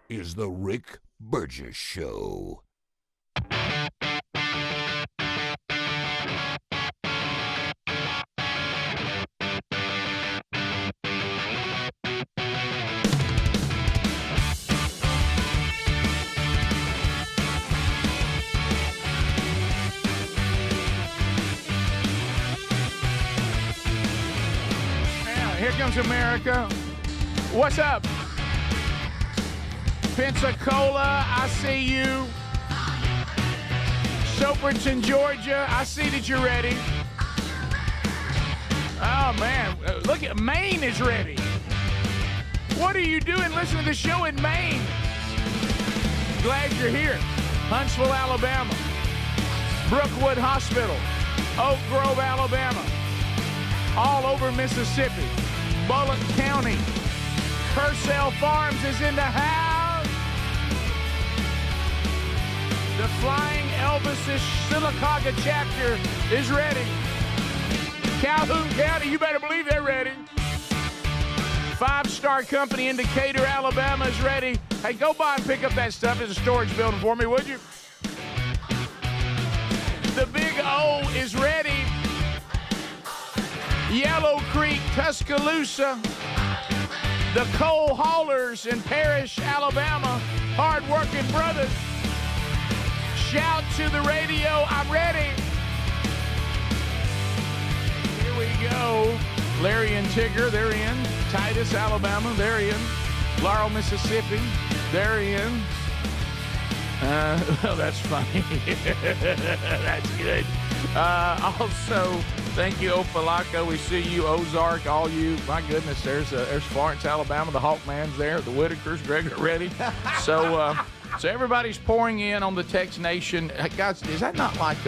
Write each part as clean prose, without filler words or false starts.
is the Rick Burgess Show. Here comes America. What's up? Pensacola, I see you. Soperton, Georgia, I see that you're ready. Oh, man. Look at Maine is ready. What are you doing listening to the show in Maine? Glad you're here. Huntsville, Alabama. Brookwood Hospital. Oak Grove, Alabama. All over Mississippi. Bullock County. Purcell Farms is in the house. The Flying Elvis Sylacauga chapter is ready. Calhoun County, you better believe they're ready. Five-Star Company in Decatur, Alabama is ready. Hey, go by and pick up that stuff at the storage building for me, would you? The Big O is ready. Yellow Creek, Tuscaloosa. The coal haulers in Parrish, Alabama. Hard-working brothers. Shout to the radio, I'm ready. Here we go. Larry and Tigger, they're in. Titus, Alabama, they're in. Laurel, Mississippi, they're in. Well, that's funny. That's good. Also, thank you, Opalaco. We see you, Ozark, all you. My goodness, there's Florence, Alabama. The Hawkman's there. The Whitakers, Greg are ready. So everybody's pouring in on the Text Nation. Guys, is that not like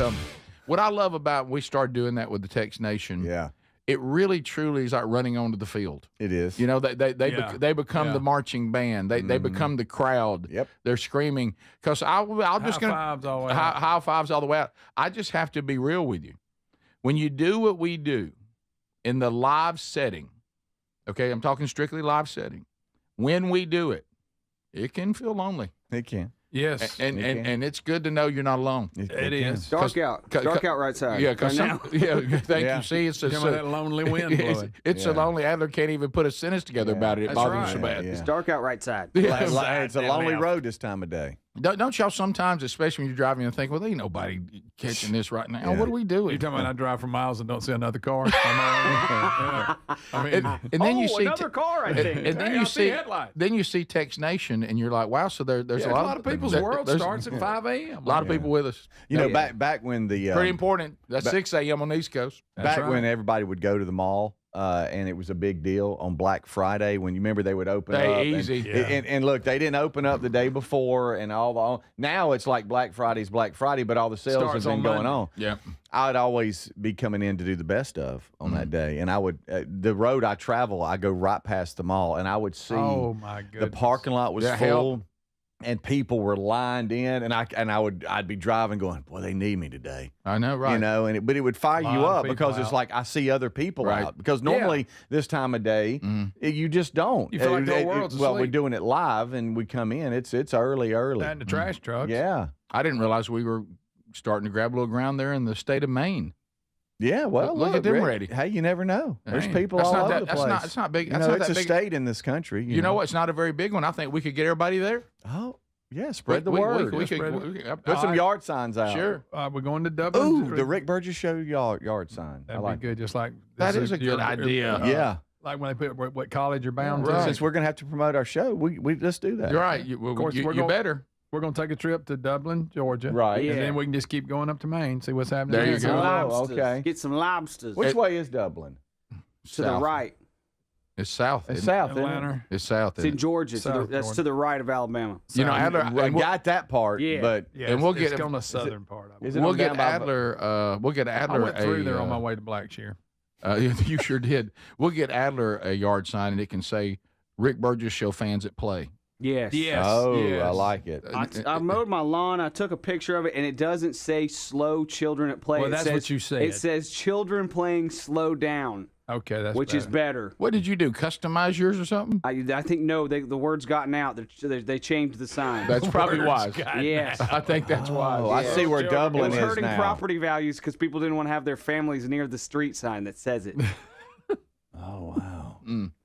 what I love about we started doing that with the Text Nation? Yeah. It really, truly is like running onto the field. It is. You know, they become the marching band. They become the crowd. Yep. They're screaming. Because I'll just going to high fives all the way out. I just have to be real with you. When you do what we do in the live setting, okay, I'm talking strictly live setting. When we do it, it can feel lonely. It can. Yes. And it's good to know you're not alone. It is. Dark out. Dark out right side. Yeah, because thank Yeah. you. See, it's that lonely wind blowing. It's so lonely. Adler can't even put a sentence together about it. It That's bothers right. him so bad. Yeah. It's dark out right side. It's a lonely road this time of day. Don't y'all sometimes, especially when you're driving, and think, well, there ain't nobody catching this right now. Yeah. What are we doing? You're talking about I drive for miles and don't see another car. I mean, and then you see another car, I think. and then Hey, you I see headlights. then you see Text Nation, and you're like, wow. So there's a lot of people's world there's starts at 5 a.m. A lot of people with us. You know, back when the Pretty important. That's 6 a.m. on the East Coast. back right. when everybody would go to the mall, and it was a big deal on Black Friday when you remember they would open They up. easy. And look, they didn't open up the day before, and now it's like Black Friday's Black Friday, but all the sales Starts have been on going Monday. on. Yeah. I'd always be coming in to do the best of on that day, and I would the road I travel, I go right past the mall, and I would see Oh, my the goodness. parking lot was Yeah, full. And people were lined in, and I'd be driving, going, "Boy, they need me today." I know, right? You know, but it would fire Lot you of up people because it's out. like I see other people Right. out. Because normally this time of day, you just don't. You feel like the whole world's well, we're asleep. doing it live, and we come in. It's early. That and the trash trucks. Yeah, I didn't realize we were starting to grab a little ground there in the state of Maine. yeah. Well, Look at them Rick, ready. Hey, you never know. There's Dang. people That's all not over that- the that's place. not- it's not big- You that's know, not it's that a big. state in this country. You know what? It's not a very big one. I think we could get everybody there. Oh, yeah. Spread the word. We Spread could it. Put some yard signs out. Sure. We're going to Dublin. Ooh, the Rick Burgess Show yard sign. That'd I like be good. Just like That is a good idea. Yeah. Like when they put what college you're bound Right. to. Since we're going to have to promote our show, we just do that. You're right. You, Of course, you we're you going- better. We're going to take a trip to Dublin, Georgia. Right. And Yeah. then we can just keep going up to Maine, see what's happening. There you there. go. Lobsters. okay. Get some lobsters. Which way is Dublin? to the right. It's south. It's isn't it? south. isn't it? Atlanta. It's south. It's in isn't it? Georgia. South That's Georgia. to the right of Alabama. You know, Adler. I and we'll, got that part, Yeah. but Yeah, And we'll it's get- on the southern part of it. is it we'll on get down by- Adler. We'll get I Adler. went through there on my a, way to Blackshear. You sure did. We'll get Adler a yard sign, and it can say "Rick Burgess Show fans at play." Yes. Oh, yes. I like it. I mowed my lawn. I took a picture of it, and it doesn't say slow children at play. Well, It that's says- what you said. It says children playing slow down. Okay, that's which is better. What did you do? Customize yours or something? I think no, the word's gotten out. They changed the sign. That's probably wise. Yes. I think that's wise. Oh, I see where It Dublin was is hurting now. property values because people didn't want to have their families near the street sign that says it. Oh wow.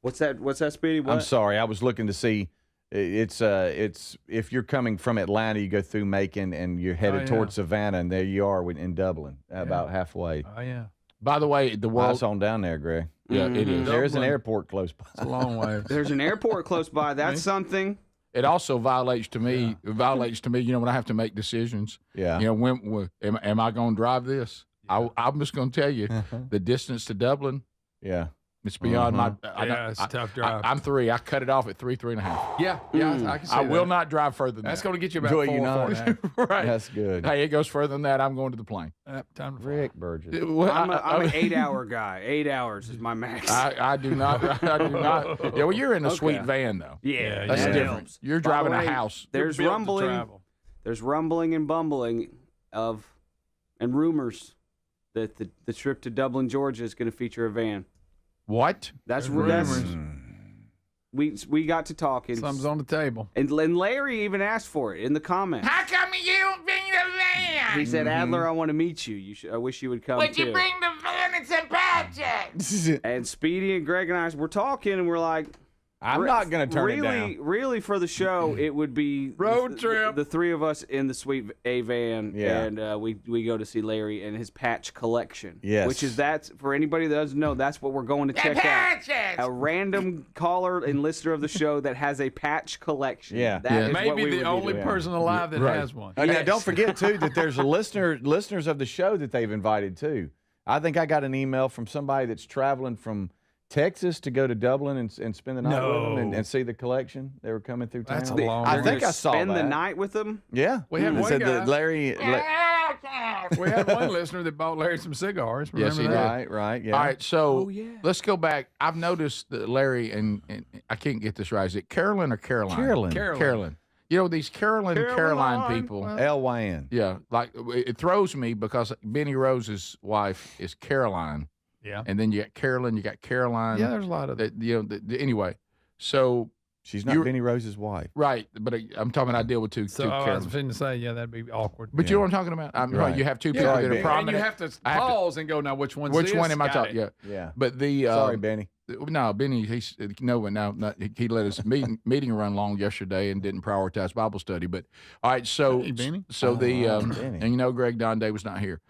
What's that? What's that, Speedy? What? I'm sorry. I was looking to see. It's if you're coming from Atlanta, you go through Macon and you're headed towards Savannah, and there you are in Dublin, about halfway. Oh, yeah. By the way, the world. It's on down there, Greg. Yeah, it is. There is an Dublin. airport close by. It's a long way. There's an airport close by. That's something. It also violates to me. It violates to me. You know, when I have to make decisions. Yeah. You know, when am I going to drive this? I'm just going to tell you, the distance to Dublin. Yeah. It's beyond my. It's a tough drive. I'm 3. I cut it off at 3.5. yeah, I can see I will that. not drive further than That's that. going to get you about Enjoy 4 you or not. 4.5. Right. That's good. Hey, it goes further than that. I'm going to the plane. Time to Rick Burgess. Well, I'm an 8-hour guy. 8 hours is my max. I do not. I do not. Yeah, well, you're in a sweet van though. yeah, That's that different. helps. You're By the driving a way, house. There's Built to rumbling. travel. There's rumbling and bumbling and rumors that the trip to Dublin, Georgia, is going to feature a van. What? That's rumors. we got to talking. Something's on the table. And Larry even asked for it in the comments. How come you don't bring the van? He said, "Adler, I want to meet you. I wish you would come too." the van and some projects? And Speedy and Greg and I were talking, and we're like, I'm not going to turn it down. Really, for the show, it would be Road trip. The three of us in the sweet A van, Yeah. and we go to see Larry and his patch collection. Yes. Which is for anybody that doesn't know, that's what we're going to check out. A random caller and listener of the show that has a patch collection. Yeah. That Yeah. is what Maybe we the would be only doing. person alive that Right. has one. Oh, now, don't forget, too, that there's listeners of the show that they've invited, too. I think I got an email from somebody that's traveling from Texas to go to Dublin and spend the night with them and see the collection. They were coming through town. That's a long I way. think To I saw spend that. the night with them. Yeah. We had It one said guy- that Larry. We had one listener that bought Larry some cigars. Yes, Remember he that? did. Right, yeah. All right, so yeah. let's go back. I've noticed that Larry and I can't get this right. Is it Carolyn or Caroline? Carolyn. Carolyn. You know these Caroline people. L-Y-N. Yeah, like it throws me because Benny Rose's wife is Caroline, Yeah. and then you got Carolyn, you got Caroline. Yeah, there's a lot of that. Anyway, so She's not You're- Benny Rose's wife. right, but I'm talking. I deal with two So I was Carolyn. finna say, yeah, that'd be awkward. But you know what I'm talking about? I mean, Right. you have two people yeah, that are Ben. and prominent. you have to I have to- pause and go, now which one's Which this? one am I Got talking? it. Yeah, Yeah. but the Sorry, Benny. No, Benny, he's no, he let his meeting run long yesterday and didn't prioritize Bible study. But all right, so Hey, Benny. the Benny. and you know Greg Donday was not here.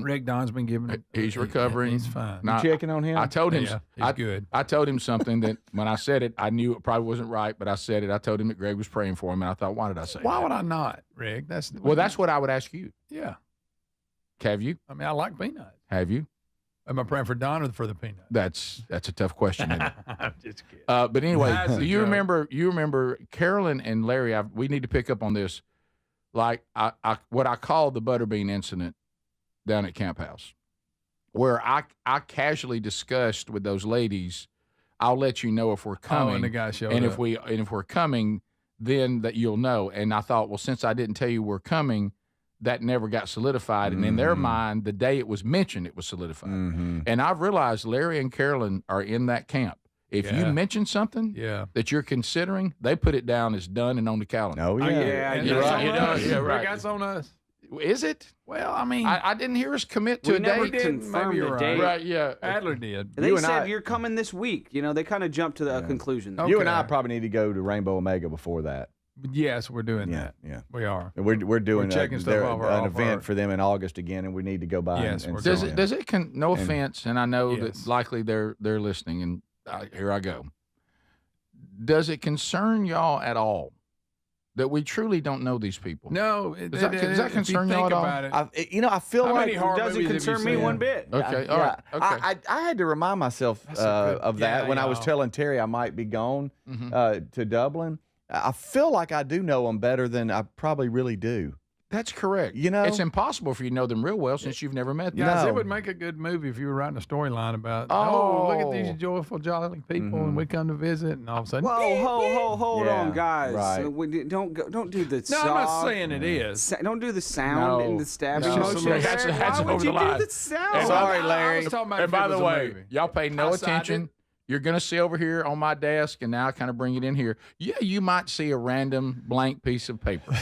Rick Don's been giving. He's recovering. He's fine. Now, You checking on him? I told him Yeah, he's good. I told him something that when I said it, I knew it probably wasn't right, but I said it. I told him that Greg was praying for him, and I thought, why did I say Why that? would I not, Rick? That's What I would ask you. Yeah. Have you? I mean, I like peanut. Have you? Am I praying for Don or for the peanut? That's a tough question. Isn't it? I'm just kidding. But anyway, That's a you joke. remember Carolyn and Larry. We need to pick up on this, like what I call the Butterbean incident down at Camp House, where I casually discussed with those ladies. I'll let you know if we're coming, and the guy showed and up. if we're coming, then that you'll know. And I thought, well, since I didn't tell you we're coming, that never got solidified. And in their mind, the day it was mentioned, it was solidified. Mm-hmm. And I've realized Larry and Carolyn are in that camp. If you Yeah. mention something Yeah. that you're considering, they put it down as done and on the calendar. Oh, yeah. yeah, And you're that's right. on You know, us. yeah, right. Rick, that's on us. Is it? Well, I mean, I didn't hear us commit to We a never date. confirmed maybe you're the right. date. Right, yeah. Adler did. They You and said I- you're coming this week. You know, they kind of jumped to the conclusion. Oh, You and I Okay. probably need to go to Rainbow Omega before that. Yes, we're doing Yeah, that. yeah. We are. And we're doing checking stuff an off our event for them in August again, and we need to go by. Yes, and we're see Does going. it? them. Does it? No offense, and I know Yes. that likely they're listening, and here I go. Does it concern y'all at all that we truly don't know these people? No, Does that concern y'all at all? about it, I feel how like many horror Doesn't movies have you concern me seen? one bit. Okay, Yeah, all right, yeah. okay. I had to remind myself That's a good- of that yeah, when I was y'all. telling Terry I might be gone Mhm. to Dublin. I feel like I do know them better than I probably really do. That's correct. You know? It's impossible for you to know them real well since you've never met them. Guys, No. it would make a good movie if you were writing a storyline about, look at these joyful, jolly people, and we come to visit, and all of a sudden, Hold Yeah, on, guys. right. Don't do the no, soft. I'm not saying it is. Don't do the sound and the stabbing No. motion. That's Why would over you the line. do the sound? Sorry, Larry. I was talking about And if by it the was a way, movie. y'all pay no I sided. attention. You're going to see over here on my desk, and now I kind of bring it in here. Yeah, you might see a random blank piece of paper,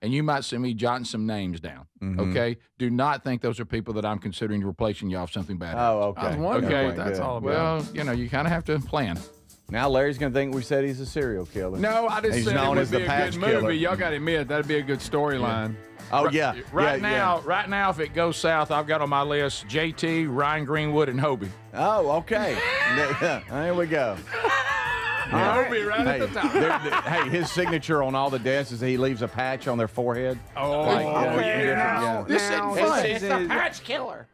and you might see me jotting some names down. Okay? Do not think those are people that I'm considering replacing you off something bad. Oh, okay. I was wondering Okay, what that's good. all about. Well, you kind of have to plan. Now Larry's going to think we said he's a serial killer. No, I just He's said it known would as the be a patch good movie. killer. Y'all got to admit that'd be a good storyline. Oh, yeah. Right Yeah. now, if it goes south, I've got on my list JT, Ryan Greenwood, and Hobie. Oh, okay. There we go. Hobie right Hey, at the top. hey, his signature on all the desks is he leaves a patch on their forehead. Oh, Yeah. This isn't Now, fun. this It's the is- patch killer.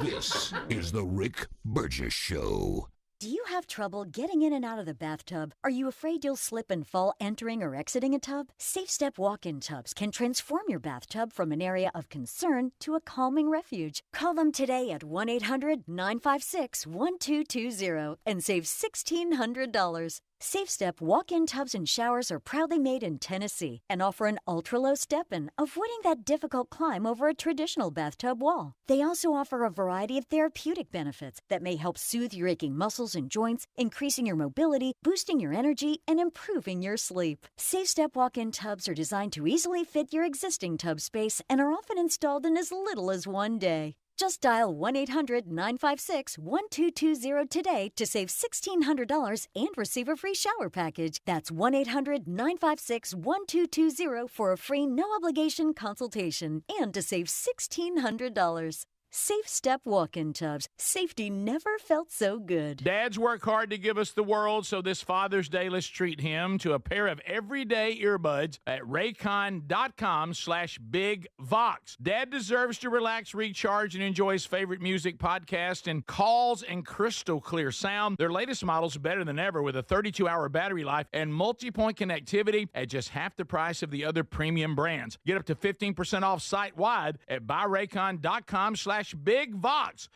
This is the Rick Burgess Show. Do you have trouble getting in and out of the bathtub? Are you afraid you'll slip and fall entering or exiting a tub? Safe Step walk-in tubs can transform your bathtub from an area of concern to a calming refuge. Call them today at 1-800-956-1220 and save $1,600. Safe Step walk-in tubs and showers are proudly made in Tennessee and offer an ultra-low step-in, avoiding that difficult climb over a traditional bathtub wall. They also offer a variety of therapeutic benefits that may help soothe your aching muscles and joints, increasing your mobility, boosting your energy, and improving your sleep. Safe Step walk-in tubs are designed to easily fit your existing tub space and are often installed in as little as one day. Just dial 1-800-956-1220 today to save $1,600 and receive a free shower package. That's 1-800-956-1220 for a free no-obligation consultation and to save $1,600. Safe Step walk-in tubs. Safety never felt so good. Dads work hard to give us the world, so this Father's Day, let's treat him to a pair of everyday earbuds at raycon.com/bigvox. Dad deserves to relax, recharge, and enjoy his favorite music podcast and calls and crystal clear sound. Their latest models are better than ever with a 32-hour battery life and multi-point connectivity at just half the price of the other premium brands. Get up to 15% off site-wide at buyraycon.com/bigvox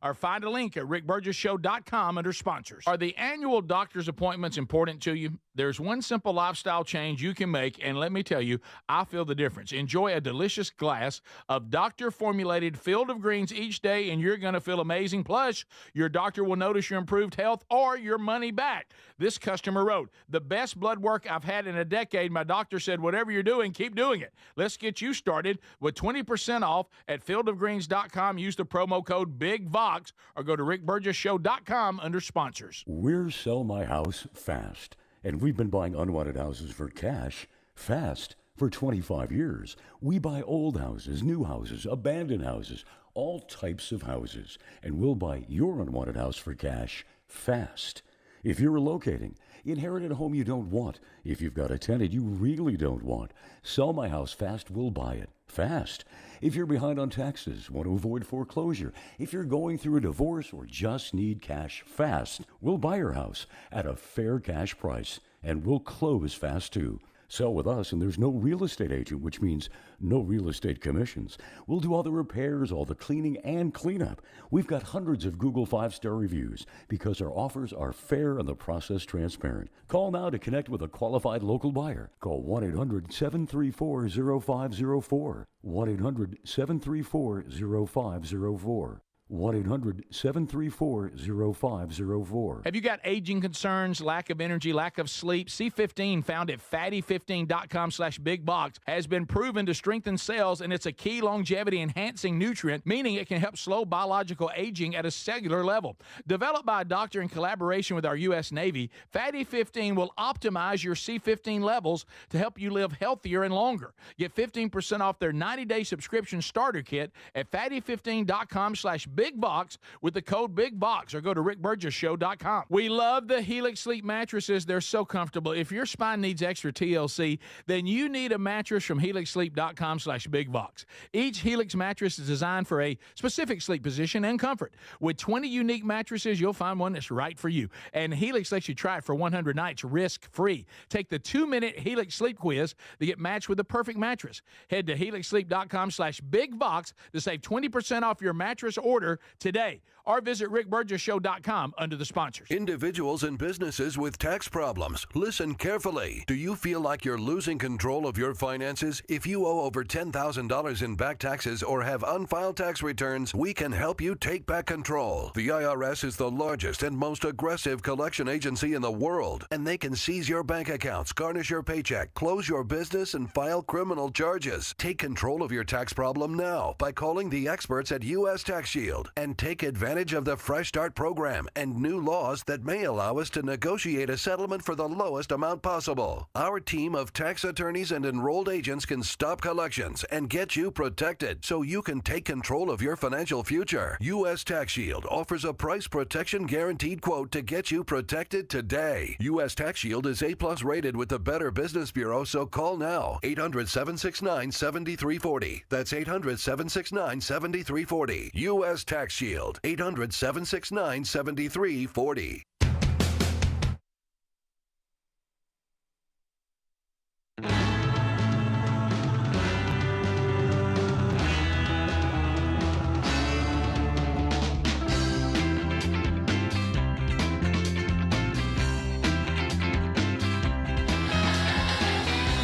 or find a link at rickburgesshow.com under sponsors. Are the annual doctor's appointments important to you? There's one simple lifestyle change you can make, and let me tell you, I feel the difference. Enjoy a delicious glass of doctor-formulated Field of Greens each day, and you're going to feel amazing. Plus, your doctor will notice your improved health or your money back. This customer wrote, "The best blood work I've had in a decade. My doctor said, whatever you're doing, keep doing it. Let's get you started with 20% off at fieldofgreens.com. Use the promo code BIGVOX or go to rickburgesshow.com under sponsors." We're Sell My House Fast, and we've been buying unwanted houses for cash fast for 25 years. We buy old houses, new houses, abandoned houses, all types of houses, and we'll buy your unwanted house for cash fast. If you're relocating, inherited a home you don't want, if you've got a tenant you really don't want, Sell My House Fast will buy it fast. If you're behind on taxes, want to avoid foreclosure, if you're going through a divorce or just need cash fast, we'll buy your house at a fair cash price, and we'll close fast too. Sell with us, and there's no real estate agent, which means no real estate commissions. We'll do all the repairs, all the cleaning and cleanup. We've got hundreds of Google 5-star reviews because our offers are fair and the process transparent. Call now to connect with a qualified local buyer. Call 1-800-734-0504. 1-800-734-0504. 1-800-734-0504. Have you got aging concerns, lack of energy, lack of sleep? C15, found at fatty15.com/bigbox, has been proven to strengthen cells, and it's a key longevity-enhancing nutrient, meaning it can help slow biological aging at a cellular level. Developed by a doctor in collaboration with our U.S. Navy, Fatty 15 will optimize your C15 levels to help you live healthier and longer. Get 15% off their 90-day subscription starter kit at fatty15.com/bigbox Big Box with the code BIGBOX or go to rickburgessshow.com. We love the Helix Sleep mattresses. They're so comfortable. If your spine needs extra TLC, then you need a mattress from helixsleep.com/bigbox. Each Helix mattress is designed for a specific sleep position and comfort. With 20 unique mattresses, you'll find one that's right for you. And Helix lets you try it for 100 nights risk-free. Take the 2-minute Helix Sleep quiz to get matched with the perfect mattress. Head to helixsleep.com/bigbox to save 20% off your mattress order today. Or visit rickburgessshow.com under the sponsors. Individuals and businesses with tax problems, listen carefully. Do you feel like you're losing control of your finances? If you owe over $10,000 in back taxes or have unfiled tax returns, we can help you take back control. The IRS is the largest and most aggressive collection agency in the world, and they can seize your bank accounts, garnish your paycheck, close your business, and file criminal charges. Take control of your tax problem now by calling the experts at U.S. Tax Shield and take advantage of the Fresh Start program and new laws that may allow us to negotiate a settlement for the lowest amount possible. Our team of tax attorneys and enrolled agents can stop collections and get you protected so you can take control of your financial future. U.S. Tax Shield offers a price protection guaranteed quote to get you protected today. U.S. Tax Shield is A+ rated with the Better Business Bureau, so call now. 800-769-7340. That's 800-769-7340. U.S. Tax Shield. 800-769-7340.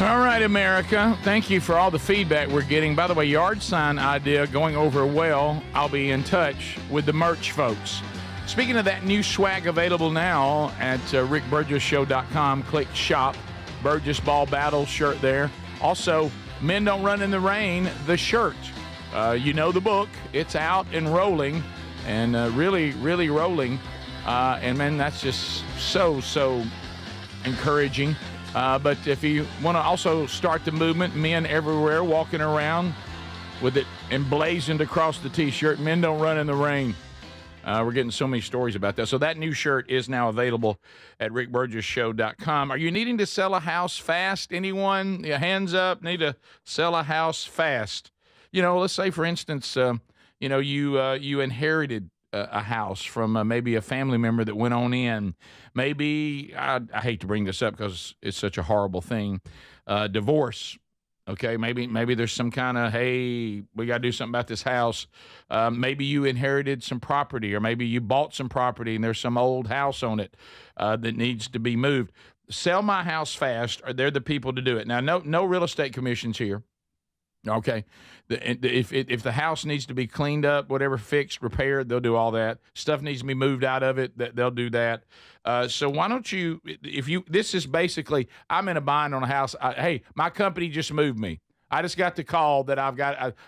All right, America. Thank you for all the feedback we're getting. By the way, yard sign idea going over well. I'll be in touch with the merch folks. Speaking of that new swag available now at rickburgessshow.com, click shop. Burgess Ball Battle shirt there. Also, Men Don't Run in the Rain, the shirt. You know the book. It's out and rolling, and really, really rolling. And, man, that's just so encouraging. But if you want to also start the movement, men everywhere walking around with it emblazoned across the T-shirt, Men Don't Run in the Rain. We're getting so many stories about that. So that new shirt is now available at rickburgessshow.com. Are you needing to sell a house fast? Anyone? Yeah, hands up. Need to sell a house fast. You know, let's say, for instance, you inherited a house from maybe a family member that went on in. Maybe, I hate to bring this up because it's such a horrible thing, divorce. Okay, maybe there's some kind of, hey, we got to do something about this house. Maybe you inherited some property, or maybe you bought some property and there's some old house on it that needs to be moved. Sell My House Fast, or they're the people to do it. Now, no real estate commissions here. Okay, if the house needs to be cleaned up, whatever, fixed, repaired, they'll do all that. Stuff needs to be moved out of it, they'll do that. So why don't you? This is basically, I'm in a bind on a house. Hey, my company just moved me. I just got the call that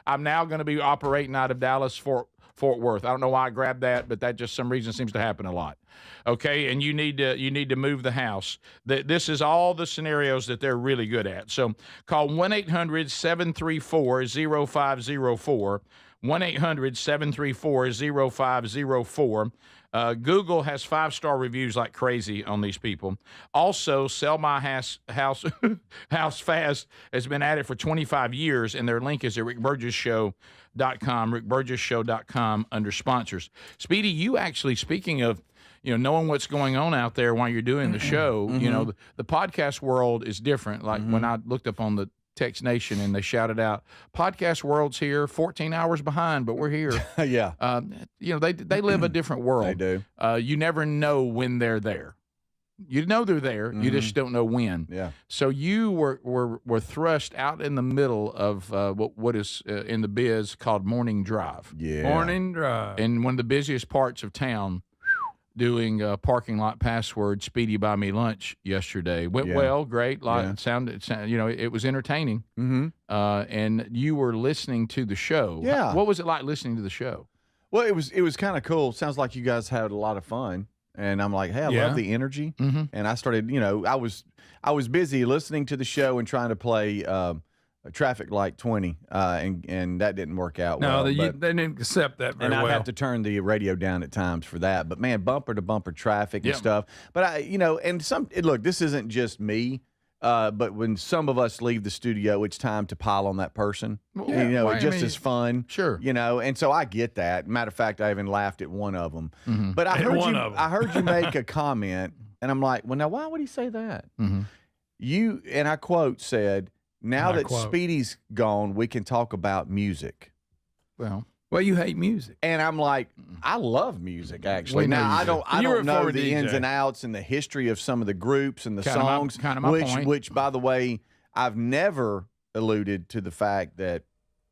I'm now going to be operating out of Dallas, Fort Worth. I don't know why I grabbed that, but that just some reason seems to happen a lot. Okay, and you need to move the house. This is all the scenarios that they're really good at. So call 1-800-734-0504, 1-800-734-0504. Google has 5-star reviews like crazy on these people. Also, Sell My House Fast has been at it for 25 years, and their link is at rickburgessshow.com, rickburgessshow.com under sponsors. Speedy, you actually, speaking of, knowing what's going on out there while you're doing the show, the podcast world is different. Like when I looked up on the Text Nation and they shouted out, podcast world's here, 14 hours behind, but we're here. Yeah. They live a different world. They do. You never know when they're there. You know they're there. You just don't know when. Yeah. So you were thrust out in the middle of what is in the biz called morning drive. Yeah. Morning drive. In one of the busiest parts of town, doing parking lot password Speedy Buy Me Lunch yesterday. Went well, great. It sounded, it was entertaining. Mm-hmm. And you were listening to the show. Yeah. What was it like listening to the show? Well, it was kind of cool. Sounds like you guys had a lot of fun. And I'm like, hey, I love the energy. Mm-hmm. And I started, I was busy listening to the show and trying to play traffic light 20, and that didn't work out No, well. they but- didn't accept that very and I'd well. have to turn the radio down at times for that. But man, bumper to bumper traffic and Yep. stuff. But look, this isn't just me. But when some of us leave the studio, it's time to pile on that person. Well, It just is fun. Sure. And so I get that. Matter of fact, I even laughed at one of them. Mm-hmm. But I heard One you. of 'em. I heard you make a comment, and I'm like, well, now why would he say that? Mm-hmm. You and I quote said, "Now And I that quote. Speedy's gone, we can talk about music." Well, Well, you hate music. And I'm like, I love music actually. We know Now you I do. don't You're a know former the ins DJ. and outs and the history of some of the groups and the Kinda my- songs. kinda my point. Which by the way, I've never alluded to the fact that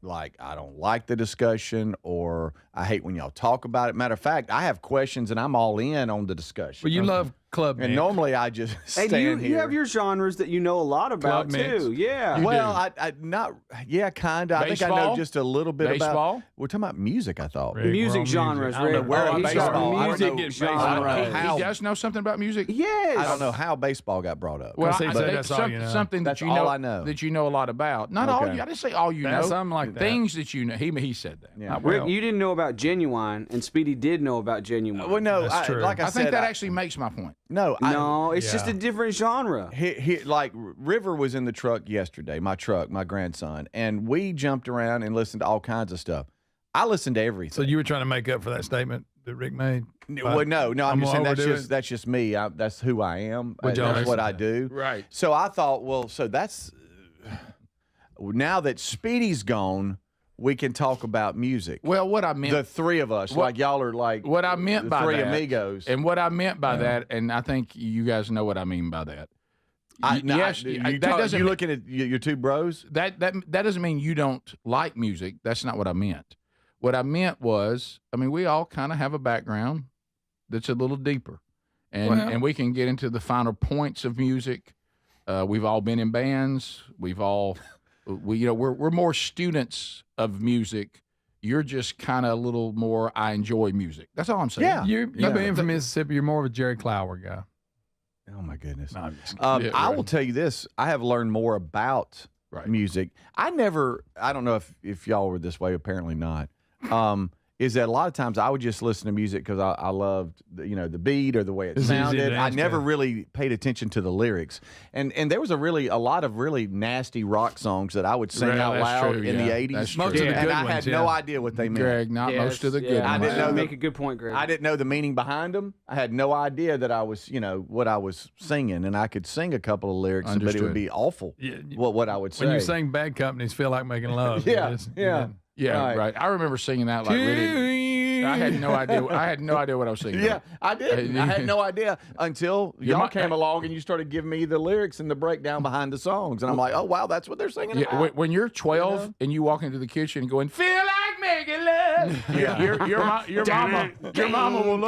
like I don't like the discussion or I hate when y'all talk about it. Matter of fact, I have questions and I'm all in on the discussion. Well, you love club and mix. normally I just And stand here. you have your genres that you know a lot about Club mix. too. Yeah. Well, I not yeah, kind of. I think I know Baseball? just a little bit Baseball? about. We're talking about music. I thought. Rick, music we're on genres, music. I don't know Rick. where Oh, baseball- he's got I don't know- music get baseball. I don't know genres. how- he does know something about music. Yes. I don't know how baseball got brought up. Well, he I said think that's all you know. something that That's you all know, I know. that you know a lot about. Not all Okay. you. I didn't say all you That's know. something like that. Things that you know. He said that. Yeah. Rick, you didn't know about Genuine, and Speedy did know about Genuine. Well, no, That's true. like I I said, think that actually makes my point. no, no, it's just Yeah. a different genre. like River was in the truck yesterday. My grandson, and we jumped around and listened to all kinds of stuff. I listened to everything. So you were trying to make up for that statement that Rick made? Well, no, I'm I'm just saying gonna overdo that's just me. That's who I am. Would y'all That's what listen I to do. Right. So I thought, well, so that's now that Speedy's gone, we can talk about music. Well, what I meant. The three of us, like y'all are like what I meant the by three that, amigos. and what I meant by that, and I think you guys know what I mean by that. yes, that doesn't you mean- looking at your two bros? that doesn't mean you don't like music. That's not what I meant. What I meant was, I mean, we all kind of have a background that's a little deeper, and we can get into the finer points of music. We've all been in bands. We're more students of music. You're just kind of a little more. I enjoy music. That's all I'm saying. Yeah. You being from Mississippi, you're more of a Jerry Clower guy. Oh my goodness. No, I'm just Yeah, I right. will tell you this: I have learned more about Right. music. I don't know if y'all were this way. Apparently not. Is that a lot of times I would just listen to music because I loved the beat or the way it It's easy to sounded. I dance never to. really paid attention to the lyrics, and there was a lot of really nasty rock songs that I would sing Right, out that's loud true, in the yeah. 80s. That's Most true. of the and good I had ones, no yeah. idea what they meant. Greg, not most of the good I ones. didn't know make a good point, Greg. I didn't know the meaning behind them. I had no idea that I was, what I was singing, and I could sing a couple of lyrics, but it Understood. would be awful. Yeah, What I would say. when you sing Bad Companies, Feel Like Making Love. Yeah, It's- yeah. Yeah, right. I remember singing that like really. I had no idea. I had no idea what I was singing. Yeah, I did. I had no idea until Your y'all mi- came along and you started giving me the lyrics and the breakdown behind the songs, and I'm like, oh wow, that's what they're singing Yeah, about. when you're 12 and you walk into the kitchen going, feel like making love. Your mama will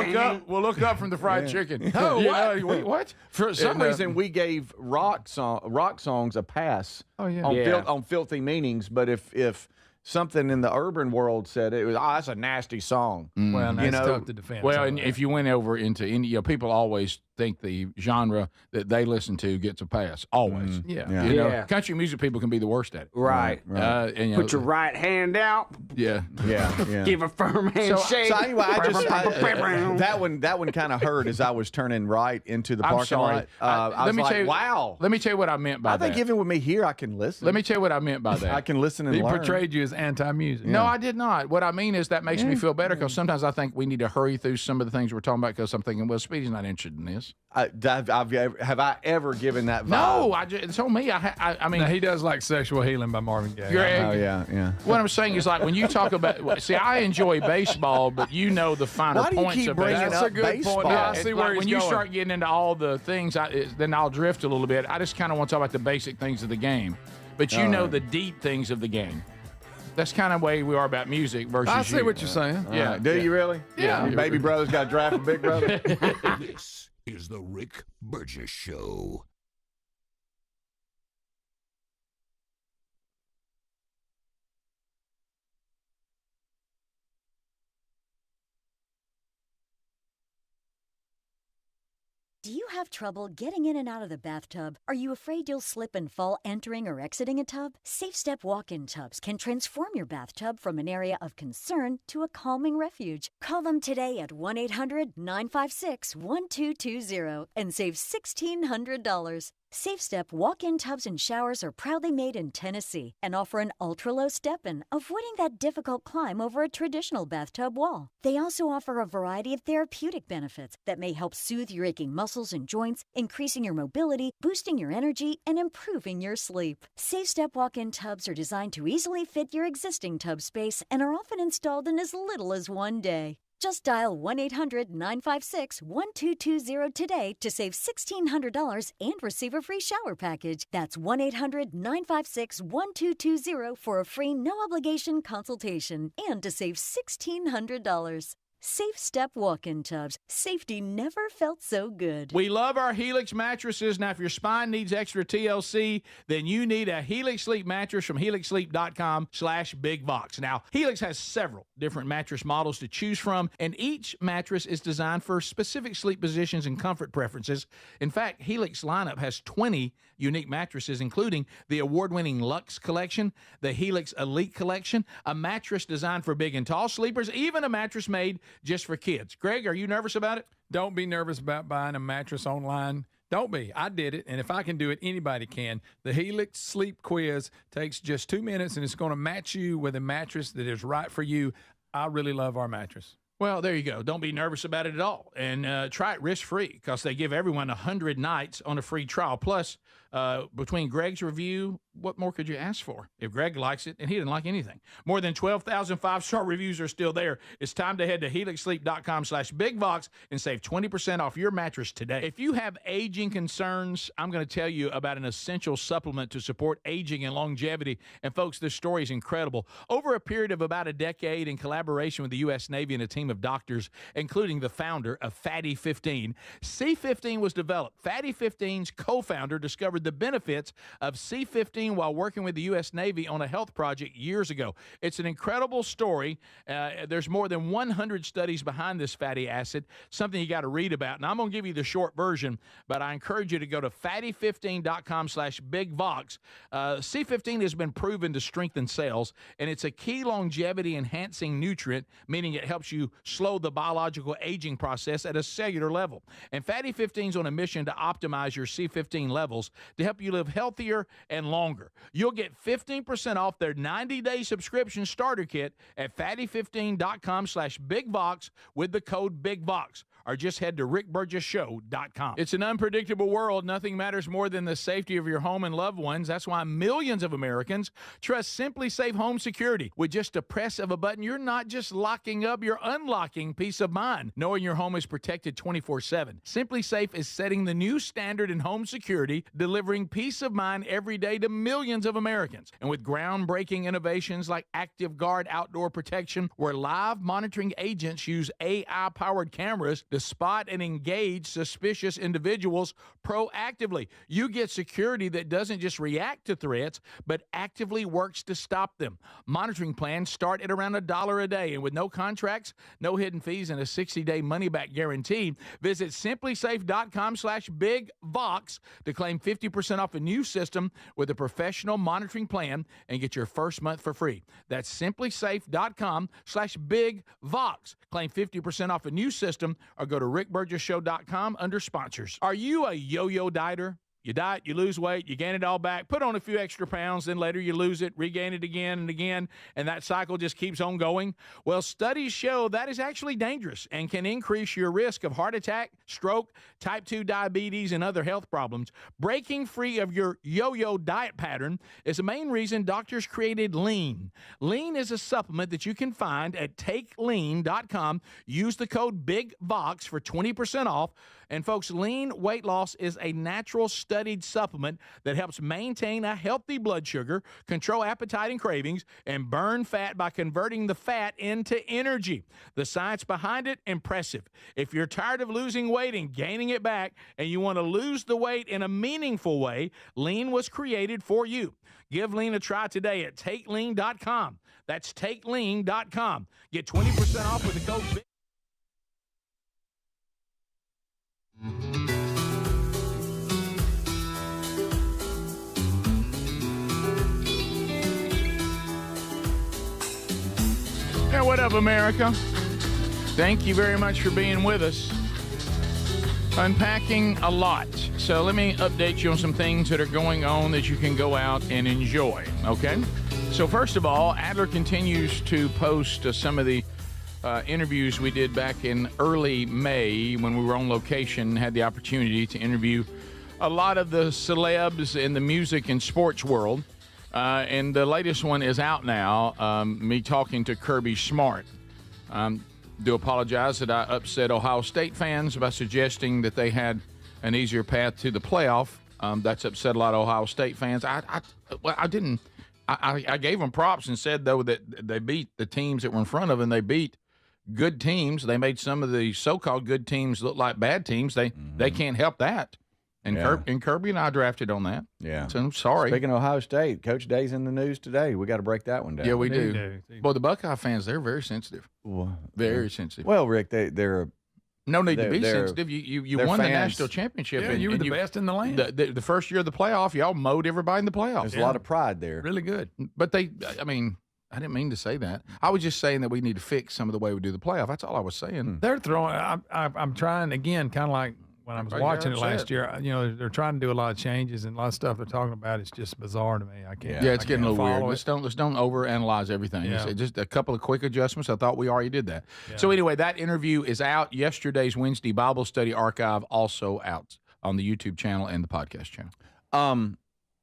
look up from the fried chicken. Oh, You what? know, what? For some And, reason, we gave rock songs a pass Oh, yeah. on, Yeah. on filthy meanings, but if something in the urban world said it was, that's a nasty song. Well, that's know, tough to defend. Well, some and of that. if you went over into India, people always think the genre that they listen to gets a pass. Always. Yeah. Yeah. You know, Yeah. country music people can be the worst at it. Right. And, Put your right hand out. yeah. Yeah. Give a firm handshake. So anyway, that one kind of hurt as I was turning right into the I'm parking sorry. lot. I was like, wow. Let me tell you what I meant by I that. think even with me here, I can listen. Let me tell you what I meant by that. I can listen and He learn. portrayed you as anti-music. No, I did not. What I mean is that makes me feel better because sometimes I think we need to hurry through some of the things we're talking about because I'm thinking, well, Speedy's not interested in this. Have I ever given that vibe? No, it's on me. I mean, Now, he does like Sexual Healing by Marvin Gaye. Greg, Oh, yeah. what I'm saying is like when you talk about, see, I enjoy baseball, but you know the finer Why do you points keep of bringing baseball. That's a up good baseball? point. Now, I It's see like where he's when you going. start getting into all the things, then I'll drift a little bit. I just kind of want to talk about the basic things of the game, but you know the deep things of the game. That's kind of the way we are about music versus I see you. what you're saying. Yeah. Right. Do you really? Yeah. Your baby brother's got a draft from Big Brother? This is the Rick Burgess Show. Do you have trouble getting in and out of the bathtub? Are you afraid you'll slip and fall entering or exiting a tub? Safe Step walk-in tubs can transform your bathtub from an area of concern to a calming refuge. Call them today at 1-800-956-1220 and save $1,600. Safe Step walk-in tubs and showers are proudly made in Tennessee and offer an ultra-low step-in, avoiding that difficult climb over a traditional bathtub wall. They also offer a variety of therapeutic benefits that may help soothe your aching muscles and joints, increasing your mobility, boosting your energy, and improving your sleep. Safe Step walk-in tubs are designed to easily fit your existing tub space and are often installed in as little as 1 day. Just dial 1-800-956-1220 today to save $1,600 and receive a free shower package. That's 1-800-956-1220 for a free no-obligation consultation and to save $1,600. Safe Step walk-in tubs. Safety never felt so good. We love our Helix mattresses. Now, if your spine needs extra TLC, then you need a Helix Sleep mattress from helixsleep.com/bigbox. Now, Helix has several different mattress models to choose from, and each mattress is designed for specific sleep positions and comfort preferences. In fact, Helix lineup has 20 unique mattresses, including the award-winning Luxe Collection, the Helix Elite Collection, a mattress designed for big and tall sleepers, even a mattress made just for kids. Greg, are you nervous about it? Don't be nervous about buying a mattress online. Don't be. I did it, and if I can do it, anybody can. The Helix Sleep Quiz takes just 2 minutes, and it's going to match you with a mattress that is right for you. I really love our mattress. Well, there you go. Don't be nervous about it at all. And try it risk-free because they give everyone 100 nights on a free trial. Plus, between Greg's review, what more could you ask for? If Greg likes it, and he didn't like anything. More than 12,000 five-star reviews are still there. It's time to head to helixsleep.com/bigbox and save 20% off your mattress today. If you have aging concerns, I'm going to tell you about an essential supplement to support aging and longevity. And folks, this story is incredible. Over a period of about a decade, in collaboration with the U.S. Navy and a team of doctors, including the founder of Fatty 15, C15 was developed. Fatty 15's co-founder discovered the benefits of C15 while working with the U.S. Navy on a health project years ago. It's an incredible story. There's more than 100 studies behind this fatty acid, something you got to read about. And I'm going to give you the short version, but I encourage you to go to fatty15.com/bigvox. C15 has been proven to strengthen cells, and it's a key longevity-enhancing nutrient, meaning it helps you slow the biological aging process at a cellular level. And Fatty 15 is on a mission to optimize your C15 levels to help you live healthier and longer. You'll get 15% off their 90-day subscription starter kit at fatty15.com/bigvox with the code BIGVOX, or just head to rickburgessshow.com. It's an unpredictable world. Nothing matters more than the safety of your home and loved ones. That's why millions of Americans trust Simply Safe Home Security. With just a press of a button, you're not just locking up, you're unlocking peace of mind, knowing your home is protected 24/7. Simply Safe is setting the new standard in home security, delivering peace of mind every day to millions of Americans. And with groundbreaking innovations like Active Guard Outdoor Protection, where live monitoring agents use AI-powered cameras to spot and engage suspicious individuals proactively, you get security that doesn't just react to threats, but actively works to stop them. Monitoring plans start at around $1 a day, and with no contracts, no hidden fees, and a 60-day money-back guarantee, visit simplysafe.com/bigvox to claim 50% off a new system with a professional monitoring plan and get your first month for free. That's simplysafe.com/bigvox. Claim 50% off a new system or go to rickburgessshow.com under sponsors. Are you a yo-yo dieter? You diet, you lose weight, you gain it all back, put on a few extra pounds, then later you lose it, regain it again and again, and that cycle just keeps on going? Well, studies show that is actually dangerous and can increase your risk of heart attack, stroke, type 2 diabetes, and other health problems. Breaking free of your yo-yo diet pattern is the main reason doctors created Lean. Lean is a supplement that you can find at takelean.com. Use the code BIGVOX for 20% off. And folks, Lean weight loss is a natural studied supplement that helps maintain a healthy blood sugar, control appetite and cravings, and burn fat by converting the fat into energy. The science behind it, impressive. If you're tired of losing weight and gaining it back, and you want to lose the weight in a meaningful way, Lean was created for you. Give Lean a try today at takelean.com. That's takelean.com. Get 20% off with the code BIG. what up, America? Thank you very much for being with us. Unpacking a lot. So let me update you on some things that are going on that you can go out and enjoy, okay? So first of all, Adler continues to post some of the interviews we did back in early May when we were on location, had the opportunity to interview a lot of the celebs in the music and sports world. And the latest one is out now, me talking to Kirby Smart. Do apologize that I upset Ohio State fans by suggesting that they had an easier path to the playoff. That's upset a lot of Ohio State fans. I gave them props and said, though, that they beat the teams that were in front of them. They beat good teams. They made some of the so-called good teams look like bad teams. They can't help that. And, Kirby and I drafted on that. Yeah. So I'm sorry. Speaking of Ohio State, Coach Day's in the news today. We got to break that one down. Yeah, we do. Boy, the Buckeye fans, they're very sensitive. Very sensitive. Well, Rick, they're no need to be sensitive. You won the national championship. Yeah, you were the best in the land. The first year of the playoff, y'all mowed everybody in the playoffs. There's a lot of pride there. Really good. But I didn't mean to say that. I was just saying that we need to fix some of the way we do the playoff. That's all I was saying. They're throwing. I'm trying again, kind of like when I was watching it last year. You know, they're trying to do a lot of changes and a lot of stuff they're talking about. It's just bizarre to me. I can't. Yeah, it's getting a little weird. It. Let's don't overanalyze everything. Yeah. It's just a couple of quick adjustments. I thought we already did that. Yeah. So anyway, that interview is out. Yesterday's Wednesday Bible study archive also out on the YouTube channel and the podcast channel.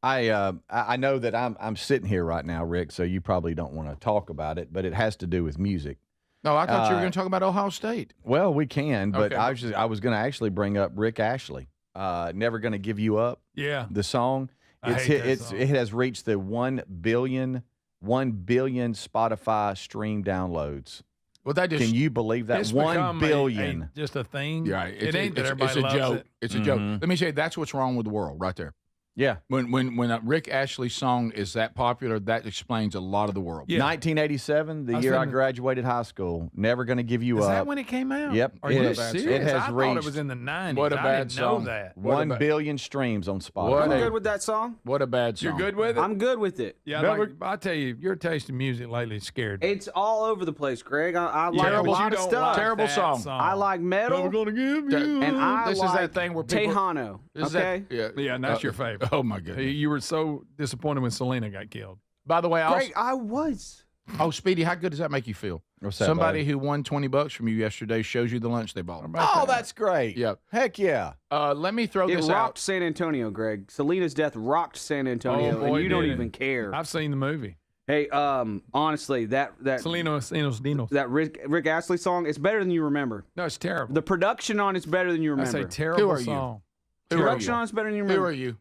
I know that I'm sitting here right now, Rick, so you probably don't want to talk about it, but it has to do with music. No, I thought you were going to talk about Ohio State. Well, we can, but okay. I was going to actually bring up Rick Ashley. Never Gonna Give You Up. Yeah. The song. It has reached the 1 billion Spotify stream downloads. Well, can you believe that? 1 billion. Just a thing. Yeah, it ain't that everybody loves joke. it. It's a joke. Let me say that's what's wrong with the world right there. Yeah. When a Rick Ashley song is that popular, that explains a lot of the world. Yeah. 1987, the year I graduated high school. Never Gonna Give You Up. Is that when it came out? Yep. Are you serious? It has thought reached. It was in the 90s. What a bad I didn't song. know that. 1 billion streams on Spotify. I'm good with that song. What a bad song. You're good with it? I'm good with it. Yeah, I tell you, your taste in music lately is scared me. It's all over the place, Greg. I like a lot of stuff. Terrible song. I like metal. Never Gonna Give You. And I this like is that thing where people, Tejano. Okay. Yeah, and that's your favorite. Oh my goodness. You were so disappointed when Selena got killed. By the way, Greg, I was. Oh, Speedy, how good does that make you feel? What's that, Somebody buddy? who won $20 from you yesterday shows you the lunch they bought. Oh, that's great. Yeah. Heck yeah. Let me throw It this rocked out. San Antonio, Greg. Selena's death rocked San Antonio, boy, and you don't did it. even care. I've seen the movie. Hey, honestly, that Selena's Dinos. that Rick Astley song, it's better than you remember. No, it's terrible. The production on it's better than you remember. That's a terrible Who are you? song. The production on it's better than you Who remember. are you?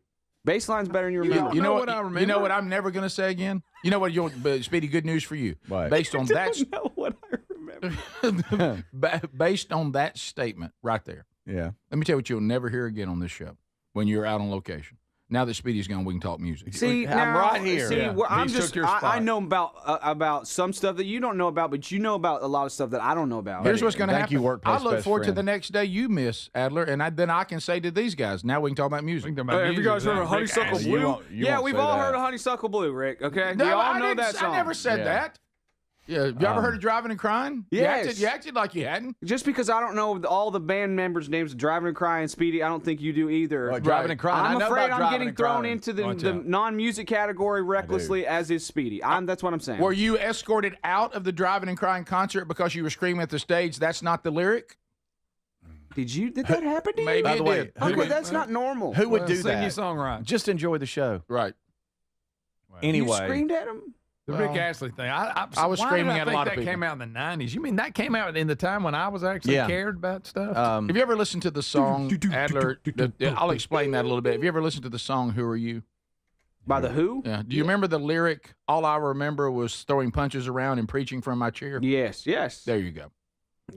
Bassline's better than you remember. You know what I remember? You know what I'm never going to say again? You know what? Speedy, good news for you. What? Based on that, I know what I remember. based on that statement right there. Yeah. Let me tell you what you'll never hear again on this show when you're out on location. Now that Speedy's gone, we can talk music. See, I'm now, right here. See, Yeah. well, I'm He just took your I spot. know about some stuff that you don't know about, but you know about a lot of stuff that I don't know about. Here's what's going to Thank happen. you, workplace I look best forward to friend. the next day you miss, Adler, and then I can say to these guys, now we can talk about music. We can talk about Have you guys music, heard of Rick Honeysuckle Astley. Blue? You Yeah, won't we've say all that. heard of Honeysuckle Blue, Rick. Okay, No, we all I know didn't- that song. I never said Yeah. that. Yeah, you ever heard of Driving and Crying? Yes. You acted like you hadn't. Just because I don't know all the band members' names, Driving and Crying, Speedy, I don't think you do either. Well, Driving and Crying. I I'm know afraid about I'm Driving getting and thrown Crying. into the Watch out. non-music category recklessly, as is Speedy. That's what I'm saying. Were you escorted out of the Driving and Crying concert because you were screaming at the stage? That's not the lyric? Did that happen to you? Maybe By it the way, did. Okay, that's not normal. Who would do Sing your that? song right. Just enjoy the show. Right. Anyway. You screamed at him? The Well, Rick Astley thing. I was why screaming did I at a think lot of that people. came out in the 90s. You mean that came out in the time when I was actually Yeah. cared about stuff? Have you ever listened to the song, Adler? I'll explain that a little bit. Have you ever listened to the song, Who Are You? By the Who? Yeah. Do you remember the lyric, all I remember was throwing punches around and preaching from my chair? Yes. There you go.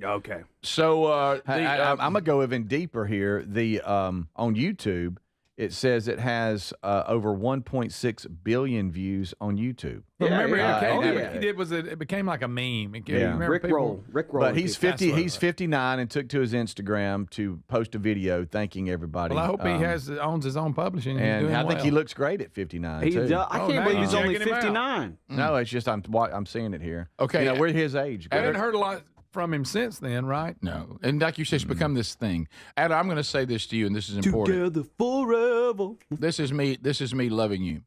Okay. So I'm gonna go even deeper here. The on YouTube, it says it has over 1.6 billion views on YouTube. Remember, yeah. he did was it became like a meme. Rick Roll. But he's 50. He's 59 and took to his Instagram to post a video thanking everybody. Well, I hope he owns his own publishing. And I think he looks great at 59. He too. does. I can't believe he's only 59. No, it's just I'm seeing it here. Okay, we're his age. I haven't heard a lot from him since then, right? No, and like you said, it's become this thing. Adam, I'm going to say this to you, and this is important. Together forever. This is me. This is me loving you.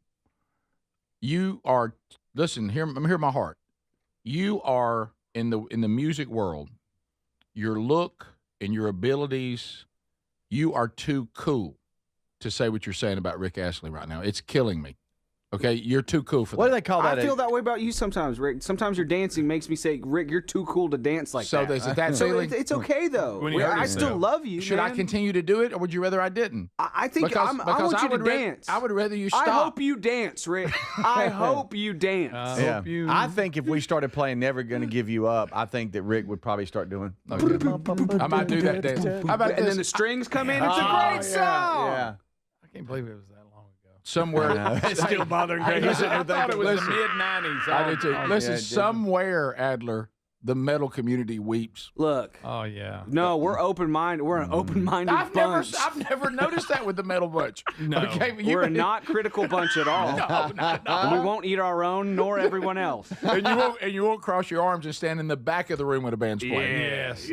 You are. Listen, hear my heart. You are in the music world. Your look and your abilities. You are too cool to say what you're saying about Rick Astley right now. It's killing me. Okay, you're too cool for that. What do they call that? I feel that way about you sometimes, Rick. Sometimes your dancing makes me say, Rick, you're too cool to dance like So that. there's that So feeling. it's okay, though. When you hurt I yourself. still love you, Should I man. continue to do it, or would you rather I didn't? I think I want you to dance. I would rather you stop. I hope you dance, Rick. I hope you dance. I think if we started playing "Never Gonna Give You Up," I think that Rick would probably start doing. I might do that dance. How about And this? then the strings come in. It's a great song. Yeah. I can't believe it was that long ago. Somewhere. It's still bothering Greg. I thought it was the mid-'90s. I did too. Listen, yeah, somewhere, Adler, the metal community weeps. Look. Oh, yeah. No, we're open-minded. We're an open-minded I've bunch. never noticed that with the metal bunch. No. Okay, but We're a not critical bunch at all. no. We won't eat our own nor everyone else. and you won't cross your arms and stand in the back of the room when a band's playing. Yes.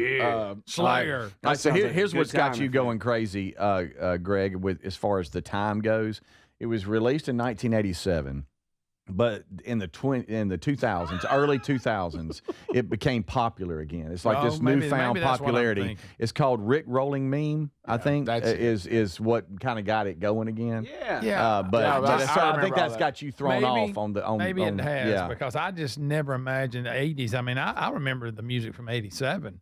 Slayer. All right, so sounds like a here's good what's got time, you my friend. going crazy, Greg, with as far as the time goes. It was released in 1987, but in the 2000s, early 2000s, it became popular again. It's like this maybe newfound that's what I'm popularity. thinking. It's called Rick Rolling Meme, I think, that's it. is what kind of got it going again. Yeah. Yeah. But Yeah, I think remember all that's that. got you thrown off on the maybe it has yeah. because I just never imagined the 80s. I mean, I remember the music from 87,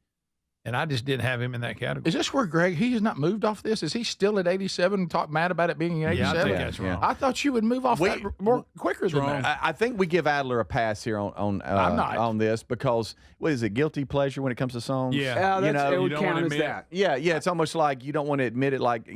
and I just didn't have him in that category. Is this where Greg, he has not moved off this? Is he still at 87 and talk mad about it being 87? Yeah, I think that's wrong. I thought you would move off that more quicker than that. I think we give Adler a pass here I'm not. on this because what is it, guilty pleasure when it comes to songs? Yeah. It you would don't count wanna as admit that. Yeah, it's almost like you don't want to admit it. Like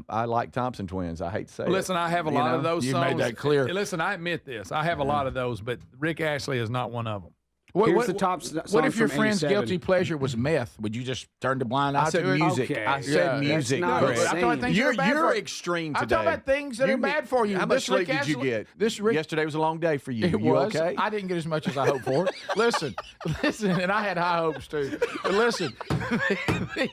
I like Thompson Twins. I hate to say Listen, it. I have a You lot know? of those You songs. made that clear. Listen, I admit this. I have a lot of those, but Rick Astley is not one of them. Here's the top songs What if your from friend's 87. guilty pleasure was meth? Would you just turn the blind eye I said to it? music. Okay. I Yeah, said that's music. not Greg. the I'm talking things that You're are bad for you. extreme I'm today. talking about things that are bad for you. How much This Rick sleep did you Astley- get? This Rick, Yesterday was a long day for you. it You was. okay? I didn't get as much as I hoped for. Listen, and I had high hopes too. But listen,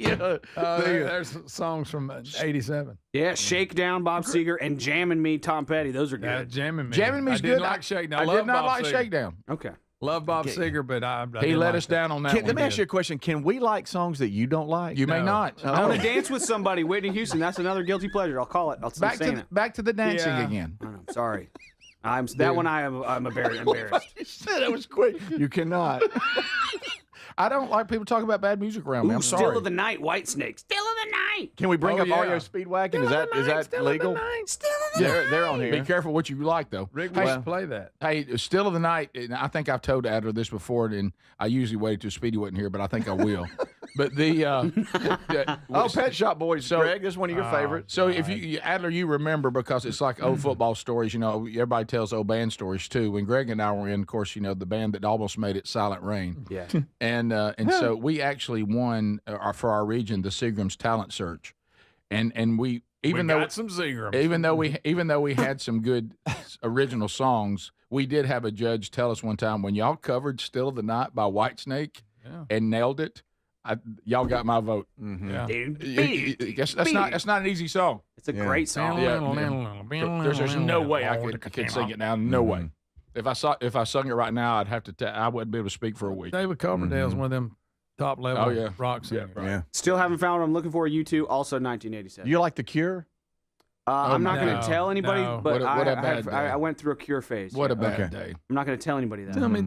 There's songs from 87. Yeah, Shakedown, Bob Seger, and Jammin' Me, Tom Petty. Those are good. Jamming Me. Jamming Me's I good. didn't like Shakedown. I love did not Bob like Seger. Shakedown. Okay. Love Bob Seger, but I He didn't let like us that. down on that one. Let me ask you a question. Can we like songs that you don't like? You may No. not. I want to dance with somebody. Whitney Houston. That's another guilty pleasure. I'll call it. I'll Back saying to it. back to the dancing Yeah. again. I'm sorry. I'm embarrassed. You said it was quick. You cannot. I don't like people talking about bad music around me. Ooh, I'm Still sorry. of the Night, Whitesnake. Still of the Night. Can we bring Oh, up yeah. Audio Speedwagon? Is that legal? Still of the They're on here. Be careful what you like, though. Rick, Hey, we should play that. Hey, Still of the Night, and I think I've told Adler this before, and I usually wait till Speedy wasn't here, but I think I will. But Pet Shop Boys, So- Greg. This is one of your favorites. So if you Adler, you remember because it's like old football stories. You know, everybody tells old band stories too. When Greg and I were in, of course, you know the band that almost made it, Silent Rain. Yeah. And so we actually won for our region the Seagram's Talent Search, and we even though got some Seagrams. even though we had some good original songs, we did have a judge tell us one time when y'all covered "Still of the Night" by Whitesnake and nailed it. Y'all got my vote. Yeah. Dude. That's not an easy song. It's a great song. There's no way I could sing it now. No way. If I sung it right now, I'd have to. I wouldn't be able to speak for a week. David Coverdale's one of them top level Oh, yeah. rock singers. Yeah. Still haven't found what I'm looking for. U2, also 1987. You like The Cure? I'm not going no, to tell anybody, no. but What a bad day. I went through a Cure phase. What a bad Okay. day. I'm not going to tell anybody that. Tell me.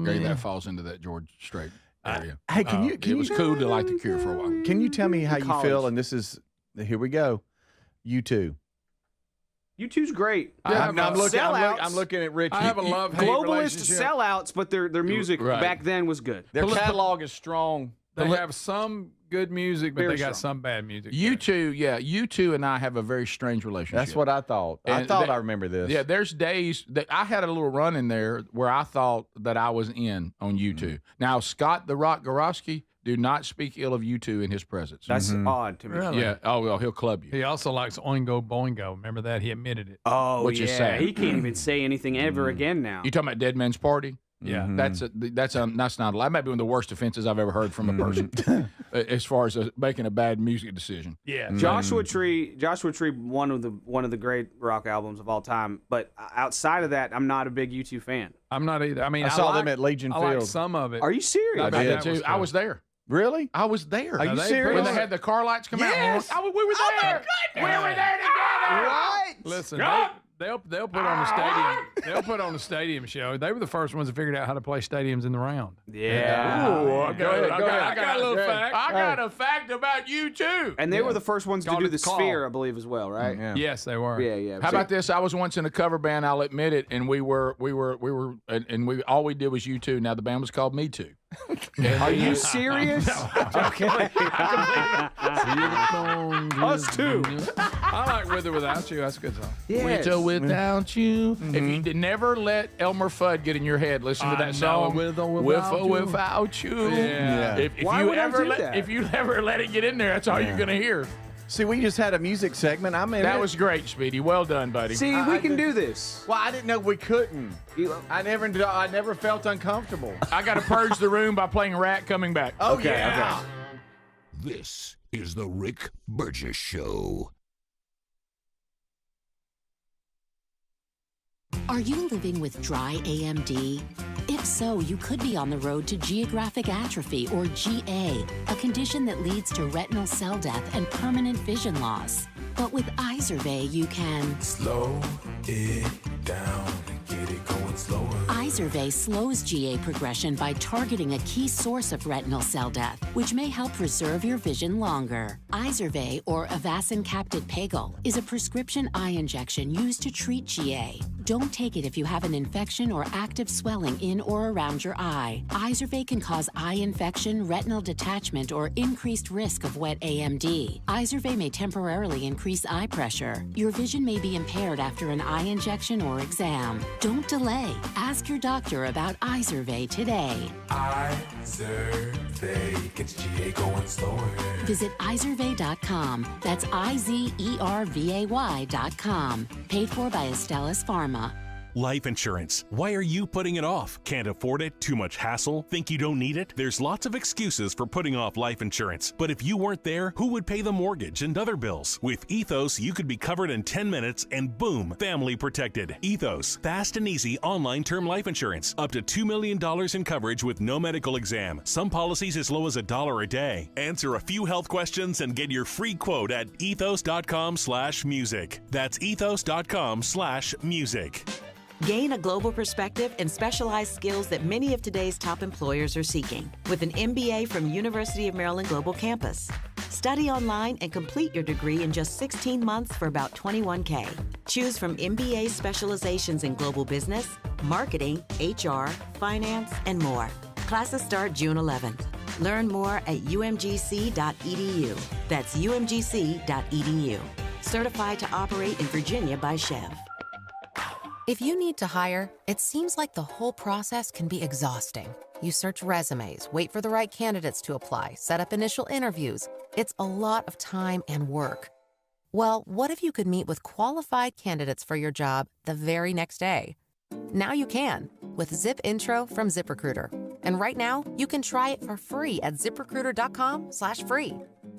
Greg, that falls into that George Strait area. Hey, can It you was cool to like The Cure for a while. Can you tell me how you College. feel? And this is here we go. U2. U2's great. I'm Sellouts. looking at Rich. I have a love-hate Globalist relationship. sellouts, but their music Right. back then was good. Their catalog is strong. They have some good music, but they got some bad music. U2 and I have a very strange relationship. That's what I thought. I remember this. Yeah, there's days that I had a little run in there where I thought that I was in on U2. Now, Scott the Rock Gorosky, do not speak ill of U2 in his presence. That's odd to me. Really? Yeah. Oh, well, he'll club you. He also likes Oingo Boingo. Remember that? He admitted it. Oh, Which is sad. He can't even say anything ever again now. You talking about Dead Man's Party? Yeah. That's not a lie. That might be one of the worst offenses I've ever heard from a person as far as making a bad music decision. Yeah. Joshua Tree, one of the great rock albums of all time. But outside of that, I'm not a big U2 fan. I'm not either. I mean, I saw them at Legion I like Field. some of it. Are you serious? I did too. I was there. Really? I was there. Are you serious? When they had the car lights come out. We were there. We were there together. What? Listen, they'll put on the stadium. They'll put on the stadium show. They were the first ones that figured out how to play stadiums in the round. Yeah. Ooh, Go ahead. I got a little fact. I got a fact about you too. And they were the first ones to Called do it the the claw. Sphere, I believe, as well, right? Yeah. Yes, they were. Yeah. How about this? I was once in a cover band. I'll admit it, and we all we did was U2. Now the band was called Me Too. Are you serious? Us too. I like With or Without You. That's a good song. Yes. With or without you. If you did never let Elmer Fudd get in your head, listen to that song. With or without you. Yeah. If Why you would I ever do that? if you ever let it get in there, that's all you're gonna hear. See, we just had a music segment. I mean, That was great, Speedy. Well done, buddy. See, we can do this. Well, I didn't know we couldn't. I never felt uncomfortable. I got to purge the room by playing Ratt Coming Back. Oh, Okay, yeah. This is the Rick Burgess Show. Are you living with dry AMD? If so, you could be on the road to geographic atrophy, or GA, a condition that leads to retinal cell death and permanent vision loss. But with Izervay, you can slow it down and get it going slower. Izervay slows GA progression by targeting a key source of retinal cell death, which may help preserve your vision longer. Izervay, or Avastin Captid Pagel, is a prescription eye injection used to treat GA. Don't take it if you have an infection or active swelling in or around your eye. Izervay can cause eye infection, retinal detachment, or increased risk of wet AMD. Izervay may temporarily increase eye pressure. Your vision may be impaired after an eye injection or exam. Don't delay. Ask your doctor about Izervay today. Izervay gets GA going slower. Visit Izervay.com. That's IZERVAY.com. Paid for by Astellas Pharma. Life insurance. Why are you putting it off? Can't afford it? Too much hassle? Think you don't need it? There's lots of excuses for putting off life insurance. But if you weren't there, who would pay the mortgage and other bills? With Ethos, you could be covered in 10 minutes and boom, family protected. Ethos, fast and easy online term life insurance. Up to $2 million in coverage with no medical exam. Some policies as low as $1 a day. Answer a few health questions and get your free quote at ethos.com/music. That's ethos.com/music. Gain a global perspective and specialized skills that many of today's top employers are seeking with an MBA from University of Maryland Global Campus. Study online and complete your degree in just 16 months for about $21K. Choose from MBA specializations in global business, marketing, HR, finance, and more. Classes start June 11th. Learn more at umgc.edu. That's umgc.edu. Certified to operate in Virginia by Chev. If you need to hire, it seems like the whole process can be exhausting. You search resumes, wait for the right candidates to apply, set up initial interviews. It's a lot of time and work. Well, what if you could meet with qualified candidates for your job the very next day? Now you can with Zip Intro from ZipRecruiter. And right now, you can try it for free at ZipRecruiter.com/free.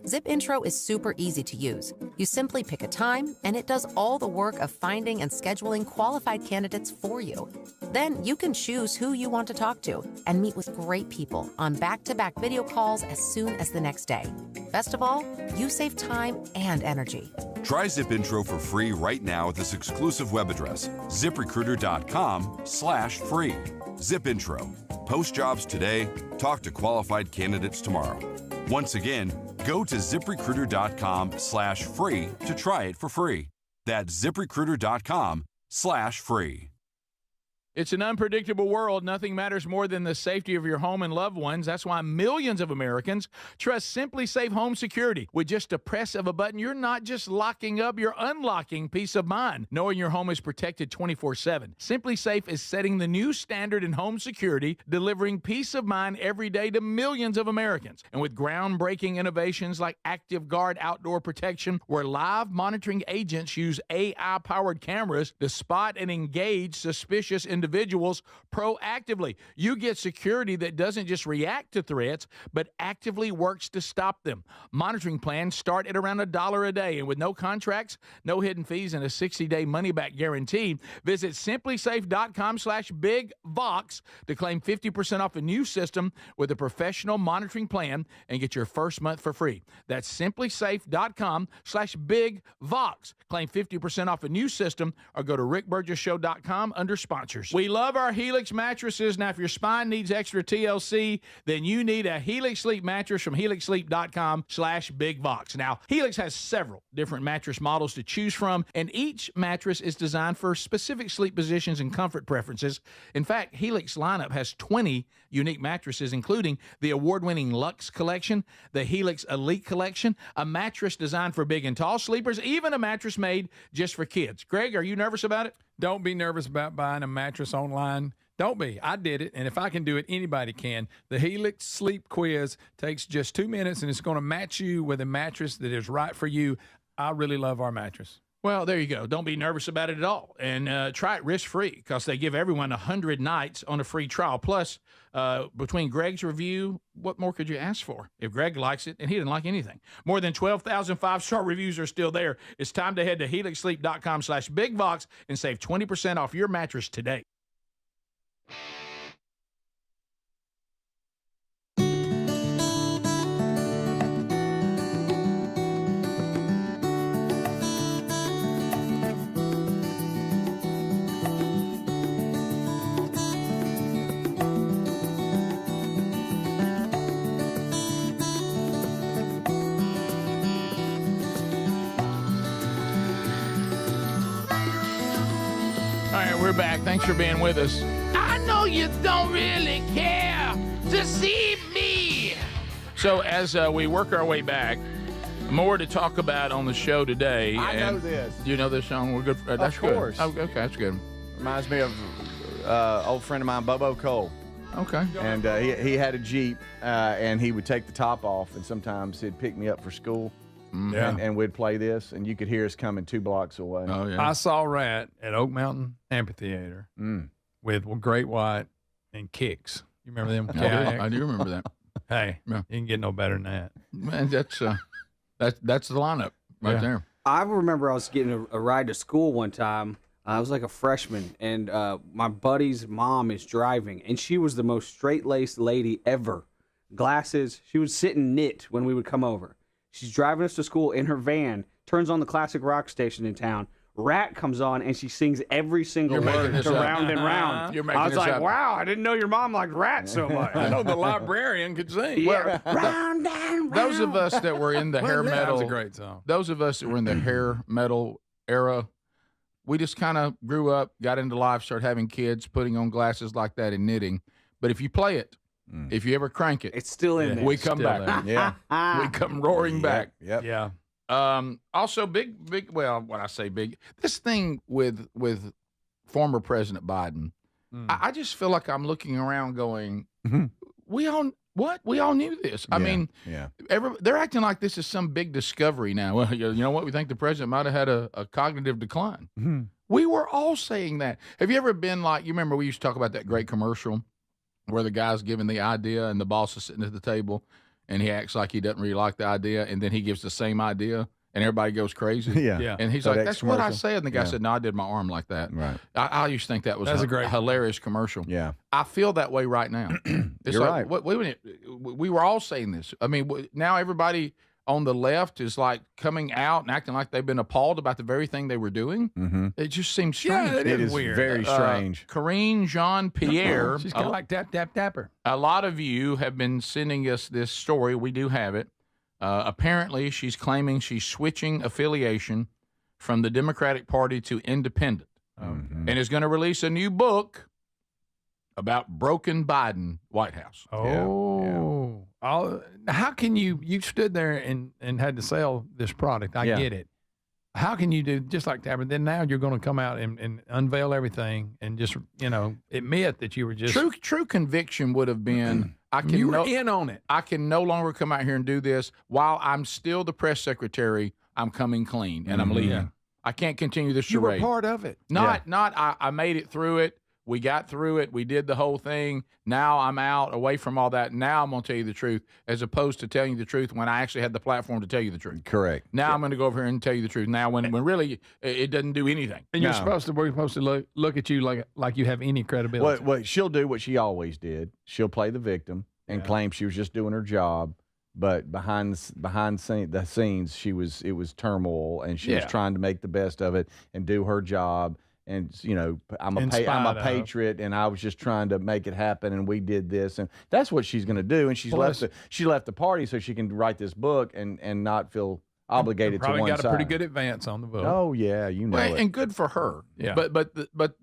Zip Intro is super easy to use. You simply pick a time, and it does all the work of finding and scheduling qualified candidates for you. Then you can choose who you want to talk to and meet with great people on back-to-back video calls as soon as the next day. Best of all, you save time and energy. Try Zip Intro for free right now at this exclusive web address, ZipRecruiter.com/free. Zip Intro. Post jobs today. Talk to qualified candidates tomorrow. Once again, go to ZipRecruiter.com/free to try it for free. That's ZipRecruiter.com/free. It's an unpredictable world. Nothing matters more than the safety of your home and loved ones. That's why millions of Americans trust Simply Safe Home Security. With just a press of a button, you're not just locking up, you're unlocking peace of mind, knowing your home is protected 24/7. Simply Safe is setting the new standard in home security, delivering peace of mind every day to millions of Americans. And with groundbreaking innovations like Active Guard Outdoor Protection, where live monitoring agents use AI-powered cameras to spot and engage suspicious individuals proactively. You get security that doesn't just react to threats, but actively works to stop them. Monitoring plans start at around $1 a day, and with no contracts, no hidden fees, and a 60-day money-back guarantee, visit simplysafe.com/bigvox to claim 50% off a new system with a professional monitoring plan and get your first month for free. That's simplysafe.com/bigvox. Claim 50% off a new system or go to rickburgesshow.com under sponsors. We love our Helix mattresses. Now, if your spine needs extra TLC, then you need a Helix Sleep mattress from helixsleep.com/bigvox. Now, Helix has several different mattress models to choose from, and each mattress is designed for specific sleep positions and comfort preferences. In fact, Helix lineup has 20 unique mattresses, including the award-winning Luxe Collection, the Helix Elite Collection, a mattress designed for big and tall sleepers, even a mattress made just for kids. Greg, are you nervous about it? Don't be nervous about buying a mattress online. Don't be. I did it, and if I can do it, anybody can. The Helix Sleep Quiz takes just 2 minutes, and it's going to match you with a mattress that is right for you. I really love our mattress. Well, there you go. Don't be nervous about it at all. And try it risk-free because they give everyone 100 nights on a free trial. Plus, between Greg's review, what more could you ask for? If Greg likes it, and he didn't like anything. More than 12,000 five-star reviews are still there. It's time to head to helixsleep.com/bigvox and save 20% off your mattress today. We're back. Thanks for being with us. I know you don't really care to see me. So as we work our way back, more to talk about on the show today. I know this. Do you know this song? We're good. That's of course. Good. Oh, okay, that's good. Reminds me of old friend of mine, Bobo Cole. Okay. And he had a Jeep, and he would take the top off, and sometimes he'd pick me up for school. And we'd play this, and you could hear us coming 2 blocks away. Oh, yeah. I saw Ratt at Oak Mountain Amphitheater with Great White and Kicks. You remember them? I do remember that. Hey, you can get no better than that. Man, that's the lineup right there. I remember I was getting a ride to school one time. I was like a freshman, and my buddy's mom is driving, and she was the most straight-laced lady ever. Glasses. She would sit and knit when we would come over. She's driving us to school in her van, turns on the classic rock station in town. Ratt comes on, and she sings every single word to Round and Round. I was like, wow, I didn't know your mom liked Ratt so much. I know the librarian could sing. Yeah. Well, round and round. Those of us that were in the hair metal. That was a great song. Those of us that were in the hair metal era, we just kind of grew up, got into life, started having kids, putting on glasses like that and knitting. But if you play it, if you ever crank it, it's still in there. We come back. Yeah. We come roaring back. Yep. Yeah. Also, big. Well, when I say big, this thing with former President Biden, I just feel like I'm looking around, going, we all knew this. I mean, they're acting like this is some big discovery now. Well, you know what? We think the president might have had a cognitive decline. We were all saying that. Have you ever been like? You remember we used to talk about that great commercial where the guy's giving the idea and the boss is sitting at the table and he acts like he doesn't really like the idea, and then he gives the same idea and everybody goes crazy. Yeah. And he's like, that's what I said. And the guy said, no, I did my arm like that. Right. I used to think that was a great hilarious commercial. Yeah. I feel that way right now. It's You're like, right. We were all saying this. I mean, now everybody on the left is like coming out and acting like they've been appalled about the very thing they were doing. It just seems strange. Yeah, it is weird. Very strange. Karine Jean-Pierre. She's kind of like Tapper. A lot of you have been sending us this story. We do have it. Apparently, she's claiming she's switching affiliation from the Democratic Party to Independent and is going to release a new book about broken Biden White House. Oh, how can you stood there and had to sell this product? I get it. How can you do just like that? But then now you're going to come out and unveil everything and just admit that you were just true conviction would have been you were in on it. I can no longer come out here and do this while I'm still the press secretary. I'm coming clean and I'm leaving. Yeah. I can't continue this charade. You were part of it. I made it through it. We got through it. We did the whole thing. Now I'm out away from all that. Now I'm going to tell you the truth as opposed to telling you the truth when I actually had the platform to tell you the truth. Correct. Now I'm going to go over here and tell you the truth. Now when really it doesn't do anything. And we're supposed to look at you like you have any credibility. Well, she'll do what she always did. She'll play the victim and claim she was just doing her job. But behind the scenes, it was turmoil, and she was trying to make the best of it and do her job. And I'm a patriot, and I was just trying to make it happen. And we did this, and that's what she's going to do. And she left the party so she can write this book and not feel obligated to one side. Probably got a pretty good advance on the book. Oh yeah, it. And good for her. Yeah. But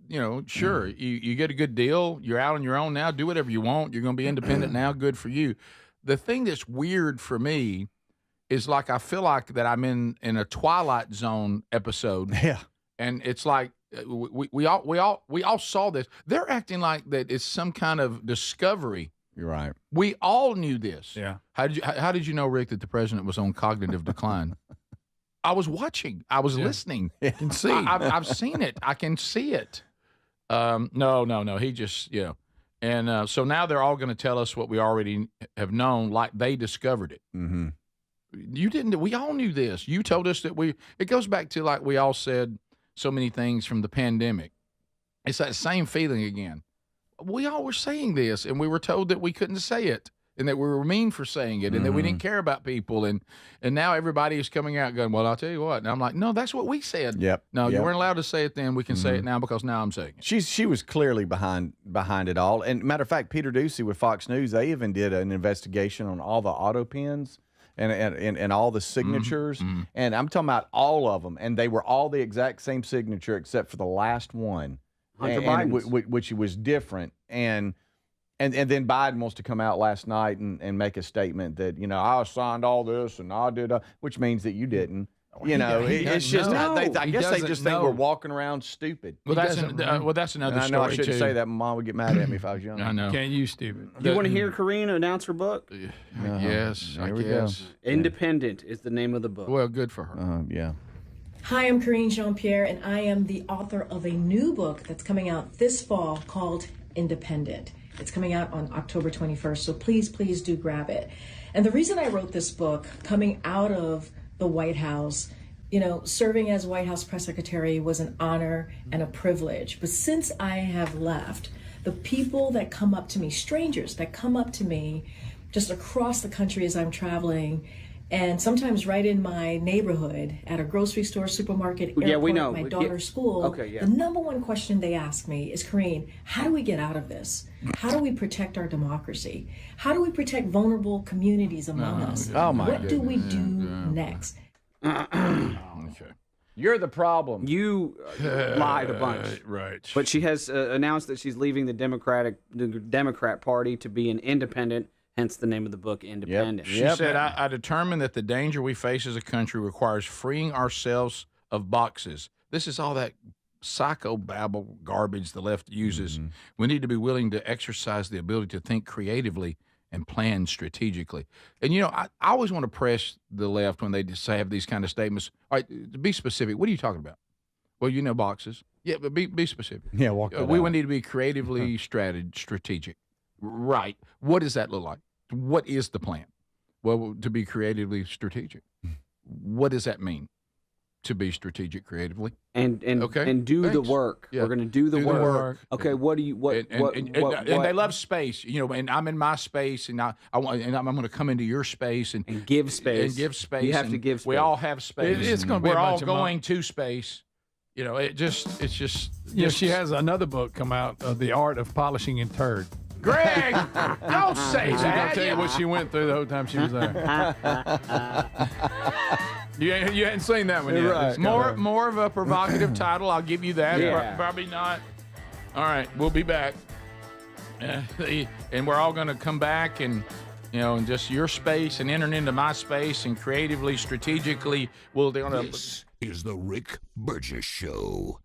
sure, you get a good deal. You're out on your own now. Do whatever you want. You're going to be independent now. Good for you. The thing that's weird for me is like I feel like that I'm in a Twilight Zone episode. Yeah. And it's like we all saw this. They're acting like that it's some kind of discovery. You're right. We all knew this. Yeah. How did you know, Rick, that the president was on cognitive decline? I was watching. I was listening. You can see. I've seen it. I can see it. No. He just And so now they're all going to tell us what we already have known, like they discovered it. Mm-hmm. You didn't. We all knew this. You told us that it goes back to like we all said so many things from the pandemic. It's that same feeling again. We all were saying this, and we were told that we couldn't say it, and that we were mean for saying it, and that we didn't care about people. And now everybody is coming out going, well, I'll tell you what. And I'm like, no, that's what we said. Yep. No, you weren't allowed to say it then. We can say it now because now I'm saying it. She was clearly behind it all. And matter of fact, Peter Ducey with Fox News, they even did an investigation on all the auto pins and all the signatures. Mm-hmm. And I'm talking about all of them. And they were all the exact same signature except for the last one, which was different. And then Biden wants to come out last night and make a statement that, I signed all this and I did, which means that you didn't. It's just, I guess they just think we're walking around stupid. Well, that's another story, I know I shouldn't say that. Mom would get mad at me if I was young. I know. Can't you stupid? You want to hear Karine announce her book? Yes, I guess. Independent is the name of the book. Well, good for her. Yeah. Hi, I'm Karine Jean-Pierre, and I am the author of a new book that's coming out this fall called Independent. It's coming out on October 21st, so please do grab it. And the reason I wrote this book, coming out of the White House, serving as White House press secretary was an honor and a privilege. But since I have left, the people that come up to me, strangers that come up to me just across the country as I'm traveling, and sometimes right in my neighborhood, at a grocery store, supermarket, airport, my daughter's school, the number one question they ask me is, Karine, how do we get out of this? How do we protect our democracy? How do we protect vulnerable communities among us? What do we do next? Okay. You're the problem. You lied a bunch. Right. But she has announced that she's leaving the Democrat Party to be an independent. Hence the name of the book, Independent. She said, I determined that the danger we face as a country requires freeing ourselves of boxes. This is all that psychobabble garbage the left uses. Mm-hmm. We need to be willing to exercise the ability to think creatively and plan strategically. And, I always want to press the left when they just have these kind of statements. All right, to be specific, what are you talking about? Well, boxes. Yeah, but be specific. Yeah, we would need to be creatively strategic. Right. What does that look like? What is the plan? Well, to be creatively strategic. What does that mean? To be strategic creatively? And do the work. Yeah. We're going to do the work. Okay, what do you and they love space, and I'm in my space, and I'm going to come into your space and give space. And give space. You have to give space. We all have space. It's going to be we're all going to space. It's just she has another book come out, The Art of Polishing a Turd. Greg, don't say that. I'll tell you what she went through the whole time she was there. You hadn't seen that one yet. Right. It's more of a provocative title. I'll give you that. Yeah. Probably not. All right, we'll be back. And we're all going to come back and, in just your space and enter into my space and creatively, strategically, This is the Rick Burgess Show.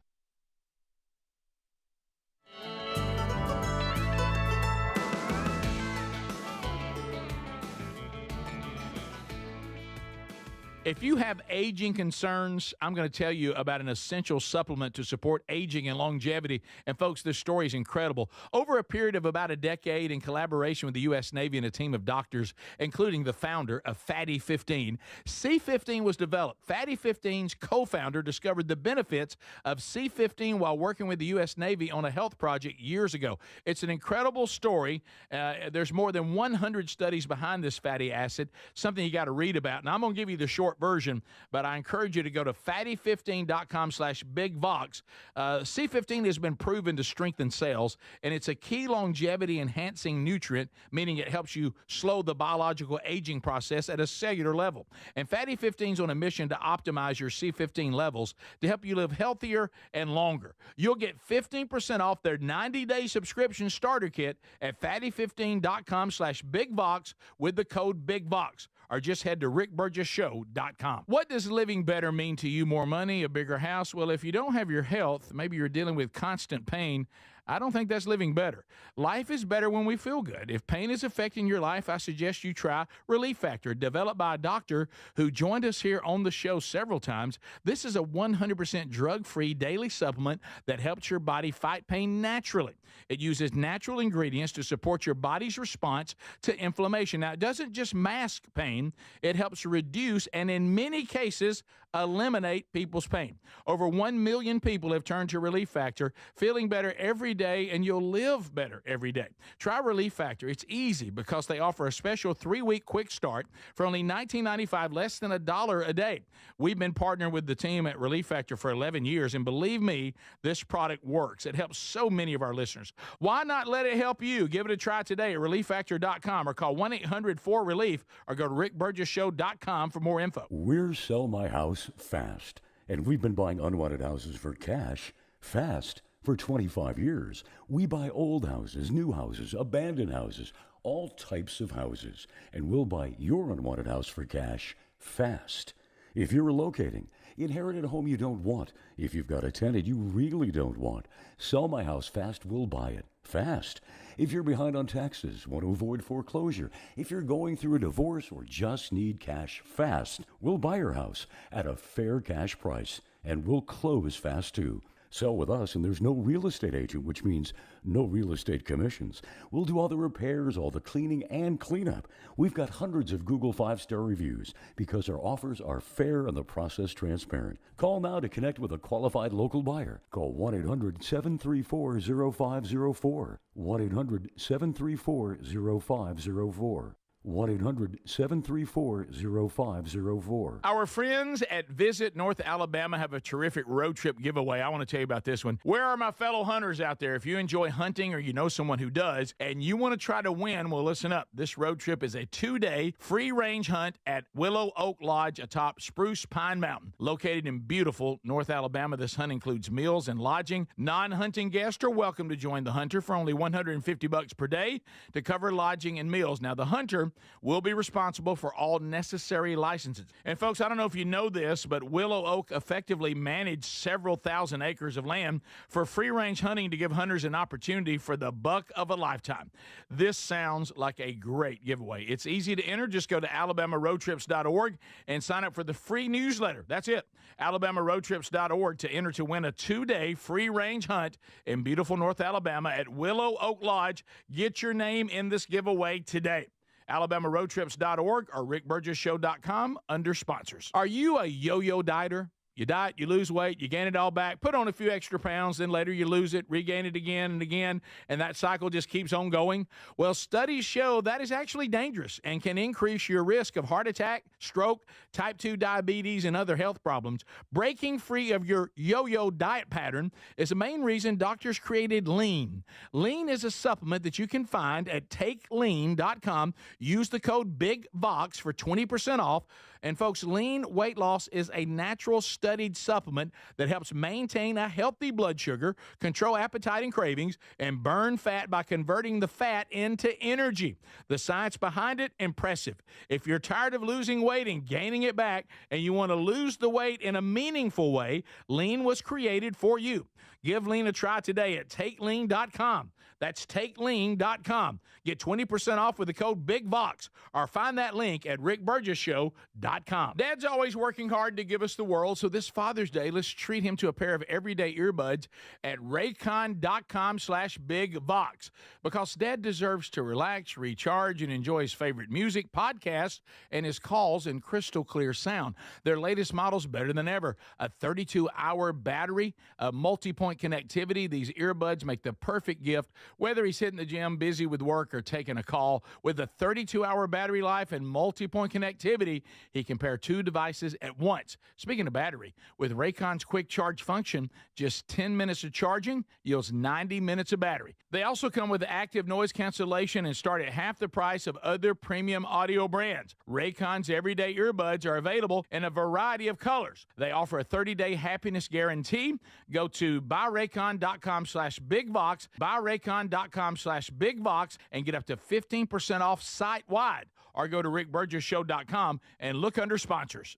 If you have aging concerns, I'm going to tell you about an essential supplement to support aging and longevity. And folks, this story is incredible. Over a period of about a decade, in collaboration with the U.S. Navy and a team of doctors, including the founder of Fatty 15, C15 was developed. Fatty 15's co-founder discovered the benefits of C15 while working with the U.S. Navy on a health project years ago. It's an incredible story. There's more than 100 studies behind this fatty acid, something you got to read about. And I'm going to give you the short version, but I encourage you to go to fatty15.com/bigvox. C15 has been proven to strengthen cells, and it's a key longevity enhancing nutrient, meaning it helps you slow the biological aging process at a cellular level. And Fatty 15 is on a mission to optimize your C15 levels to help you live healthier and longer. You'll get 15% off their 90-day subscription starter kit at fatty15.com/bigvox with the code BIGVOX. Or just head to rickburgessshow.com. What does living better mean to you? More money, a bigger house? Well, if you don't have your health, maybe you're dealing with constant pain, I don't think that's living better. Life is better when we feel good. If pain is affecting your life, I suggest you try Relief Factor, developed by a doctor who joined us here on the show several times. This is a 100% drug-free daily supplement that helps your body fight pain naturally. It uses natural ingredients to support your body's response to inflammation. Now, it doesn't just mask pain, it helps reduce and in many cases eliminate people's pain. Over 1 million people have turned to Relief Factor, feeling better every day, and you'll live better every day. Try Relief Factor. It's easy because they offer a special 3-week quick start for only $19.95, less than $1 a day. We've been partnering with the team at Relief Factor for 11 years, and believe me, this product works. It helps so many of our listeners. Why not let it help you? Give it a try today at relieffactor.com or call 1-800-4RELIEF or go to rickburgessshow.com for more info. We're Sell My House Fast, and we've been buying unwanted houses for cash fast for 25 years. We buy old houses, new houses, abandoned houses, all types of houses, and we'll buy your unwanted house for cash fast. If you're relocating, inherited a home you don't want, if you've got a tenant you really don't want, Sell My House Fast will buy it fast. If you're behind on taxes, want to avoid foreclosure, if you're going through a divorce or just need cash fast, we'll buy your house at a fair cash price, and we'll close fast too. Sell with us, and there's no real estate agent, which means no real estate commissions. We'll do all the repairs, all the cleaning, and cleanup. We've got hundreds of Google 5-star reviews because our offers are fair and the process transparent. Call now to connect with a qualified local buyer. Call 1-800-734-0504. 1-800-734-0504. 1-800-734-0504. Our friends at Visit North Alabama have a terrific road trip giveaway. I want to tell you about this one. Where are my fellow hunters out there? If you enjoy hunting or you know someone who does and you want to try to win, well, listen up. This road trip is a 2-day free-range hunt at Willow Oak Lodge atop Spruce Pine Mountain. Located in beautiful North Alabama, this hunt includes meals and lodging. Non-hunting guests are welcome to join the hunter for only $150 per day to cover lodging and meals. Now, the hunter will be responsible for all necessary licenses. And folks, I don't know if you know this, but Willow Oak effectively managed several thousand acres of land for free-range hunting to give hunters an opportunity for the buck of a lifetime. This sounds like a great giveaway. It's easy to enter. Just go to alabamaroadtrips.org and sign up for the free newsletter. That's it. alabamaroadtrips.org to enter to win a 2-day free-range hunt in beautiful North Alabama at Willow Oak Lodge. Get your name in this giveaway today. alabamaroadtrips.org or rickburgessshow.com under sponsors. Are you a yo-yo dieter? You diet, you lose weight, you gain it all back, put on a few extra pounds, then later you lose it, regain it again and again, and that cycle just keeps on going? Well, studies show that is actually dangerous and can increase your risk of heart attack, stroke, type 2 diabetes, and other health problems. Breaking free of your yo-yo diet pattern is the main reason doctors created Lean. Lean is a supplement that you can find at takelean.com. Use the code BIGVOX for 20% off. And folks, Lean weight loss is a natural studied supplement that helps maintain a healthy blood sugar, control appetite and cravings, and burn fat by converting the fat into energy. The science behind it, impressive. If you're tired of losing weight and gaining it back, and you want to lose the weight in a meaningful way, Lean was created for you. Give Lean a try today at TakeLean.com. That's TakeLean.com. Get 20% off with the code BIGVOX, or find that link at RickBurgessShow.com. Dad's always working hard to give us the world, so this Father's Day, let's treat him to a pair of everyday earbuds at Raycon.com/BigVox, because Dad deserves to relax, recharge, and enjoy his favorite music, podcasts, and his calls in crystal clear sound. Their latest model's better than ever. A 32-hour battery, a multi-point connectivity. These earbuds make the perfect gift, whether he's hitting the gym, busy with work, or taking a call. With a 32-hour battery life and multi-point connectivity, he can pair two devices at once. Speaking of battery, with Raycon's quick charge function, just 10 minutes of charging yields 90 minutes of battery. They also come with active noise cancellation and start at half the price of other premium audio brands. Raycon's everyday earbuds are available in a variety of colors. They offer a 30-day happiness guarantee. Go to buyraycon.com/BigVox, buyraycon.com/BigVox, and get up to 15% off site-wide. Or go to rickburgessshow.com and look under sponsors.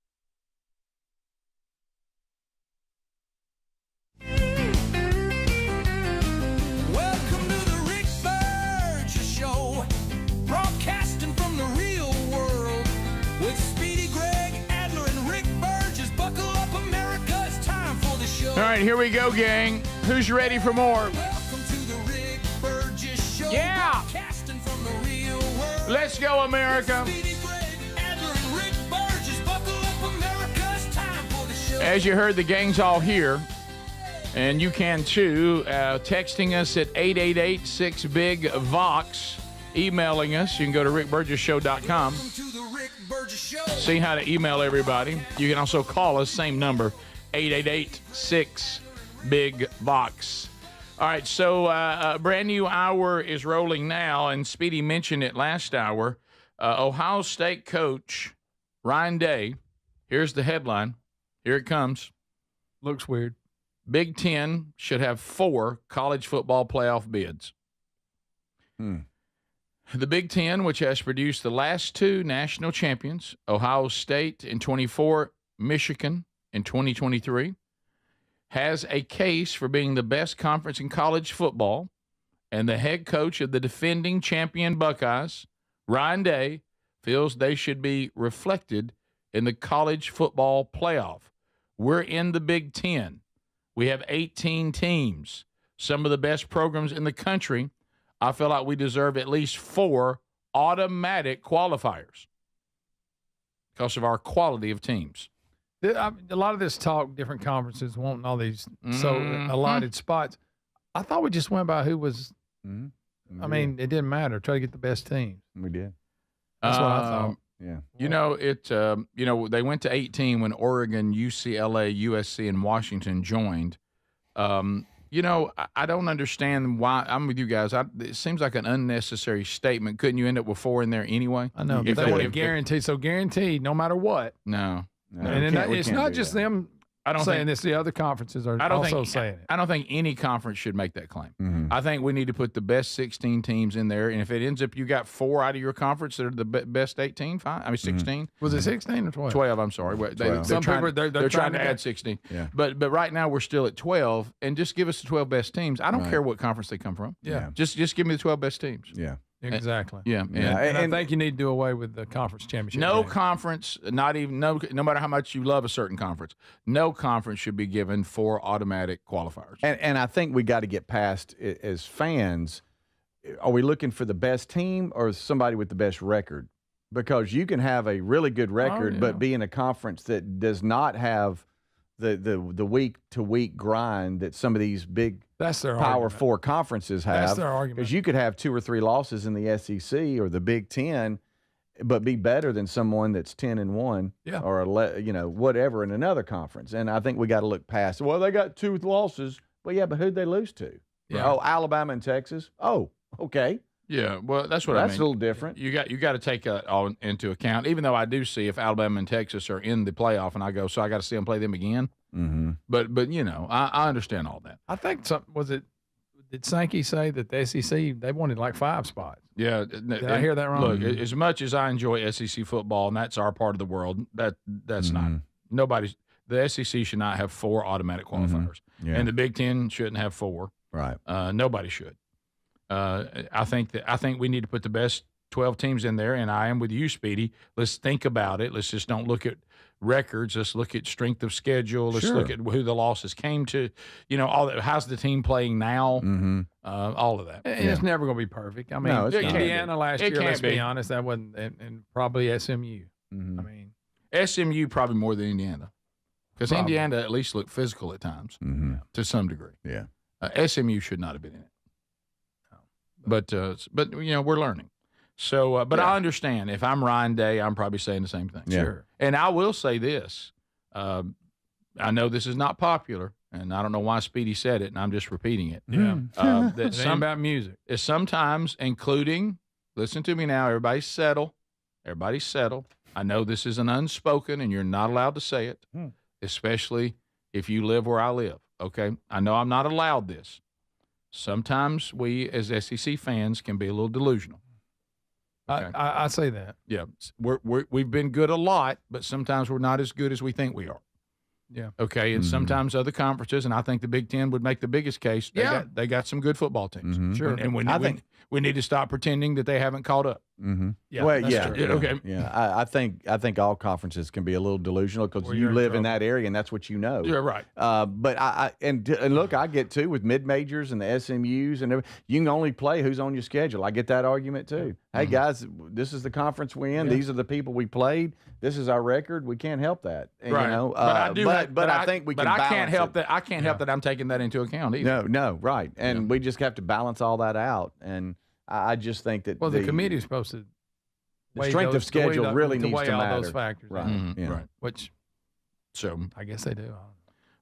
Welcome to the Rick Burgess Show, broadcasting from the real world with Speedy, Greg, Adler, and Rick Burgess. Buckle up, America, it's time for the show. All right, here we go, gang. Who's ready for more? Welcome to the Rick Burgess Show, Yeah. broadcasting from the real world. Let's go, America. Speedy, Greg, Adler, and Rick Burgess. Buckle up, America, it's time for the show. As you heard, the gang's all here, and you can too. Texting us at 888-6-BIG-VOX, emailing us. You can go to rickburgessshow.com. Welcome to the Rick Burgess Show. See how to email everybody. You can also call us, same number, 888-6-BIG-VOX. All right, so a brand new hour is rolling now, and Speedy mentioned it last hour. Ohio State coach Ryan Day, here's the headline. Here it comes. Looks weird. Big Ten should have 4 college football playoff bids. The Big Ten, which has produced the last 2 national champions, Ohio State in 24, Michigan in 2023, has a case for being the best conference in college football, and the head coach of the defending champion Buckeyes, Ryan Day, feels they should be reflected in the college football playoff. We're in the Big Ten. We have 18 teams, some of the best programs in the country. I feel like we deserve at least 4 automatic qualifiers because of our quality of teams. A lot of this talk, different conferences wanting all these allotted spots. I thought we just went by who was. I mean, it didn't matter. Try to get the best teams. We did. That's what I thought. Yeah. You know, they went to 18 when Oregon, UCLA, USC, and Washington joined. I don't understand why. I'm with you guys. It seems like an unnecessary statement. Couldn't you end up with 4 in there anyway? I know. If they want to guarantee, so guaranteed, no matter what. No. And it's not just them saying this. The other conferences are also saying it. I don't think any conference should make that claim. I think we need to put the best 16 teams in there. And if it ends up you got 4 out of your conference that are the best 18, fine. I mean, 16. Was it 16 or 12? 12, I'm sorry. They're trying to add 16. Yeah. But right now we're still at 12. And just give us the 12 best teams. I don't care what conference they come from. Yeah. Just give me the 12 best teams. Yeah. Exactly. Yeah. And I think you need to do away with the conference championship. No conference, no matter how much you love a certain conference, no conference should be given 4 automatic qualifiers. And I think we got to get past, as fans, are we looking for the best team or somebody with the best record? Because you can have a really good record, but be in a conference that does not have the week-to-week grind that some of these big Power 4 conferences have. That's their argument. Because you could have 2 or 3 losses in the SEC or the Big Ten, but be better than someone that's 10-1 or whatever in another conference. And I think we got to look past. Well, they got 2 losses. Well, yeah, but who'd they lose to? Yeah. Oh, Alabama and Texas. Oh, okay. Yeah, well, that's what I mean. That's a little different. You got to take that all into account. Even though I do see if Alabama and Texas are in the playoff, and I go, so I got to see them play them again. Mm-hmm. But you know, I understand all that. I think did Sankey say that the SEC they wanted like 5 spots? Yeah, did I hear that wrong? Look, as much as I enjoy SEC football, and that's our part of the world, that's not nobody's. The SEC should not have 4 automatic qualifiers, and the Big Ten shouldn't have 4. Right. Nobody should. I think we need to put the best 12 teams in there, and I am with you, Speedy. Let's think about it. Let's just don't look at records. Let's look at strength of schedule. Let's look at who the losses came to. You know, all that. How's the team playing now? All of that. And it's never going to be perfect. I mean, No, it's not. Indiana last year, let's be be. honest, that wasn't, and probably SMU. I mean, SMU probably more than Indiana, because Indiana at least looked physical at times to some degree. Yeah. SMU should not have been in it. But you know, we're learning. So, but I understand. If I'm Ryan Day, I'm probably saying the same thing. Yeah. Sure. And I will say this. I know this is not popular, and I don't know why Speedy said it, and I'm just repeating it. yeah. That It ain't about music. is sometimes including, listen to me now, everybody settle. Everybody settle. I know this is an unspoken, and you're not allowed to say it, especially if you live where I live, okay? I know I'm not allowed this. Sometimes we, as SEC fans, can be a little delusional. Okay? I say that. Yeah, we've been good a lot, but sometimes we're not as good as we think we are. Yeah. Okay, and sometimes other conferences, and I think the Big Ten would make the biggest case. They got some good football teams. Sure. And we need to stop pretending that they haven't caught up. Yeah, Well, that's yeah, true. Yeah, okay. yeah. I think all conferences can be a little delusional because Well, you you're in live in trouble. that area and that's what you know. You're right. But and look, I get too with mid majors and the SMUs and everything. You can only play who's on your schedule. I get that argument too. Hey guys, this is the conference we in. These are the people we played. This is our record. We can't help that. And, Right. You know, but I do. But I think we can. But I can't balance help it. that. I can't help that. I'm taking that into account either. No, right. And we just have to balance all that out. And I just think that Well, the committee is supposed to the weigh strength those- of schedule to weigh really to needs weigh to all matter. those factors, Right. Mhm, Yeah. Right. which So, I guess they do.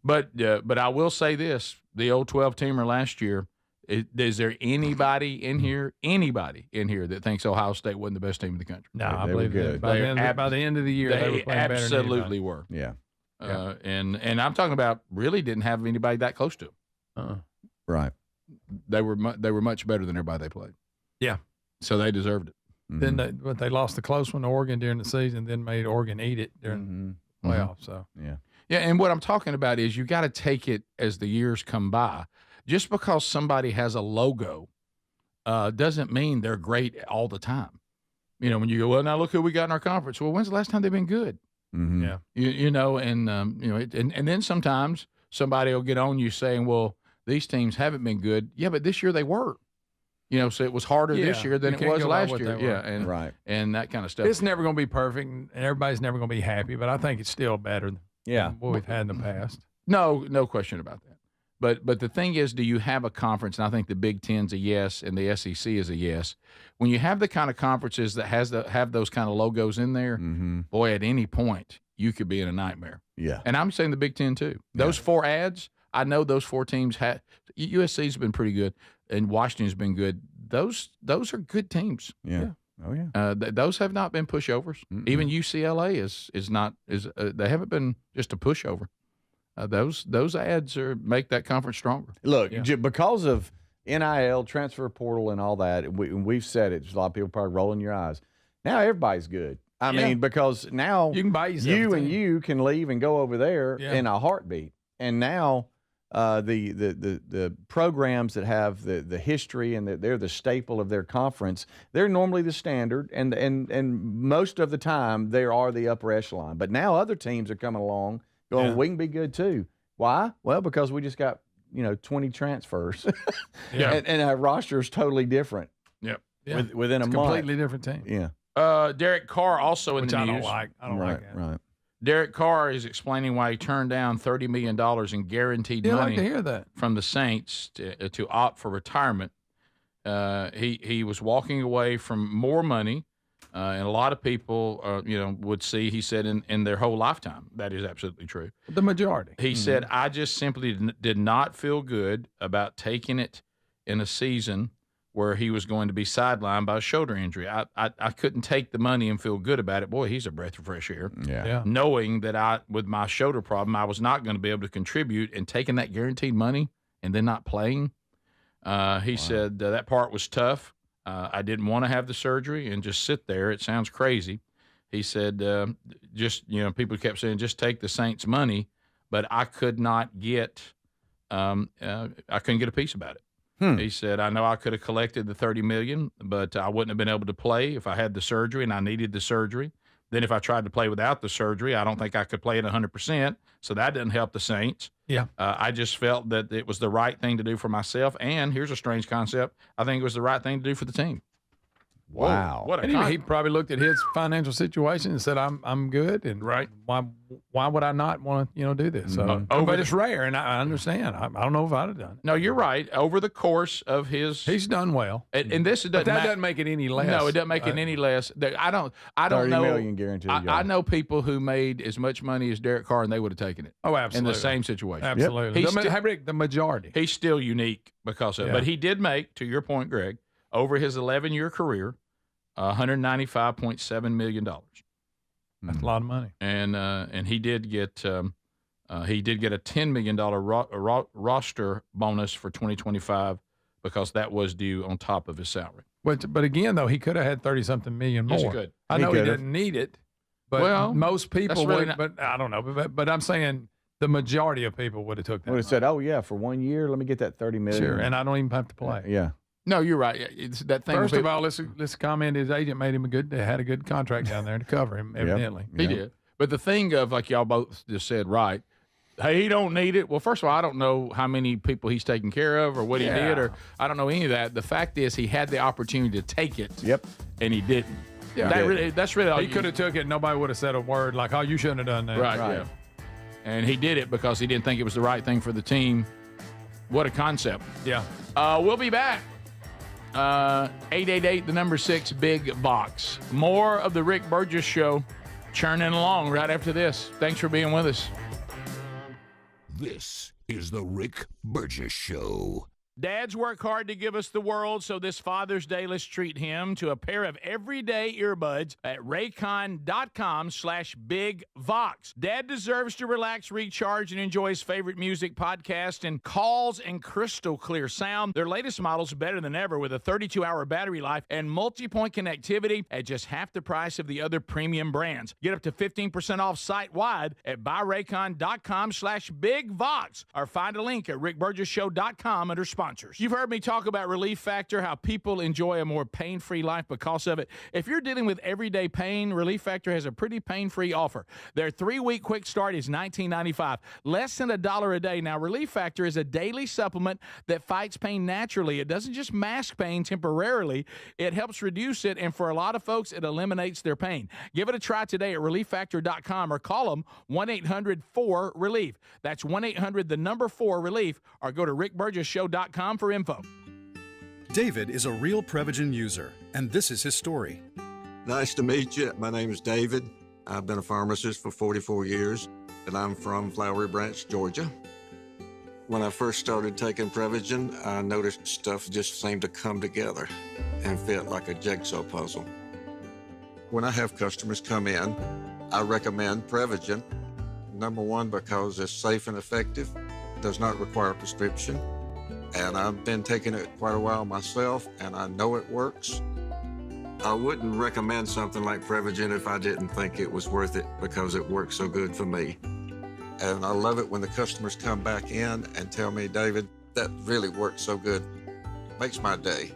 but I will say this: the old 12-teamer last year. Is there anybody in here that thinks Ohio State wasn't the best team in the country? No, I they were believe good. that. By the end of the year, they were playing better than absolutely anybody. were. Yeah. And I'm talking about really didn't have anybody that close to them. Right. They were much better than everybody they played. Yeah. So they deserved it. Then they lost the close one to Oregon during the season, then made Oregon eat it during the playoffs. So Yeah, and what I'm talking about is you got to take it as the years come by. Just because somebody has a logo doesn't mean they're great all the time. You know, when you go, well, now look who we got in our conference. Well, when's the last time they've been good? yeah, You know, and and then sometimes somebody will get on you saying, well, these teams haven't been good. Yeah, but this year they were. You know, so it was harder this Yeah, year than you it can't was go by last what year. they were. Yeah, and Right. and that kind of stuff. it's never going to be perfect, and everybody's never going to be happy. But I think it's still better than what we've had in the past. No question about that. But the thing is, do you have a conference? And I think the Big Ten's a yes, and the SEC is a yes. When you have the kind of conferences that have those kind of logos in there, boy, at any point you could be in a nightmare. Yeah. And I'm saying the Big Ten too. Those 4 ads, I know those 4 teams had. USC's been pretty good, and Washington's been good. Those are good teams. Yeah. Oh yeah. Those have not been pushovers. Even UCLA is they haven't been just a pushover. Those ads make that conference stronger. Look, because of NIL, transfer portal, and all that, we've said it. A lot of people probably rolling your eyes. Now everybody's good. I mean, because now You can buy yourself you a and team. you can leave and go over there Yeah. in a heartbeat. And now the programs that have the history and they're the staple of their conference, they're normally the standard, and most of the time they are the upper echelon. But now other teams are coming along going, we can be good too. Why? Well, because we just got 20 transfers, and our roster is totally different. Yep. Yeah. Within It's a a month. completely different team. Yeah. Derek Carr also in Which the I news. don't like. I don't right. like that. Right. Derek Carr is explaining why he turned down $30 million in guaranteed Yeah, I money like to hear that. from the Saints to opt for retirement. He was walking away from more money, and a lot of people, would see. He said in their whole lifetime. That is absolutely true. The majority. He said, "I just simply did not feel good about taking it in a season where he was going to be sidelined by a shoulder injury. I couldn't take the money and feel good about it. Boy, he's a breath of fresh air. Yeah. Knowing that with my shoulder problem, I was not going to be able to contribute, and taking that guaranteed money and then not playing. He said that part was tough. I didn't want to have the surgery and just sit there. It sounds crazy. He said, people kept saying, just take the Saints' money, but I could not get, I couldn't get a piece about it. He said, I know I could have collected the $30 million, but I wouldn't have been able to play if I had the surgery and I needed the surgery. Then if I tried to play without the surgery, I don't think I could play at 100%. So that didn't help the Saints. Yeah. I just felt that it was the right thing to do for myself. And here's a strange concept. I think it was the right thing to do for the team. Wow. Whoa, what a And he probably looked at his financial situation and said, I'm good. And right. Why would I not want to, do this? So, but it's rare, and I understand. I don't know if I'd have done it. No, you're right. Over the course of he's done well. And this but that doesn't make it any less. No, it doesn't make it any less. I don't $30 know. million guaranteed. I know people who made as much money as Derek Carr, and they would have taken it. Oh, absolutely. In the same situation. Absolutely. The majority. He's still unique because of it. But he did make, to your point, Greg, over his 11-year career, $195.7 million. That's a lot of money. And he did get a $10 million roster bonus for 2025 because that was due on top of his salary. But again, though, he could have had 30-something million more. Yes, he could. I know he didn't need it, but most people really would. But I don't know. But I'm saying the majority of people would have took that. Would have said, "Oh yeah, for 1 year, let me get that $30 million." Sure, and I don't even have to play. Yeah. No, you're right. It's that thing. First of all, let's comment. His agent made him had a good contract down there to cover him. Evidently, he did. But the thing of, like y'all both just said, right? Hey, he don't need it. Well, first of all, I don't know how many people he's taking care of or what he did, or I don't know any of that. The fact is, he had the opportunity to take it. Yep. And he didn't. Yeah. That's really all. He could have took it. Nobody would have said a word like, "Oh, you shouldn't have done that." Right. Yeah. And he did it because he didn't think it was the right thing for the team. What a concept. Yeah. We'll be back. 888, the number 6, Big Box. More of the Rick Burgess Show churning along right after this. Thanks for being with us. This is the Rick Burgess Show. Dads work hard to give us the world, so this Father's Day, let's treat him to a pair of everyday earbuds at raycon.com/bigvox. Dad deserves to relax, recharge, and enjoy his favorite music, podcast, and calls and crystal clear sound. Their latest model's better than ever with a 32-hour battery life and multi-point connectivity at just half the price of the other premium brands. Get up to 15% off site-wide at buyraycon.com/bigvox or find a link at rickburgessshow.com under sponsors. You've heard me talk about Relief Factor, how people enjoy a more pain-free life because of it. If you're dealing with everyday pain, Relief Factor has a pretty pain-free offer. Their 3-week quick start is $19.95, less than $1 a day. Now, Relief Factor is a daily supplement that fights pain naturally. It doesn't just mask pain temporarily. It helps reduce it, and for a lot of folks, it eliminates their pain. Give it a try today at relieffactor.com or call them 1-800-4RELIEF. That's 1-800-4RELIEF, or go to rickburgessshow.com for info. David is a real Prevagen user, and this is his story. Nice to meet you. My name is David. I've been a pharmacist for 44 years, and I'm from Flowery Branch, Georgia. When I first started taking Prevagen, I noticed stuff just seemed to come together and fit like a jigsaw puzzle. When I have customers come in, I recommend Prevagen. Number one, because it's safe and effective, does not require a prescription. And I've been taking it quite a while myself, and I know it works. I wouldn't recommend something like Prevagen if I didn't think it was worth it because it works so good for me. And I love it when the customers come back in and tell me, David, that really works so good. Makes my day.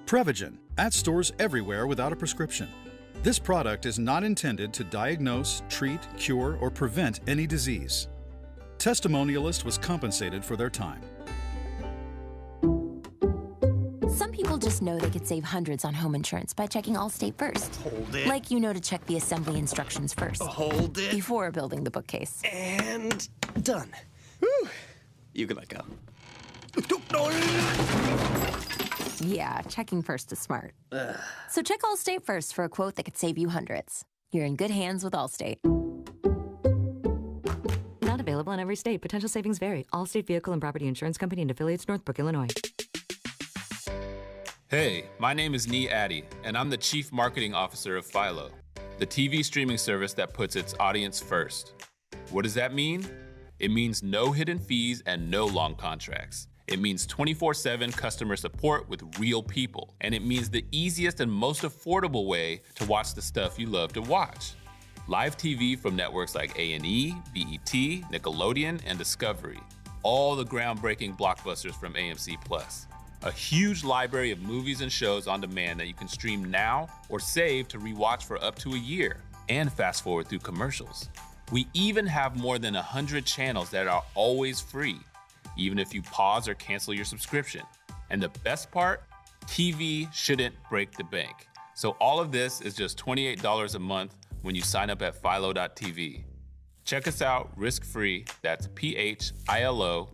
Prevagen, at stores everywhere without a prescription. This product is not intended to diagnose, treat, cure, or prevent any disease. Testimonialist was compensated for their time. Some people just know they could save hundreds on home insurance by checking Allstate first. Hold it. Like to check the assembly instructions first. Hold it. Before building the bookcase. And done. Whew. You can let go. Yeah, checking first is smart. So check Allstate first for a quote that could save you hundreds. You're in good hands with Allstate. Not available in every state. Potential savings vary. Allstate Vehicle and Property Insurance Company and affiliates, Northbrook, Illinois. Hey, my name is Nee Addy, and I'm the Chief Marketing Officer of Philo, the TV streaming service that puts its audience first. What does that mean? It means no hidden fees and no long contracts. It means 24/7 customer support with real people. And it means the easiest and most affordable way to watch the stuff you love to watch. Live TV from networks like A&E, BET, Nickelodeon, and Discovery. All the groundbreaking blockbusters from AMC+. A huge library of movies and shows on demand that you can stream now or save to rewatch for up to a year, and fast forward through commercials. We even have more than 100 channels that are always free, even if you pause or cancel your subscription. And the best part, TV shouldn't break the bank. So all of this is just $28 a month when you sign up at philo.tv. Check us out risk-free, that's philo.tv.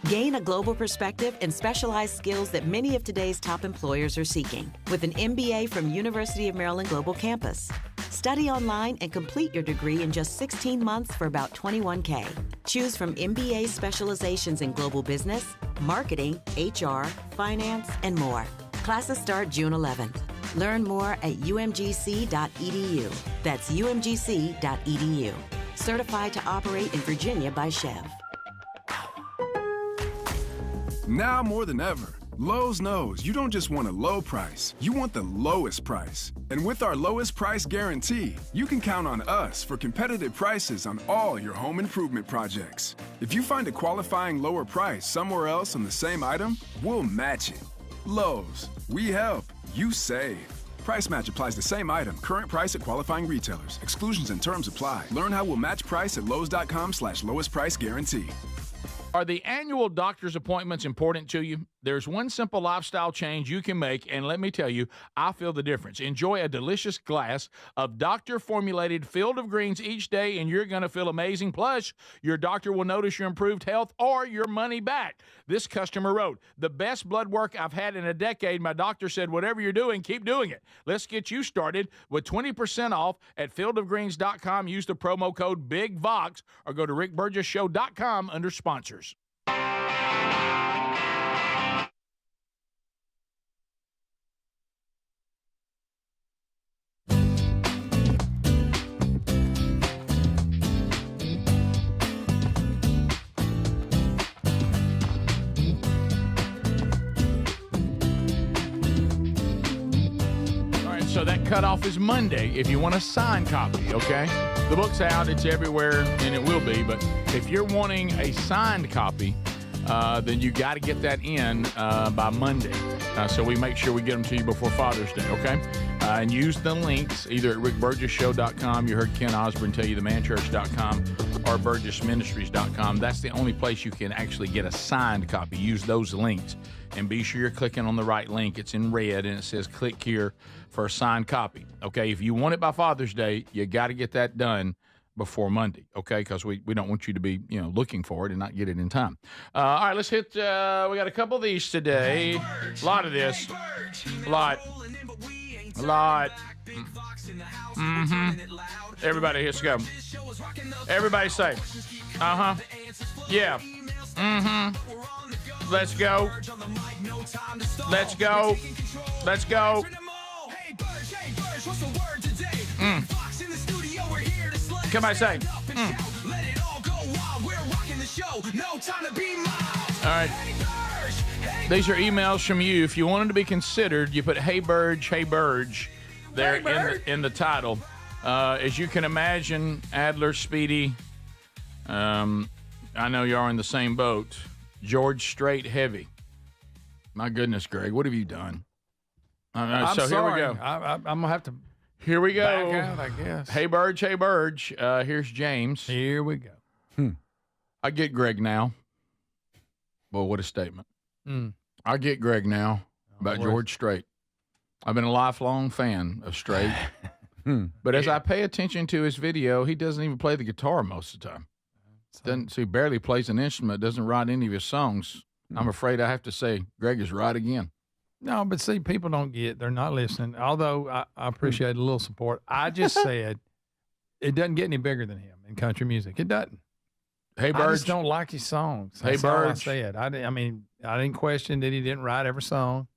Gain a global perspective and specialized skills that many of today's top employers are seeking with an MBA from University of Maryland Global Campus. Study online and complete your degree in just 16 months for about $21K. Choose from MBA specializations in global business, marketing, HR, finance, and more. Classes start June 11th. Learn more at umgc.edu. That's umgc.edu. Certified to operate in Virginia by Chev. Now more than ever, Lowe's knows you don't just want a low price, you want the lowest price. And with our lowest price guarantee, you can count on us for competitive prices on all your home improvement projects. If you find a qualifying lower price somewhere else on the same item, we'll match it. Lowe's, we help, you save. Price match applies the same item, current price at qualifying retailers. Exclusions and terms apply. Learn how we'll match price at lowes.com/lowest price guarantee. Are the annual doctor's appointments important to you? There's one simple lifestyle change you can make, and let me tell you, I feel the difference. Enjoy a delicious glass of doctor-formulated Field of Greens each day, and you're going to feel amazing. Plus, your doctor will notice your improved health or your money back. This customer wrote, "The best blood work I've had in a decade. My doctor said, whatever you're doing, keep doing it." Let's get you started with 20% off at fieldofgreens.com. Use the promo code BIGVOX or go to rickburgessshow.com under sponsors. So that cutoff is Monday if you want a signed copy, okay? The book's out, it's everywhere, and it will be. But if you're wanting a signed copy, then you got to get that in by Monday. So we make sure we get them to you before Father's Day, okay? And use the links either at rickburgessshow.com. You heard Ken Osborne tell you themanchurch.com or burgessministries.com. That's the only place you can actually get a signed copy. Use those links. And be sure you're clicking on the right link. It's in red, and it says click here for a signed copy. Okay, if you want it by Father's Day, you got to get that done before Monday, okay? Because we don't want you to be, looking for it and not get it in time. All right, let's hit, we got a couple of these today. A lot of this. A lot. Mm-hmm. Everybody, let's go. Everybody say, uh-huh. Yeah. Mm-hmm. Let's go. Let's go. Let's go. Come on, say. All right. These are emails from you. If you wanted to be considered, you put "Hey Burge, Hey Burge" there in the title. As you can imagine, Adler, Speedy, I know you are in the same boat. George Strait heavy. My goodness, Greg, what have you done? I'm so sorry. Here we go. I'm going to have to Here we go. back out, I guess. Hey Burge, Hey Burge. Here's James. Here we go. I get Greg now. Well, what a statement. I get Greg now about George Strait. I've been a lifelong fan of Strait. But as I pay attention to his video, he doesn't even play the guitar most of the time. He barely plays an instrument, doesn't write any of his songs. I'm afraid I have to say Greg is right again. No, but see, people don't get, they're not listening. Although I appreciate a little support. I just said it doesn't get any bigger than him in country music. It doesn't. Hey, I Burge. just don't like his songs. Hey, That's all I Burge. said. I didn't question that he didn't write every song.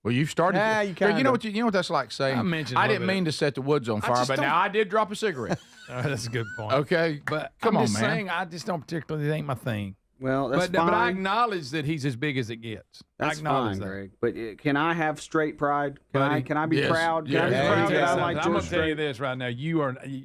Well, you've started. Yeah, you know what that's like saying. I mentioned a I little didn't bit. mean to set the woods on fire, just but don't- now I did drop a cigarette. That's a good point. Okay, But come I'm on, just man. saying, I just don't particularly think my thing. Well, that's But I fine. acknowledge that he's as big as it gets. I That's acknowledge fine, that. Greg. But can I have straight pride? Can I be Yes. proud? Can Yeah. I be Yeah, proud you that I can. like I'm George going to tell you Strait? this right now.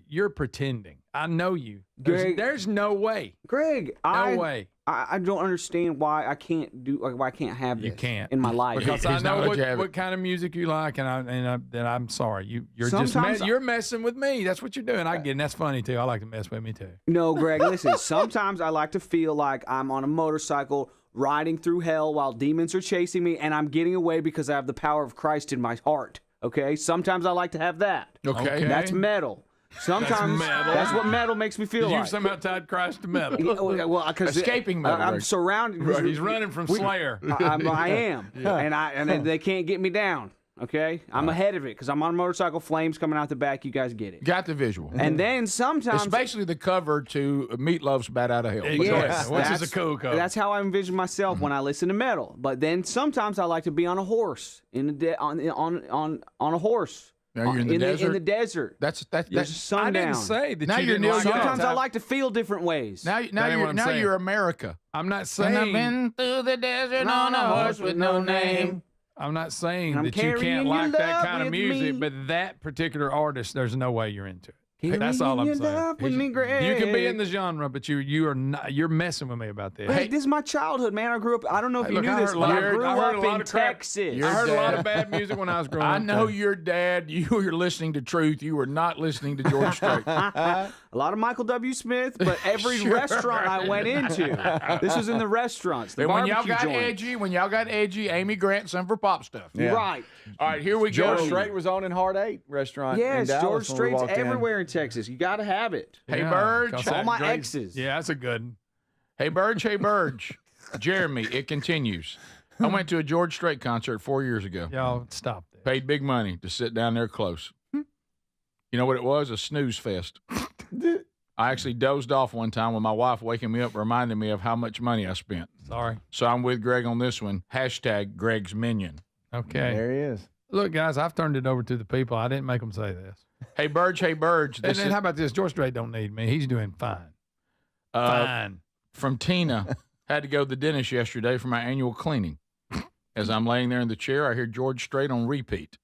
You're pretending. I know you. Greg- There's no way. Greg, No way. I don't understand why I can't why I can't have this You can't. in my life. Because He's I know not let you have what kind of music you like, and I'm sorry. You're Sometimes you're messing with me. That's what you're doing. I get it. And that's funny too. I like to mess with me too. No, Greg, listen. Sometimes I like to feel like I'm on a motorcycle riding through hell while demons are chasing me, and I'm getting away because I have the power of Christ in my heart. Okay? Sometimes I like to have that. Okay. That's metal. Sometimes that's what metal makes me feel You like. somehow tied Christ to metal. Yeah, well, because Escaping metal, I'm Greg. surrounded. Right, he's running from Slayer. I am, and they can't get me down. Okay, I'm ahead of it because I'm on a motorcycle. Flames coming out the back. You guys get it. Got the visual. And then sometimes, It's basically the cover to Meatloaf's Bat Out of Hell. yes, Which is that's- a cool cover. That's how I envision myself when I listen to metal. But then sometimes I like to be on a horse on a horse. Now you're in the desert? In the desert. That's Just sundown. I didn't say that Now you you're didn't Neil like Young. that. Sometimes I like to feel different ways. Now That ain't what I'm saying. you're America. I'm not And I've saying. been through the desert on a horse with no name. I'm not saying I'm that you carrying can't your like that love kind of with music, me. but that particular artist, there's no way you're into it. Carrying That's all I'm your saying. love with me, Greg. You can be in the genre, but you are not. You're messing with me about this. Hey, this is my childhood, man. I grew up. I don't know if Hey, you look, knew I this, heard a but lot I of- grew I heard a up lot in of crap. Texas. I heard a lot dad. of bad music when I was growing I up. know too. your dad. You were listening to Truth. You were not listening to George Strait. A lot of Michael W. Smith, but every restaurant I went into, this was in the restaurants, the And when y'all barbecue got joints. edgy, Amy Grant sung for pop stuff. Yeah. Right. All right, here we George go. Strait was on in Hard 8 restaurant. in Yes, Dallas George when we Strait's walked in. everywhere in Texas. You got to have it. Hey, Yeah, Burge. 'cause All that my great- exes. Yeah, that's a good one. Hey, Burge. Jeremy, it continues. I went to a George Strait concert 4 years ago. Y'all stop that. Paid big money to sit down there close. You know what it was? A snooze fest. I actually dozed off one time with my wife waking me up, reminding me of how much money I spent. Sorry. So I'm with Greg on this one. # Greg's Minion. Okay. There he is. Look, guys, I've turned it over to the people. I didn't make them say this. Hey, Burge. And This then is how about this? George Strait don't need me. He's doing fine. Fine. from Tina. Had to go to the dentist yesterday for my annual cleaning. As I'm laying there in the chair, I hear George Strait on repeat.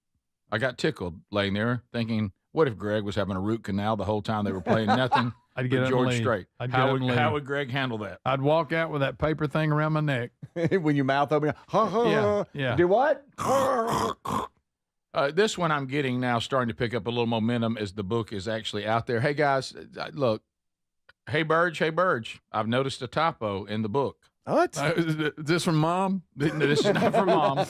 I got tickled laying there thinking, what if Greg was having a root canal the whole time they were playing nothing I'd get but up and George leave. Strait? I'd get up and leave. How would Greg handle that? I'd walk out with that paper thing around my neck. When your mouth open, Yeah. Do what? This one I'm getting now starting to pick up a little momentum as the book is actually out there. Hey, guys, look. Hey, Burge. I've noticed a typo in the book. What? Is this from Mom? No, this is not for Mom.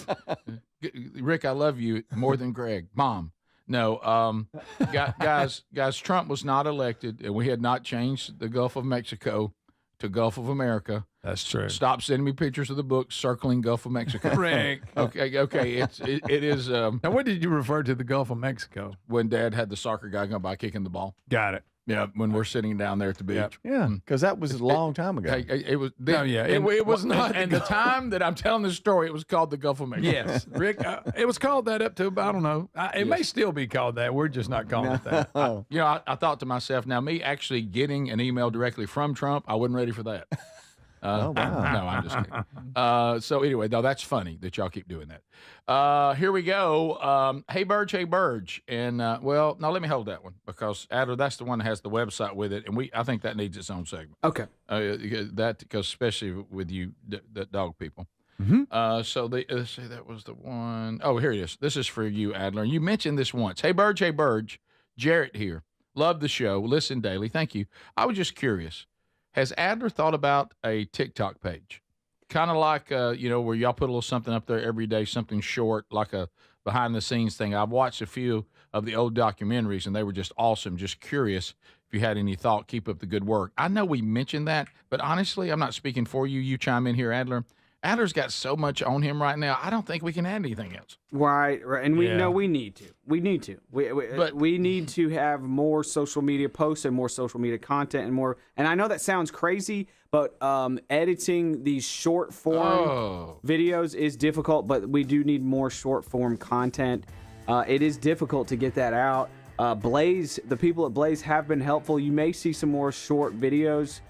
Rick, I love you more than Greg. Mom. No, guys, Trump was not elected, and we had not changed the Gulf of Mexico to Gulf of America. That's true. Stop sending me pictures of the book circling Gulf of Mexico. Rick. Okay. It is. Now, what did you refer to the Gulf of Mexico? When Dad had the soccer guy come by kicking the ball. Got it. Yeah, when we're sitting down there at the beach. Yeah, because that was a long time ago. It was. No, yeah, it was not. And the time that I'm telling this story, it was called the Gulf of Mexico. Yes, Rick. It was called that up to, I don't know. It may still be called that. We're just not calling it that. I thought to myself, now me actually getting an email directly from Trump, I wasn't ready for that. Oh, wow. No, I'm just kidding. So anyway, though, that's funny that y'all keep doing that. Here we go. Hey, Burge. And, well, now let me hold that one because, Adler, that's the one that has the website with it, and I think that needs its own segment. Okay. Because especially with you, the dog people. So let's see, that was the one. Oh, here it is. This is for you, Adler. You mentioned this once. Hey, Burge. Jarrett here. Love the show. Listen daily. Thank you. I was just curious. Has Adler thought about a TikTok page? Kind of like, where y'all put a little something up there every day, something short, like a behind-the-scenes thing. I've watched a few of the old documentaries, and they were just awesome. Just curious if you had any thought. Keep up the good work. I know we mentioned that, but honestly, I'm not speaking for you. You chime in here, Adler. Adler's got so much on him right now, I don't think we can add anything else. Right. And we Yeah. know we need to. We need to. We need to have more social media posts and more social media content and more. And I know that sounds crazy, But editing these short form videos is difficult, but we do need more short form content. It is difficult to get that out. Blaze, the people at Blaze have been helpful. You may see some more short videos.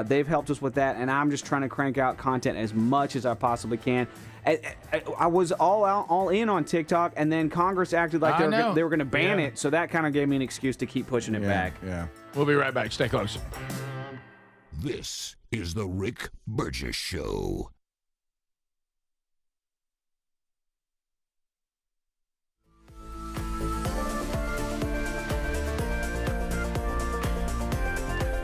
They've helped us with that, and I'm just trying to crank out content as much as I possibly can. I was all in on TikTok, and then Congress acted like they were going to ban it, so that kind of gave me an excuse to keep pushing it back. Yeah. We'll be right back. Stay close. This is the Rick Burgess Show.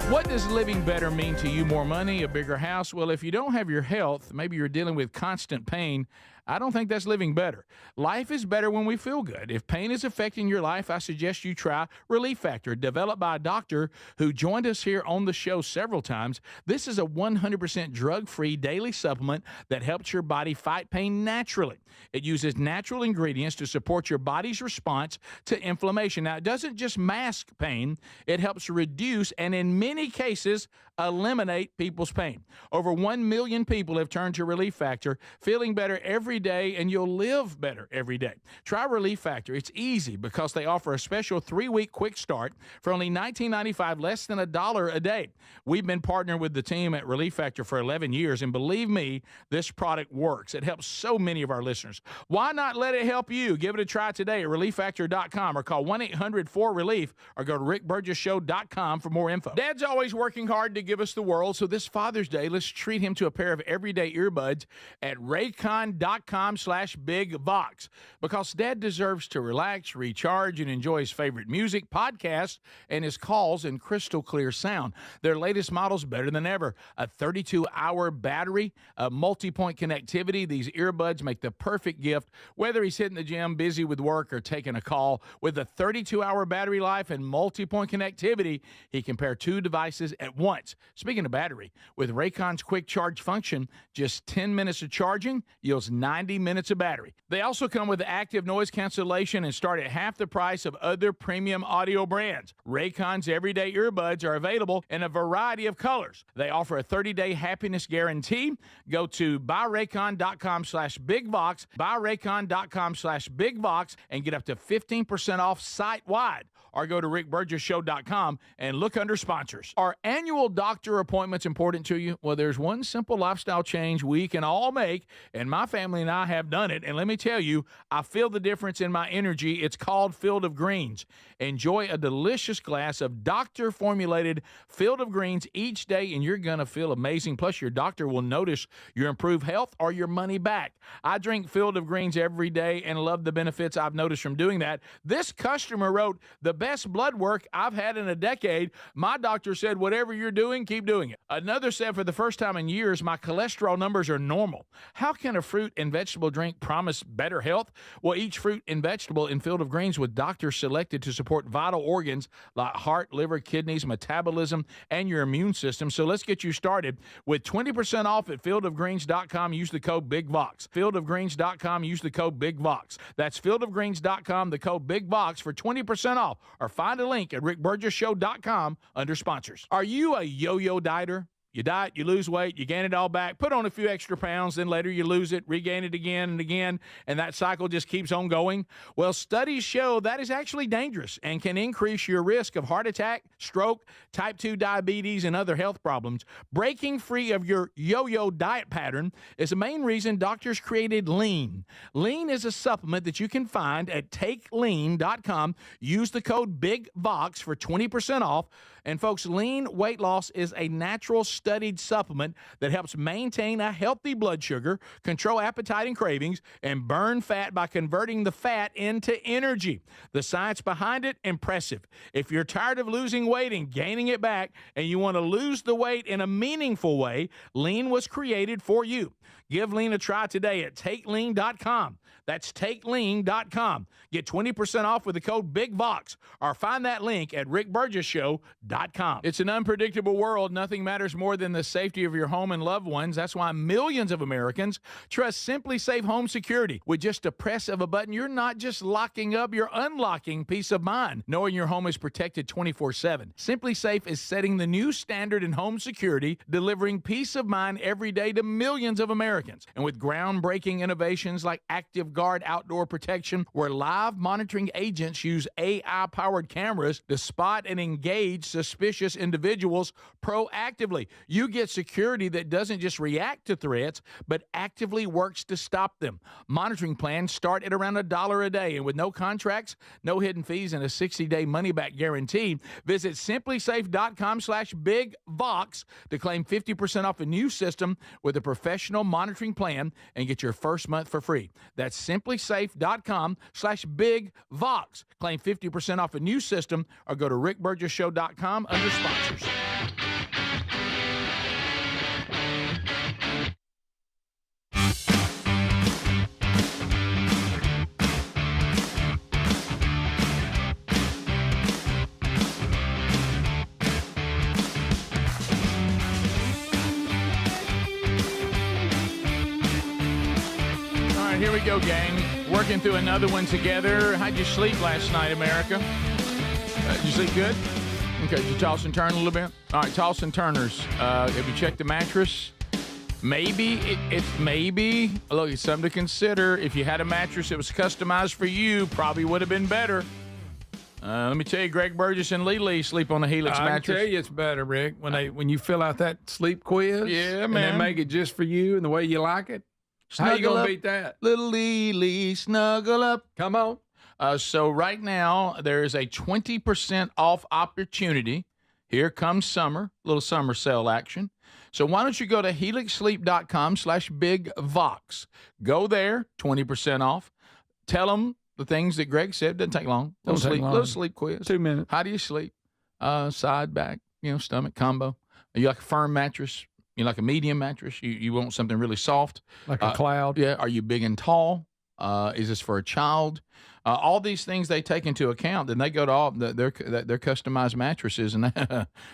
What does living better mean to you? More money, a bigger house? Well, if you don't have your health, maybe you're dealing with constant pain, I don't think that's living better. Life is better when we feel good. If pain is affecting your life, I suggest you try Relief Factor, developed by a doctor who joined us here on the show several times. This is a 100% drug-free daily supplement that helps your body fight pain naturally. It uses natural ingredients to support your body's response to inflammation. Now, it doesn't just mask pain, it helps reduce and in many cases eliminate people's pain. Over 1 million people have turned to Relief Factor, feeling better every day, and you'll live better every day. Try Relief Factor. It's easy because they offer a special 3-week quick start for only $19.95, less than $1 a day. We've been partnering with the team at Relief Factor for 11 years, and believe me, this product works. It helps so many of our listeners. Why not let it help you? Give it a try today at ReliefFactor.com or call 1-800-4RELIEF or go to RickBurgessShow.com for more info. Dad's always working hard to give us the world, so this Father's Day, let's treat him to a pair of everyday earbuds at Raycon.com/BigVox, because Dad deserves to relax, recharge, and enjoy his favorite music, podcasts, and his calls in crystal clear sound. Their latest model's better than ever. A 32-hour battery, a multi-point connectivity. These earbuds make the perfect gift, whether he's hitting the gym, busy with work, or taking a call. With a 32-hour battery life and multi-point connectivity, he can pair 2 devices at once. Speaking of battery, with Raycon's quick charge function, just 10 minutes of charging yields 90 minutes of battery. They also come with active noise cancellation and start at half the price of other premium audio brands. Raycon's everyday earbuds are available in a variety of colors. They offer a 30-day happiness guarantee. Go to buyraycon.com/BigVox, buyraycon.com/BigVox, and get up to 15% off site-wide. Or go to rickburgessshow.com and look under sponsors. Are annual doctor appointments important to you? Well, there's one simple lifestyle change we can all make, and my family and I have done it. And let me tell you, I feel the difference in my energy. It's called Field of Greens. Enjoy a delicious glass of doctor-formulated Field of Greens each day, and you're going to feel amazing. Plus, your doctor will notice your improved health or your money back. I drink Field of Greens every day and love the benefits I've noticed from doing that. This customer wrote, "The best blood work I've had in a decade. My doctor said, whatever you're doing, keep doing it." Another said, "For the first time in years, my cholesterol numbers are normal." How can a fruit and vegetable drink promise better health? Well, each fruit and vegetable in Field of Greens with doctors selected to support vital organs like heart, liver, kidneys, metabolism, and your immune system. So let's get you started with 20% off at fieldofgreens.com. Use the code BIGVOX. Fieldofgreens.com. Use the code BIGVOX. That's fieldofgreens.com, the code BIGVOX for 20% off. Or find a link at rickburgessshow.com under sponsors. Are you a yo-yo dieter? You diet, you lose weight, you gain it all back, put on a few extra pounds, then later you lose it, regain it again and again, and that cycle just keeps on going? Well, studies show that is actually dangerous and can increase your risk of heart attack, stroke, type 2 diabetes, and other health problems. Breaking free of your yo-yo diet pattern is the main reason doctors created Lean. Lean is a supplement that you can find at takelean.com. Use the code BIGVOX for 20% off. And folks, Lean weight loss is a natural studied supplement that helps maintain a healthy blood sugar, control appetite and cravings, and burn fat by converting the fat into energy. The science behind it, impressive. If you're tired of losing weight and gaining it back, and you want to lose the weight in a meaningful way, Lean was created for you. Give lean a try today at takelean.com. That's takelean.com. Get 20% off with the code BIGVOX or find that link at rickburgessshow.com. It's an unpredictable world. Nothing matters more than the safety of your home and loved ones. That's why millions of Americans trust Simply Safe Home Security. With just a press of a button, you're not just locking up, you're unlocking peace of mind, knowing your home is protected 24/7. Simply Safe is setting the new standard in home security, delivering peace of mind every day to millions of Americans. And with groundbreaking innovations like Active Guard Outdoor Protection, where live monitoring agents use AI-powered cameras to spot and engage suspicious individuals proactively. You get security that doesn't just react to threats, but actively works to stop them. Monitoring plans start at around $1 a day, and with no contracts, no hidden fees, and a 60-day money-back guarantee, visit simplysafe.com/bigvox to claim 50% off a new system with a professional monitoring plan and get your first month for free. That's simplysafe.com/bigvox. Claim 50% off a new system or go to rickburgessshow.com under sponsors. Here we go, gang. Working through another one together. How'd you sleep last night, America? Did you sleep good? Okay, did you toss and turn a little bit? All right, toss and turners. Have you checked the mattress? Maybe it's maybe. Look, it's something to consider. If you had a mattress that was customized for you, probably would have been better. Let me tell you, Greg Burgess and Lee sleep on the Helix mattress. I tell you, it's better, Rick. When you fill out that sleep quiz, yeah, and man, they make it just for you and the way you like it. How you gonna beat that? Little Lee, snuggle up. Come on. So right now, there is a 20% off opportunity. Here comes summer, little summer sale action. So why don't you go to helixsleep.com/bigvox. Go there, 20% off. Tell them the things that Greg said. Doesn't take long. Little sleep quiz. 2 minutes. How do you sleep? Side, back, stomach combo. Are you like a firm mattress? You like a medium mattress? You want something really soft? Like a cloud? Yeah. Are you big and tall? Is this for a child? All these things they take into account. Then they go to all their customized mattresses, and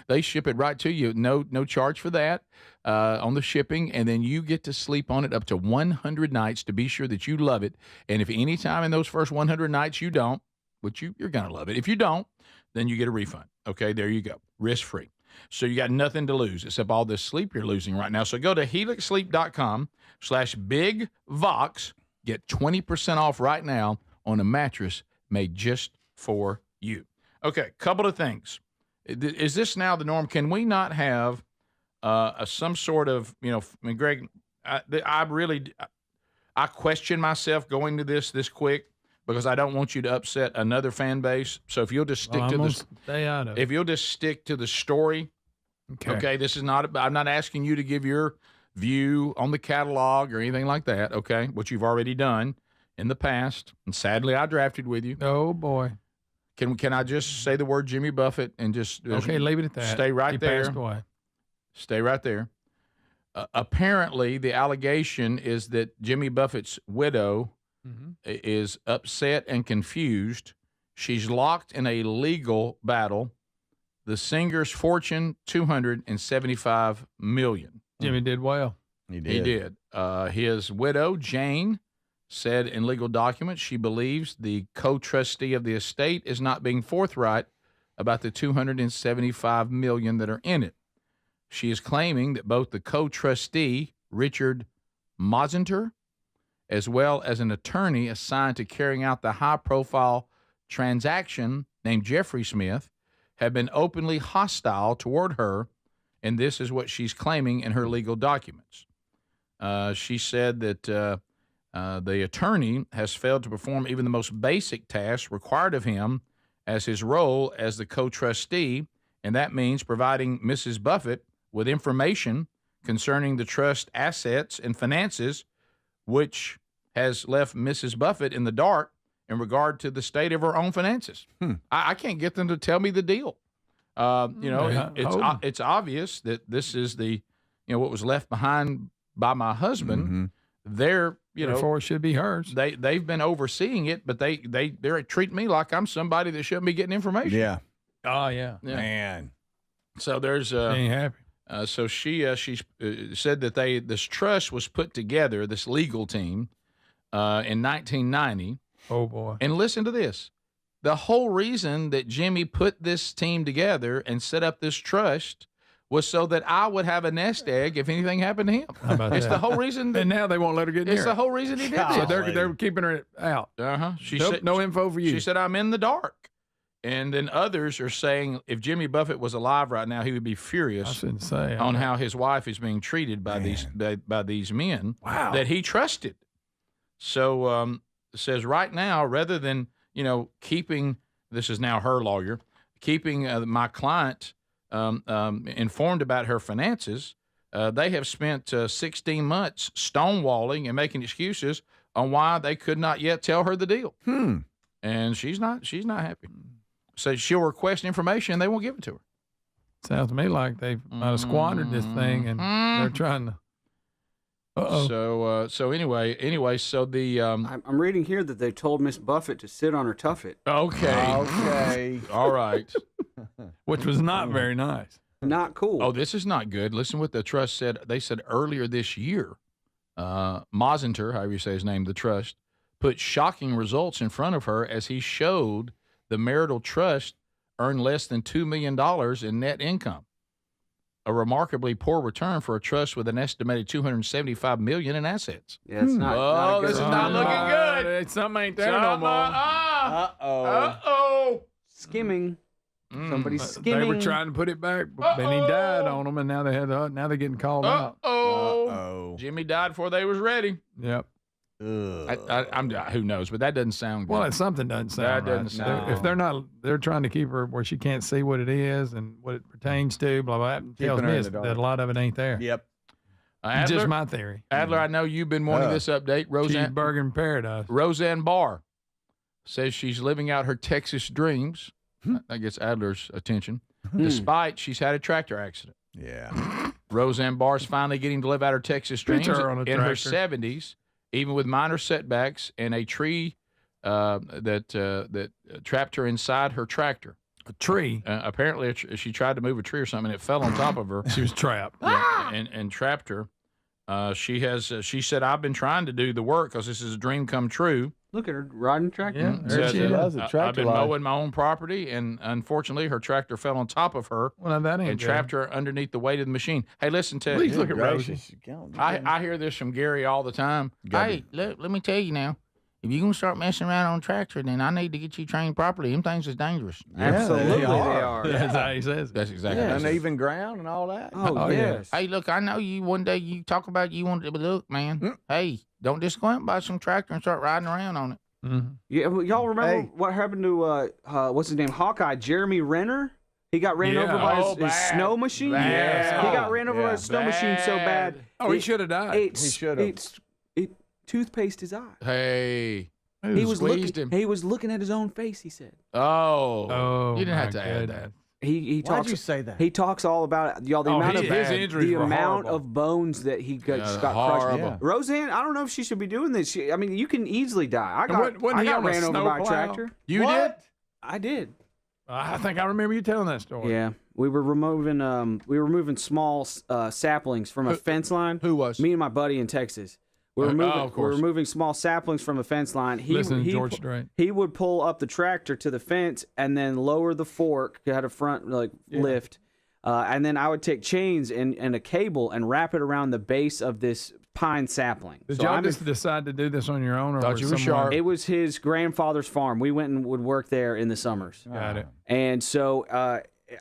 they ship it right to you. No charge for that on the shipping, and then you get to sleep on it up to 100 nights to be sure that you love it. And if any time in those first 100 nights you don't, which you're going to love it. If you don't, then you get a refund. Okay, there you go. Risk-free. So you got nothing to lose except all this sleep you're losing right now. So go to helixsleep.com/bigvox. Get 20% off right now on a mattress made just for you. Okay, couple of things. Is this now the norm? Can we not have some sort of, Greg, I question myself going to this quick, because I don't want you to upset another fan base. So if you'll just stick to this, stay out of it. If you'll just stick to the story, okay. This is not. I'm not asking you to give your view on the catalog or anything like that. Okay, what you've already done in the past, and sadly, I drafted with you. Oh boy, can I just say the word Jimmy Buffett and just leave it at that? Stay right there. Passed away. Stay right there. Apparently, the allegation is that Jimmy Buffett's widow is upset and confused. She's locked in a legal battle. The singer's fortune, $275 million. Jimmy did well. He did. He did. His widow, Jane, said in legal documents she believes the co-trustee of the estate is not being forthright about the $275 million that are in it. She is claiming that both the co-trustee, Richard Mosenter, as well as an attorney assigned to carrying out the high-profile transaction named Jeffrey Smith, have been openly hostile toward her, and this is what she's claiming in her legal documents. She said that the attorney has failed to perform even the most basic tasks required of him as his role as the co-trustee, and that means providing Mrs. Buffett with information concerning the trust assets and finances, which has left Mrs. Buffett in the dark in regard to the state of her own finances. I can't get them to tell me the deal. It's obvious that this is the, what was left behind by my husband. They're therefore it should be hers. They've been overseeing it, but they're treating me like I'm somebody that shouldn't be getting information. Yeah. Oh yeah, Man. So there's she ain't happy. so she said that this trust was put together, this legal team, in 1990. Oh boy! And listen to this: the whole reason that Jimmy put this team together and set up this trust was so that I would have a nest egg if anything happened to him. How about It's that? the whole reason. And now they won't let her get near. It's the it. whole reason he did So this. they're keeping her out. She Nope, said no info for you. She said, "I'm in the dark." And then others are saying if Jimmy Buffett was alive right now, he would be furious I shouldn't say on how his wife is being treated by these men that he trusted. So it says right now, rather than keeping, this is now her lawyer, keeping my client informed about her finances, they have spent 16 months stonewalling and making excuses on why they could not yet tell her the deal. And she's not happy. So she'll request information and they won't give it to her. Sounds to me like they might have squandered this thing and they're trying to. So anyway, so the I'm reading here that they told Miss Buffett to sit on her tuffet. Okay. All right. Which was not very nice. Not cool. Oh, this is not good. Listen what the trust said. They said earlier this year, Mosenter, however you say his name, the trust, put shocking results in front of her as he showed the marital trust earned less than $2 million in net income. A remarkably poor return for a trust with an estimated $275 million in assets. Yeah, it's not. This is not looking good. Something ain't there no more. Uh-oh. Skimming. Somebody's skimming. They were trying to put it back, but then he died on them, and now they're getting called out. Jimmy died before they was ready. Yep. Who knows? But that doesn't sound good. Well, something doesn't sound That right. doesn't sound If they're not, they're trying to keep her where she can't see what it is and what it pertains to. Blah blah. That tells me that a lot of it ain't there. Yep. Adler, just my theory. Adler, I know you've been wanting this update. Cheeseburger in paradise. Roseanne Barr says she's living out her Texas dreams. That gets Adler's attention. Despite she's had a tractor accident. Yeah. Roseanne Barr's finally getting to live out her Texas dreams her on a in her tractor. 70s, even with minor setbacks and a tree that trapped her inside her tractor. A tree? Apparently, she tried to move a tree or something. It fell on top of her. She was trapped. And trapped her. She said, I've been trying to do the work because this is a dream come true. Look at her riding a tractor. Yeah, there she is. I've been mowing my own property, and unfortunately, her tractor fell on top of her that ain't and good. trapped her underneath the weight of the machine. Hey, listen to Please look at Rosie. I hear this from Gary all the time. Hey, let me tell you now. If you're going to start messing around on a tractor, then I need to get you trained properly. Them things is dangerous. Absolutely, they are. That's how he says it. That's exactly what he says. Uneven ground and all that. Oh, yes. Hey, look, I know you one day you talk about you want to, but look, man, hey, don't just go out and buy some tractor and start riding around on it. Yeah, well, y'all remember what happened to what's his name, Hawkeye, Jeremy Renner? He got ran over by his snow machine. Bad. He got ran over by his snow machine so bad. Oh, he should have died. He should have. It toothpaste his eye. Hey, He was squeezed looking. him. He was looking at his own face. He said. Oh, you didn't have to my add goodness. that. He Why'd talks. you say that? He talks all about y'all the amount of his injuries the were amount horrible. of bones that he got horrible. crushed. Yeah. Roseanne, I don't know if she should be doing this. I mean, you can easily die. I wasn't got he on a ran over by a snowplow? tractor. You did? I did. I think I remember you telling that story. Yeah, we were removing small saplings from a fence line. Who was? Me and my buddy in Texas. We were removing small saplings from a fence line. Listen to George Strait. He would pull up the tractor to the fence and then lower the fork. It had a front lift, and then I would take chains and a cable and wrap it around the base of this pine sapling. Did y'all just decide to do this on your own, or Thought was you were someone- sharp. It was his grandfather's farm. We went and would work there in the summers. Got it. And so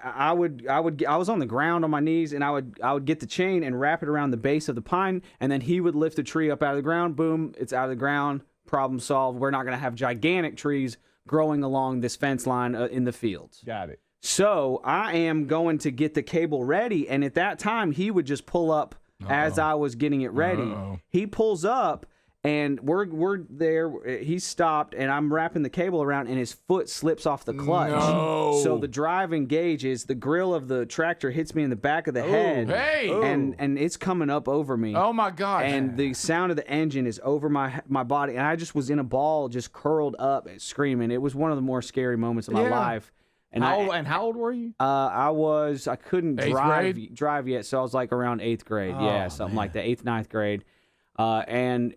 I was on the ground on my knees, and I would get the chain and wrap it around the base of the pine, and then he would lift the tree up out of the ground. Boom, it's out of the ground. Problem solved. We're not going to have gigantic trees growing along this fence line in the fields. Got it. So I am going to get the cable ready, and at that time he would just pull up as I was getting it ready. He pulls up, And we're there. He stopped, and I'm wrapping the cable around, and his foot slips off the clutch. No. So the drive engages. The grill of the tractor hits me in the back of the head, and it's coming up over me. Oh my God! And the sound of the engine is over my body, and I just was in a ball, just curled up, screaming. It was one of the more scary moments of my life. And how old were you? I couldn't Eighth drive yet, so I was like around 8th grade. Something like that, 8th, 9th grade. Then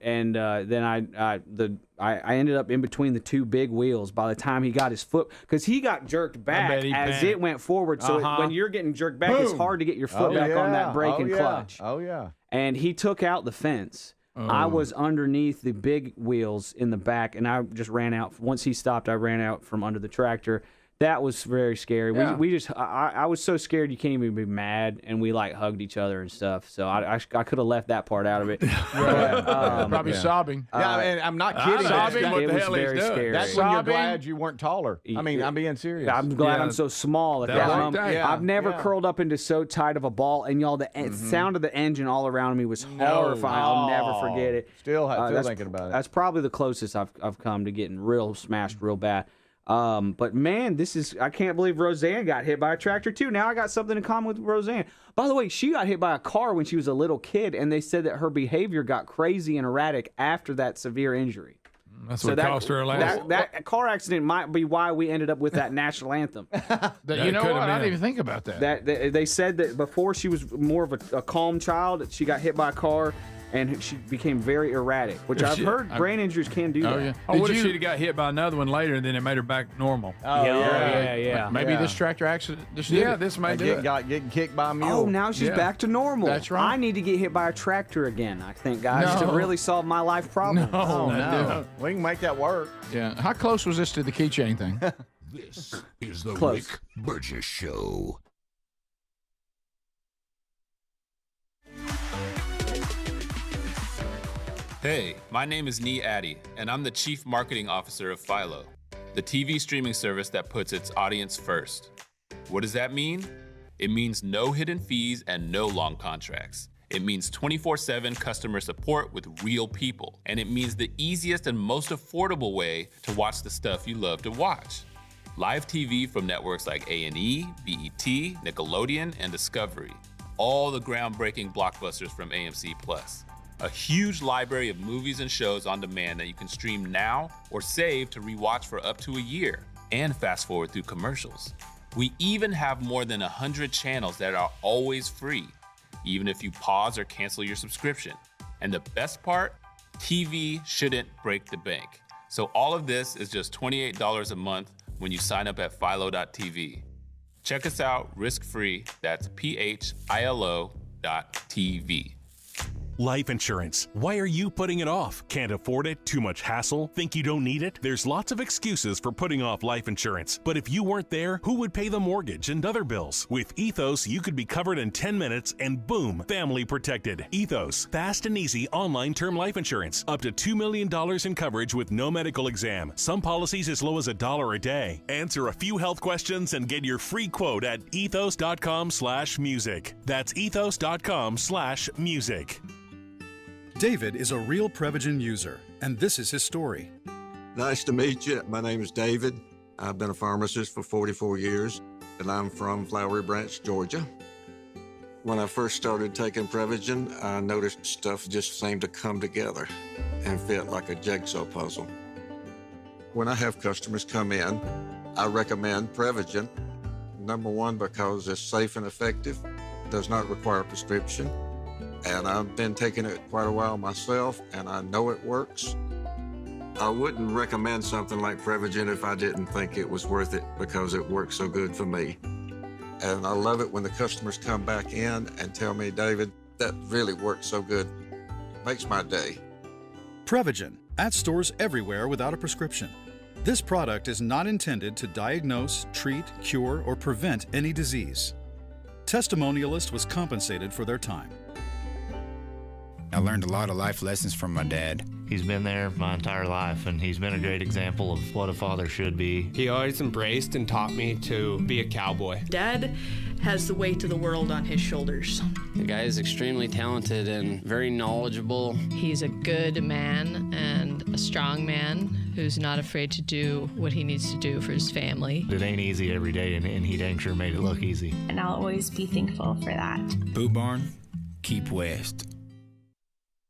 I ended up in between the two big wheels by the time he got his foot, because he got jerked back as it went forward. So when you're getting jerked back, it's hard to get your foot back on that brake and clutch. Oh yeah. And he took out the fence. I was underneath the big wheels in the back, and I just ran out. Once he stopped, I ran out from under the tractor. That was very scary. Yeah. I was so scared you can't even be mad, and we like hugged each other and stuff. So I could have left that part out of it. Probably sobbing. And I'm not kidding. Sobbing. What it the was hell very he's doing? scary. That's when you're glad you weren't taller. I mean, I'm being serious. I'm glad I'm so small at that moment. I've never curled up into so tight of a ball, and y'all, the sound of the engine all around me was horrifying. I'll never forget it. Still thinking about it. That's probably the closest I've come to getting real smashed real bad. But man, I can't believe Roseanne got hit by a tractor too. Now I got something in common with Roseanne. By the way, she got hit by a car when she was a little kid, and they said that her behavior got crazy and erratic after that severe injury. That's what cost her her life. That car accident might be why we ended up with that national anthem. You know what? I didn't even think about that. They said that before she was more of a calm child, she got hit by a car, and she became very erratic, which I've heard brain injuries can do that. Yeah. What if she'd have got hit by another one later, and then it made her back normal? Yeah. Maybe this tractor accident. This might do it. Getting kicked by a mule. Oh, now she's back to normal. That's right. I need to get hit by a tractor again, I think, guys, to really solve my life problem. No. We can make that work. Yeah. How close was this to the keychain thing? This is the Close. Rick Burgess Show. Hey, my name is Nee Addy, and I'm the Chief Marketing Officer of Philo, the TV streaming service that puts its audience first. What does that mean? It means no hidden fees and no long contracts. It means 24/7 customer support with real people. And it means the easiest and most affordable way to watch the stuff you love to watch. Live TV from networks like A&E, BET, Nickelodeon, and Discovery. All the groundbreaking blockbusters from AMC+. A huge library of movies and shows on demand that you can stream now or save to rewatch for up to a year, and fast forward through commercials. We even have more than 100 channels that are always free, even if you pause or cancel your subscription. And the best part, TV shouldn't break the bank. So all of this is just $28 a month when you sign up at philo.tv. Check us out risk-free. That's philo.tv. Life insurance. Why are you putting it off? Can't afford it? Too much hassle? Think you don't need it? There's lots of excuses for putting off life insurance. But if you weren't there, who would pay the mortgage and other bills? With Ethos, you could be covered in 10 minutes and boom, family protected. Ethos, fast and easy online term life insurance. Up to $2 million in coverage with no medical exam. Some policies as low as $1 a day. Answer a few health questions and get your free quote at ethos.com/music. That's ethos.com/music. David is a real Prevagen user, and this is his story. Nice to meet you. My name is David. I've been a pharmacist for 44 years, and I'm from Flowery Branch, Georgia. When I first started taking Prevagen, I noticed stuff just seemed to come together and fit like a jigsaw puzzle. When I have customers come in, I recommend Prevagen. Number one, because it's safe and effective, does not require a prescription. And I've been taking it quite a while myself, and I know it works. I wouldn't recommend something like Prevagen if I didn't think it was worth it, because it works so good for me. And I love it when the customers come back in and tell me, David, that really works so good. It makes my day. Prevagen, at stores everywhere without a prescription. This product is not intended to diagnose, treat, cure, or prevent any disease. Testimonialist was compensated for their time. I learned a lot of life lessons from my dad. He's been there my entire life, and he's been a great example of what a father should be. He always embraced and taught me to be a cowboy. Dad has the weight of the world on his shoulders. The guy is extremely talented and very knowledgeable. He's a good man and a strong man who's not afraid to do what he needs to do for his family. It ain't easy every day, and he dang sure made it look easy. And I'll always be thankful for that. Boot Barn, keep west.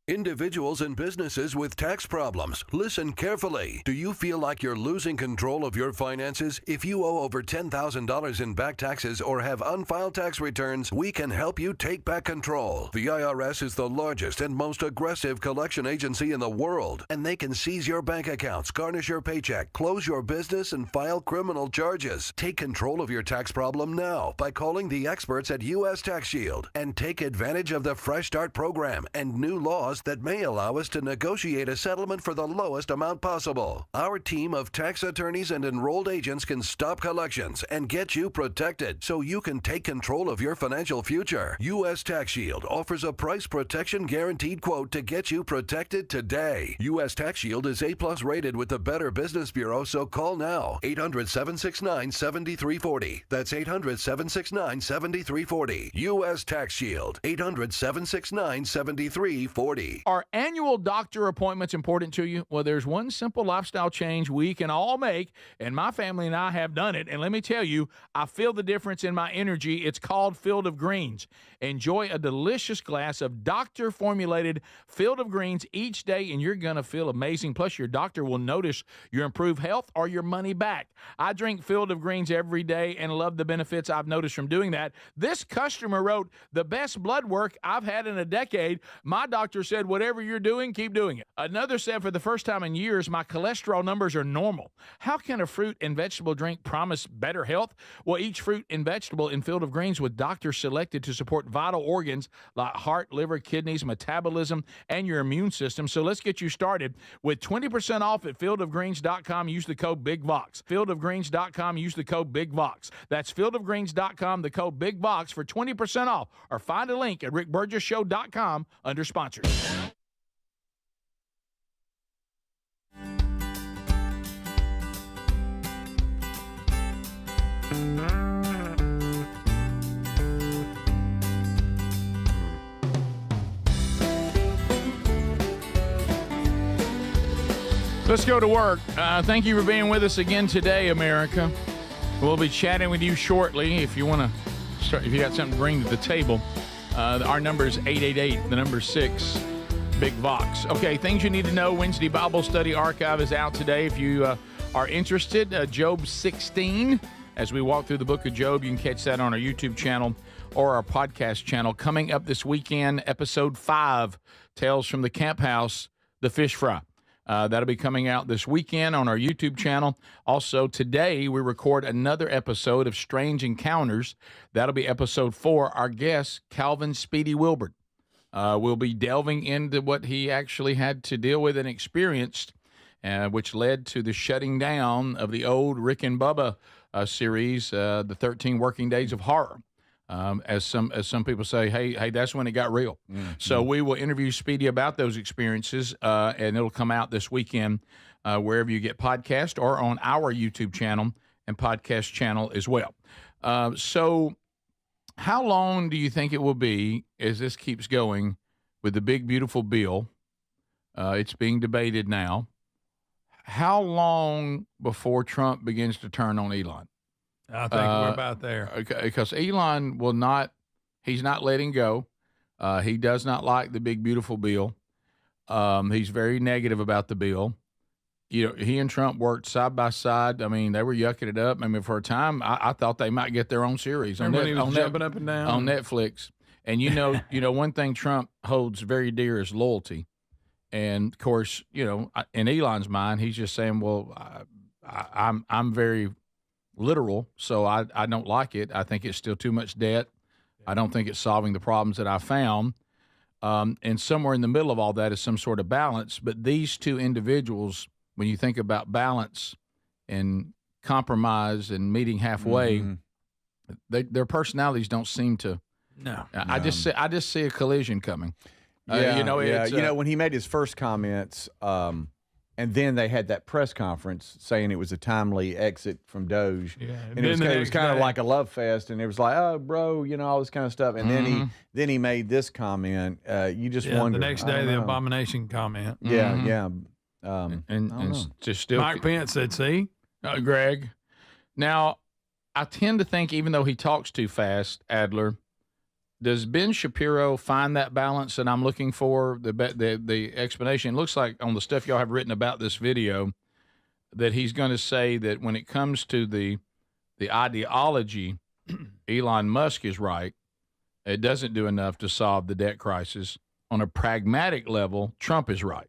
Individuals and businesses with tax problems, listen carefully. Do you feel like you're losing control of your finances? If you owe over $10,000 in back taxes or have unfiled tax returns, we can help you take back control. The IRS is the largest and most aggressive collection agency in the world, and they can seize your bank accounts, garnish your paycheck, close your business, and file criminal charges. Take control of your tax problem now by calling the experts at U.S. Tax Shield and take advantage of the Fresh Start program and new laws that may allow us to negotiate a settlement for the lowest amount possible. Our team of tax attorneys and enrolled agents can stop collections and get you protected so you can take control of your financial future. U.S. Tax Shield offers a price protection guaranteed quote to get you protected today. U.S. Tax Shield is A+ rated with the Better Business Bureau, so call now. 800-769-7340. That's 800-769-7340. U.S. Tax Shield. 800-769-7340. Are annual doctor appointments important to you? Well, there's one simple lifestyle change we can all make, and my family and I have done it. And let me tell you, I feel the difference in my energy. It's called Field of Greens. Enjoy a delicious glass of doctor-formulated Field of Greens each day, and you're going to feel amazing. Plus, your doctor will notice your improved health or your money back. I drink Field of Greens every day and love the benefits I've noticed from doing that. This customer wrote, the best blood work I've had in a decade. My doctor said, whatever you're doing, keep doing it. Another said, for the first time in years, my cholesterol numbers are normal. How can a fruit and vegetable drink promise better health? Well, each fruit and vegetable in Field of Greens with doctors selected to support vital organs like heart, liver, kidneys, metabolism, and your immune system. So let's get you started with 20% off at fieldofgreens.com. Use the code BIGVOX. Fieldofgreens.com. Use the code BIGVOX. That's fieldofgreens.com, the code BIGVOX for 20% off. Or find a link at rickburgesshow.com under sponsors. Let's go to work. Thank you for being with us again today, America. We'll be chatting with you shortly. If you want to start, if you got something to bring to the table, our number is 888, the number 6, Big Vox. Okay, things you need to know. Wednesday Bible Study Archive is out today. If you are interested, Job 16. As we walk through the book of Job, you can catch that on our YouTube channel or our podcast channel. Coming up this weekend, episode 5, Tales from the Camp House, the Fish Fry. That'll be coming out this weekend on our YouTube channel. Also, today we record another episode of Strange Encounters. That'll be episode 4. Our guest, Calvin Speedy Wilbert, will be delving into what he actually had to deal with and experienced, which led to the shutting down of the old Rick and Bubba series, the 13 Working Days of Horror. As some people say, hey, that's when it got real. So we will interview Speedy about those experiences, and it'll come out this weekend wherever you get podcast or on our YouTube channel and podcast channel as well. So how long do you think it will be as this keeps going with the big, beautiful bill? It's being debated now. How long before Trump begins to turn on Elon? I think we're about there. Okay, because Elon will not, he's not letting go. He does not like the big, beautiful bill. He's very negative about the bill. You know, he and Trump worked side by side. I mean, they were yucking it up. I mean, for a time, I thought they might get their own series on jumping up and down on Netflix. And you know, one thing Trump holds very dear is loyalty. And of course, you know, in Elon's mind, he's just saying, well, I'm very literal, so I don't like it. I think it's still too much debt. I don't think it's solving the problems that I found. And somewhere in the middle of all that is some sort of balance. But these two individuals, when you think about balance and compromise and meeting halfway, their personalities don't seem to. No. I just see a collision coming. When he made his first comments, and then they had that press conference saying it was a timely exit from Doge, and it was kind of like a love fest, and it was like, oh, bro, all this kind of stuff, and then he made this comment. You just wonder. The next day, the abomination comment. Yeah. And just still, Mike Pence said, "See, Greg." Now, I tend to think, even though he talks too fast, Adler, does Ben Shapiro find that balance that I'm looking for? The explanation, it looks like on the stuff y'all have written about this video, that he's going to say that when it comes to the ideology, Elon Musk is right. It doesn't do enough to solve the debt crisis. On a pragmatic level, Trump is right.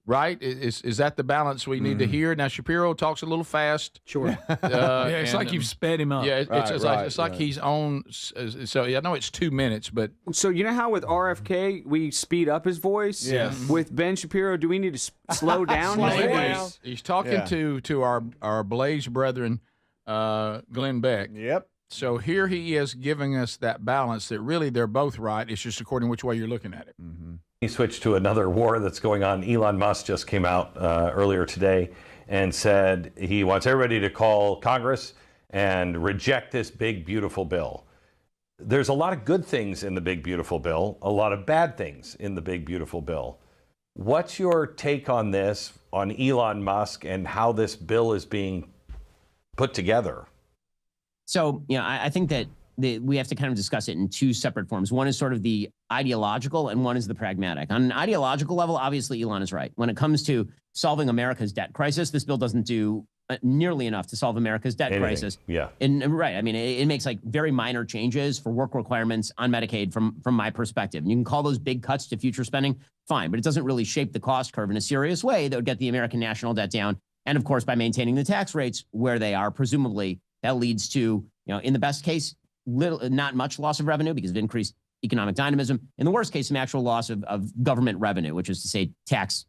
Right? Is that the balance we need to hear? Now, Shapiro talks a little fast. Sure. It's like you've sped him up. Yeah, it's like he's on. So, I know it's 2 minutes, but. So, you know how with RFK, we speed up his voice? Yes. With Ben Shapiro, do we need to slow down his voice? He's talking to our Blaze brethren, Glenn Beck. Yep. So here he is giving us that balance that really they're both right. It's just according to which way you're looking at it. Mm-hmm. He switched to another war that's going on. Elon Musk just came out earlier today and said he wants everybody to call Congress and reject this big, beautiful bill. There's a lot of good things in the big, beautiful bill, a lot of bad things in the big, beautiful bill. What's your take on this, on Elon Musk and how this bill is being put together? So, I think that we have to kind of discuss it in two separate forms. One is sort of the ideological and one is the pragmatic. On an ideological level, obviously, Elon is right. When it comes to solving America's debt crisis, this bill doesn't do nearly enough to solve America's debt crisis. Yeah. And right. I mean, it makes like very minor changes for work requirements on Medicaid from my perspective. And you can call those big cuts to future spending, fine, but it doesn't really shape the cost curve in a serious way that would get the American national debt down. And of course, by maintaining the tax rates where they are, presumably that leads to, in the best case, not much loss of revenue because of increased economic dynamism. In the worst case, some actual loss of government revenue, which is to say tax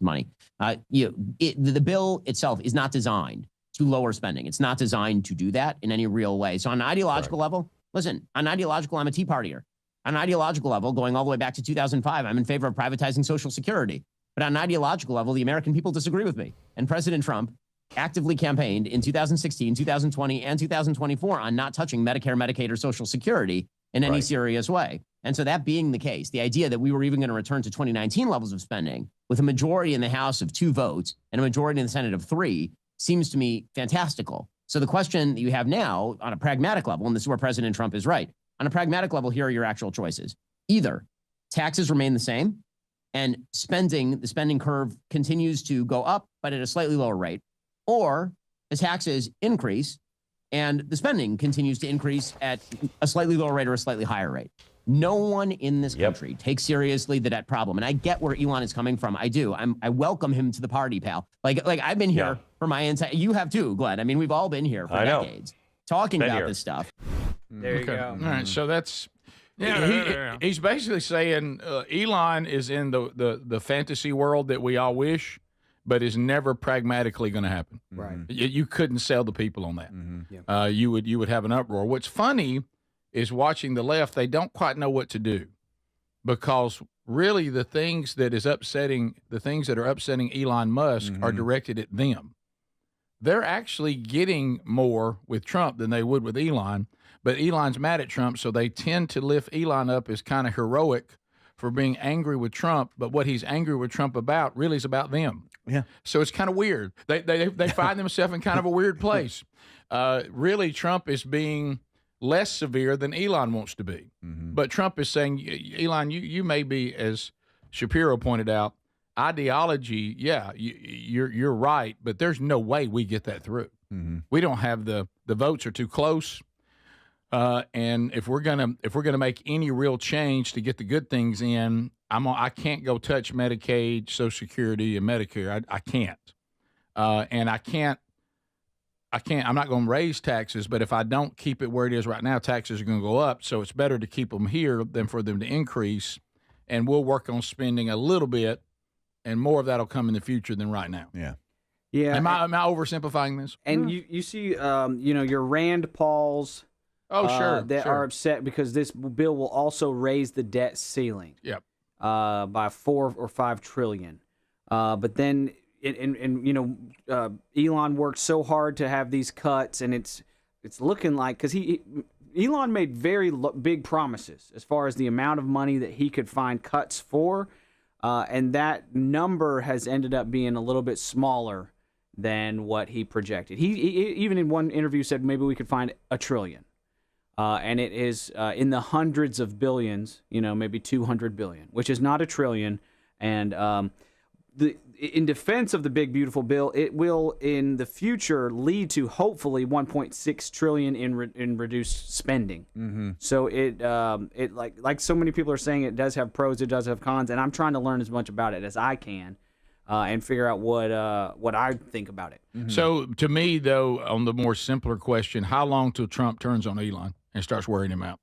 money. The bill itself is not designed to lower spending. It's not designed to do that in any real way. So on an ideological level, listen, on ideological, I'm a Tea Partier. On an ideological level, going all the way back to 2005, I'm in favor of privatizing Social Security. But on an ideological level, the American people disagree with me. And President Trump actively campaigned in 2016, 2020, and 2024 on not touching Medicare, Medicaid, or Social Security in any serious way. And so that being the case, the idea that we were even going to return to 2019 levels of spending with a majority in the House of 2 votes and a majority in the Senate of 3 seems to me fantastical. So the question that you have now on a pragmatic level, and this is where President Trump is right, on a pragmatic level, here are your actual choices. Either taxes remain the same and the spending curve continues to go up, but at a slightly lower rate, or the taxes increase and the spending continues to increase at a slightly lower rate or a slightly higher rate. No one in this country takes seriously the debt problem. And I get where Elon is coming from. I do. I welcome him to the party, pal. Like I've been here for my entire, you have too, Glenn. I mean, we've all been here for decades talking about this stuff. There you go. All right. So that's, he's basically saying Elon is in the fantasy world that we all wish, but is never pragmatically going to happen. Right. You couldn't sell the people on that. Mm-hmm. You would have an uproar. What's funny is watching the left, they don't quite know what to do because really the things that are upsetting Elon Musk are directed at them. They're actually getting more with Trump than they would with Elon, but Elon's mad at Trump, so they tend to lift Elon up as kind of heroic for being angry with Trump, but what he's angry with Trump about really is about them. Yeah. So it's kind of weird. They find themselves in kind of a weird place. Really, Trump is being less severe than Elon wants to be. Mm-hmm. But Trump is saying, Elon, you may be, as Shapiro pointed out, ideology, you're right, but there's no way we get that through. Mm-hmm. We don't have the votes are too close. And if we're gonna make any real change to get the good things in, I can't go touch Medicaid, Social Security, and Medicare. I can't, and I can't. I'm not going to raise taxes, but if I don't keep it where it is right now, taxes are going to go up. So it's better to keep them here than for them to increase. And we'll work on spending a little bit, and more of that will come in the future than right now. Yeah. Yeah. Am I oversimplifying this? And you see, your Rand Pauls. Oh, sure. That are upset because this bill will also raise the debt ceiling. Yep. by 4 or 5 trillion. But then, Elon worked so hard to have these cuts, and it's looking like, because Elon made very big promises as far as the amount of money that he could find cuts for, and that number has ended up being a little bit smaller than what he projected. He even in one interview said maybe we could find $1 trillion. And it is in the hundreds of billions, maybe 200 billion, which is not $1 trillion. And in defense of the big, beautiful bill, it will in the future lead to hopefully 1.6 trillion in reduced spending. Mm-hmm. So it like so many people are saying, it does have pros, it does have cons, and I'm trying to learn as much about it as I can. And figure out what I think about it. Mm-hmm. So, to me, though, on the more simpler question, how long till Trump turns on Elon and starts wearing him out?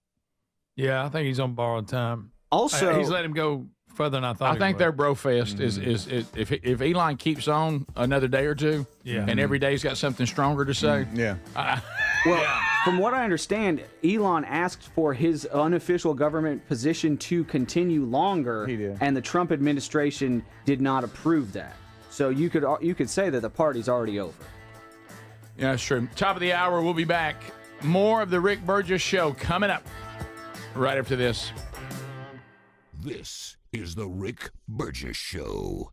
Yeah, I think he's on borrowed time. Also, he's let him go further than I thought. I think their brofest is if Elon keeps on another day or two, and every day's got something stronger to say. From what I understand, Elon asked for his unofficial government position to continue longer, and the Trump administration did not approve that. So you could say that the party's already over. Yeah, that's true. Top of the hour, we'll be back. More of the Rick Burgess Show coming up right after this. This is the Rick Burgess Show.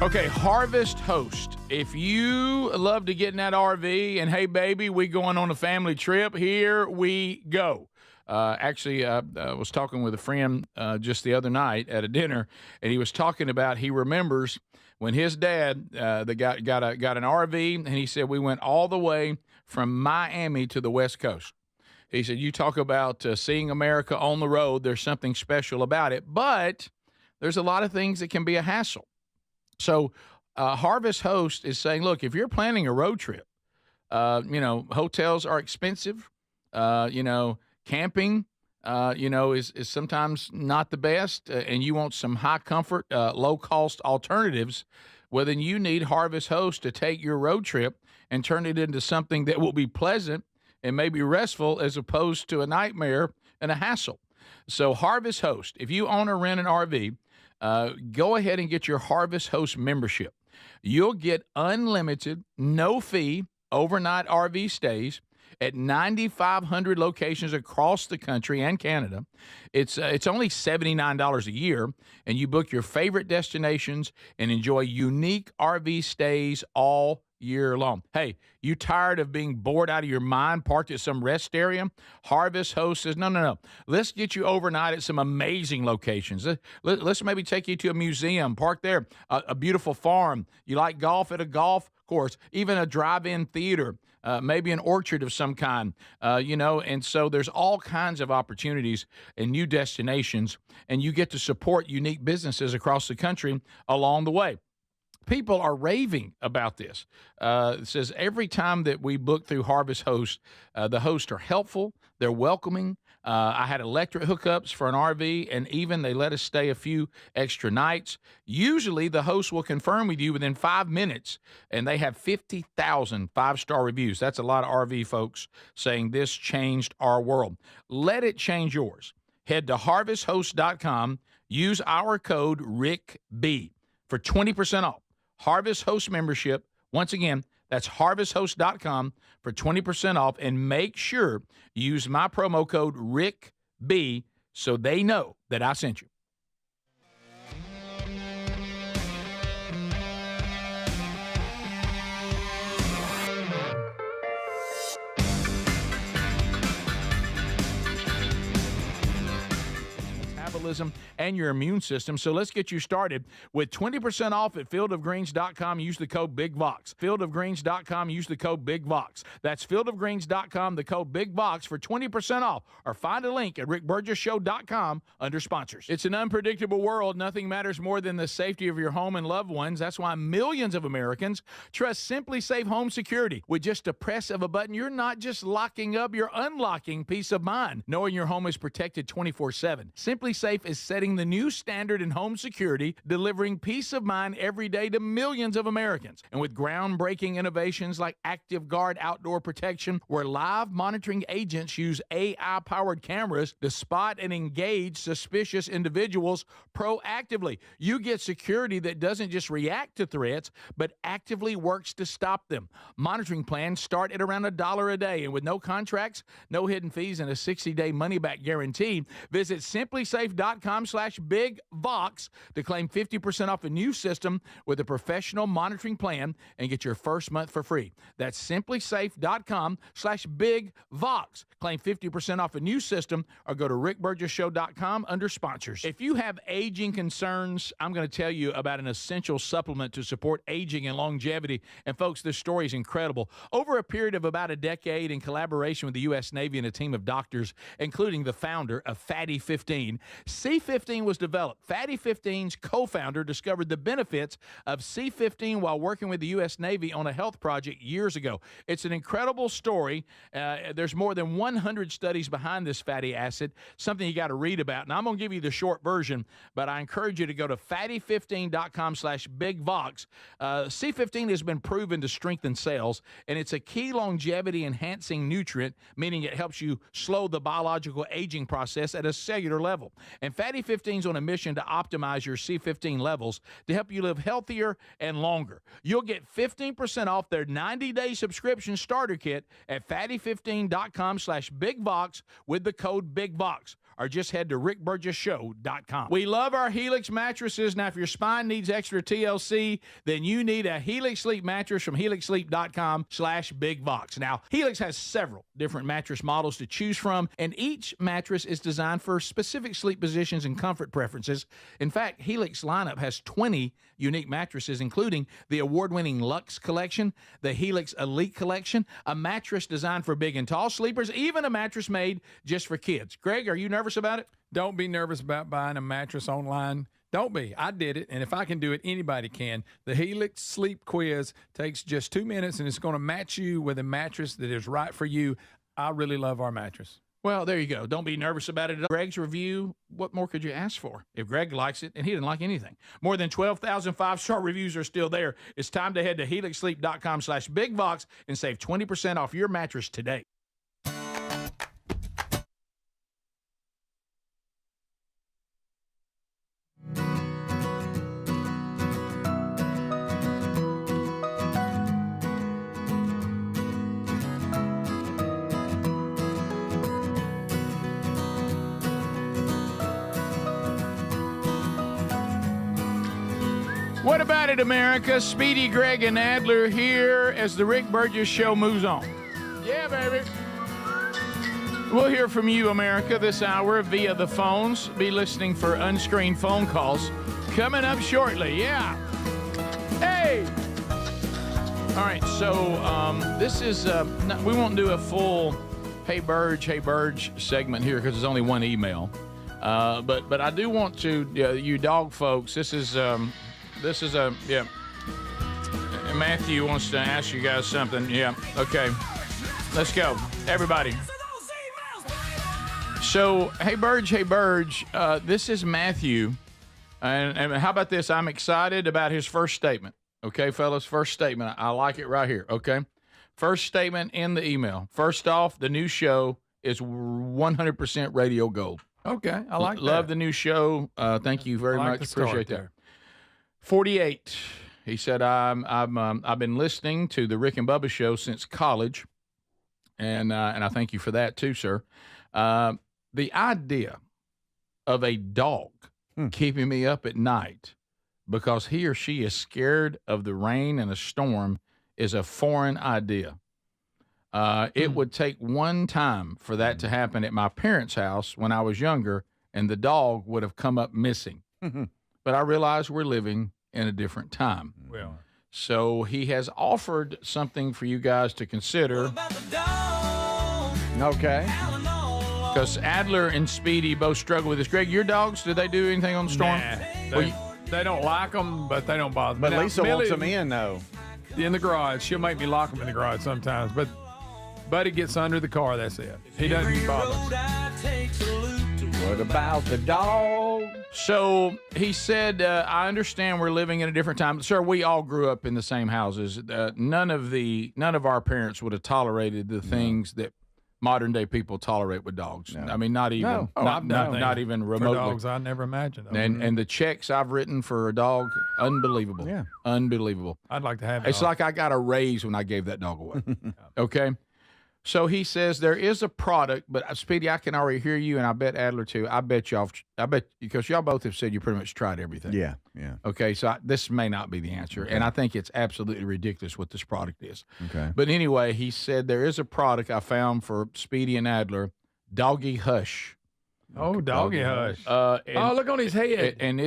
Okay, Harvest Host. If you love to get in that RV and, hey, baby, we going on a family trip, here we go. Actually, I was talking with a friend just the other night at a dinner, and he was talking about he remembers when his dad got an RV, and he said we went all the way from Miami to the West Coast. He said, you talk about seeing America on the road, there's something special about it, but there's a lot of things that can be a hassle. So Harvest Host is saying, look, if you're planning a road trip, hotels are expensive, camping, is sometimes not the best, and you want some high comfort, low cost alternatives, well, then you need Harvest Host to take your road trip and turn it into something that will be pleasant and maybe restful as opposed to a nightmare and a hassle. So Harvest Host, if you own or rent an RV, go ahead and get your Harvest Host membership. You'll get unlimited, no fee overnight RV stays at 9,500 locations across the country and Canada. It's only $79 a year, and you book your favorite destinations and enjoy unique RV stays all year long. Hey, you tired of being bored out of your mind parked at some rest area? Harvest Host says, no. Let's get you overnight at some amazing locations. Let's maybe take you to a museum, park there, a beautiful farm. You like golf at a golf course, even a drive-in theater, maybe an orchard of some kind, and so there's all kinds of opportunities and new destinations, and you get to support unique businesses across the country along the way. People are raving about this. It says every time that we book through Harvest Host, the hosts are helpful, they're welcoming. I had electric hookups for an RV, and even they let us stay a few extra nights. Usually, the host will confirm with you within 5 minutes, and they have 50,000 five-star reviews. That's a lot of RV folks saying this changed our world. Let it change yours. Head to harvesthost.com. Use our code RICKB for 20% off. Harvest Host membership. Once again, that's harvesthost.com for 20% off, and make sure you use my promo code RICKB so they know that I sent you. And your immune system. So let's get you started with 20% off at fieldofgreens.com. Use the code BIGVOX. Fieldofgreens.com. Use the code BIGVOX. That's fieldofgreens.com, the code BIGVOX for 20% off. Or find a link at rickburgessshow.com under sponsors. It's an unpredictable world. Nothing matters more than the safety of your home and loved ones. That's why millions of Americans trust Simply Safe Home Security. With just a press of a button, you're not just locking up, you're unlocking peace of mind, knowing your home is protected 24/7. Simply Safe Safe is setting the new standard in home security, delivering peace of mind every day to millions of Americans. And with groundbreaking innovations like Active Guard outdoor protection, where live monitoring agents use AI-powered cameras to spot and engage suspicious individuals proactively. You get security that doesn't just react to threats, but actively works to stop them. Monitoring plans start at around $1 a day, and with no contracts, no hidden fees, and a 60-day money-back guarantee, visit simplysafe.com/BigVox to claim 50% off a new system with a professional monitoring plan and get your first month for free. That's simplysafe.com/BigVox. Claim 50% off a new system or go to rickburgesshow.com under sponsors. If you have aging concerns, I'm going to tell you about an essential supplement to support aging and longevity. And folks, this story is incredible. Over a period of about a decade, in collaboration with the U.S. Navy and a team of doctors, including the founder of Fatty 15, C15 was developed. Fatty 15's co-founder discovered the benefits of C15 while working with the U.S. Navy on a health project years ago. It's an incredible story. There's more than 100 studies behind this fatty acid, something you got to read about. And I'm going to give you the short version, but I encourage you to go to fatty15.com/BigVox. C15 has been proven to strengthen cells, and it's a key longevity-enhancing nutrient, meaning it helps you slow the biological aging process at a cellular level. And Fatty 15 is on a mission to optimize your C15 levels to help you live healthier and longer. You'll get 15% off their 90-day subscription starter kit at fatty15.com/BigVox with the code BigVox. Or just head to rickburgesshow.com. We love our Helix mattresses. Now, if your spine needs extra TLC, then you need a Helix Sleep mattress from helixsleep.com/BigVox. Now, Helix has several different mattress models to choose from, and each mattress is designed for specific sleep positions and comfort preferences. In fact, Helix lineup has 20 unique mattresses, including the award-winning Luxe Collection, the Helix Elite Collection, a mattress designed for big and tall sleepers, even a mattress made just for kids. Greg, are you nervous about it? Don't be nervous about buying a mattress online. Don't be. I did it, and if I can do it, anybody can. The Helix Sleep Quiz takes just 2 minutes, and it's going to match you with a mattress that is right for you. I really love our mattress. Well, there you go. Don't be nervous about it. Greg's review, what more could you ask for? If Greg likes it, and he didn't like anything. More than 12,000 five-star reviews are still there. It's time to head to helixsleep.com/BigVox and save 20% off your mattress today. What about it, America? Speedy, Greg, and Adler here as the Rick Burgess Show moves on. Yeah, baby. We'll hear from you, America, this hour via the phones. Be listening for unscreened phone calls coming up shortly. Yeah. Hey! All right, so this is, we won't do a full Hey Burge segment here because there's only one email. But I do want to, you dog folks, this is Matthew wants to ask you guys something. Yeah, okay. Let's go, everybody. So, hey Burge, this is Matthew. And how about this? I'm excited about his first statement. Okay, fellas, first statement. I like it right here, okay? First statement in the email. First off, the new show is 100% radio gold. Okay, I like that. Love the new show. Thank you very much. Appreciate that. 48. He said, I've been listening to the Rick and Bubba show since college, and I thank you for that too, sir. The idea of a dog keeping me up at night because he or she is scared of the rain and a storm is a foreign idea. It would take one time for that to happen at my parents' house when I was younger, and the dog would have come up missing. But I realize we're living in a different time. Well, so he has offered something for you guys to consider. Okay. Because Adler and Speedy both struggle with this. Greg, your dogs, do they do anything on the storm? Nah, they don't like them, but they don't bother me. But now, Lisa Millie, wants them in, though. In the garage. She'll make me lock them in the garage sometimes. But Buddy gets under the car, that's it. He doesn't bother. What about the dog? So he said, I understand we're living in a different time. Sir, we all grew up in the same houses. None of our parents would have tolerated the things that modern day people tolerate with dogs. I mean, not even not even remotely. For dogs, I never imagined. And the checks I've written for a dog, unbelievable. Yeah. Unbelievable. I'd like to have it. It's like I got a raise when I gave that dog away. Okay. So he says there is a product, but Speedy, I can already hear you, and I bet Adler too. I bet because y'all both have said you pretty much tried everything. Yeah. Okay, so this may not be the answer, and I think it's absolutely ridiculous what this product is. Okay. But anyway, he said there is a product I found for Speedy and Adler, Doggy Hush. Oh, Doggy Hush. And, look on his head. And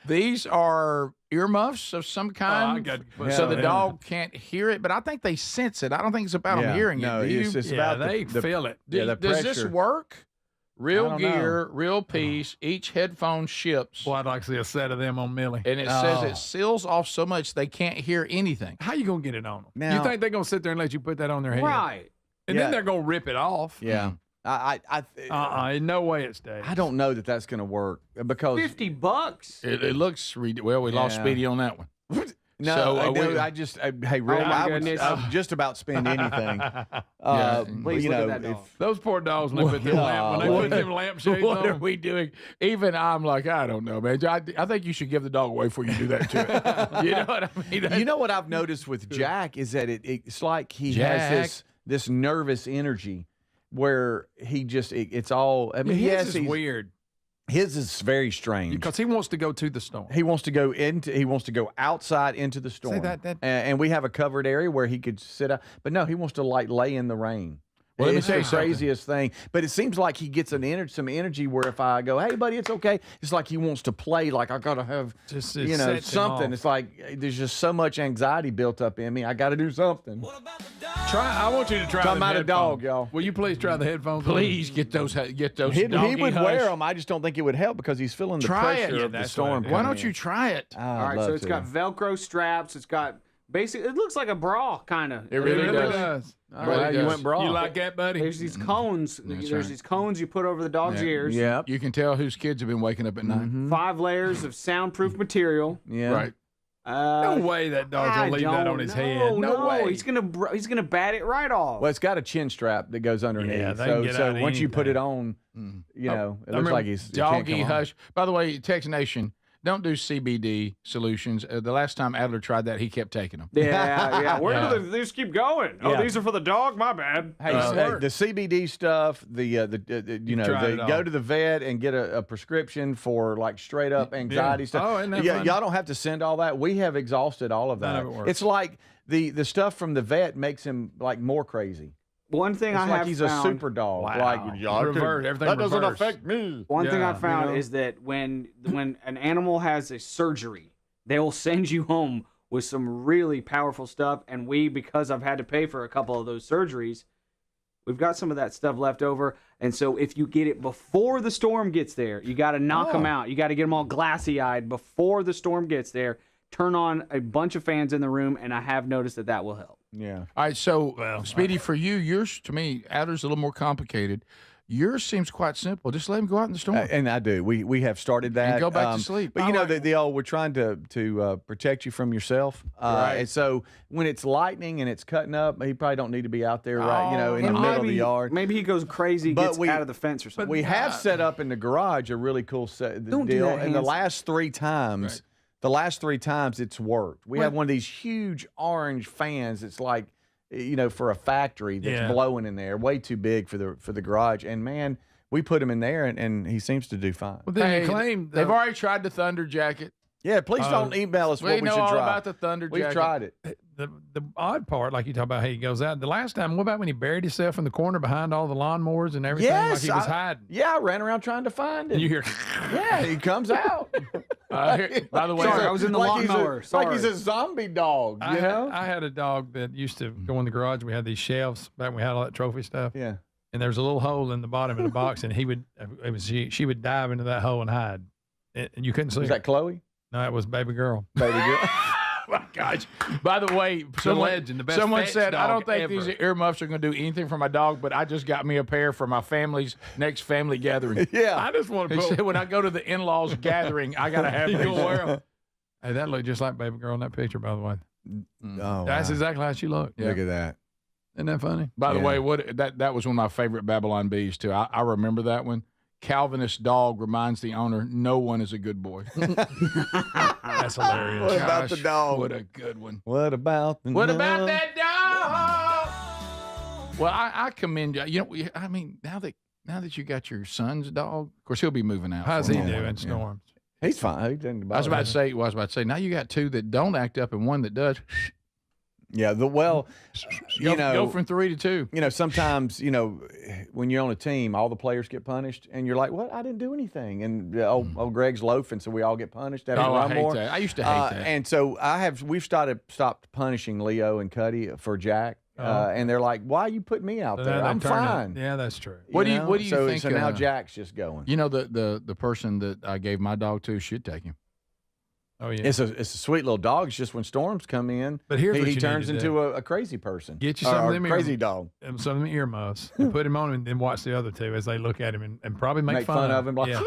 these are earmuffs of some kind, so the dog can't hear it. But I think they sense it. I don't think it's about them hearing it. It's about they feel it. the Does this pressure. work? Real I don't gear, real piece. Each headphone ships. Boy, I'd like to see a set of them on Millie. And it says it seals off so much they can't hear anything. How you gonna get it on them? Now- You think they're gonna sit there and let you put that on their head? Right. And then they're gonna rip it off. Yeah. In no way it stays. I don't know that that's going to work because $50. It looks well. We lost Speedy on that one. No, So, hey, Rick, my I would goodness. just about spend anything. Please you look know, at that dog. Those poor dogs when they put them what them lampshades What on. are we doing? Even I'm like, I don't know, man. I think you should give the dog away before you do that to it. You know what I mean? You know what I've noticed with Jack is that it's like he has this nervous energy where he just it's all. I mean, his is he's weird His is very strange because he wants to go to the storm. He wants to go outside into the storm. And we have a covered area where he could sit out. But no, he wants to like lay in the rain. Well, it's the craziest thing. But it seems like he gets some energy where if I go, hey, buddy, it's okay. It's like he wants to play. Like I got to have, something. It's like there's just so much anxiety built up in me. I got to do something. I want you to try. Talking about a dog, y'all. Will you please try the headphones? Please get those. He would wear them. I just don't think it would help because he's feeling the pressure of the storm. Why don't you try it? All right, so it's got Velcro straps. It's got basically. It looks like a bra, kind of. It really does. All right, you went bra. You like that, buddy? There's these cones. There's these cones you put over the dog's ears. Yeah. You can tell whose kids have been waking up at night. 5 layers of soundproof material. Yeah. Right. No way that dog's gonna leave that on his head. No way. He's gonna bat it right off. Well, it's got a chin strap that goes underneath. Yeah, they can get out of once you put it anything. on, it looks like he's Doggy Hush. By the way, Tex Nation, don't do CBD solutions. The last time Adler tried that, he kept taking them. Yeah. Where do they just keep going? Oh, these are for the dog. My bad. Hey, the CBD stuff, they go to the vet and get a prescription for like straight up anxiety stuff. Oh, isn't that fun? Y'all don't have to send all that. We have exhausted all of that. None of it works. It's like the stuff from the vet makes him like more crazy. One thing It's I like have he's found, a super dog. Wow. Like Everything that doesn't reversed. affect me. One thing I Yeah, found is that when an animal has a surgery, they will send you home with some really powerful stuff. And because I've had to pay for a couple of those surgeries, we've got some of that stuff left over. And so if you get it before the storm gets there, you got to knock them out. You got to get them all glassy-eyed before the storm gets there. Turn on a bunch of fans in the room, and I have noticed that will help. Yeah. All right, so Speedy, for you, yours to me, Adler's a little more complicated. Yours seems quite simple. Just let him go out in the storm. And I do. We have started that. And go back to sleep. But the old, we're trying to protect you from yourself. Right. And so when it's lightning and it's cutting up, he probably don't need to be out there in the middle of the yard. Maybe he goes crazy, gets out of the fence or something. But we have set up in the garage a really cool deal. And the last 3 times, it's worked. We have one of these huge orange fans. It's like, for a factory that's blowing in there, way too big for the garage. And man, we put him in there, and he seems to do fine. Well, then you claim they've already tried the Thunder Jacket. Yeah, please don't email us what we should try. We know all about the Thunder Jacket. We've tried it. The odd part, like you talk about, how he goes out. The last time, what about when he buried himself in the corner behind all the lawnmowers and everything? Yes, like he was hiding. Yeah, I ran around trying to find it. And you hear, yeah, he comes out. By the way, sorry, I was in the lawnmower. Like he's a zombie dog. I had a dog that used to go in the garage. We had these shelves back when we had all that trophy stuff. Yeah. And there's a little hole in the bottom of the box, and she would dive into that hole and hide. And you couldn't see Was her. that Chloe? No, it was baby girl. Baby girl. my gosh. By the way, someone said, I don't think these earmuffs are going to do anything for my dog, but I just got me a pair for my family's next family gathering. Yeah. I just want to said, when I go to the in-laws gathering, I got to have these. Wear them. Hey, that looked just like baby girl in that picture, by the way. Oh, That's exactly how she looked. Yeah. Look at that. Isn't that funny? By the way, that was one of my favorite Babylon Bees, too. I remember that one. Calvinist dog reminds the owner, no one is a good boy. That's hilarious. What about the dog? What a good one. What about the What dog? about that dog? Well, I commend you. You know, I mean, now that you got your son's dog, of course, he'll be moving out. How's he for a while. doing, Storms? He's fine. He didn't I was about to say, now you got two that don't act up and one that does. Yeah, go from 3 to 2. You know, sometimes, when you're on a team, all the players get punished, and you're like, "What? I didn't do anything." And old Greg's loafing, so we all get punished. I hate that. I used to hate that. And so we've stopped punishing Leo and Cuddy for Jack, and they're like, "Why are you putting me out there? I'm fine." Yeah, that's true. What do you think? So now Jack's just going. You know, the person that I gave my dog to should take him. Oh yeah, it's a sweet little dog. It's just when storms come in, but here's what he you turns need to into do. a crazy person. Get you some of them crazy dog, some of them earmuffs, and put him on, and then watch the other two as they look at him and probably make fun of him. Like,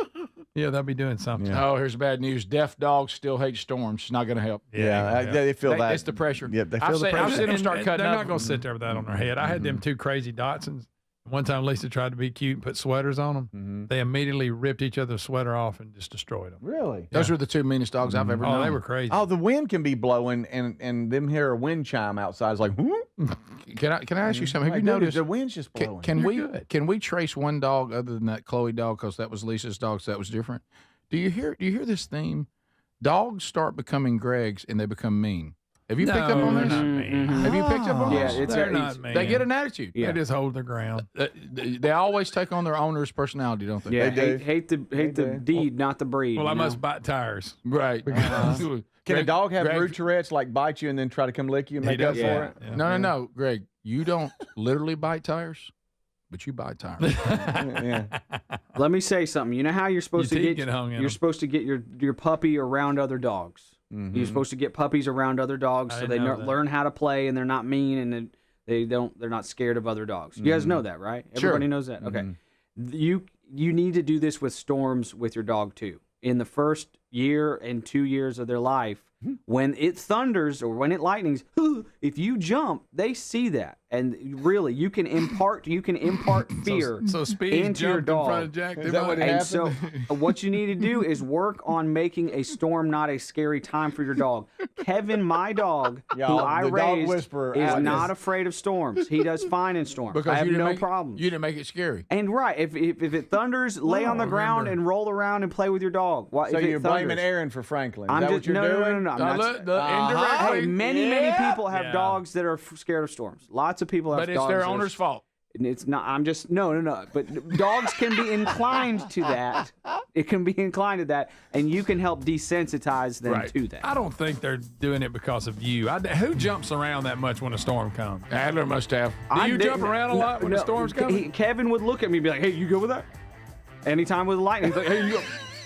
yeah, they'll be doing something. Yeah. Oh, here's bad news. Deaf dogs still hate storms. It's not going to help. They feel that. It's the pressure. Yeah, they feel the pressure. I've seen them start cutting They're up. not going to sit there with that on their head. I had them two crazy Dachshunds. One time Lisa tried to be cute and put sweaters on them. Mm-hmm. They immediately ripped each other's sweater off and just destroyed them. Really? Those were the two meanest dogs I've ever known. Oh, they were crazy. Oh, the wind can be blowing, and them hear a wind chime outside. It's like, Can I ask you something? Have you noticed the wind's just blowing? Can we trace one dog other than that Chloe dog, because that was Lisa's dog, so that was different? Do you hear this theme? Dogs start becoming Gregs and they become mean. Have you picked up on this? Have you picked up on this? Yeah, they're not mean. They get an attitude. They just hold their ground. They always take on their owner's personality, don't they? Yeah, they hate the deed, not the breed. Well, I must bite tires. Right. Can a dog have rude Tourette's, like bite you and then try to come lick you and make up for it? Yeah. No, Greg. You don't literally bite tires, but you bite tires. Let me say something. You know how you're supposed to get your puppy around other dogs. Mm-hmm. You're supposed to get puppies around other dogs so they learn how to play and they're not mean and they're not scared of other dogs. You guys know that, right? Everybody knows that. Okay. You need to do this with storms with your dog too. In the first year and 2 years of their life, when it thunders or when it lightnings, if you jump, they see that, and really you can impart fear into your dog. In front of Jack. Is that what And happened? so what you need to do is work on making a storm not a scary time for your dog. Kevin, my dog, who I raised, is not afraid of storms. He does fine in storms. Because I have no problem. You didn't make it scary. And if it thunders, lay on the ground and roll around and play with your dog. So you're blaming Aaron for Franklin. Is that what you're doing? No. Hey, many people have dogs that are scared of storms. Lots of people have dogs. But it's their owner's fault. It's not. I'm just no. But dogs can be inclined to that. It can be inclined to that, and you can help desensitize them to that. I don't think they're doing it because of you. Who jumps around that much when a storm comes? Adler must have. Do you jump around a lot when the storm's coming? Kevin would look at me and be like, "Hey, you go with that?" Anytime with lightning, he's like, "Hey, you go.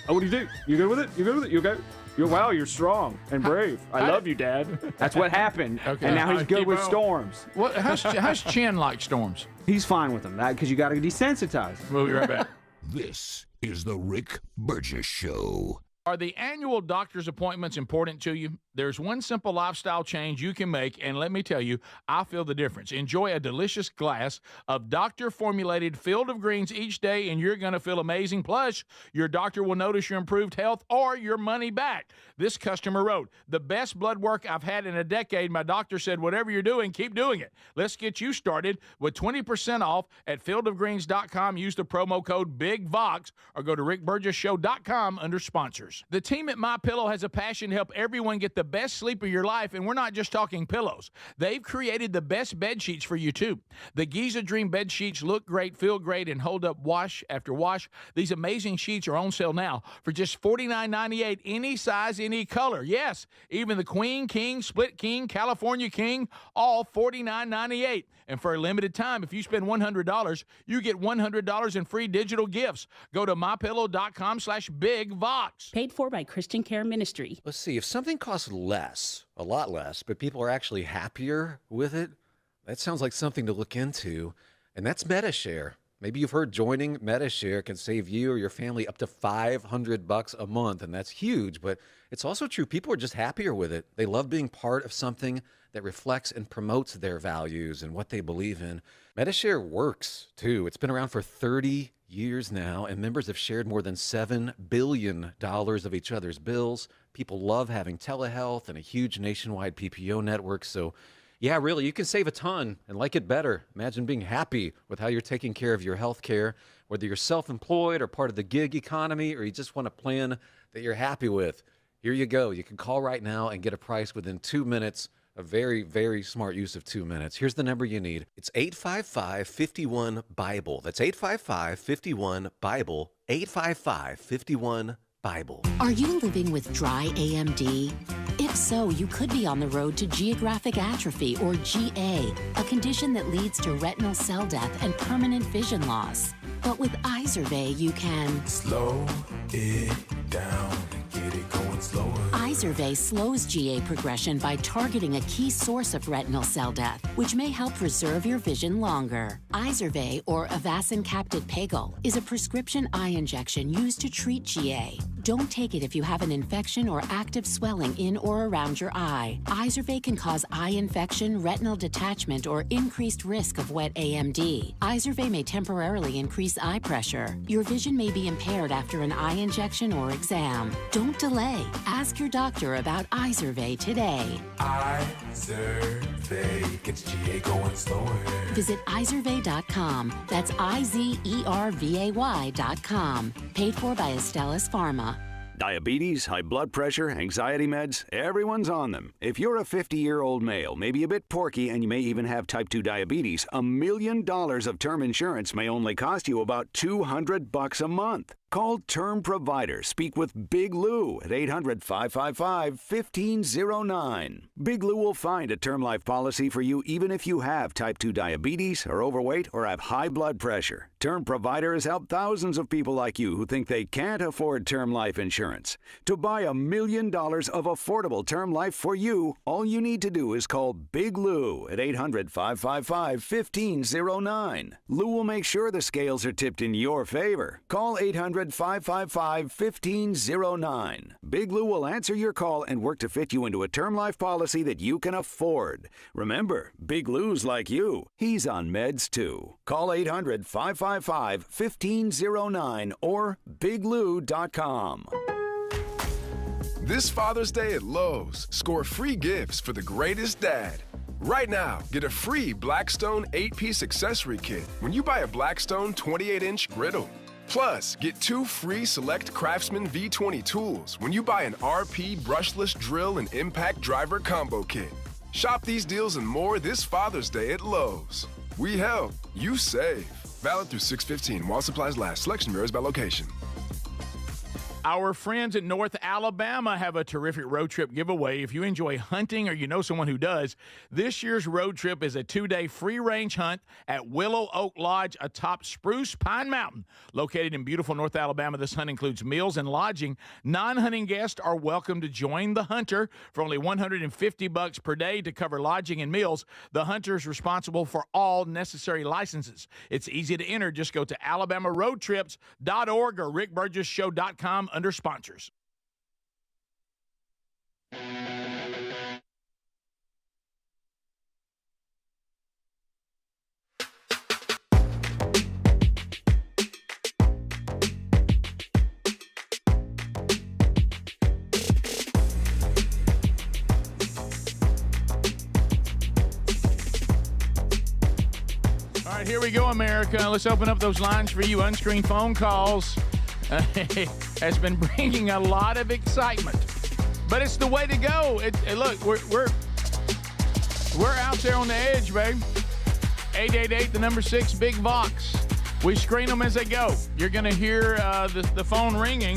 Oh, what do you do? You good with it? You good with it? You okay? Wow, you're strong and brave. I love you, Dad." That's what happened. Okay. And now he's good with storms. How's Chin like storms? He's fine with them, because you got to desensitize him. We'll be right back. This is the Rick Burgess Show. Are the annual doctor's appointments important to you? There's one simple lifestyle change you can make, and let me tell you, I feel the difference. Enjoy a delicious glass of doctor-formulated Field of Greens each day, and you're going to feel amazing. Plus, your doctor will notice your improved health or your money back. This customer wrote, "The best blood work I've had in a decade. My doctor said, whatever you're doing, keep doing it." Let's get you started with 20% off at fieldofgreens.com. Use the promo code BIGVOX or go to rickburgessshow.com under sponsors. The team at MyPillow has a passion to help everyone get the best sleep of your life, and we're not just talking pillows. They've created the best bed sheets for you, too. The Giza Dream bed sheets look great, feel great, and hold up wash after wash. These amazing sheets are on sale now for just $49.98, any size, any color. Yes, even the Queen, King, Split King, California King, all $49.98. And for a limited time, if you spend $100, you get $100 in free digital gifts. Go to mypillow.com/bigvox. Paid for by Christian Care Ministry. Let's see, if something costs costs less, a lot less, but people are actually happier with it. That sounds like something to look into, and that's MetaShare. Maybe you've heard joining MetaShare can save you or your family up to $500 a month, and that's huge, but it's also true. People are just happier with it. They love being part of something that reflects and promotes their values and what they believe in. MetaShare works, too. It's been around for 30 years now, and members have shared more than $7 billion of each other's bills. People love having telehealth and a huge nationwide PPO network, so yeah, really, you can save a ton and like it better. Imagine being happy with how you're taking care of your health care, whether you're self-employed or part of the gig economy, or you just want a plan that you're happy with. Here you go. You can call right now and get a price within 2 minutes. A very, very smart use of 2 minutes. Here's the number you need. It's 855-51-BIBLE. That's 855-51-BIBLE. 855-51-BIBLE. Are you living with dry AMD? If so, you could be on the road to geographic atrophy, or GA, a condition that leads to retinal cell death and permanent vision loss. But with Izervay, you can slow it down and get it going slower. Izervay slows GA progression by targeting a key source of retinal cell death, which may help preserve your vision longer. Izervay, or Avastin Captid Pegol, is a prescription eye injection used to treat GA. Don't take it if you have an infection or active swelling in or around your eye. Izervay can cause eye infection, retinal detachment, or increased risk of wet AMD. Izervay may temporarily increase eye pressure. Your vision may be impaired after an eye injection or exam. Don't delay. Ask your doctor about Izervay today. Izervay gets GA going slower. Visit Izervay.com. That's IZERVAY.com. Paid for by Astellas Pharma. Diabetes, high blood pressure, anxiety meds, everyone's on them. If you're a 50-year-old male, maybe a bit porky, and you may even have type 2 diabetes, $1 million of term insurance may only cost you about $200 a month. Call Term Provider. Speak with Big Lou at 800-555-1509. Big Lou will find a term life policy for you even if you have type 2 diabetes, are overweight, or have high blood pressure. Term Provider has helped thousands of people like you who think they can't afford term life insurance. To buy $1 million of affordable term life for you, all you need to do is call Big Lou at 800-555-1509. Lou will make sure the scales are tipped in your favor. Call 800-555-1509. Big Lou will answer your call and work to fit you into a term life policy that you can afford. Remember, Big Lou's like you. He's on meds too. Call 800-555-1509 or biglou.com. This Father's Day at Lowe's, score free gifts for the greatest dad. Right now, get a free Blackstone 8-piece accessory kit when you buy a Blackstone 28-inch griddle. Plus, get 2 free select Craftsman V20 tools when you buy an RP brushless drill and impact driver combo kit. Shop these deals and more this Father's Day at Lowe's. We help, you save. Valid through 6/15 while supplies last. Selection varies by location. Our friends at North Alabama have a terrific road trip giveaway. If you enjoy hunting or you know someone who does, this year's road trip is a 2-day free-range hunt at Willow Oak Lodge atop Spruce Pine Mountain. Located in beautiful North Alabama, this hunt includes meals and lodging. Non-hunting guests are welcome to join the hunter for only $150 per day to cover lodging and meals. The hunter is responsible for all necessary licenses. It's easy to enter. Just go to alabamaroadtrips.org or rickburgessshow.com under sponsors. All right, here we go, America. Let's open up those lines for you. Unscreened phone calls has been bringing a lot of excitement, but it's the way to go. Look, we're out there on the edge, babe. 888, the number 6, Big Vox. We screen them as they go. You're gonna hear the phone ringing,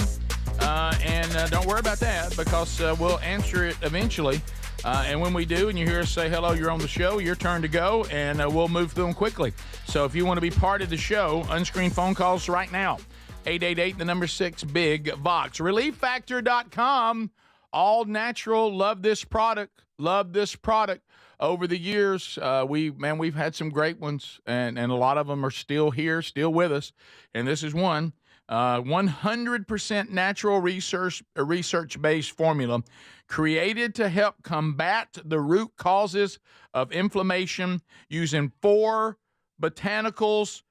and don't worry about that because we'll answer it eventually. And when we do, and you hear us say hello, you're on the show, your turn to go, and we'll move through them quickly. So if you want to be part of the show, unscreened phone calls right now. 888, the number 6, Big Vox. ReliefFactor.com all natural. Love this product. Love this product. Over the years, we've had some great ones, and a lot of them are still here, still with us. And this is one. 100% natural research-based formula created to help combat the root causes of inflammation using 4 botanicals.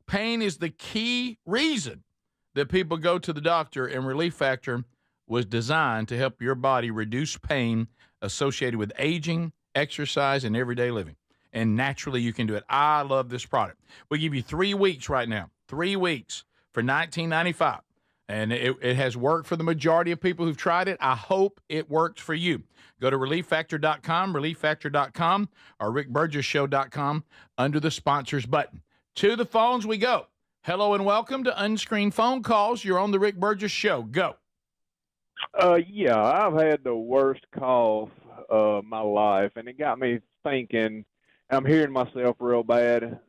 Pain is the key reason that people go to the doctor, and Relief Factor was designed to help your body reduce pain associated with aging, exercise, and everyday living. And naturally, you can do it. I love this product. We give you 3 weeks right now, 3 weeks for $19.95. And it has worked for the majority of people who've tried it. I hope it works for you. Go to ReliefFactor.com, ReliefFactor.com, or RickBurgessShow.com under the sponsors button. To the phones we go. Hello and welcome to Unscreened Phone Calls. You're on the Rick Burgess Show. Go. Yeah, I've had the worst cough of my life, and it got me thinking. I'm hearing myself real bad.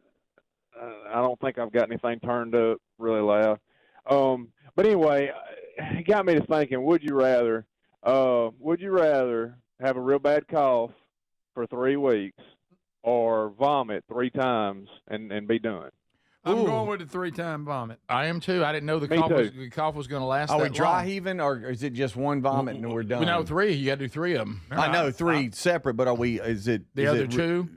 I don't think I've got anything turned up really loud. But anyway, it got me to thinking, would you rather have a real bad cough for 3 weeks or vomit 3 times and be done? I'm going with the 3-time vomit. I am too. I didn't know the cough was going to last that long. Are we dry heaving, or is it just one vomit and we're done? No, 3. You got to do 3 of them. I know 3 separate, but is it the other 2?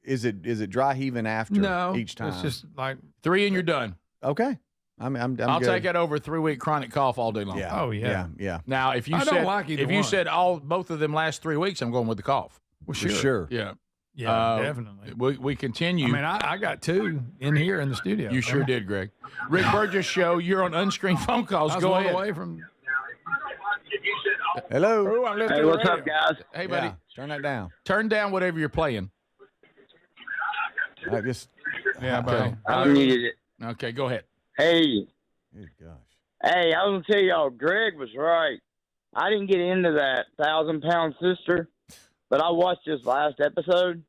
Is it dry heaving after each time? It's just like 3 and you're done. Okay. I'm I'll good. take it over a 3-week chronic cough all day long. Yeah. Oh yeah. Now, if you said both of them last 3 weeks, I'm going with the cough. Well, sure. Yeah. Yeah, definitely. We continue. I mean, I got 2 in here in the studio. You sure did, Greg. Rick Burgess Show. You're on Unscreened Phone Calls. Go ahead. Away from. Hello. Hey, what's up, guys? Hey, buddy. Yeah, turn that down. Turn down whatever you're playing. I just. Yeah, buddy. I needed it. Okay, go ahead. Hey. Good gosh. Hey, I was gonna tell y'all, Greg was right. I didn't get into that 1,000-pound sister, but I watched this last episode,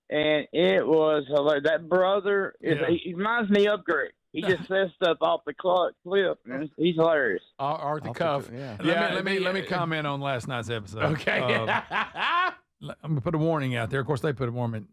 and it was hilarious. That brother he reminds me of Greg. He just says stuff off the cliff, and he's hilarious. Off the cuff. Let me comment on last night's episode. Okay. I'm gonna put a warning out there. Of course, they put a warning.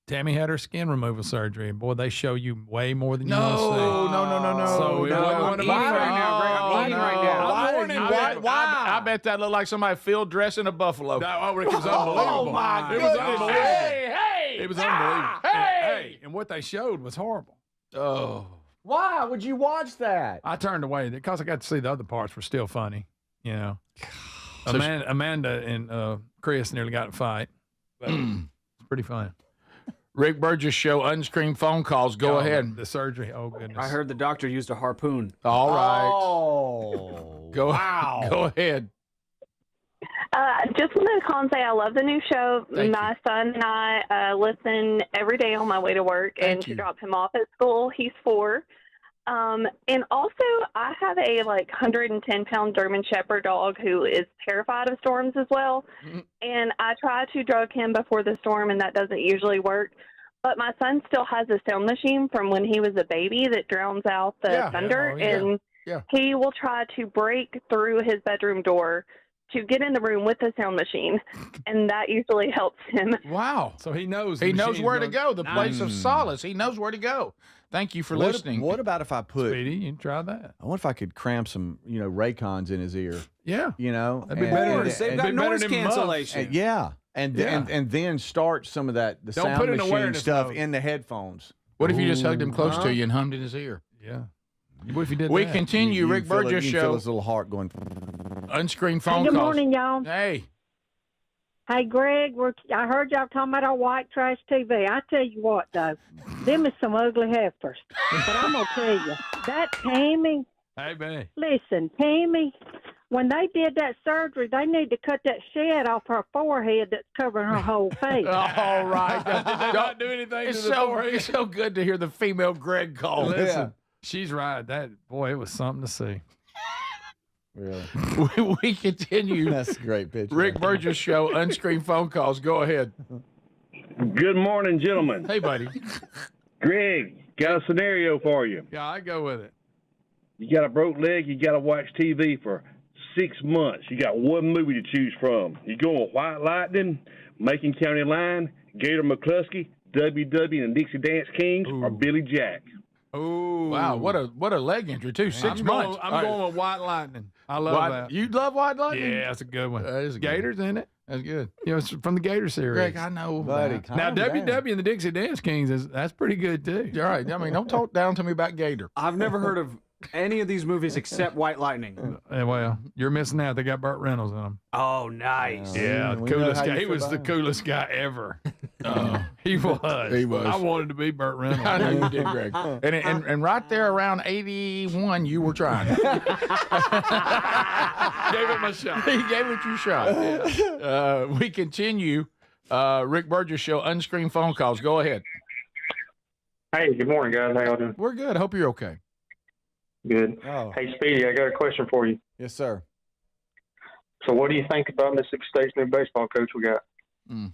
Tammy had her skin removal surgery, and boy, they show you way more than you want to see. No. So it wasn't I'm eating right now. Why? I bet that looked like somebody field dressing a buffalo. It was unbelievable. Oh my It goodness. was unbelievable. Hey. It was unbelievable. Hey. And what they showed was horrible. Oh. Why would you watch that? I turned away because I got to see the other parts were still funny. You know, Amanda and Chris nearly got in a fight. But it's pretty funny. Rick Burgess Show, Unscreened Phone Calls. Go ahead. The surgery. Oh, goodness. I heard the doctor used a harpoon. All right. Oh. Go ahead. Just wanted to call and say I love the new show. My son and I listen every day on my way to work and to drop him off at school. He's 4. And also, I have a 110-pound German Shepherd dog who is terrified of storms as well. And I try to drug him before the storm, and that doesn't usually work. But my son still has a sound machine from when he was a baby that drowns out the thunder, and he will try to break through his bedroom door to get in the room with the sound machine, and that usually helps him. Wow. So he knows. He knows where to go, the place of solace. He knows where to go. Thank you for listening. What about if I put... Speedy, you can try that. I wonder if I could cram some, Raycons in his ear. Yeah. That'd be better. They've got noise cancellation. And then start some of the Don't sound put an machine awareness stuff mode. in the headphones. What if you just hugged him close to you and hummed in his ear? Yeah. What if you did We that? continue. Rick Burgess You Show. feel his little heart going... Unscreened Phone Good Calls. morning, y'all. Hey. Hey, Greg, I heard y'all talking about our white trash TV. I tell you what, though, them is some ugly heifers. But I'm going to tell you, that Tammy, Hey, babe. listen, Tammy, when they did that surgery, they need to cut that shed off her forehead that's covering her whole face. All right. Did they not do anything It's to the forehead? It's so good to hear the female Greg call. Listen, she's right. Boy, it was something to see. Really? We continue. That's a great picture. Rick Burgess Show, Unscreened Phone Calls. Go ahead. Good morning, gentlemen. Hey, buddy. Greg, got a scenario for you. Yeah, I go with it. You got a broke leg, you got to watch TV for 6 months, you got one movie to choose from. You going with White Lightning, Macon County Line, Gator McCluskey, WW and the Dixie Dance Kings, or Billy Jack? Oh, wow! What a leg injury too. 6 months. I'm going with White Lightning. I love that. You love White Lightning? Yeah, that's a good one. That is a good Gators one. in it. That's good. You know, it's from the Gator series. Greg, I know. Buddy, Now, WW and the Dixie Dance Kings that's pretty good too. All right. I mean, don't talk down to me about Gator. I've never heard of any of these movies except White Lightning. Well, you're missing out. They got Burt Reynolds in them. Oh, nice. Yeah, we coolest know how guy. you He feel was the about him. coolest guy ever. He was. He was. I wanted to be Burt Reynolds. I know you did, Greg. And right there around 81, you were trying. Gave it my shot. He gave it your shot. Yeah. We continue. Rick Burgess Show, unscreened phone calls. Go ahead. Hey, good morning, guys. How y'all doing? We're good. Hope you're okay. Good. Oh. Hey, Speedy, I got a question for you. Yes, sir. So what do you think about Mississippi State's new baseball coach we got?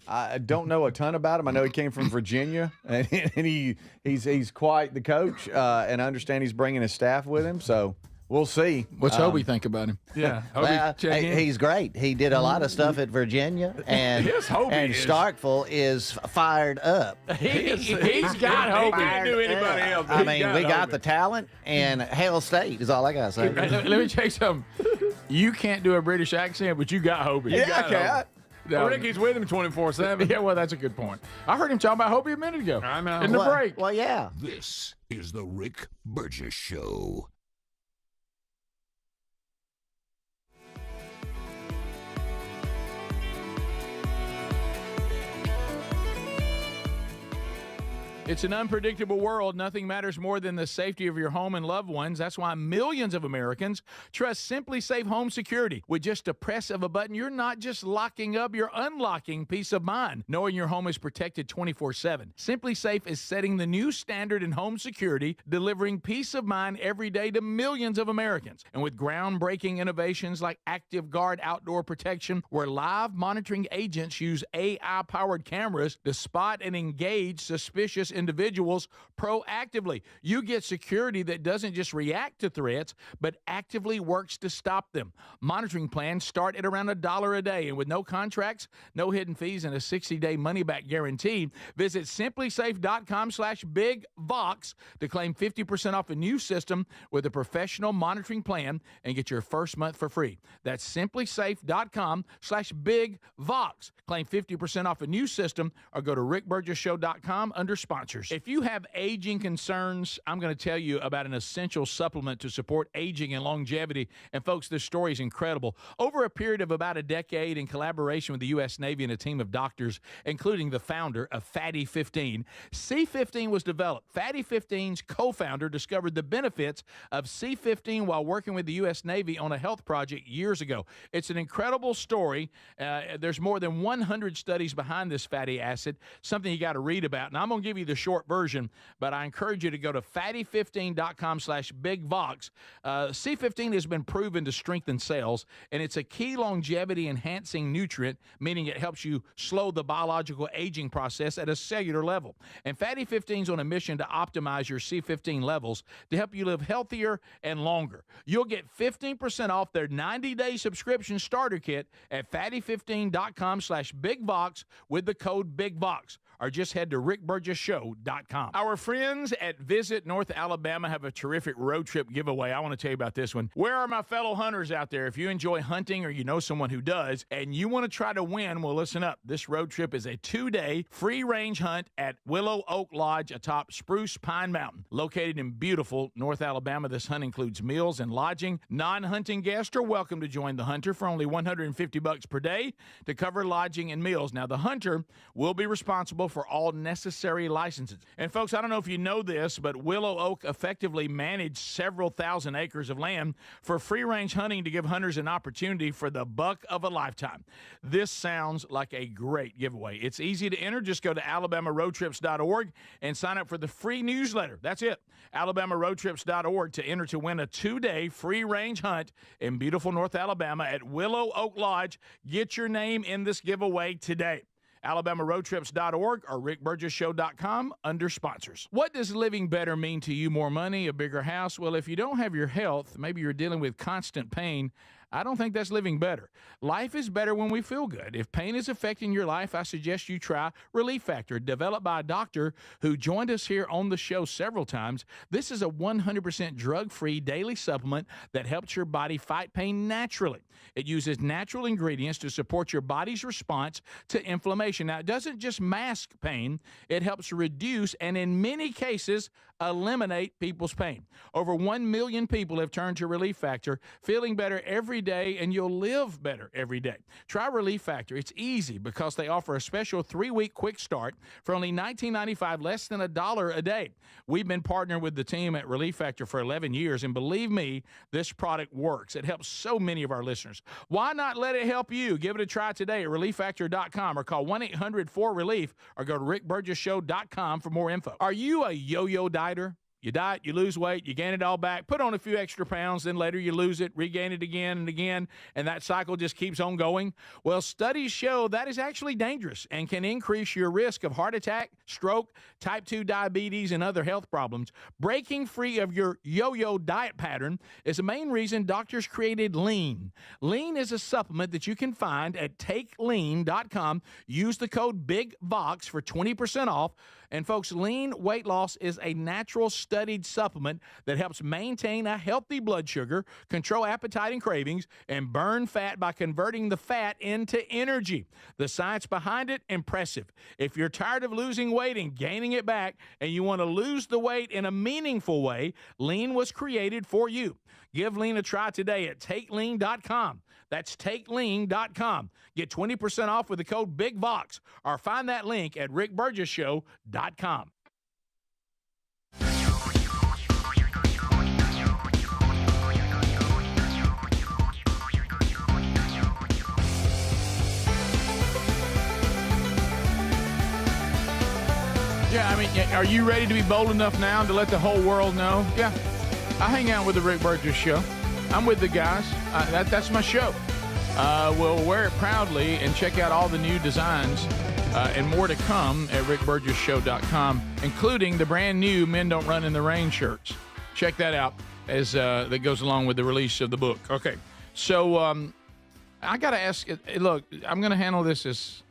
I don't know a ton about him. I know he came from Virginia, and he's quite the coach. And I understand he's bringing his staff with him. So we'll see. What's Hobie think about him? Yeah. Well, he's great. He did a lot of stuff at Virginia, and Yes, Hobie and is. Starkville is fired up. He's got Hobie. He didn't do anybody else. I mean, we got Hobie. the talent, and Hale State is all I got to say. Let me tell you something. You can't do a British accent, but you got Hobie. Yeah, I can. No. Ricky's with him 24/7. Yeah, well, that's a good point. I heard him talking about Hobie a minute ago. I know. In the break. Well, yeah. This is the Rick Burgess Show. It's an unpredictable world. Nothing matters more than the safety of your home and loved ones. That's why millions of Americans trust Simply Safe Home Security. With just a press of a button, you're not just locking up, you're unlocking peace of mind, knowing your home is protected 24/7. Simply Safe is setting the new standard in home security, delivering peace of mind every day to millions of Americans. And with groundbreaking innovations like Active Guard outdoor protection, where live monitoring agents use AI-powered cameras to spot and engage suspicious individuals proactively. You get security that doesn't just react to threats, but actively works to stop them. Monitoring plans start at around $1 a day, and with no contracts, no hidden fees, and a 60-day money-back guarantee, visit simplysafe.com/bigvox to claim 50% off a new system with a professional monitoring plan and get your first month for free. That's simplysafe.com/bigvox. Claim 50% off a new system or go to rickburgessshow.com under sponsors. If you have aging concerns, I'm going to tell you about an essential supplement to support aging and longevity. And folks, this story is incredible. Over a period of about a decade, in collaboration with the U.S. Navy and a team of doctors, including the founder of Fatty 15, C15 was developed. Fatty 15's co-founder discovered the benefits of C15 while working with the U.S. Navy on a health project years ago. It's an incredible story. There's more than 100 studies behind this fatty acid, something you got to read about. And I'm going to give you the short version, but I encourage you to go to fatty15.com/bigvox. C15 has been proven to strengthen cells, and it's a key longevity enhancing nutrient, meaning it helps you slow the biological aging process at a cellular level. And Fatty 15 is on a mission to optimize your C15 levels to help you live healthier and longer. You'll get 15% off their 90-day subscription starter kit at fatty15.com/bigvox with the code BIGVOX. Or just head to rickburgessshow.com. Our friends at Visit North Alabama have a terrific road trip giveaway. I want to tell you about this one. Where are my fellow hunters out there? If you enjoy hunting or you know someone who does and you want to try to win, well, listen up. This road trip is a 2-day free-range hunt at Willow Oak Lodge atop Spruce Pine Mountain. Located in beautiful North Alabama, this hunt includes meals and lodging. Non-hunting guests are welcome to join the hunter for only $150 per day to cover lodging and meals. Now, the hunter will be responsible for all necessary licenses. And folks, I don't know if you know this, but Willow Oak effectively managed several thousand acres of land for free-range hunting to give hunters an opportunity for the buck of a lifetime. This sounds like a great giveaway. It's easy to enter. Just go to alabamaroadtrips.org and sign up for the free newsletter. That's it. alabamaroadtrips.org to enter to win a 2-day free-range hunt in beautiful North Alabama at Willow Oak Lodge. Get your name in this giveaway today. alabamaroadtrips.org or rickburgessshow.com under sponsors. What does living better mean to you? More money, a bigger house? Well, if you don't have your health, maybe you're dealing with constant pain, I don't think that's living better. Life is better when we feel good. If pain is affecting your life, I suggest you try Relief Factor, developed by a doctor who joined us here on the show several times. This is a 100% drug-free daily supplement that helps your body fight pain naturally. It uses natural ingredients to support your body's response to inflammation. Now, it doesn't just mask pain, it helps reduce and in many cases eliminate people's pain. Over 1 million people have turned to Relief Factor, feeling better every day, and you'll live better every day. Try Relief Factor. It's easy because they offer a special 3-week quick start for only $19.95, less than $1 a day. We've been partnering with the team at Relief Factor for 11 years, and believe me, this product works. It helps so many of our listeners. Why not let it help you? Give it a try today at ReliefFactor.com or call 1-800-4RELIEF or go to RickBurgessShow.com for more info. Are you a yo-yo dieter? You diet, you lose weight, you gain it all back, put on a few extra pounds, then later you lose it, regain it again and again, and that cycle just keeps on going? Well, studies show that is actually dangerous and can increase your risk of heart attack, stroke, type 2 diabetes, and other health problems. Breaking free of your yo-yo diet pattern is the main reason doctors created Lean. Lean is a supplement that you can find at TakeLean.com. Use the code BIGVOX for 20% off. And folks, Lean weight loss is a natural studied supplement that helps maintain a healthy blood sugar, control appetite and cravings, and burn fat by converting the fat into energy. The science behind it, impressive. If you're tired of losing weight and gaining it back, and you want to lose the weight in a meaningful way, Lean was created for you. Give Lean a try today at TakeLean.com. That's TakeLean.com. Get 20% off with the code BIGVOX or find that link at RickBurgessShow.com. Yeah, I mean, are you ready to be bold enough now to let the whole world know? Yeah, I hang out with the Rick Burgess Show. I'm with the guys. That's my show. We'll wear it proudly and check out all the new designs and more to come at rickburgessshow.com, including the brand new Men Don't Run in the Rain shirts. Check that out as that goes along with the release of the book. Okay, so I got to ask, look, I'm going to handle this as,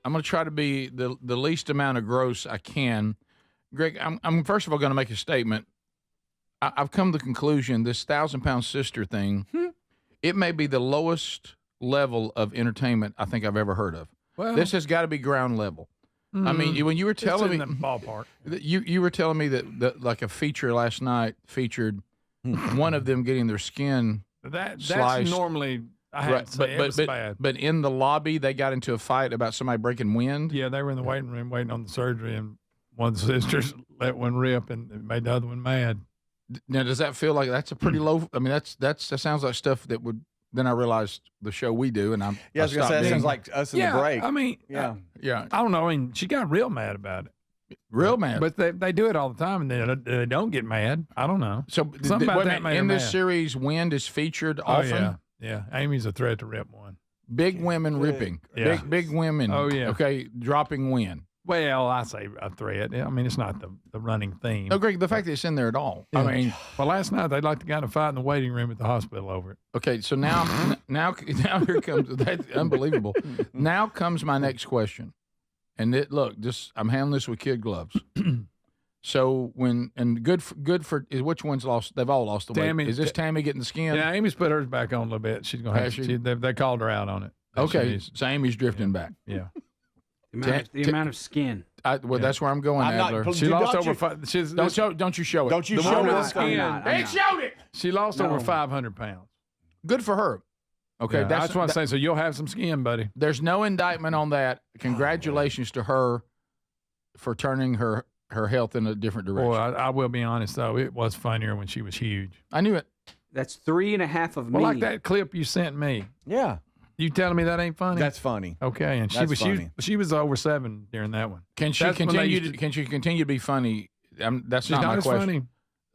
I'm going to try to be the least amount of gross I can. Greg, I'm first of all going to make a statement. I've come to the conclusion this 1,000-pound sister thing, it may be the lowest level of entertainment I think I've ever heard of. Well, this has got to be ground level. I mean, when you were telling me, in the ballpark, you were telling me that like a feature last night featured one of them getting their skin that's sliced. Normally, I have to say, it was bad. But in the lobby, they got into a fight about somebody breaking wind. Yeah, they were in the waiting room waiting on the surgery, and one of the sisters let one rip and it made the other one mad. Now, does that feel like that's a pretty low? I mean, that sounds like stuff that would. Then I realized the show we do, and I was going to say, that sounds like us in the break. I mean, yeah. I don't know. I mean, she got real mad about it. Real mad. But they do it all the time, and they don't get mad. I don't know. So something about that made in her this mad. series, wind is featured often. Yeah. Amy's a threat to rip one. Big women ripping. Yeah. Big women. Oh, yeah. Okay, dropping wind. Well, I say a threat. I mean, it's not the running theme. No, Greg, the fact that it's in there at all. Yeah. I mean, well, last night they'd like to get in a fight in the waiting room at the hospital over it. Okay, so now here comes that's unbelievable. Now comes my next question, and I'm handling this with kid gloves. So good for which one's lost? They've all lost the weight. Is this Tammy getting the skin? Yeah, Amy's put hers back on a little bit. She's gonna have. They called her out on it. Okay, so Amy's drifting back. Yeah. The amount of skin. That's where I'm going, Adler. She lost over. Don't you show it? Don't you show the it? skin? They showed it. She lost over 500 pounds. Good for her. Okay, that's what I'm saying. So you'll have some skin, buddy. There's no indictment on that. Congratulations to her for turning her health in a different direction. Boy, I will be honest though, it was funnier when she was huge. I knew it. That's 3.5 of me. Well, like that clip you sent me. Yeah. You telling me that ain't funny? That's funny. Okay, and she was over 7 during that one. Can she continue to be funny? That's not my question. Funny.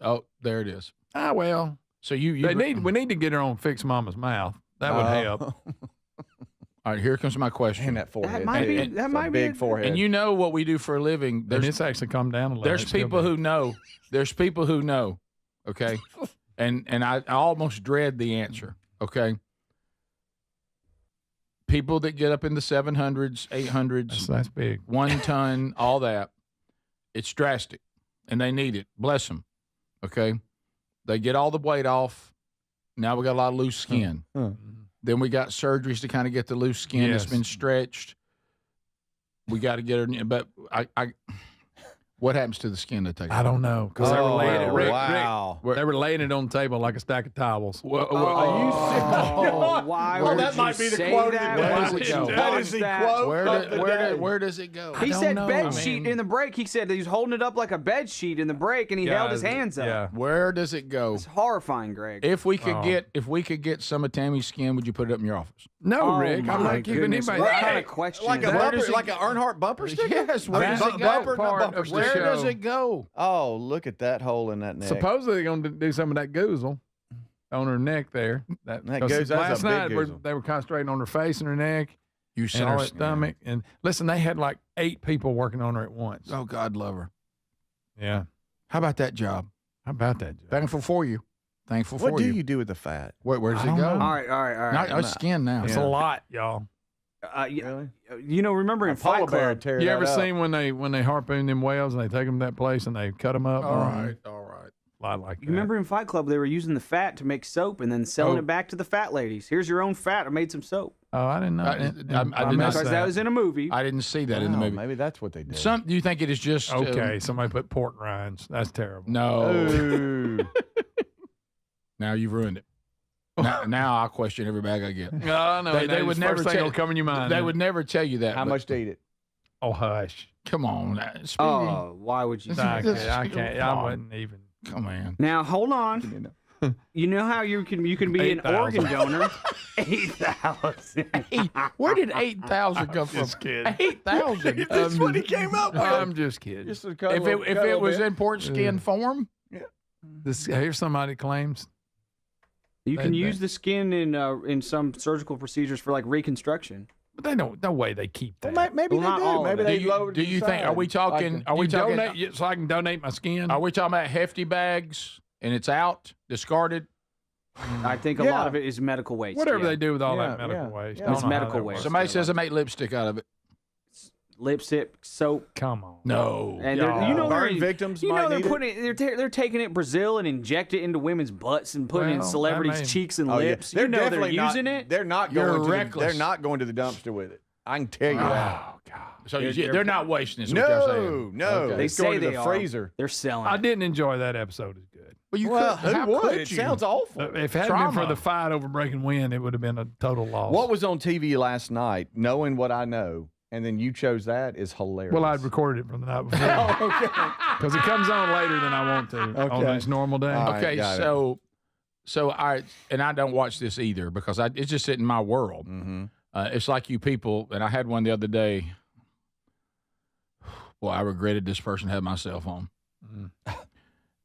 Oh, there it is. Ah, well. So we need to get her on Fix Mama's Mouth. That would help. All right, here comes my question. And that forehead. That might be big forehead. And you know what we do for a living. And it's actually come down a little. There's people who know. There's people who know. Okay, and I almost dread the answer. Okay. People that get up in the 700s, 800s, That's big. 1 ton, all that, it's drastic, and they need it. Bless them. Okay. They get all the weight off. Now we got a lot of loose skin. Then we got surgeries to kind of get the loose skin that's been stretched. We got to get her, but what happens to the skin they take? I don't know because they were laying it. Wow. They were laying it on the table like a stack of towels. Are you serious? Why Well, would that you might be the say quote of that? the day. Why would you That watch is the that? quote. Where does it go? He said know. bed I sheet mean- in the break. He said he was holding it up like a bed sheet in the break, and he held his hands up. Yeah. Where does it go? It's horrifying, Greg. If we could get some of Tammy's skin, would you put it up in your office? No, Oh, Rick. I'm my not keeping goodness. anybody. What kind of question Like is a that? bumper, like an Earnhardt bumper sticker? Yes. Where does it go? Bumper, not Part bumper of the sticker. Where does show. it go? Oh, look at that hole in that neck. Supposedly they're going to do some of that goozle on her neck there. That 'cause goes- that's a last big night goozle. they were concentrating on her face and her neck You and sent all her her stomach. And listen, they had like 8 people working on her at once. Oh, God love her. Yeah. How about that job? How about that? Joe? Thankful for you. Thankful for What do you. you do with the fat? Where does I it don't go? know. All right. Not our skin now. It's a lot, y'all. You know, remember in A polar Fight bear Club, tear You that ever up. seen when they harpoon them whales and they take them to that place and they cut them up? All right. A lot like that. you remember in Fight Club they were using the fat to make soap and then selling Oh. it back to the fat ladies. Here's your own fat. I made some soap. Oh, I didn't know. I that. did not missed Because that was in a movie. I didn't see that in the Wow, movie. Maybe that's what they did. Do you think it is just Okay, somebody put pork rinds. That's terrible. No. Ooh. Now you've ruined it. Now I question every bag I get. No, They would never first thing tell- that'll come in your mind. They would never tell you that. How but- much to eat it? Oh, hush. Come on, Speedy. Oh, why would you? I This- can't. I wouldn't even. Come on. Now hold on. You know how you can be an 8,000. organ donor? 8,000. Where did 8,000 come from? Just kidding. 8,000. That's what he came up with. I'm just kidding. Just If it was in port skin form, Here's somebody claims You can They- use the skin in some surgical procedures for like reconstruction. but they don't. No way they keep that. Maybe Well, not they all do. of Maybe it. they do you, lowered do the you think? Are side. we talking? Like Are we You talking? donate so I can donate my skin? Are we talking about hefty bags and it's out, discarded? I think a lot of it is medical waste. Whatever yeah. they do with all Yeah, that medical yeah, waste. yeah. I don't It's know how medical that waste. works. Somebody says I make lipstick out of it. Lipstick, soap. Come on. No. And Y'all. they're, you know, Burn they're, victims you might know they're need it. putting they're taking it Brazil and inject it into women's butts and putting it in Well, celebrities' I mean- cheeks and Oh, yeah. lips. You know they're definitely not- using it. They're not You're going. reckless. They're not going to the dumpster with it. I can tell you that. Oh God. So they're not wasting it. is what you're No, saying. no. Okay. They It's going say to they the are. freezer. They're selling. I it. didn't enjoy that episode as good. Well, you Well, could. How who would? could It you? sounds awful. If it hadn't been for Trauma. the fight over Breaking Wind, it would have been a total loss. What was on TV last night, knowing what I know, and then you chose that is hilarious. Well, I'd recorded it from the night before okay. because it comes on later than I want to on Okay. its normal day. All right, Okay, got it. so I don't watch this either because it's just in my world. Mm-hmm. It's like you people, and I had one the other day. Well, I regretted this person had my cell phone.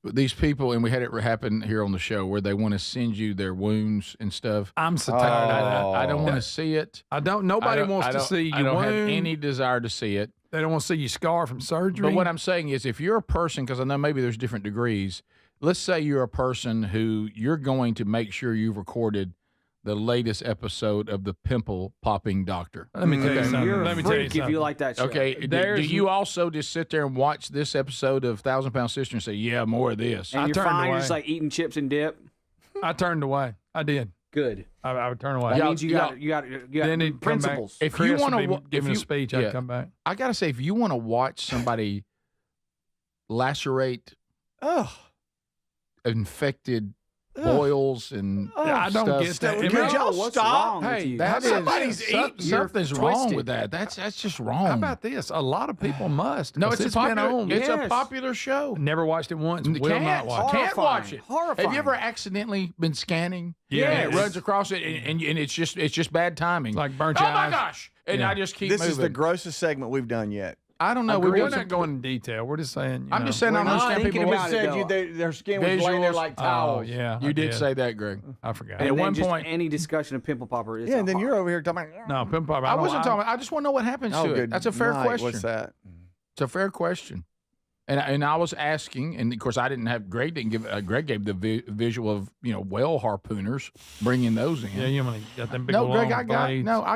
But these people, and we had it happen here on the show where they want to send you their wounds and stuff. I'm so tired of that. I don't want to see it. Nobody wants to see I you don't wound. have any desire to see it. They don't want to see you scar from surgery. But what I'm saying is, if you're a person, because I know maybe there's different degrees. Let's say you're a person who you're going to make sure you've recorded the latest episode of the Pimple Popping Doctor. Let me tell you something. You're Let a me tell you freak if you something. like that show. Okay, do you also just sit there and watch this episode of 1,000 Pound Sister and say, yeah, more of this? And I you're turned fine. You're away. just like eating chips and dip. I turned away. I did. Good. I would turn away. That means you got Then he'd come back. principles. If Chris you want would to, be giving a speech, I'd come back. I got to say, if you want to watch somebody lacerate infected boils and I don't stuff, get that. Could No, y'all what's stop? wrong with Hey, you? that is Somebody's eating. something's You're wrong twisted. with that. That's just wrong. How about this? A lot of people must. No, 'cause it's a been popular. on. It's a Yes. popular show. Never watched it once. Will Can't not watch. Can't watch it. Horrifying. Have you ever accidentally been scanning? Yes. And it runs across it, and it's just bad timing. Like burnt oh your my eyes. gosh! And Yeah. I just keep This moving. is the grossest segment we've done yet. I don't know. We're got not going in detail. We're just saying. I'm just saying. I We're not understand thinking people. about it, said though. their skin was laying there Visuals. like Oh, towels. yeah. You I did say that, Greg. I forgot. And At then one just point- any discussion of pimple popper is Yeah, and then you're over here talking about. No, Pimp Popper. I wasn't talking. I just want to know what happens Oh, to it. good That's a fair night. question. What's that? It's a fair question. And I was asking, and of course I didn't have Greg gave the visual of whale harpooners bringing those in. Yeah, you got them big No, long Greg, I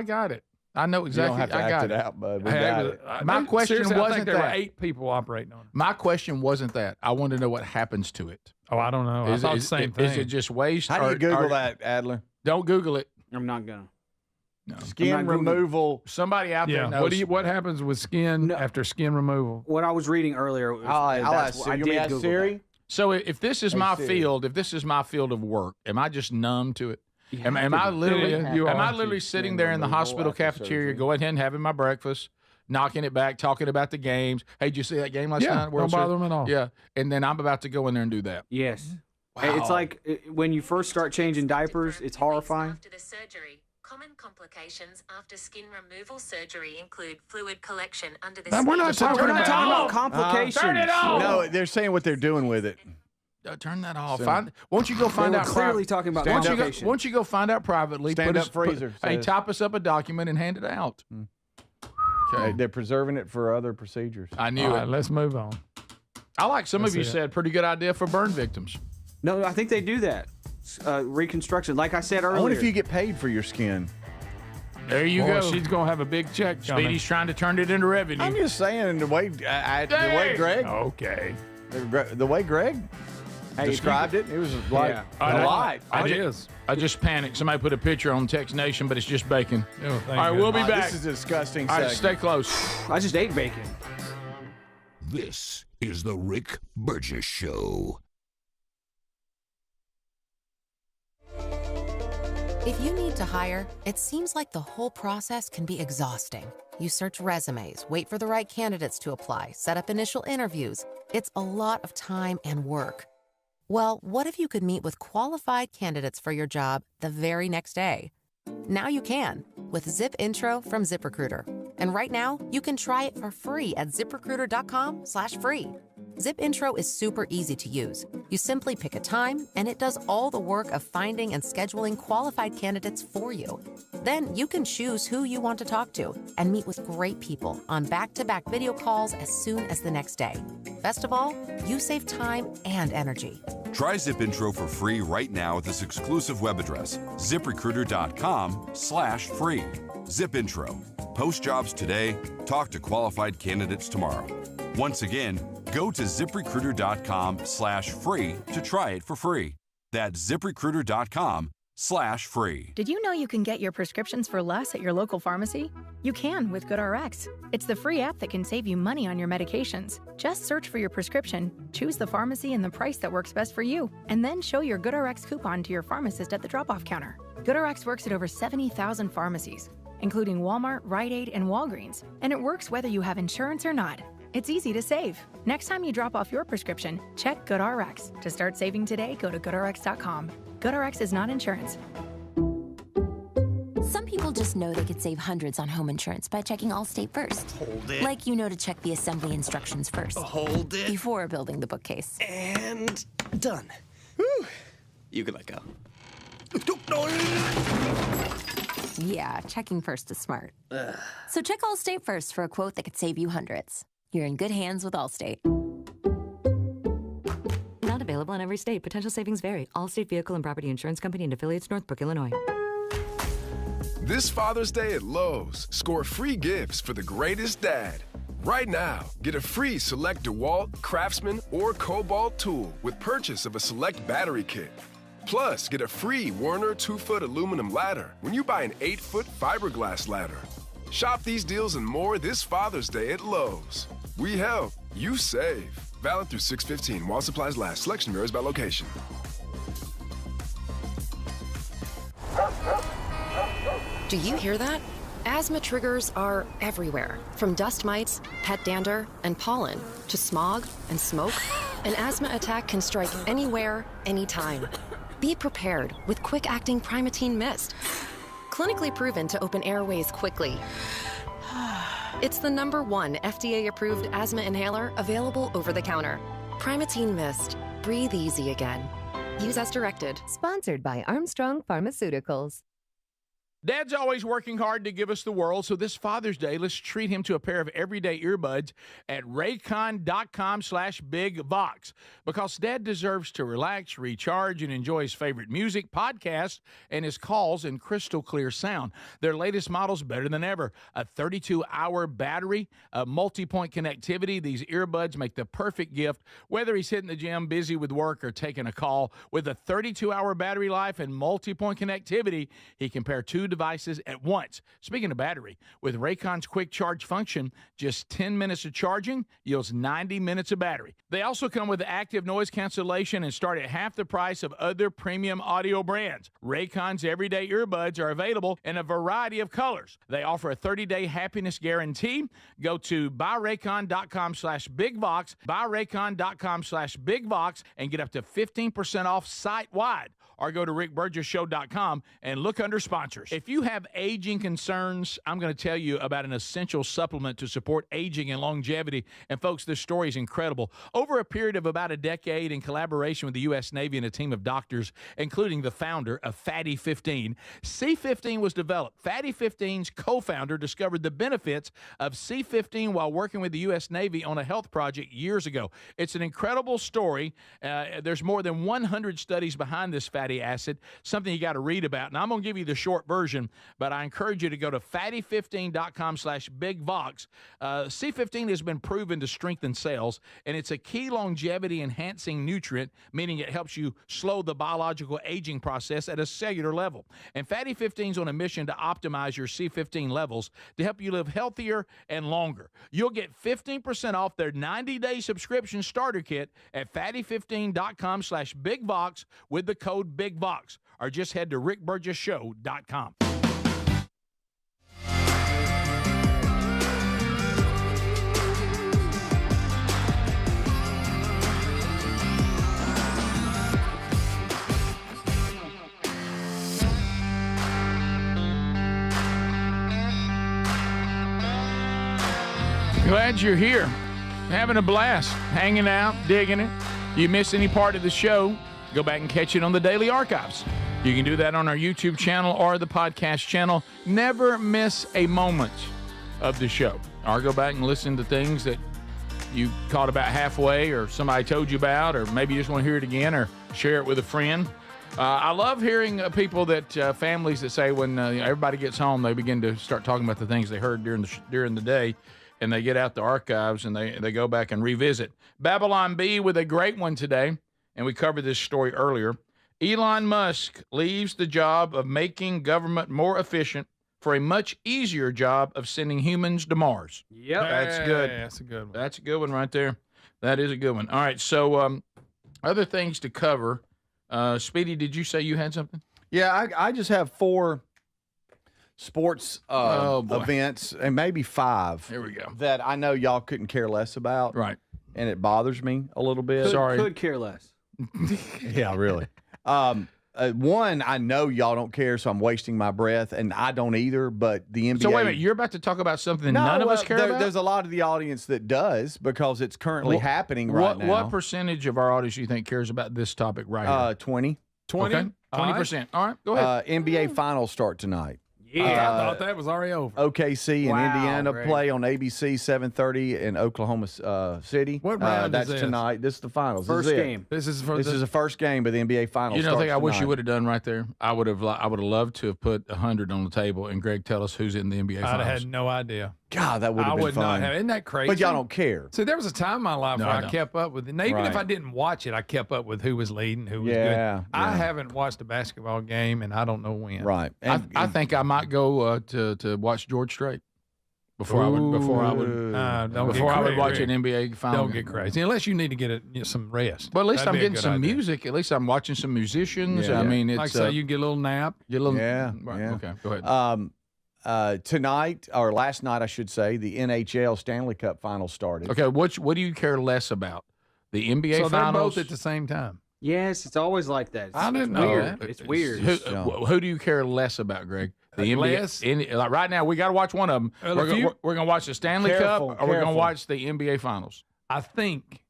got it. I know exactly. You don't have to I got act it out, bud. We I got have it. My question Seriously, I think wasn't there were that. 8 people operating on it. My question wasn't that. I wanted to know what happens to it. Oh, I don't know. I thought the same thing. Is it just waste? How do you Google that, Adler? Don't Google it. I'm not gonna. No. Skin removal. Somebody out there knows. What happens with skin after skin removal? What I was reading earlier. I'll ask Siri. You want me to ask Siri? So if this is my field, if this is my field of work, am I just numb to it? Am I literally sitting there in the hospital cafeteria, going ahead and having my breakfast, knocking it back, talking about the games? Hey, did you see that game last night? Don't bother them at all. Yeah, and then I'm about to go in there and do that. Yes. Wow. It's like when you first start changing diapers, it's horrifying. After the surgery, common complications after skin removal surgery include fluid collection under the skin. We're not talking about complications. Turn it off. No, they're saying what they're doing with it. Turn that off. Won't you go find out? Clearly talking about complications. Won't you go find out privately? Stand up freezer. Hey, type us up a document and hand it out. Okay. They're preserving it for other procedures. I knew All it. right, let's move on. I like some of you said pretty good idea for burn victims. No, I think they do that. Reconstruction, like I said earlier. I wonder if you get paid for your skin. There you Boy, go. She's gonna have a big check coming. Speedy's trying to turn it into revenue. I'm just saying the way Greg. Okay. The way Greg described it was like a lie. I just panicked. Somebody put a picture on Text Nation, but it's just bacon. Oh, all right, we'll be back. This is a disgusting. All right, stay close. I just ate bacon. This is the Rick Burgess Show. If you need to hire, it seems like the whole process can be exhausting. You search resumes, wait for the right candidates to apply, set up initial interviews. It's a lot of time and work. Well, what if you could meet with qualified candidates for your job the very next day? Now you can with Zip Intro from ZipRecruiter. And right now, you can try it for free at ziprecruiter.com/free. Zip Intro is super easy to use. You simply pick a time, and it does all the work of finding and scheduling qualified candidates for you. Then you can choose who you want to talk to and meet with great people on back-to-back video calls as soon as the next day. Best of all, you save time and energy. Try Zip Intro for free right now at this exclusive web address, ziprecruiter.com/free. Zip Intro. Post jobs today, talk to qualified candidates tomorrow. Once again, go to ziprecruiter.com/free to try it for free. That's ziprecruiter.com/free. Did you know you can get your prescriptions for less at your local pharmacy? You can with GoodRx. It's the free app that can save you money on your medications. Just search for your prescription, choose the pharmacy and the price that works best for you, and then show your GoodRx coupon to your pharmacist at the drop-off counter. GoodRx works at over 70,000 pharmacies, including Walmart, Rite Aid, and Walgreens, and it works whether you have insurance or not. It's easy to save. Next time you drop off your prescription, check GoodRx. To start saving today, go to goodrx.com. GoodRx is not insurance. Some people just know they could save hundreds on home insurance by checking Allstate first. Hold it. Like you know to check the assembly instructions first. Hold it. Before building the bookcase. And done. Whew. You can let go. Yeah, checking first is smart. Ugh. So check Allstate first for a quote that could save you hundreds. You're in good hands with Allstate. Not available in every state. Potential savings vary. Allstate Vehicle and Property Insurance Company and affiliates, Northbrook, Illinois. This Father's Day at Lowe's, score free gifts for the greatest dad. Right now, get a free select DeWalt, Craftsman, or Cobalt tool with purchase of a select battery kit. Plus, get a free Werner 2-foot aluminum ladder when you buy an 8-foot fiberglass ladder. Shop these deals and more this Father's Day at Lowe's. We help, you save. Valid through 6/15 while supplies last. Selection varies by location. Do you hear that? Asthma triggers are everywhere, from dust mites, pet dander, and pollen, to smog and smoke. An asthma attack can strike anywhere, anytime. Be prepared with quick-acting Primatene Mist. Clinically proven to open airways quickly. It's the #1 FDA-approved asthma inhaler available over the counter. Primatene Mist. Breathe easy again. Use as directed. Sponsored by Armstrong Pharmaceuticals. Dad's always working hard to give us the world, so this Father's Day, let's treat him to a pair of everyday earbuds at raycon.com/bigvox, because Dad deserves to relax, recharge, and enjoy his favorite music, podcasts, and his calls in crystal clear sound. Their latest model's better than ever. A 32-hour battery, a multi-point connectivity. These earbuds make the perfect gift, whether he's hitting the gym, busy with work, or taking a call. With a 32-hour battery life and multi-point connectivity, he can pair two devices at once. Speaking of battery, with Raycon's quick charge function, just 10 minutes of charging yields 90 minutes of battery. They also come with active noise cancellation and start at half the price of other premium audio brands. Raycon's everyday earbuds are available in a variety of colors. They offer a 30-day happiness guarantee. Go to buyraycon.com/bigvox, buyraycon.com/bigvox, and get up to 15% off site-wide. Or go to rickburgessshow.com and look under sponsors. If you have aging concerns, I'm going to tell you about an essential supplement to support aging and longevity. And folks, this story is incredible. Over a period of about a decade, in collaboration with the U.S. Navy and a team of doctors, including the founder of Fatty 15, C15 was developed. Fatty 15's co-founder discovered the benefits of C15 while working with the U.S. Navy on a health project years ago. It's an incredible story. There's more than 100 studies behind this fatty acid, something you got to read about. And I'm going to give you the short version, but I encourage you to go to fatty15.com/bigvox. C15 has been proven to strengthen cells, and it's a key longevity enhancing nutrient, meaning it helps you slow the biological aging process at a cellular level. And Fatty 15 is on a mission to optimize your C15 levels to help you live healthier and longer. You'll get 15% off their 90-day subscription starter kit at fatty15.com/bigvox with the code BIGVOX, or just head to rickburgessshow.com. Glad you're here, having a blast, hanging out, digging it. You miss any part of the show, go back and catch it on the Daily Archives. You can do that on our YouTube channel or the podcast channel. Never miss a moment of the show. Or go back and listen to things that you caught about halfway, or somebody told you about, or maybe you just want to hear it again, or share it with a friend. I love hearing people that families that say when everybody gets home, they begin to start talking about the things they heard during the day, and they get out the archives and they go back and revisit. Babylon B with a great one today. And we covered this story earlier. Elon Musk leaves the job of making government more efficient for a much easier job of sending humans to Mars. Yep. That's good. That's a good one. That's a good one right there. That is a good one. All right, so other things to cover. Speedy, did you say you had something? Yeah, I just have 4 sports events, and maybe 5. Here we go. That I know y'all couldn't care less about. Right. And it bothers me a little bit. Could care less. Yeah, really. One, I know y'all don't care, so I'm wasting my breath, and I don't either, but the NBA... So wait a minute, you're about to talk about something none of us care about? There's a lot of the audience that does, because it's currently happening right now. What percentage of our audience do you think cares about this topic right here? 20. 20? Okay. 20%. All right, go ahead. NBA Finals start tonight. Yeah, I thought that was already over. OKC and Indiana great. play on ABC 7:30 in Oklahoma City. What round that's is this? tonight. This is the finals. First this is game. This is the first game of the NBA Finals. You know, starts I wish tonight. you would have done right there. I would have loved to have put 100 on the table and Greg tell us who's in the NBA Finals. I'd have had no idea. God, that would have been would fun. not have. Isn't that crazy? But y'all don't care. See, there was a time in my life No, where I I don't. kept up with it. Now, even if Right. I didn't watch it, I kept up with who was leading, who was Yeah, good. I yeah. haven't watched a basketball game, and I don't know when. Right. I think I might go to watch George Strait before I would watch an NBA final. Don't game. get crazy unless you need to get some rest. But at least That'd I'm be a getting good some idea. music. At least I'm watching some musicians. Yeah. I mean, it's Like say you get a little nap. get a little. Yeah, Right, yeah. Okay, go ahead. Tonight, or last night, I should say, the NHL Stanley Cup Finals started. Okay, what do you care less about? The NBA So they're Finals? both at the same time. Yes, it's always like that. I didn't it's know weird. that. It's weird. Who do you care less about, Greg? The Less? NBA. Like right now, we got to watch one of them. Well, We're if you- going to watch the Stanley Careful, Cup, or we're going careful. to watch the NBA Finals. I think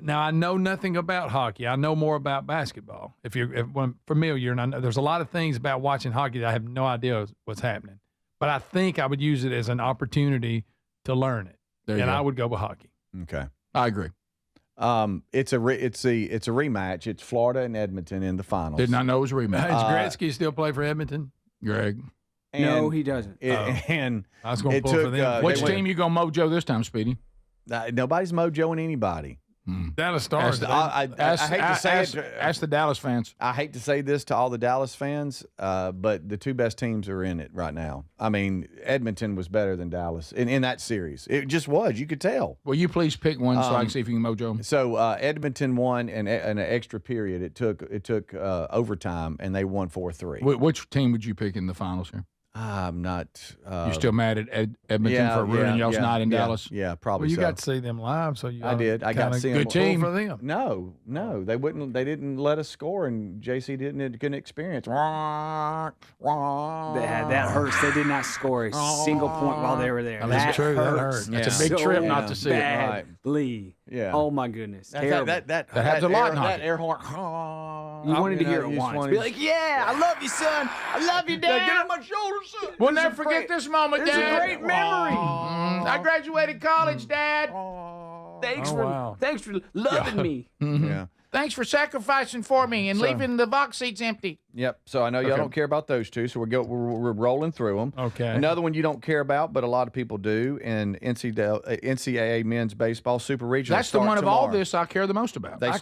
Now, I know nothing about hockey. I know more about basketball. If I'm familiar, and I know there's a lot of things about watching hockey that I have no idea what's happening. But I think I would use it as an opportunity to learn it. I would go with hockey. Okay. I agree. It's a rematch. It's Florida and Edmonton in the finals. Did not know it was a rematch. Does Gretzky still play for Edmonton? Greg? No, he doesn't. And I was going to pull for them. Which team you going to mojo this time, Speedy? Nobody's mojoing anybody. Dallas Stars. I hate to say it. Ask the Dallas fans. I hate to say this to all the Dallas fans, but the two best teams are in it right now. I mean, Edmonton was better than Dallas in that series. It just was. You could tell. Will you please pick one so I can see if you can mojo them? So Edmonton won in an extra period. It took overtime, and they won 4-3. Which team would you pick in the finals here? I'm not. You're still mad at Edmonton for ruining y'all's night in Dallas? Yeah, probably. Well, you so. got to see them live, so I did. I got to see them. Good team for them. No, they wouldn't. They didn't let us score, and JC couldn't experience. That hurts. They did not score a single point while they were there. That's true. Hurts. That hurts. That's a big trip not to see it. Badly. Yeah. Oh my goodness. Terrible. That happens a lot in hockey. That air horn. You wanted to hear it once. Be like, yeah, I love you, son. I love you, Dad. Get on my shoulder, son. We'll never forget this moment, It's Dad. a great memory. I graduated college, Dad. Thanks for loving me. Yeah. Thanks for sacrificing for me and leaving the box seats empty. Yep. So I know y'all don't care about those two, so we're rolling through them. Okay. Another one you don't care about, but a lot of people do, in NCAA men's baseball super regionals. That's the one of all this I care the most about. They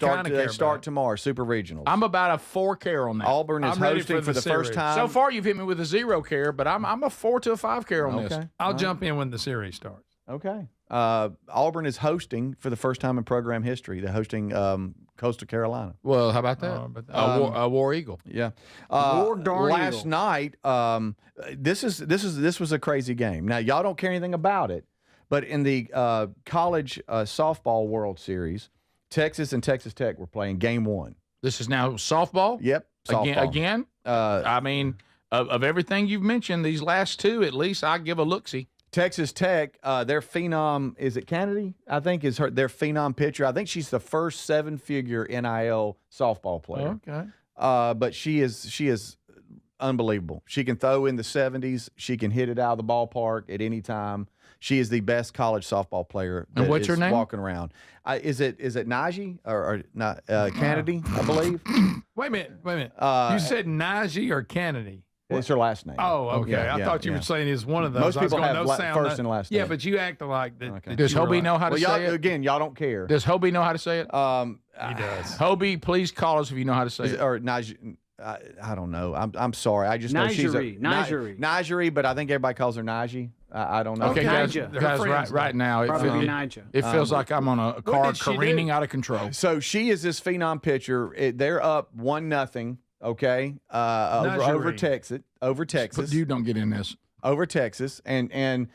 start tomorrow. Super regionals. I'm about a 4 care on that. Auburn is hosting for the first time. So far, you've hit me with a 0 care, but I'm a 4 to a 5 care on this. I'll jump in when the series starts. Okay. Auburn is hosting for the first time in program history. They're hosting Coastal Carolina. Well, how about that? A War Eagle. Yeah. Darn last Eagle. night, this was a crazy game. Now y'all don't care anything about it, but in the college softball World Series, Texas and Texas Tech were playing Game 1. This is now softball. Yep. Softball. Again. I mean, of everything you've mentioned, these last two, at least I give a look-see. Texas Tech, their phenom, is it Kennedy? I think is their phenom pitcher. I think she's the first 7-figure NIL softball player. Okay. But she is unbelievable. She can throw in the 70s. She can hit it out of the ballpark at any time. She is the best college softball player. And what's her name? Walking around. Is it Najee or not Kennedy? I believe. Wait a minute. You said Najee or Kennedy? It's her last name. Oh, okay. Yeah, I thought you were saying it's one of those. Most people have first and last name. Yeah, but you acted like that. Okay. Does Hobie know how to say it? Again, y'all don't care. Does Hobie know how to say it? He does. Hobie, please call us if you know how to say it. Or Najee. I don't know. I'm sorry. I just know she's a Najee, but I think everybody calls her Najee. I don't know. Okay, guys, right now it feels like I'm on a car careening out of control. So she is this phenom pitcher. They're up 1-0. Okay, over Texas. You don't get in this. Over Texas, and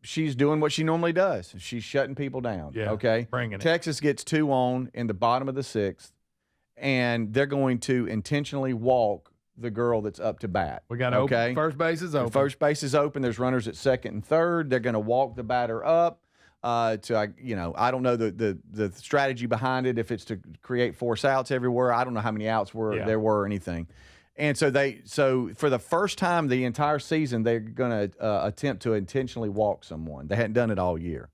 she's doing what she normally does. She's shutting people down. Yeah, okay, bringing it. Texas gets 2 on in the bottom of the 6th, and they're going to intentionally walk the girl that's up to bat. We got open. First base is open. First base is open. There's runners at second and third. They're going to walk the batter up. I don't know the strategy behind it. If it's to create force outs everywhere, I don't know how many outs there were or anything. And so for the first time the entire season, they're going to attempt to intentionally walk someone. They hadn't done it all year,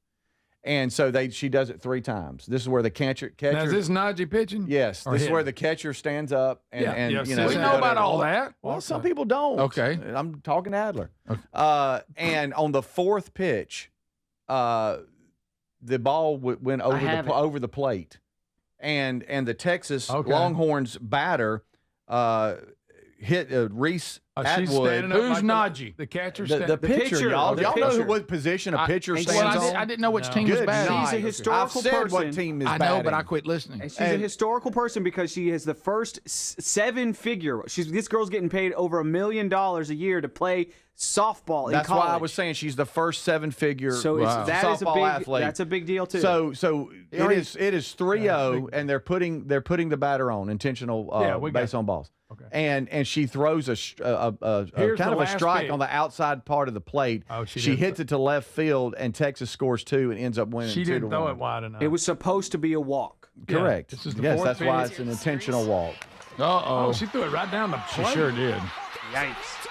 and so she does it 3 times. This is where the catcher. Now, is this Najee pitching? Yes, this is where the catcher stands up and we know about all that. Well, some people don't. Okay, I'm talking Adler. Okay. And on the 4th pitch, the ball went over the plate, and the Texas Longhorns batter hit Reese Atwood. Who's Najee? The catcher. The pitcher, y'all. Y'all know what position a pitcher stands on? I didn't know which team was batting. She's a historical I've said person. what team is I batting. know, but I quit listening. And she's a historical person because she is the first 7-figure. This girl's getting paid over $1 million a year to play softball in college. That's why I was saying she's the first 7-figure softball athlete. That's a big deal too. So it is 3-0, and they're putting the batter on intentional base on balls. Okay. And she throws a Here's kind the of a last strike pitch. on the outside part of the plate. Oh, she she didn't hits it to left field, and Texas scores 2 and ends up winning. She didn't 2-1. throw it wide enough. It was supposed to be a walk. Correct. This is the Yes, fourth that's why pitch. it's an intentional walk. Oh, she threw it right down the She plate. sure did. Yikes.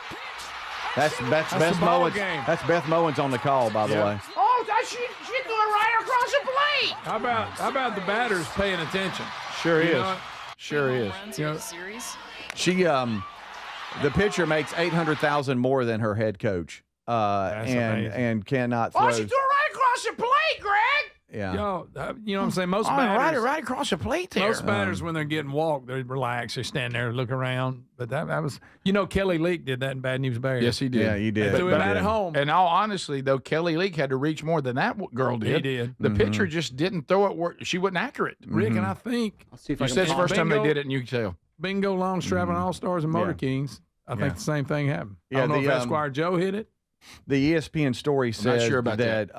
That's Beth the ball game. That's Beth Mowens on the call, by the way. Oh, she threw it right across the plate. How about the batters paying attention? Sure You is. know what? Sure is. You know, She the pitcher makes $800,000 more than her head coach. And cannot throw. Oh, she threw it right across the plate, Greg. Yeah. You know what I'm saying? Most Oh, batters, right across the plate there. Most batters, when they're getting walked, they relax. They stand there, look around. But that was, Kelly Leak did that in Bad News Bears. Yes, he did. Yeah, he did. They threw it out at home. And all honestly, though, Kelly Leak had to reach more than that girl did. He did. The pitcher just didn't throw it where she wasn't accurate. Rick, and I think I'll see if You I can said it's the first time they Bingo. did it, and you could tell. Bingo, Longstrap, and All-Stars and Motor Yeah. Kings, I think Yeah. the same thing happened. I Yeah, don't know the, if Esquire Joe hit it. The ESPN story I'm not says sure about that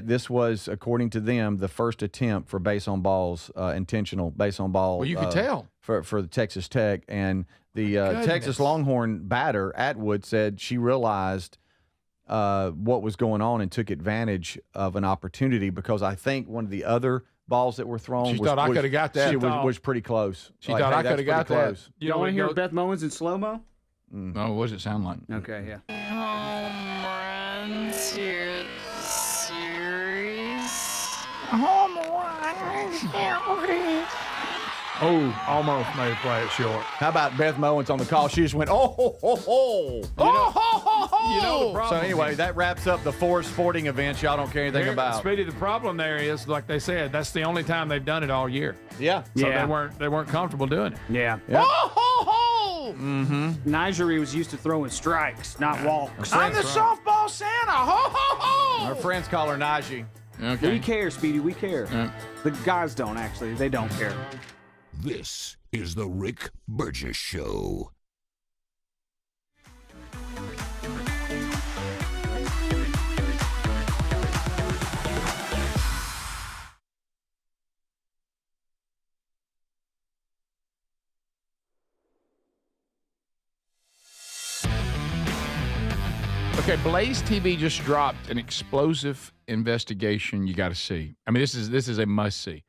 this was, according to them, the first attempt for base on balls, intentional base on ball. Well, you could tell. For the Texas Tech. And the Texas Longhorn batter, Atwood, said she realized what was going on and took advantage of an opportunity, because I think one of the other balls that were thrown She thought I could have got that. She was pretty close. She thought I could have got that. close. You don't want to hear Beth Mowens in slow-mo? No, what does it sound like? Okay, yeah. Home run series. Oh, almost made a play it short. How about Beth Mowens on the call? She just went, oh, ho, ho, ho. You know the problem. So anyway, that wraps up the 4 sporting events y'all don't care anything about. Speedy, the problem there is, like they said, that's the only time they've done it all year. Yeah. So Yeah. they weren't comfortable doing it. Yeah. Mm-hmm. Nigeria was used to throwing strikes, not walks. I'm the softball Santa. Ho, ho, ho. Our friends call her Najee. Okay. We care, Speedy. We care. The guys don't, actually. They don't care. This is the Rick Burgess Show. Okay, Blaze TV just dropped an explosive investigation you got to see. I mean, this is a must-see.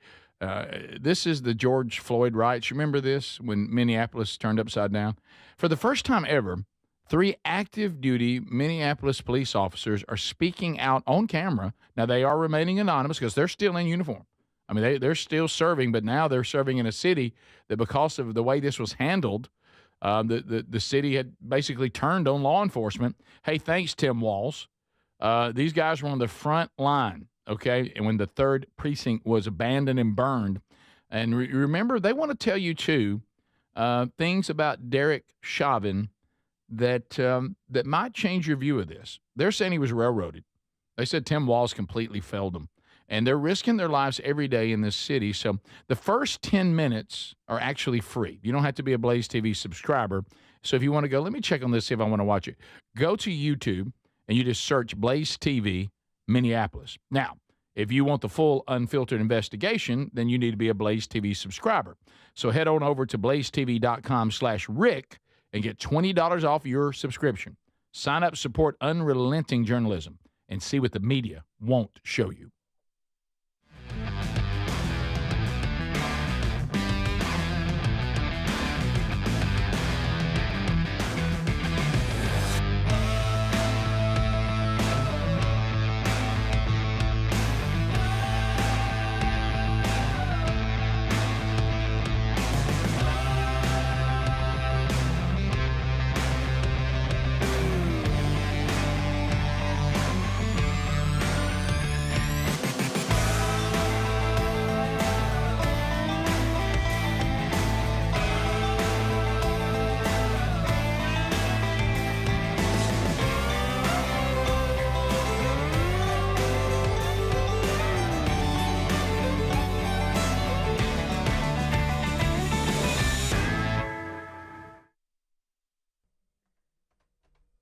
This is the George Floyd riots. You remember this, when Minneapolis turned upside down? For the first time ever, 3 active-duty Minneapolis police officers are speaking out on camera. Now, they are remaining anonymous because they're still in uniform. I mean, they're still serving, but now they're serving in a city that, because of the way this was handled, the city had basically turned on law enforcement. Hey, thanks, Tim Walz. These guys were on the front line, okay, and when the 3rd precinct was abandoned and burned. And remember, they want to tell you, too, things about Derek Chauvin that might change your view of this. They're saying he was railroaded. They said Tim Walz completely failed them. And they're risking their lives every day in this city. So the first 10 minutes are actually free. You don't have to be a Blaze TV subscriber. So if you want to go, let me check on this, see if I want to watch it. Go to YouTube, and you just search Blaze TV Minneapolis. Now, if you want the full unfiltered investigation, then you need to be a Blaze TV subscriber. So head on over to blazetv.com/Rick and get $20 off your subscription. Sign up, support unrelenting journalism, and see what the media won't show you.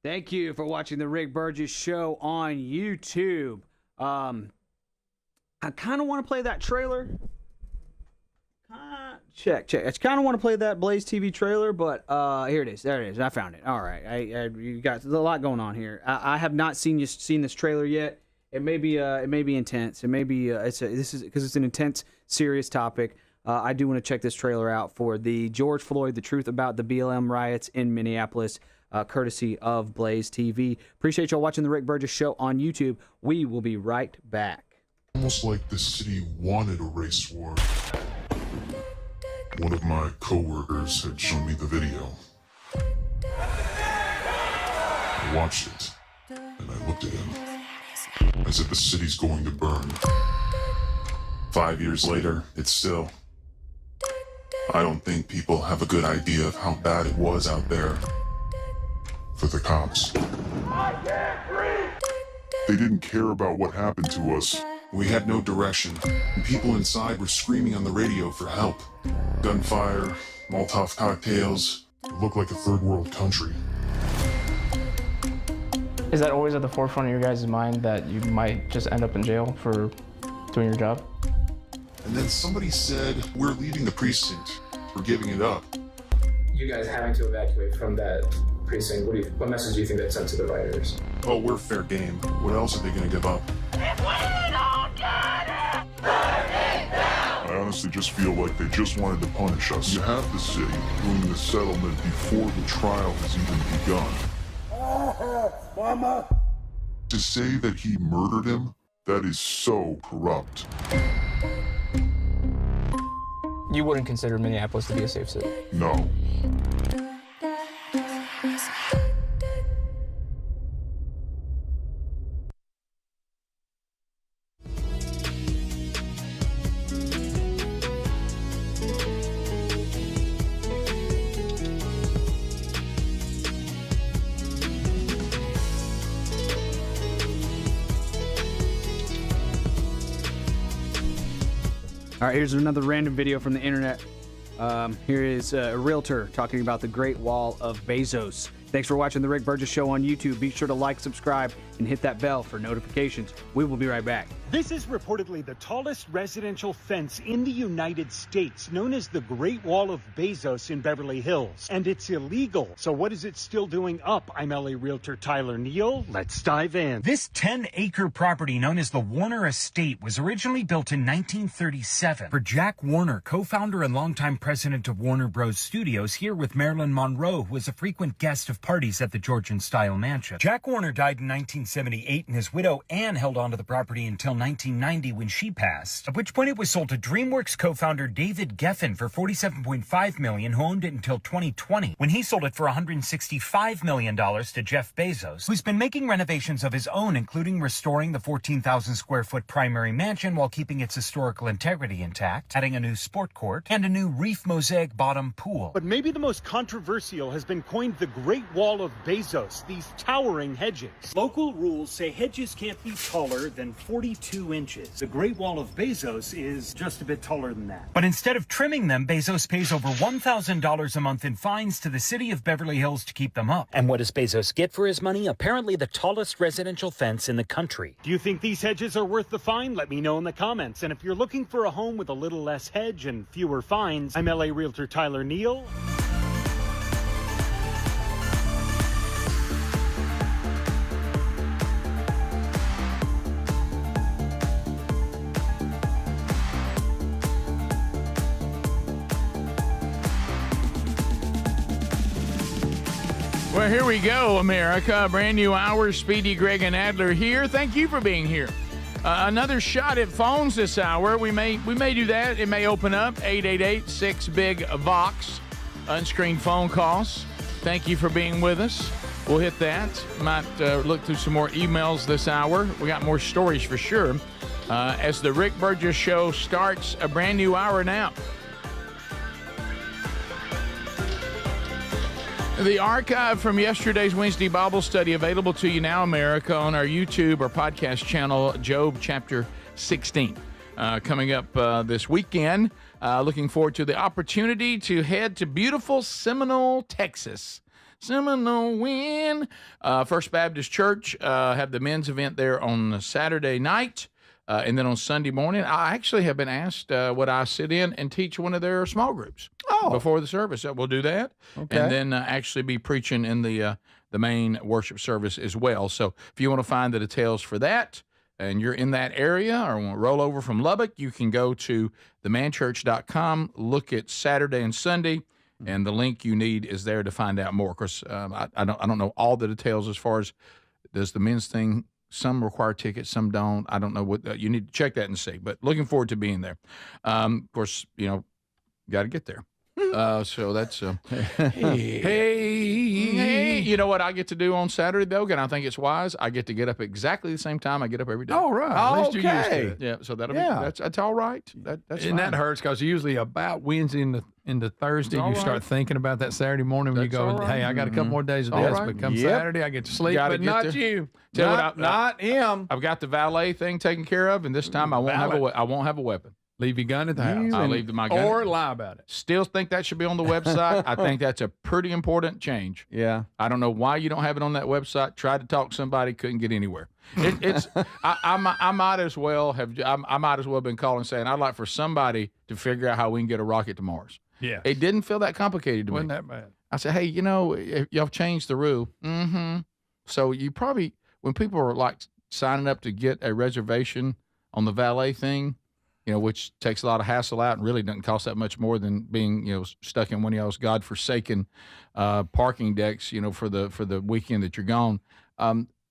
Thank you for watching the Rick Burgess Show on YouTube. I kind of want to play that trailer. Check. I kind of want to play that Blaze TV trailer, but here it is. There it is. I found it. All right. You got there's a lot going on here. I have not seen this trailer yet. It may be intense. It may be this is because it's an intense, serious topic. I do want to check this trailer out for the George Floyd, the truth about the BLM riots in Minneapolis, courtesy of Blaze TV. Appreciate y'all watching the Rick Burgess Show on YouTube. We will be right back. Almost like the city wanted a race war. One of my coworkers had shown me the video. I watched it, and I looked at him, as if the city's going to burn. 5 years later, it's still. I don't think people have a good idea of how bad it was out there for the cops. I can't breathe! They didn't care about what happened to us. We had no direction, and people inside were screaming on the radio for help. Gunfire, Molotov cocktails. It looked like a third world country. Is that always at the forefront of your guys' mind that you might just end up in jail for doing your job? And then somebody said, we're leaving the precinct. We're giving it up. You guys having to evacuate from that precinct, what message do you think that sent to the rioters? Oh, we're fair game. What else are they going to give up? I honestly just feel like they just wanted to punish us. You have the city doing the settlement before the trial has even begun. Mama! To say that he murdered him, that is so corrupt. You wouldn't consider Minneapolis to be a safe city? No. All right, here's another random video from the internet. Here is a realtor talking about the Great Wall of Bezos. Thanks for watching the Rick Burgess Show on YouTube. Be sure to like, subscribe, and hit that bell for notifications. We will be right back. This is reportedly the tallest residential fence in the United States, known as the Great Wall of Bezos in Beverly Hills. And it's illegal. So what is it still doing up? I'm LA Realtor Tyler Neal. Let's dive in. This 10-acre property known as the Warner Estate was originally built in 1937 for Jack Warner, co-founder and longtime president of Warner Bros. Studios, here with Marilyn Monroe, who was a frequent guest of parties at the Georgian-style mansion. Jack Warner died in 1978, and his widow Anne held onto the property until 1990 when she passed, at which point it was sold to DreamWorks co-founder David Geffen for $47.5 million, who owned it until 2020, when he sold it for $165 million to Jeff Bezos, who's been making renovations of his own, including restoring the 14,000 square foot primary mansion while keeping its historical integrity intact, adding a new sport court, and a new reef mosaic bottom pool. But maybe the most controversial has been coined the Great Wall of Bezos, these towering hedges. Local rules say hedges can't be taller than 42 inches. The Great Wall of Bezos is just a bit taller than that. But instead of trimming them, Bezos pays over $1,000 a month in fines to the city of Beverly Hills to keep them up. And what does Bezos get for his money? Apparently the tallest residential fence in the country. Do you think these hedges are worth the fine? Let me know in the comments. And if you're looking for a home with a little less hedge and fewer fines, I'm LA Realtor Tyler Neal. Well, here we go, America. Brand new hour. Speedy, Greg, and Adler here. Thank you for being here. Another shot at phones this hour. We may do that. It may open up 888-6-BIG-VOX. Unscreened phone calls. Thank you for being with us. We'll hit that. Might look through some more emails this hour. We got more stories for sure. As the Rick Burgess Show starts a brand new hour now. The archive from yesterday's Wednesday Bible study available to you now, America, on our YouTube or podcast channel, Job chapter 16. Coming up this weekend, looking forward to the opportunity to head to beautiful Seminole, Texas. Seminole win. First Baptist Church have the men's event there on Saturday night. And then on Sunday morning, I actually have been asked would I sit in and teach one of their small groups before the service. We'll do that. Okay. And then actually be preaching in the main worship service as well. So if you want to find the details for that and you're in that area or want to roll over from Lubbock, you can go to themanchurch.com, look at Saturday and Sunday, and the link you need is there to find out more. Of course, I don't know all the details as far as does the men's thing. Some require tickets, some don't. I don't know what you need to check that and see. But looking forward to being there. Of course, got to get there. So that's hey, you know what I get to do on Saturday though, and I think it's wise. I get to get up exactly the same time I get up every day. All right, at least you're used to it. Yeah, so that'll be that's all right. That's and fine. that hurts because usually about Wednesday into Thursday you start thinking about that Saturday morning when you go, hey, I got a couple more days of this, but come Saturday I get to sleep. But not you, not him. I've got the valet thing taken care of, and this time I won't have a weapon. Leave your gun at the house. I'll leave my gun. Or lie about it. Still think that should be on the website. I think that's a pretty important change. Yeah. I don't know why you don't have it on that website. Tried to talk to somebody, couldn't get anywhere. I might as well have been calling saying I'd like for somebody to figure out how we can get a rocket to Mars. Yeah. It didn't feel that complicated to me. Wasn't that bad. I said, hey, y'all changed the rule. Mm-hmm. So you probably, when people are like signing up to get a reservation on the valet thing, which takes a lot of hassle out and really doesn't cost that much more than being, stuck in one of those godforsaken parking decks, for the weekend that you're gone.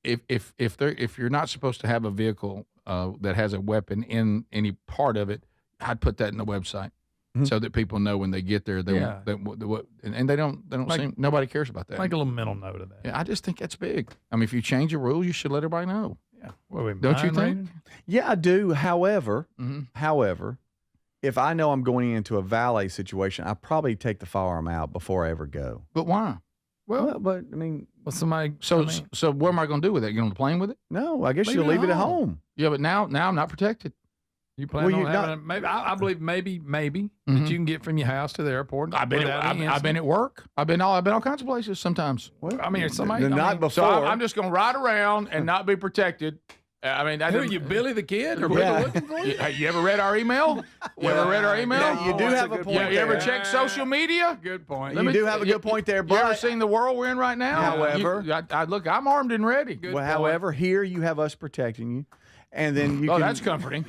If you're not supposed to have a vehicle that has a weapon in any part of it, I'd put that in the website so that people know when they get there. And they don't seem, nobody cares about that. Make a little mental note of that. Yeah, I just think that's big. I mean, if you change a rule, you should let everybody know. Yeah. Well, don't you think? Yeah, I do. However, if I know I'm going into a valet situation, I probably take the firearm out before I ever go. But why? Well, but I mean, somebody. So what am I going to do with it? You on the plane with it? No, I guess you'll leave it at home. Yeah, but now I'm not protected. You plan on having it? Maybe I believe maybe that you can get from your house to the airport. I've been at work. I've been all kinds of places sometimes. Well, I mean, somebody before. So I'm just going to ride around and not be protected. I mean, who are you, Billy the Kid, or people looking for you? You ever read our email? Yeah, you do have a point. You ever check social media? Good point. You do have a good point there. But you ever seen the world we're in right now? However, look, I'm armed and ready. However, here you have us protecting you, and then you. Oh, that's comforting.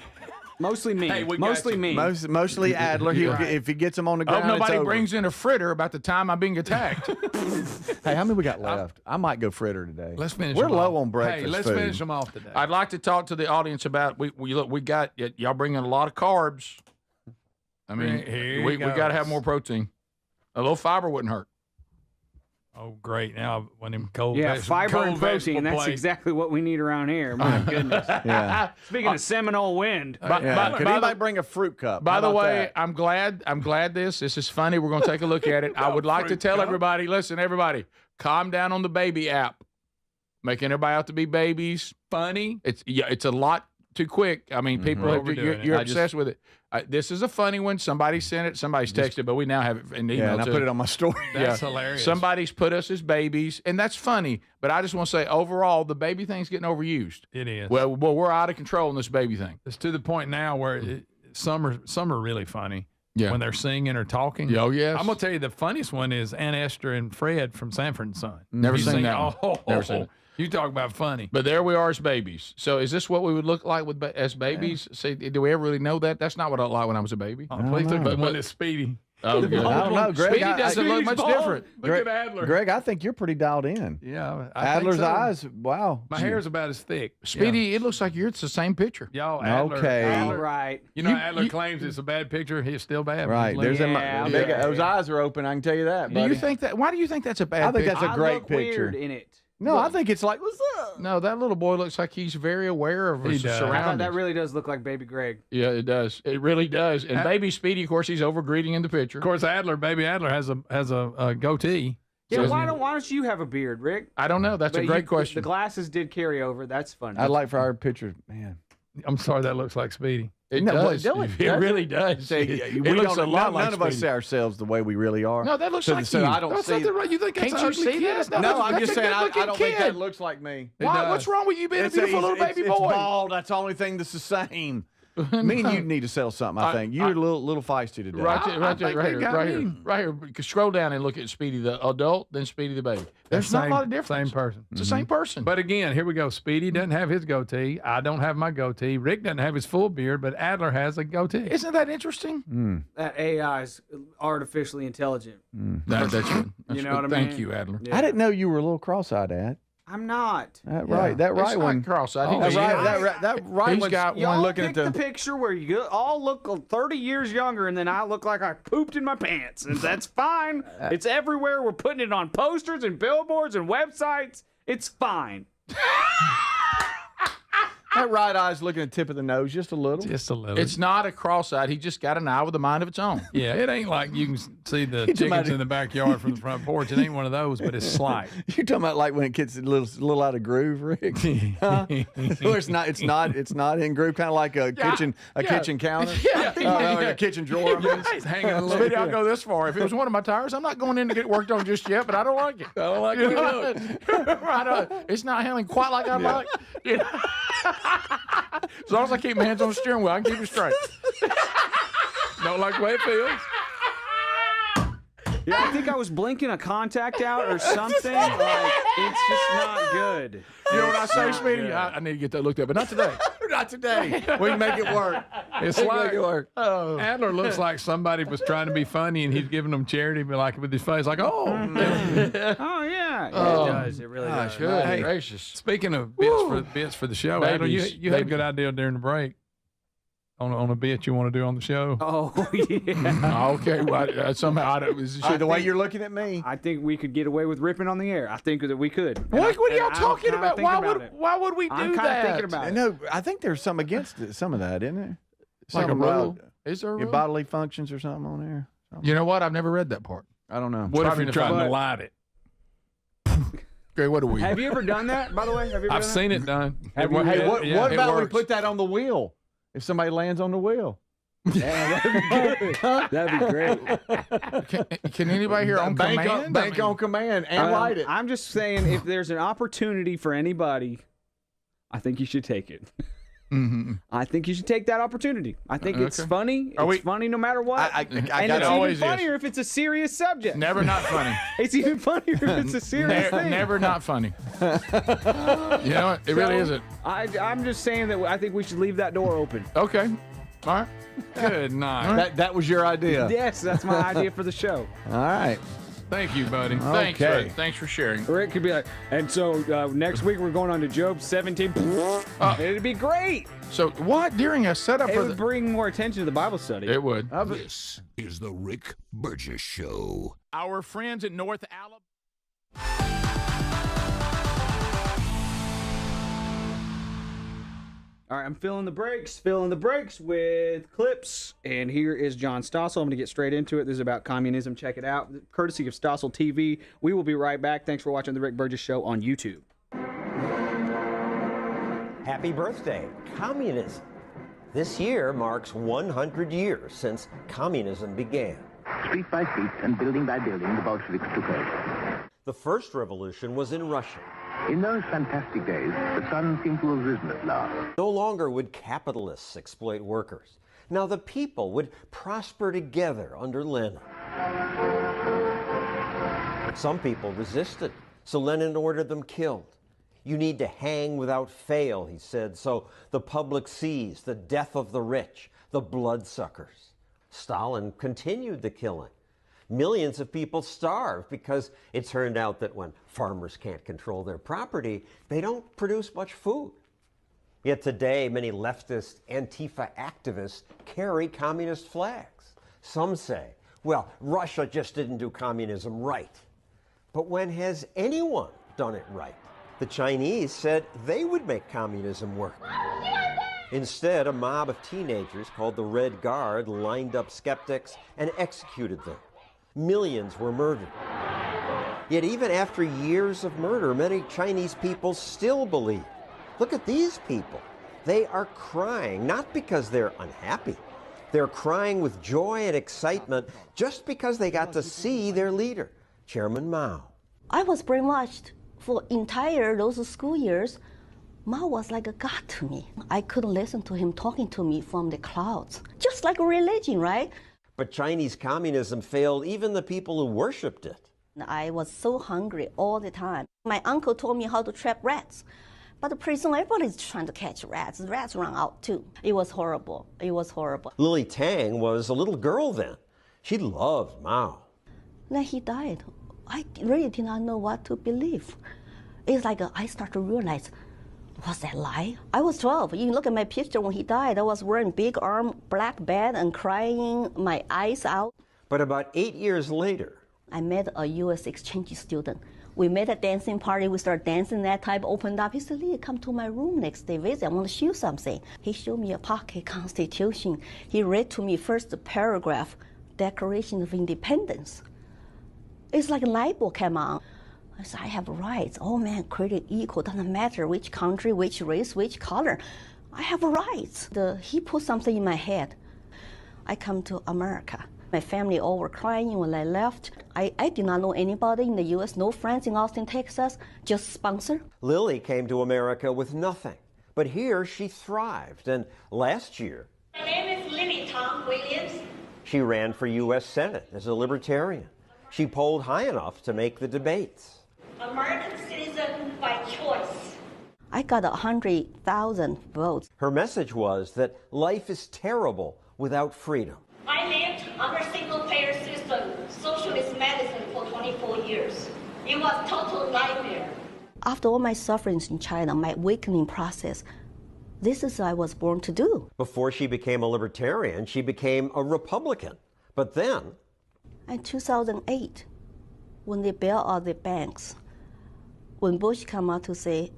Mostly me. Hey, mostly Adler. If he gets them on the ground, nobody brings in a fritter about the time I'm being attacked. Hey, how many we got left? I might go fritter today. Let's finish. We're low on breakfast. Hey, let's finish them off today. I'd like to talk to the audience about we got y'all bring in a lot of carbs. I mean, we got to have more protein. A little fiber wouldn't hurt. Oh, great! Now when them cold, fiber and protein. That's exactly what we need around here. My goodness. Yeah. Speaking of Seminole wind, could anybody bring a fruit cup? By the way, I'm glad this is funny. We're going to take a look at it. I would like to tell everybody, listen, everybody, calm down on the baby app, making everybody out to be babies. Funny. It's a lot too quick. I mean, people, you're obsessed with it. This is a funny one. Somebody sent it. Somebody's texted, but we now have it in email. Yeah, and I put it on my story. That's hilarious. Somebody's put us as babies, and that's funny. But I just want to say, overall, the baby thing's getting overused. It is. Well, we're out of control in this baby thing. It's to the point now where some are really funny. Yeah. When they're singing or talking. Oh, yes. I'm going to tell you the funniest one is Aunt Esther and Fred from Sanford and Son. Never seen that one. Never seen it. You talk about funny. But there we are as babies. So is this what we would look like as babies? Yeah. See, do we ever really know that? That's not what I looked like when I was a baby. Please look at one that's Speedy. Oh, good. I don't know, Greg. Speedy doesn't look much different. Look at Adler. Greg, I think you're pretty dialed in. Yeah. Adler's eyes, wow. My hair's about as thick. Speedy, it looks like it's the same picture. Y'all, Adler. Okay. All right. You know, Adler claims it's a bad picture. He's still bad. Right. There's those eyes are open. I can tell you that. Do you think that? Why do you think that's a bad picture? I think that's a great picture. Weird in it. No, I think it's like, what's up? No, that little boy looks like he's very aware of his surroundings. That really does look like baby Greg. Yeah, it does. It really does. And baby Speedy, of course, he's over greeting in the picture. Of course, baby Adler has a goatee. Yeah, why don't you have a beard, Rick? I don't know. That's a great question. The glasses did carry over. That's funny. I'd like for our picture, man. I'm sorry, that looks like Speedy. It No, does. well, It really does. It It looks a lot like none of us Speedy. see ourselves the way we really are. No, that looks so, like so you. I don't That's see. nothing right. You think that's Can't an you ugly see kid? that? No, I'm That's just a saying I good-looking don't think that kid. looks like me. Why? What's wrong with you being a beautiful little baby boy? It's bald. That's the only thing that's the same. Me and you need to settle something. I think you're a little feisty today. Right me. here. Scroll down and look at Speedy the adult, then Speedy the baby. There's not a lot of difference. Same person. It's the same person. But again, here we go. Speedy doesn't have his goatee. I don't have my goatee. Rick doesn't have his full beard, but Adler has a goatee. Isn't that interesting? That AI is artificially intelligent. That's good. You know what I mean? Thank you, Adler. Yeah. I didn't know you were a little cross-eyed, Dad. I'm not. That right one. cross-eyed. That right He's one's got Y'all one looking picked at the picture where you all look 30 years younger, and then I look like I pooped in my pants. And that's fine. It's everywhere. We're putting it on posters and billboards and websites. It's fine. That right eye's looking at the tip of the nose just a little. Just a little. It's not a cross-eyed. He just got an eye with a mind of its own. Yeah, it ain't like you can see the chickens in the backyard from the front porch. It ain't one of those, but it's slight. You're talking about like when it gets a little out of groove, Rick. Huh? So it's not in groove, kind of like a kitchen counter. Like a kitchen drawer. I mean, It's hanging a little Speedy, I'll go this far. If it was one of my tires, I'm not going in to get worked on just yet, but I don't like it. I don't like it. It's not handling quite like I like. You know? As long as I keep my hands on the steering wheel, I can keep it straight. Don't like the way it feels. Yeah, I think I was blinking a contact out or something. Like, it's just not good. You know what I say, It's not Speedy? good. I need to get that looked at, but not today. not today. We can make it work. It's We can like make it work. Adler looks like somebody was trying to be funny and he's giving them charity, but like with his face, like, oh. Oh, yeah. It does. It really does. Good gracious. Speaking of bits for the show, Adler, you had a good idea during the break on a bit you want to do on the show. Oh, yeah. Okay, well, somehow the way you're looking at me, I think we could get away with ripping on the air. I think that we could. What are y'all talking about? Why would we do I'm that? thinking about it. No, I think there's some against it, some of that, isn't there? Like a Something rule? about Is there a your rule? bodily functions or something on there? Something. You know what? I've never read that part. I don't know. What if you're trying to light it? Okay, what do we? Have you ever done that, by the way? Have you ever I've done seen it done. Hey, what about we put that on the wheel? If somebody lands on the wheel. Yeah, that'd be good. That'd be great. Can anybody here on command? Bank on command and light it. I'm just saying, if there's an opportunity for anybody, I think you should take it. Mm-hmm. I think you should take that opportunity. I think it's funny. It's funny no matter what. I and got it's always even is. funnier if it's a serious subject. Never not funny. It's even funnier if it's a serious thing. Never not funny. You know what? It really isn't. I'm just saying that I think we should leave that door open. Okay. All right. Good night. That was your idea. Yes, that's my idea for the show. All right. Thank you, buddy. Thanks, Okay. Rick. Thanks for sharing. Rick could be like, and so next week we're going on to Job 17. It'd be great. So what? During a setup It for would the... bring more attention to the Bible study. It would. This is the Rick Burgess Show. Our friends at North Alabama. All right, I'm filling the breaks with clips. And here is John Stossel. I'm going to get straight into it. This is about communism. Check it out. Courtesy of Stossel TV. We will be right back. Thanks for watching The Rick Burgess Show on YouTube. Happy birthday, communism. This year marks 100 years since communism began. Street by street and building by building, the Bolsheviks took over. The first revolution was in Russia. In those fantastic days, the sun seemed to have risen at last. No longer would capitalists exploit workers. Now the people would prosper together under Lenin. Some people resisted, so Lenin ordered them killed. You need to hang without fail, he said, so the public sees the death of the rich, the bloodsuckers. Stalin continued the killing. Millions of people starved because it turned out that when farmers can't control their property, they don't produce much food. Yet today, many leftist Antifa activists carry communist flags. Some say, well, Russia just didn't do communism right. But when has anyone done it right? The Chinese said they would make communism work. Instead, a mob of teenagers called the Red Guard lined up skeptics and executed them. Millions were murdered. Yet even after years of murder, many Chinese people still believe. Look at these people. They are crying, not because they're unhappy. They're crying with joy and excitement just because they got to see their leader, Chairman Mao. I was brainwashed for entire those school years. Mao was like a god to me. I could listen to him talking to me from the clouds, just like a religion, right? But Chinese communism failed even the people who worshipped it. I was so hungry all the time. My uncle told me how to trap rats. But pretty soon everybody's trying to catch rats. The rats run out too. It was horrible. It was horrible. Lily Tang was a little girl then. She loved Mao. Then he died. I really did not know what to believe. It's like I started to realize, was that lie? I was 12. You look at my picture when he died. I was wearing big arm, black bed, and crying my eyes out. But about 8 years later, I met a U.S. exchange student. We made a dancing party. We started dancing. That type opened up. He said, Lee, come to my room next day, visit. I want to show you something. He showed me a pocket constitution. He read to me first the paragraph, Declaration of Independence. It's like a light bulb came on. I said, I have rights. All men created equal. Doesn't matter which country, which race, which color. I have rights. He put something in my head. I come to America. My family all were crying when I left. I did not know anybody in the U.S., no friends in Austin, Texas, just sponsor. Lily came to America with nothing. But here she thrived. And last year, my name is Lily Tang Williams. She ran for U.S. Senate as a libertarian. She polled high enough to make the debates. American citizen by choice. I got 100,000 votes. Her message was that life is terrible without freedom. I lived under single-payer system, socialist medicine for 24 years. It was total nightmare. After all my sufferings in China, my awakening process, this is what I was born to do. Before she became a libertarian, she became a Republican. But then, in 2008, when they bailed out the banks, when Bush came out to say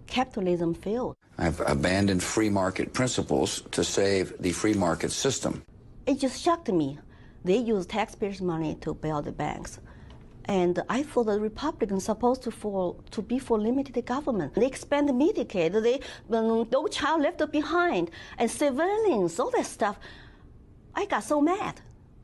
capitalism failed. I've abandoned free market principles to save the free market system. It just shocked me. They use taxpayers' money to bail the banks. And I thought the Republicans supposed to be for limited government. They expand Medicaid, no child left behind, and civilians, all that stuff. I got so mad.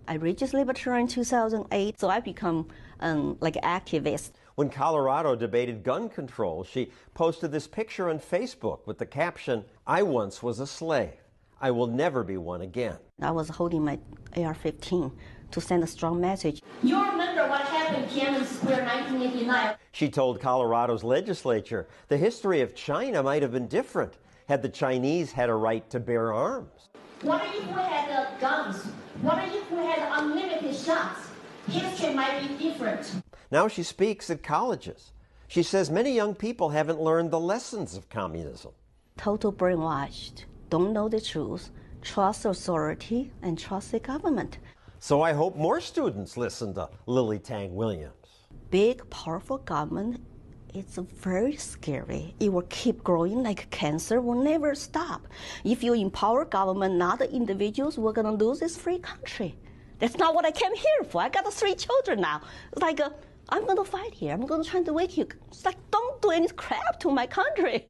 I registered libertarian in 2008, so I become like an activist. When Colorado debated gun control, she posted this picture on Facebook with the caption, "I once was a slave. I will never be one again." I was holding my AR-15 to send a strong message. You remember what happened in Tiananmen Square 1989? She told Colorado's legislature the history of China might have been different had the Chinese had a right to bear arms. What if we had guns? What if we had unlimited shots? History might be different. Now she speaks at colleges. She says many young people haven't learned the lessons of communism. Total brainwashed, don't know the truth, trust authority, and trust the government. So I hope more students listen to Lily Tang Williams. Big, powerful government, it's very scary. It will keep growing like cancer, will never stop. If you empower government, not the individuals, we're gonna lose this free country. That's not what I came here for. I got 3 children now. It's like, I'm gonna fight here. I'm gonna try to wake you. It's like, don't do any crap to my country.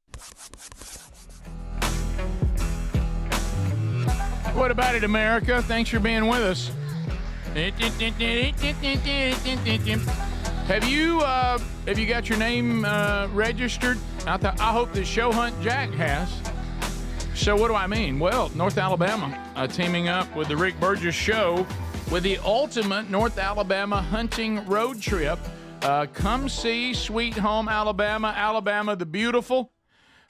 What about it, America? Thanks for being with us. Have you got your name registered? I hope that Show Hunt Jack has. So what do I mean? Well, North Alabama teaming up with the Rick Burgess Show with the ultimate North Alabama hunting road trip. Come see Sweet Home Alabama, Alabama the Beautiful.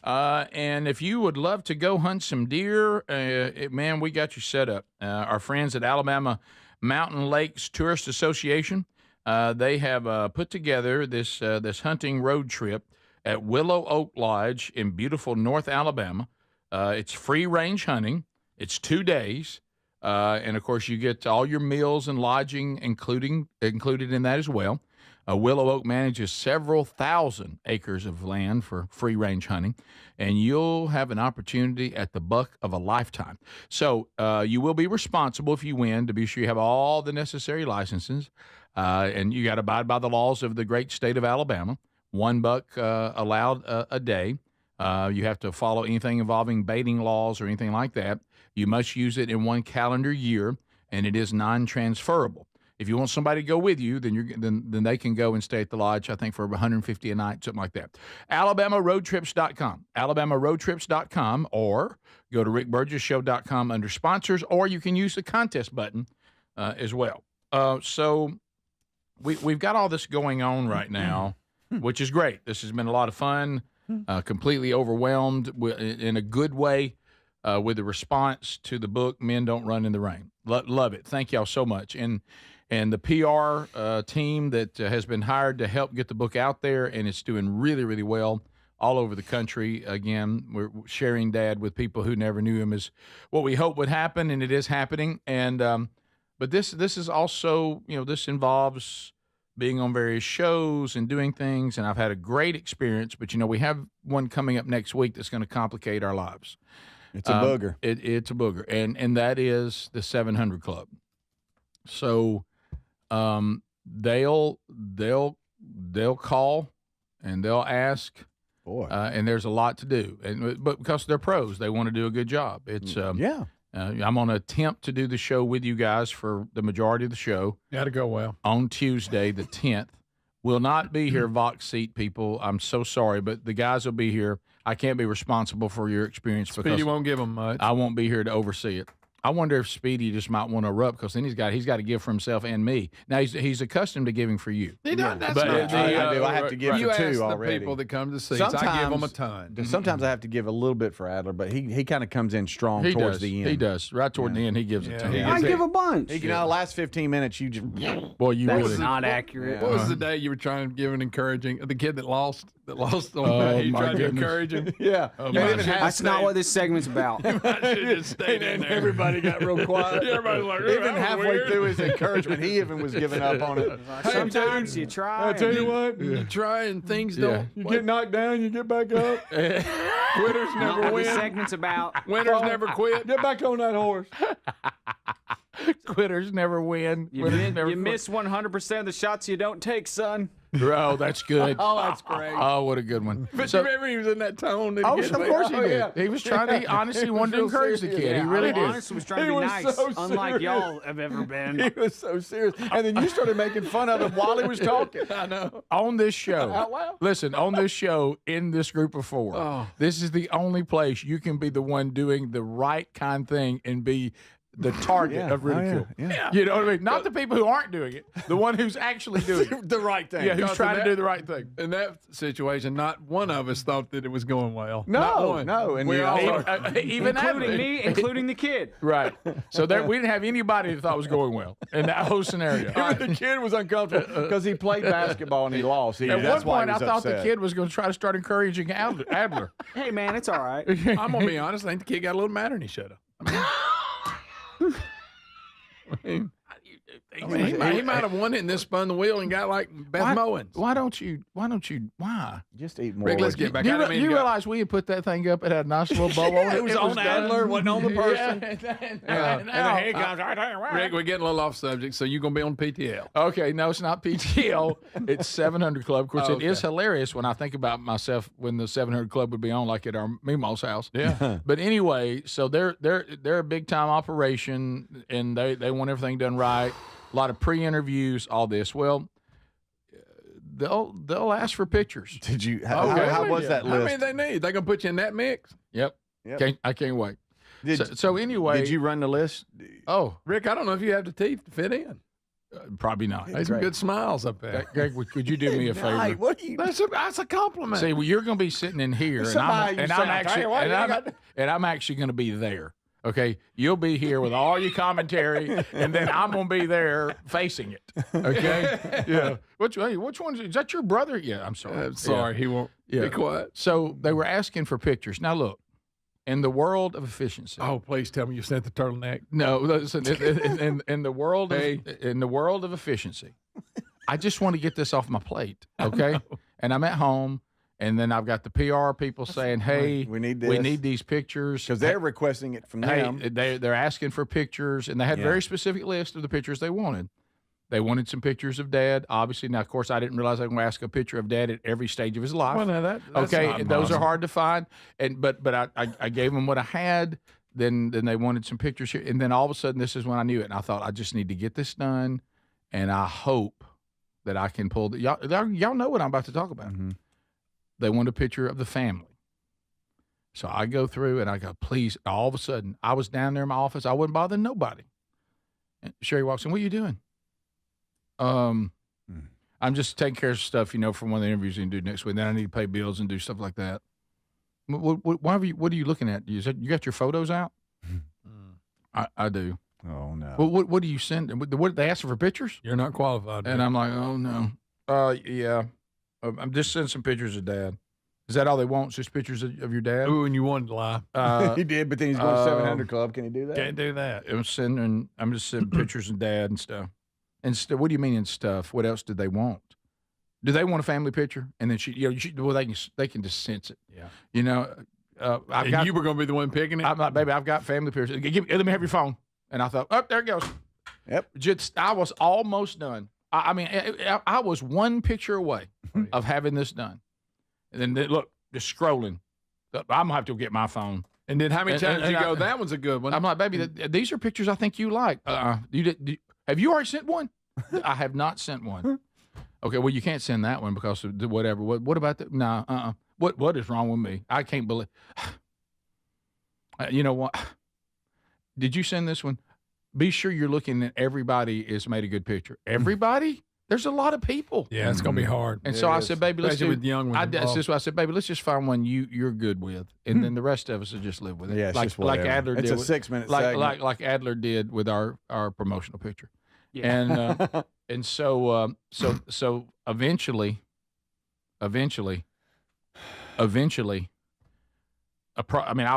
And if you would love to go hunt some deer, man, we got you set up. Our friends at Alabama Mountain Lakes Tourist Association, they have put together this hunting road trip at Willow Oak Lodge in beautiful North Alabama. It's free-range hunting. It's 2 days. And, of course, you get all your meals and lodging included in that as well. Willow Oak manages several thousand acres of land for free-range hunting, and you'll have an opportunity at the buck of a lifetime. So you will be responsible if you win to be sure you have all the necessary licenses, and you got to abide by the laws of the great state of Alabama. 1 buck allowed a day. You have to follow anything involving baiting laws or anything like that. You must use it in 1 calendar year, and it is non-transferable. If you want somebody to go with you, then they can go and stay at the lodge, I think, for $150 a night, something like that. AlabamaRoadTrips.com. AlabamaRoadTrips.com, or go to RickBurgessShow.com under sponsors, or you can use the contest button as well. So we've got all this going on right now, which is great. This has been a lot of fun, completely overwhelmed in a good way with the response to the book, Men Don't Run in the Rain. Love it. Thank y'all so much. And the PR team that has been hired to help get the book out there, and it's doing really, really well all over the country. Again, we're sharing Dad with people who never knew him is what we hope would happen, and it is happening. And but this is also, this involves being on various shows and doing things, and I've had a great experience. But, we have one coming up next week that's going to complicate our lives. It's a booger. It's a booger, and that is the 700 Club. So they'll call and they'll ask. Boy. And there's a lot to do, but because they're pros, they want to do a good job. It's I'm going to attempt to do the show with you guys for the majority of the show. Got to go well. On Tuesday, the 10th. Will not be here, Vox seat people. I'm so sorry, but the guys will be here. I can't be responsible for your experience because Speedy won't give them much. I won't be here to oversee it. I wonder if Speedy just might want to erupt because then he's got to give for himself and me. Now he's accustomed to giving for you. He does. That's but not I have to give you for two ask already. the people that come to see. I give them a ton. Sometimes I have to give a little bit for Adler, but he kind of comes in strong towards the end. He does. Right toward the end, he gives it to me. I give a bunch. He can, the last 15 minutes, you just. Boy, you That's really not accurate. What was the day you were trying to give an encouraging? The kid that lost on you tried to encourage him. Yeah. That's not what this segment's about. You might should just stayed in there. Everybody got real quiet. Everybody's like, even halfway through his encouragement, he even was giving up on it. Sometimes you try. I tell you what, you try and things don't. You get knocked down, you get back up. Quitters never Not what win. this segment's about. Winners never quit. Get back on that horse. Quitters never win. You miss 100% of the shots you don't take, son. Oh, that's good. Oh, that's great. Oh, what a good one. But you remember he was in that tone. Oh, of course he did. Yeah. He was trying to, he honestly wanted to encourage the kid. Yeah, He really did. Honestly was trying to be nice, unlike y'all have ever been. He was so serious. And then you started making fun of him while he was talking. I know. On this show, Out loud? listen, on this show, in this group of four, this is the only place you can be the one doing the right kind of thing and be the target of ridicule. Yeah. You know what I mean? Not the people who aren't doing it, the one who's actually doing it. The right thing. Yeah, who's trying to do the right thing. In that situation, not one of us thought that it was going well. No, not one. no. And we all even including Adler. me, including the kid. Right. So there, we didn't have anybody that thought it was going well in that whole scenario. The kid was uncomfortable because he played basketball and he lost. At That's one why point, he I was thought upset. the kid was going to try to start encouraging Adler. Hey, man, it's all right. I'm going to be honest. I think the kid got a little madder than he should have. I mean, he might have won it and then spun the wheel and got like Beth Mowens. Why? Just eat more. Rick, let's get back. You realize we had put that thing up and had a nice little bow on it? It was on Adler, wasn't on the person. And then here comes, Rick, we're getting a little off subject, so you're going to be on PTL. Okay, no, it's not PTL. It's 700 Club. Of course, it is hilarious when I think about myself when the 700 Club would be on, like at our Meemaw's house. Yeah. But anyway, so they're a big time operation, and they want everything done right. A lot of pre-interviews, all this. Well, they'll ask for pictures. Did you? How was that list? How many they gonna put you in that mix? Yep. I can't wait. So anyway, did you run the list? Oh, Rick, I don't know if you have the teeth to fit in. Probably not. There's some good smiles up there. Greg, could you do me a favor? Hey, what are you? That's a compliment. See, well, you're going to be sitting in here, and I'm actually going to be there. Okay, you'll be here with all your commentary, and then I'm going to be there facing it. Okay, yeah. Which one is that? Your brother? Yeah, I'm sorry. Sorry, he won't be quiet. So they were asking for pictures. Now look, in the world of efficiency. Oh, please tell me you sent the turtleneck. No, listen. In the world of efficiency, I just want to get this off my plate. Okay, and I'm at home. And then I've got the PR people saying, "Hey, we need this. We need these pictures because they're requesting it from them. Hey, they're asking for pictures, and they had a very specific list of the pictures they wanted. They wanted some pictures of Dad. Obviously, now of course I didn't realize I was going to ask a picture of Dad at every stage of his life. Well, now that's okay, not those are possible. hard to find. And but I gave them what I had. Then they wanted some pictures here, and then all of a sudden this is when I knew it, and I thought I just need to get this done, and I hope that I can pull y'all know what I'm about to talk about. Mm-hmm. They want a picture of the family. So I go through and I go, please. All of a sudden, I was down there in my office. I wasn't bothering nobody. And Sherry walks in. What are you doing? I'm just taking care of stuff, from one of the interviews you can do next week. Then I need to pay bills and do stuff like that. What are you looking at? You got your photos out? I do. Oh no. What do you send? What they ask for pictures? You're not qualified. And I'm like, oh no. Yeah. I'm just sending some pictures of Dad. Is that all they want? Just pictures of your dad? Ooh, and you wanted to lie. He did, but then he's going to 700 Club. Can he do that? Can't do that. I'm just sending pictures of Dad and stuff. And what do you mean and stuff? What else did they want? Do they want a family picture? And then they can just sense it. Yeah. You were going to be the one picking it? I'm like, baby, I've got family pictures. Let me have your phone. And I thought, oh, there it goes. Yep. I was almost done. I was one picture away of having this done. And then look, just scrolling. I'm gonna have to get my phone. And then how many times did you go? That one's a good one. I'm like, baby, these are pictures I think you like. Have you already sent one? I have not sent one. Okay, well you can't send that one because of whatever. What about that? No, What is wrong with me? I can't believe. You know what? Did you send this one? Be sure you're looking at everybody has made a good picture. Everybody. There's a lot of people. Yeah, it's gonna be hard. And so I said, baby, let's do with young ones. this is what I said, baby, let's just find one you're good with, and then the rest of us will just live with it. Yeah, it's just like whatever. Adler It's did. a 6-minute like segment. like Adler did with our promotional picture. Yeah. And so eventually, I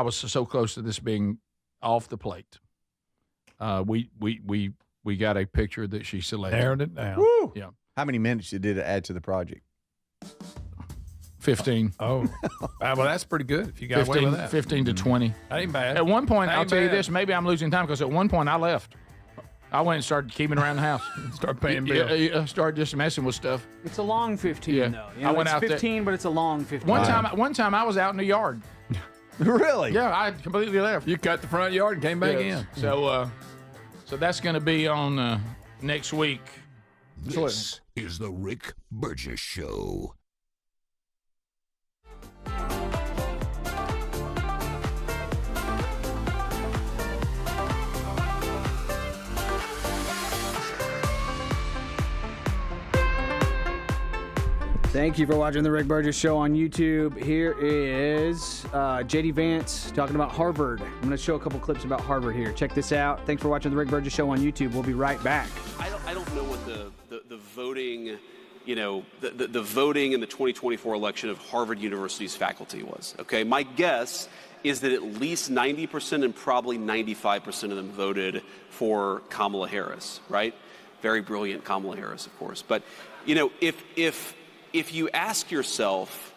was so close to this being off the plate. We got a picture that she selected. Narrowed it down. Woo! Yeah. How many minutes did it add to the project? 15. Oh, well, that's pretty good. If you got away with that, 15 to 20. That ain't bad. At one point, That I'll ain't tell you bad. this. Maybe I'm losing time because at one point I left. I went and started keeping around the house. Start paying bills. I started just messing with stuff. It's a long 15, Yeah. though. I went it's out there- 15, but it's a long 15. One time I was out in the yard. Really? Yeah, I completely left. You cut the front yard and came back Yes. in. So that's going to be on next week. This is the Rick Burgess Show. Thank you for watching the Rick Burgess Show on YouTube. Here is JD Vance talking about Harvard. I'm going to show a couple clips about Harvard here. Check this out. Thanks for watching the Rick Burgess Show on YouTube. We'll be right back. I don't know what the voting, the voting in the 2024 election of Harvard University's faculty was. Okay, my guess is that at least 90% and probably 95% of them voted for Kamala Harris. Right? Very brilliant Kamala Harris, of course. But if you ask yourself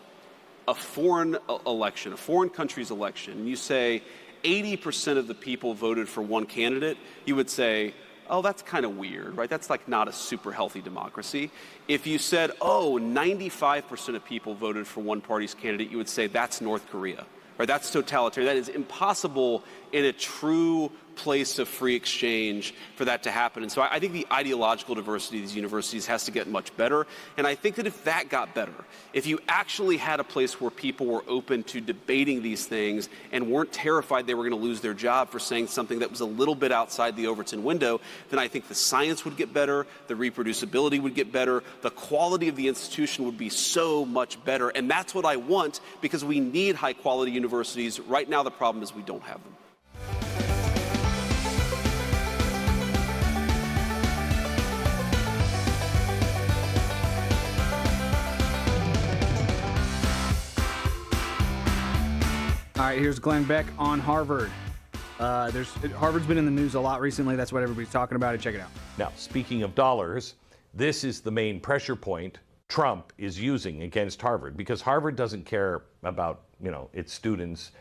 a foreign election, a foreign country's election, and you say 80% of the people voted for one candidate, you would say, oh, that's kind of weird, right? That's like not a super healthy democracy. If you said, 95% of people voted for one party's candidate, you would say that's North Korea, right? That's totalitarian. That is impossible in a true place of free exchange for that to happen. And so I think the ideological diversity of these universities has to get much better. And I think that if that got better, if you actually had a place where people were open to debating these things and weren't terrified they were going to lose their job for saying something that was a little bit outside the Overton window, then I think the science would get better, the reproducibility would get better, the quality of the institution would be so much better. And that's what I want, because we need high quality universities. Right now, the problem is we don't have them. All right, here's Glenn Beck on Harvard. Harvard's been in the news a lot recently. That's what everybody's talking about. Check it out. Now, speaking of dollars, this is the main pressure point Trump is using against Harvard, because Harvard doesn't care about, its students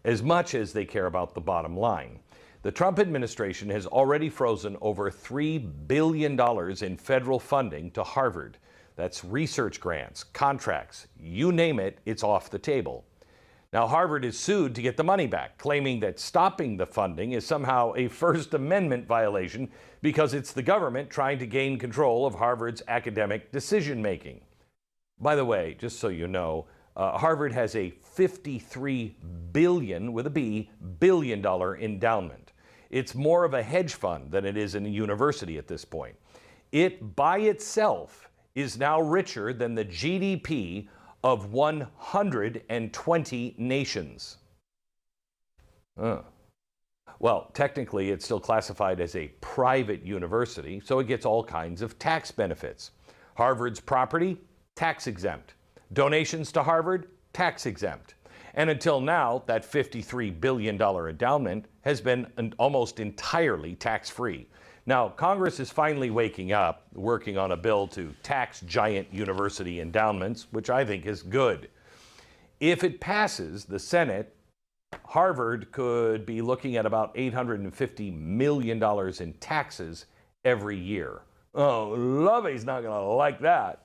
as much as they care about the bottom line. The Trump administration has already frozen over $3 billion in federal funding to Harvard. That's research grants, contracts, you name it, it's off the table. Now, Harvard is sued to get the money back, claiming that stopping the funding is somehow a First Amendment violation because it's the government trying to gain control of Harvard's academic decision-making. By the way, just so you know, Harvard has a $53 billion, with a B, billion-dollar endowment. It's more of a hedge fund than it is in a university at this point. It, by itself, is now richer than the GDP of 120 nations. Well, technically, it's still classified as a private university, so it gets all kinds of tax benefits. Harvard's property, tax exempt. Donations to Harvard, tax exempt. And until now, that $53 billion endowment has been almost entirely tax-free. Now, Congress is finally waking up, working on a bill to tax giant university endowments, which I think is good. If it passes the Senate, Harvard could be looking at about $850 million in taxes every year. Oh, Lovey's not going to like that.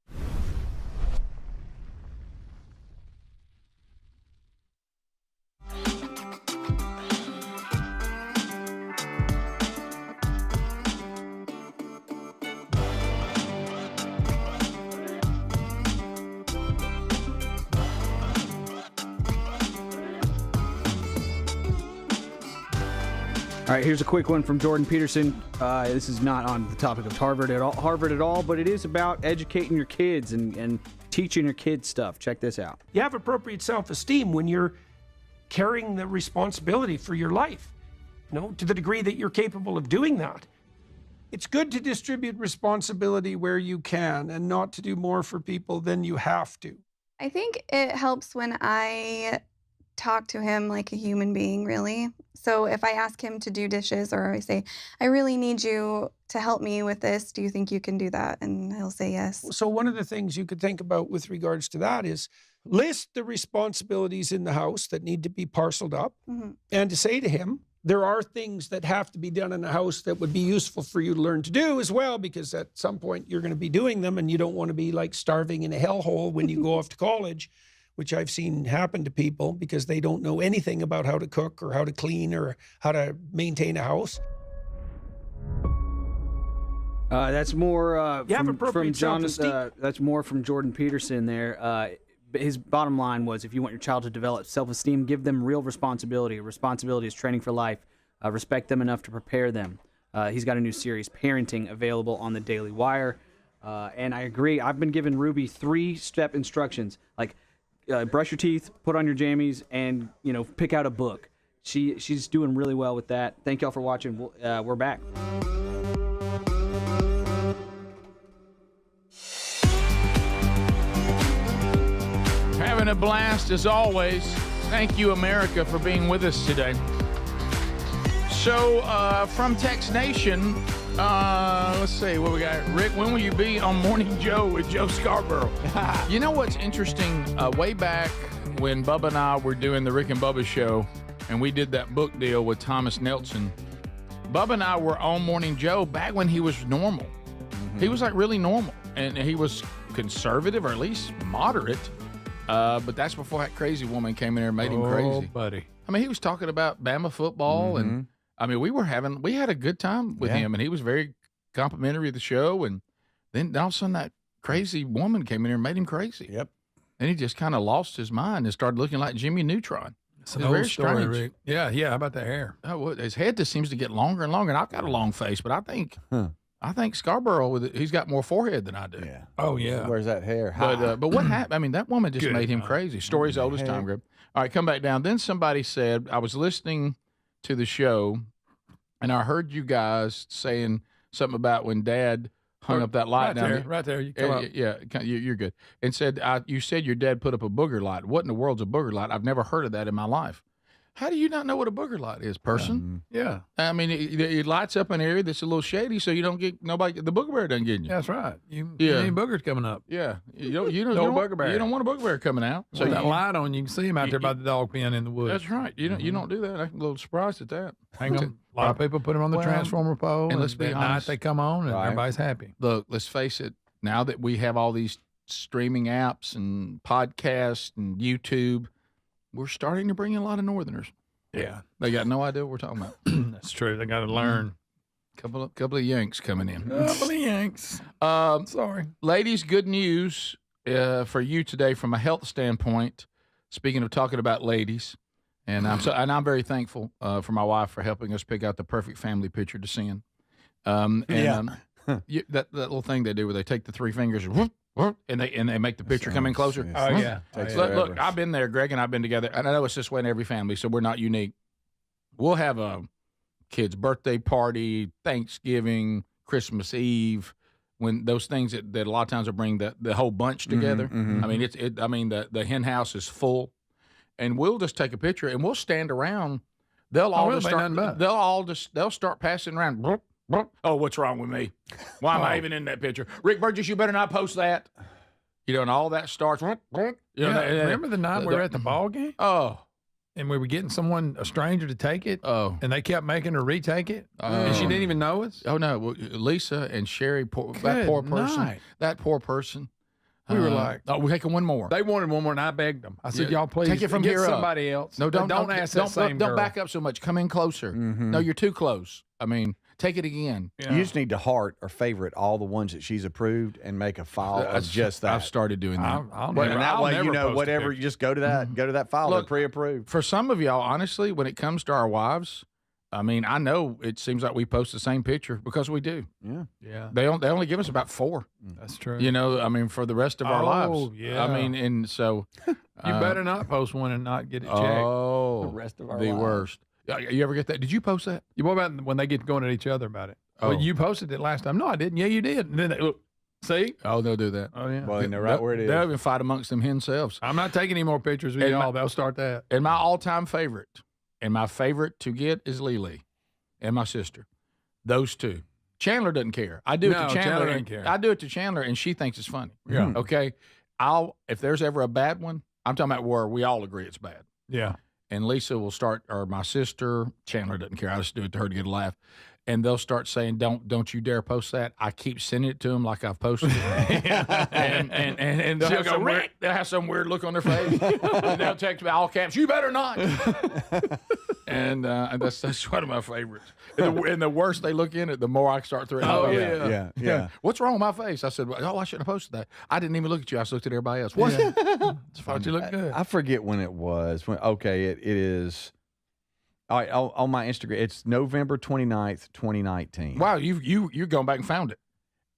All right, here's a quick one from Jordan Peterson. This is not on the topic of Harvard at all, but it is about educating your kids and teaching your kids stuff. Check this out. You have appropriate self-esteem when you're carrying the responsibility for your life, to the degree that you're capable of doing that. It's good to distribute responsibility where you can and not to do more for people than you have to. I think it helps when I talk to him like a human being, really. So if I ask him to do dishes, or I say, I really need you to help me with this, do you think you can do that? And he'll say yes. So one of the things you could think about with regards to that is list the responsibilities in the house that need to be parceled up, and to say to him, there are things that have to be done in the house that would be useful for you to learn to do as well, because at some point you're going to be doing them and you don't want to be like starving in a hellhole when you go off to college, which I've seen happen to people because they don't know anything about how to cook or how to clean or how to maintain a house. That's more You have from appropriate John. self-esteem. That's more from Jordan Peterson there. His bottom line was, if you want your child to develop self-esteem, give them real responsibility. Responsibility is training for life. Respect them enough to prepare them. He's got a new series, Parenting, available on the Daily Wire. And I agree. I've been giving Ruby 3-step instructions, like brush your teeth, put on your jammies, and pick out a book. She's doing really well with that. Thank y'all for watching. We're back. Having a blast as always. Thank you, America, for being with us today. So, from Tex Nation, let's see what we got. Rick, when will you be on Morning Joe with Joe Scarborough? You know what's interesting? Way back when Bubba and I were doing the Rick and Bubba show, and we did that book deal with Thomas Nelson, Bubba and I were on Morning Joe back when he was normal. He was like really normal, and he was conservative, or at least moderate. But that's before that crazy woman came in there and made him crazy. Oh, buddy. I mean, he was talking about Bama football, and I mean, we had a good time with him, and he was very complimentary of the show. And then all of a sudden, that crazy woman came in here and made him crazy. Yep. And he just kind of lost his mind and started looking like Jimmy Neutron. It's an old story, Rick. Yeah. How about the hair? Oh, well, his head just seems to get longer and longer. And I've got a long face, but I think Scarborough, he's got more forehead than I do. Yeah. Oh, yeah. Where's that hair? But what happened? I mean, that woman just made him crazy. Story's old as time, Greg. All right, come back down. Then somebody said, I was listening to the show, and I heard you guys saying something about when Dad hung up that light down there. Right there. You come up. Yeah, you're good. And said, you said your dad put up a booger light. What in the world's a booger light? I've never heard of that in my life. How do you not know what a booger light is, person? Yeah. I mean, it lights up an area that's a little shady, so you don't get nobody. The booger bear doesn't get you. That's right. You Yeah. ain't boogers coming up. Yeah, you don't. No booger bear. You don't want a booger bear coming out. So that light on, you can see him out there by the dog pen in the woods. That's right. You don't. You don't do that. I'm a little surprised at that. Hang them. A lot of people put them on the Well, transformer pole, and let's be at honest, night they come on, and everybody's happy. Look, let's face it. Now that we have all these streaming apps and podcasts and YouTube, we're starting to bring in a lot of Northerners. Yeah. They got no idea what we're talking about. That's true. They got to learn. Couple of Yanks coming in. Couple of Yanks. Sorry. Ladies, good news for you today from a health standpoint. Speaking of talking about ladies, and I'm very thankful for my wife for helping us pick out the perfect family picture to send. That little thing they do where they take the three fingers and they make the picture come in closer. Oh, yeah. Look, I've been there. Greg and I've been together, and I know it's this way in every family, so we're not unique. We'll have a kid's birthday party, Thanksgiving, Christmas Eve, when those things that a lot of times will bring the whole bunch together. I mean, the hen house is full, and we'll just take a picture and we'll stand around. They'll start passing around. Oh, what's wrong with me? Why am I even in that picture? Rick Burgess, you better not post that. And all that starts. Remember the night we were at the ball game? Oh. And we were getting a stranger to take it. Oh. And they kept making her retake it. And she didn't even know us. Oh, no. Well, Lisa and Sherry, that poor person. We were like, oh, we're taking one more. They wanted one more, and I begged them. I said, y'all, please take it from get here up. somebody else. No, don't ask that same Don't girl. back up so much. Come in closer. No, you're too close. I mean, take it again. Yeah. You just need to heart or favorite all the ones that she's approved and make a file of just that. I've started doing that. And that way, whatever, you just go to that file. They're pre-approved. For some of y'all, honestly, when it comes to our wives, I mean, I know it seems like we post the same picture because we do. Yeah. They only give us about 4. That's true. I mean, for the rest of our lives. Oh, yeah. I mean, and so you better not post one and not get it checked. Oh, the rest of our the lives. worst. You ever get that? Did you post that? What about when they get going at each other about it? Oh. Well, you posted it last time. No, I didn't. Yeah, you did. And then they look. See? Oh, they'll do that. Oh, yeah. Well, they know right where it is. They'll even fight amongst them themselves. I'm not taking any more pictures with y'all. They'll start that. And my all-time favorite, to get is Lily and my sister. Those two. Chandler doesn't care. I do it to Chandler. doesn't care. I do it to Chandler, and she thinks it's funny. Yeah. Okay. If there's ever a bad one, I'm talking about where we all agree it's bad. Yeah. And Lisa will start, or my sister, Chandler doesn't care. I just do it to her to get a laugh. And they'll start saying, "Don't you dare post that." I keep sending it to them like I've posted it. and they'll have some weird look on their face. And they'll text me all caps, "You better not." and that's one of my favorites. And the worse they look in it, the more I start threatening. Oh, yeah. What's wrong with my face? I said, "Oh, I shouldn't have posted that. I didn't even look at you. I just looked at everybody else." What? It's fine. You look good. I forget when it was. It is. All right, on my Instagram, it's November 29th, 2019. Wow, you're going back and found it.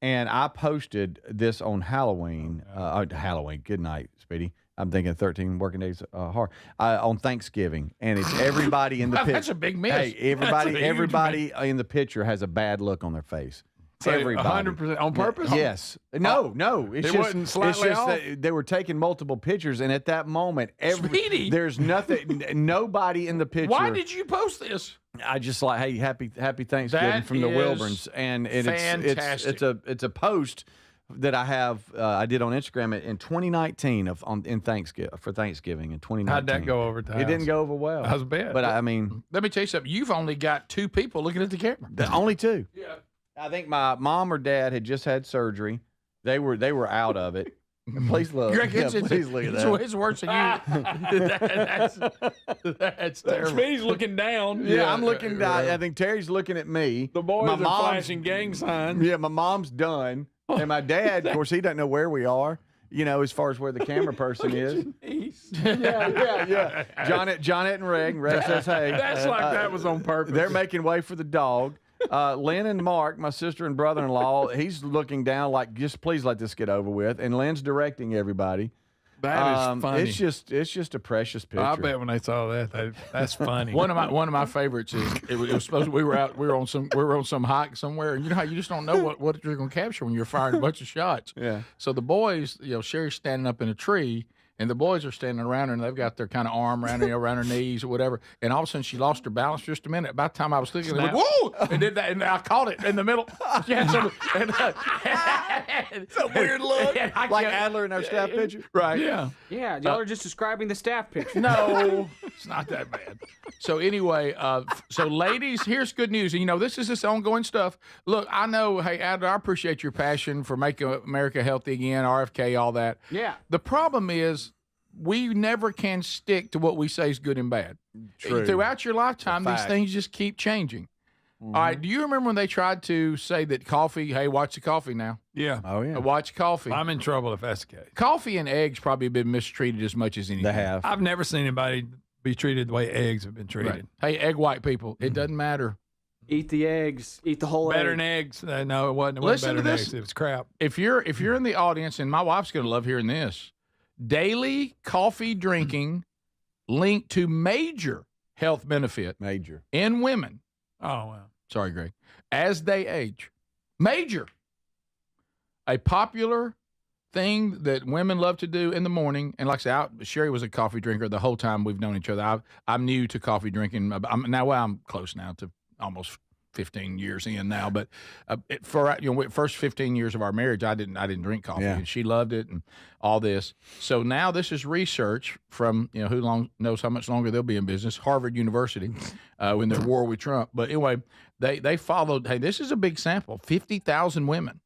And I posted this on Halloween. Halloween. Good night, Speedy. I'm thinking 13 working days hard. On Thanksgiving, and it's everybody in the picture. That's a big miss. Hey, everybody in the picture has a bad look on their face. So everybody. 100% on purpose? Yes. No. It's wasn't slightly off? That they were taking multiple pictures, and at that moment, Speedy. there's nothing. Nobody in the picture. Why did you post this? I just like, hey, happy Thanksgiving from the Wilburns, and fantastic. it's a post that I have I did on Instagram in 2019 in Thanksgiving in 2019. How'd that go over time? It didn't go over well. I was bad. But I mean, let me tell you something. You've only got 2 people looking at the camera. Only 2. Yeah. I think my mom or dad had just had surgery. They were out of it. Please look. Please look at that. It's worse than you. That's terrible. Speedy's looking down. Yeah, I'm looking down. I think Terry's looking at me. The boys are flashing gang signs. Yeah, my mom's done. And my dad, of course, he doesn't know where we are, as far as where the camera person is. Yeah. Johnette and Reg. Reg says, hey. That's like that was on purpose. They're making way for the dog. Lynn and Mark, my sister and brother-in-law, he's looking down like, just please let this get over with. And Lynn's directing everybody. That is funny. It's just a precious picture. I bet when they saw that's funny. One of my favorites is it was supposed to, we were on some hike somewhere, and you know how you just don't know what you're going to capture when you're firing a bunch of shots. Yeah. So the boys, Sherry's standing up in a tree, And the boys are standing around her, and they've got their kind of arm around her, around her knees or whatever. And all of a sudden, she lost her balance just a minute. About the time I was thinking, they went, whoa! And did that, and I caught it in the middle. She had some, It's a weird look. Like Adler in our staff picture. Right. Yeah. Yeah, y'all are just describing the staff picture. No, it's not that bad. So anyway, so ladies, here's good news. And, you know, this is this ongoing stuff. Look, I know, hey, Adler, I appreciate your passion for making America healthy again, RFK, all that. Yeah. The problem is we never can stick to what we say is good and bad. True. Throughout your lifetime, these fact. things just keep changing. All right, do you remember when they tried to say that coffee, hey, watch the coffee now? Yeah. Oh, yeah. Watch coffee. I'm in trouble if that's the case. Coffee and eggs probably have been mistreated as much as anything. They have. I've never seen anybody be treated the way eggs have been treated. Right. Hey, egg white people, it doesn't matter. Eat the eggs. Eat the whole Better egg. than eggs. No, it wasn't. It Listen wasn't to better than this. eggs. It was crap. If you're in the audience, and my wife's going to love hearing this, daily coffee drinking linked to major health benefit in women. Oh, wow. Sorry, Greg. As they age. Major. A popular thing that women love to do in the morning. And like I said, Sherry was a coffee drinker the whole time we've known each other. I'm new to coffee drinking. I'm close now to almost 15 years in now. But for first 15 years of our marriage, I didn't drink coffee. Yeah. And she loved it and all this. So now this is research from, who knows how much longer they'll be in business, Harvard University, when they're war with Trump. But anyway, they followed, hey, this is a big sample, 50,000 women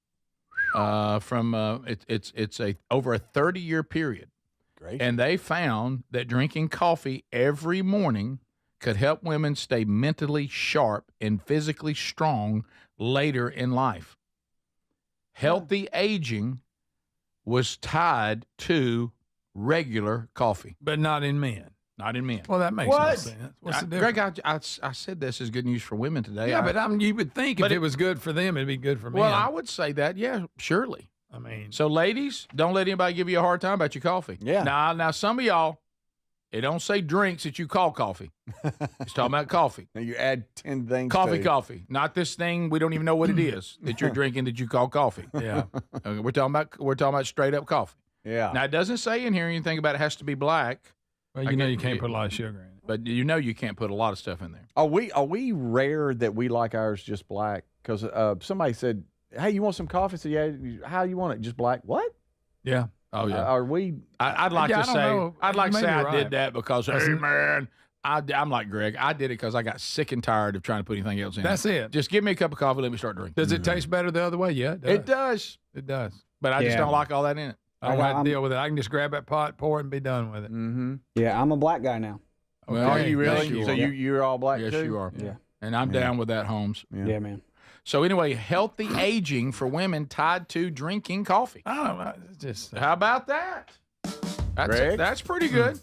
from it's over a 30-year period. Great. And they found that drinking coffee every morning could help women stay mentally sharp and physically strong later in life. Healthy aging was tied to regular coffee. But not in men. Not in men. Well, that makes no sense. What's the difference? Greg, I said this is good news for women today. Yeah, but you would think if it was good for them, it'd be good for men. Well, I would say that, yeah, surely. I mean, so ladies, don't let anybody give you a hard time about your coffee. Yeah. Now some of y'all, it don't say drinks that you call coffee. It's talking about coffee. Now you add 10 things. Coffee. Not this thing we don't even know what it is that you're drinking that you call coffee. Yeah. We're talking about straight up coffee. Yeah. Now it doesn't say in here anything about it has to be black. Well, you can't put a lot of sugar in it. But you can't put a lot of stuff in there. Are we rare that we like ours just black? Because somebody said, "Hey, you want some coffee?" I said, "Yeah." How you want it? Just black? What? Yeah. Oh yeah. Are we? I'd like Yeah, to I don't say know. I'd like to say I Maybe did right. that because hey man, I'm like Greg. I did it because I got sick and tired of trying to put anything else in. That's it. Just give me a cup of coffee. Let me start drinking. Does it taste better the other way? Yeah, It does. It does. But I just don't like all that in it. I don't have to deal with it. I can just grab that pot, pour it, and be done with it. Mm-hmm. Yeah, I'm a black guy now. Well, Are you really? Yes, you So are. you're all black Yes, too? you are. Yeah. And I'm down with that, Holmes. Yeah, man. So anyway, healthy aging for women tied to drinking coffee. I don't know. It's just How about that? Greg? That's pretty good.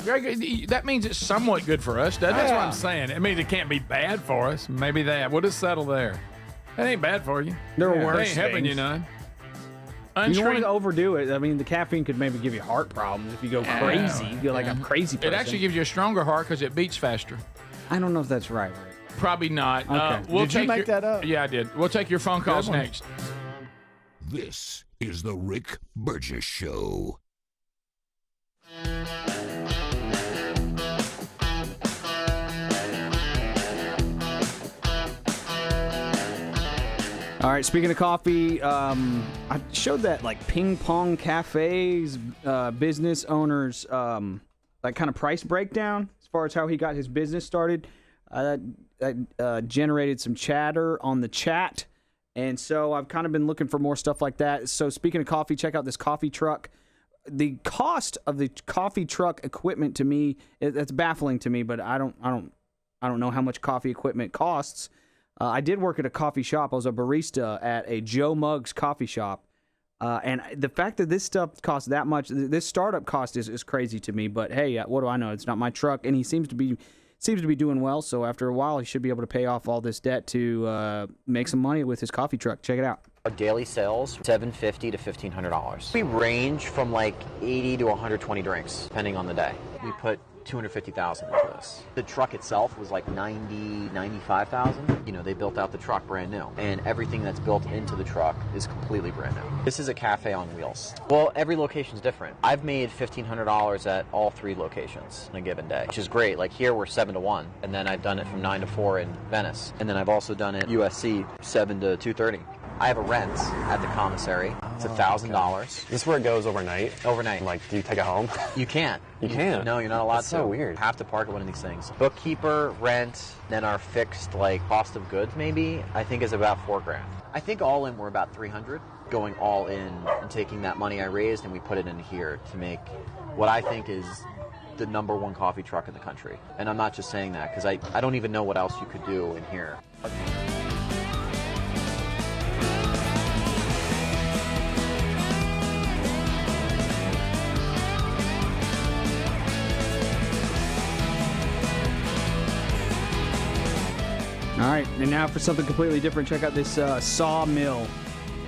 Greg, that means it's somewhat good for us, doesn't That's it? what I'm saying. I mean, it can't be bad for us. Maybe that. We'll just settle there. It ain't bad for you. There are It worse ain't helping you things. none. You don't want Unscreened. to overdo it. I mean, the caffeine could maybe give you heart problems if you go crazy. You go like a crazy person. It actually gives you a stronger heart because it beats faster. I don't know if that's right. Probably not. Okay. We'll Did you take make that up? Yeah, I did. We'll take your phone calls one. next. This is the Rick Burgess Show. All right, speaking of coffee, I showed that like ping pong cafes, business owners, like kind of price breakdown as far as how he got his business started. That generated some chatter on the chat. And so I've kind of been looking for more stuff like that. So speaking of coffee, check out this coffee truck. The cost of the coffee truck equipment to me, that's baffling to me, but I don't know how much coffee equipment costs. I did work at a coffee shop. I was a barista at a Joe Muggs coffee shop. And the fact that this stuff costs that much, this startup cost is crazy to me. But hey, what do I know? It's not my truck, and he seems to be doing well. So after a while, he should be able to pay off all this debt to make some money with his coffee truck. Check it out. Our daily sales, $750 to $1,500. We range from like 80 to 120 drinks, depending on the day. We put $250,000 into this. The truck itself was like $95,000. You know, they built out the truck brand new, and everything that's built into the truck is completely brand new. This is a cafe on wheels. Well, every location's different. I've made $1,500 at all 3 locations in a given day, which is great. Like here, we're 7 to 1, and then I've done it from 9 to 4 in Venice, and then I've also done it USC 7 to 2:30. I have a rent at the commissary. It's $1,000. Is this where it goes overnight? Overnight. Like, do you take it home? You can't. You can't? No, you're not allowed That's to. so weird. You have to park at one of these things. Bookkeeper, rent, then our fixed, like, cost of goods, maybe, I think is about $4,000. I think all in we're about $300. Going all in and taking that money I raised and we put it in here to make what I think is the #1 coffee truck in the country. And I'm not just saying that because I don't even know what else you could do in here. All right, and now for something completely different, check out this sawmill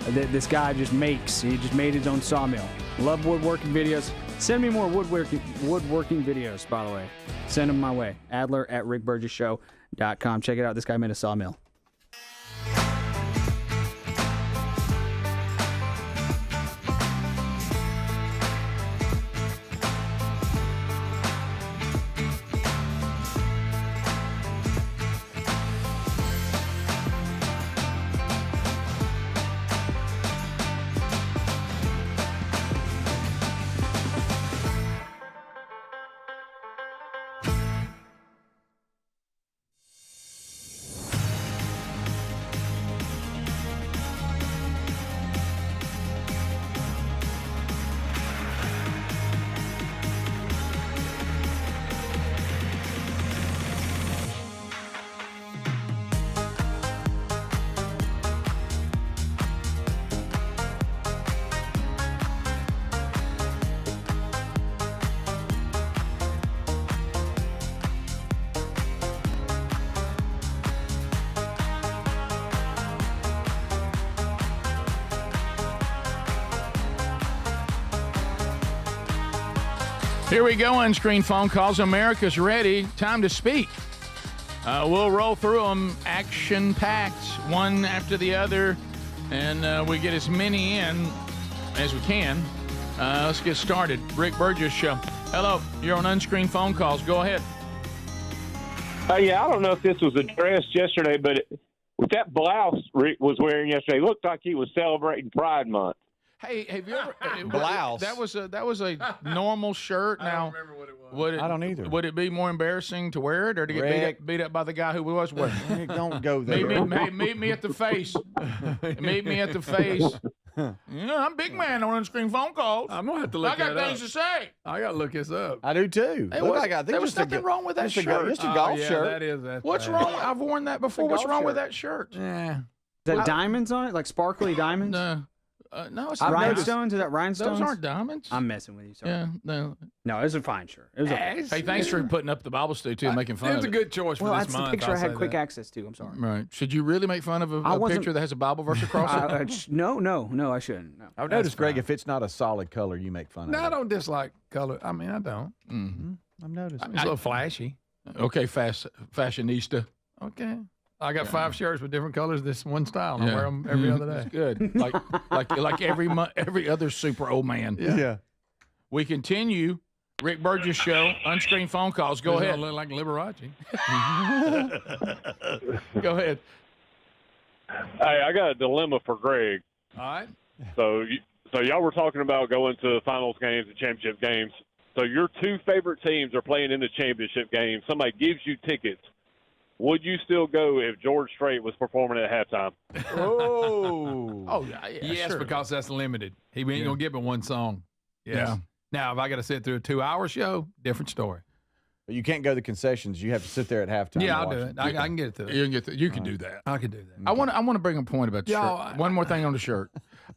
that this guy just makes. He just made his own sawmill. Love woodworking videos. Send me more woodworking videos, by the way. Send them my way. Adler@rickburgessshow.com. Check it out. This guy made a sawmill. Here we go, unscreened phone calls. America's ready. Time to speak. We'll roll through them action-packed, one after the other, and we get as many in as we can. Let's get started. Rick Burgess Show. Hello, you're on unscreened phone calls. Go ahead. Yeah, I don't know if this was addressed yesterday, but with that blouse Rick was wearing yesterday, it looked like he was celebrating Pride Month. Hey, have you ever blouse? That was a normal shirt. Now, I don't remember what it was. I don't either. Would it be more embarrassing to wear it or to get beat up by the guy who was wearing it? Rick, don't go there. Meet me at the face. Meet me at the face. I'm big man on unscreened phone calls. I'm gonna have to look I got that things up. to say. I gotta look this up. I do too. Hey, Look like I think there was just nothing wrong with that shirt. Just a golf shirt. That's What's bad. wrong? I've worn that before. What's wrong with that shirt? Yeah. Is that diamonds on it? Like sparkly diamonds? No, it's not. Rhinestones? Is that rhinestones? Those aren't diamonds. I'm messing with you. Sorry. Yeah, no. No, it was a fine shirt. It was Hey, thanks for putting up the Bible study too, and making fun It of was it. a good choice for Well, this that's month. the picture I'll I had say quick that. access to. I'm sorry. Right. Should you really make fun of a picture that has a Bible verse across it? No, I shouldn't. No. I've noticed, Greg, if it's not a solid color, you make fun of No, it. I don't dislike color. I mean, I don't. Mm-hmm. I've noticed. It's a little flashy. Okay, fashionista. Okay. I got 5 shirts with different colors, this one style, and I wear them every other day. That's good. Like every other super old man. Yeah. We continue. Rick Burgess Show. Unscreened phone calls. Go ahead. Look like Liberace. Go ahead. Hey, I got a dilemma for Greg. All right. So y'all were talking about going to finals games and championship games. So your 2 favorite teams are playing in the championship game. Somebody gives you tickets. Would you still go if George Strait was performing at halftime? Oh, yeah, yes, sure. because that's limited. He ain't gonna give me one song. Yes. Yeah. Now, if I got to sit through a 2-hour show, different story. But you can't go to the concessions. You have to sit there at halftime. Yeah, and I'll do watch it. I can get to it. You can get. You can do that. I can do that. I want to bring a point about the Y'all, shirt. One more thing on the shirt.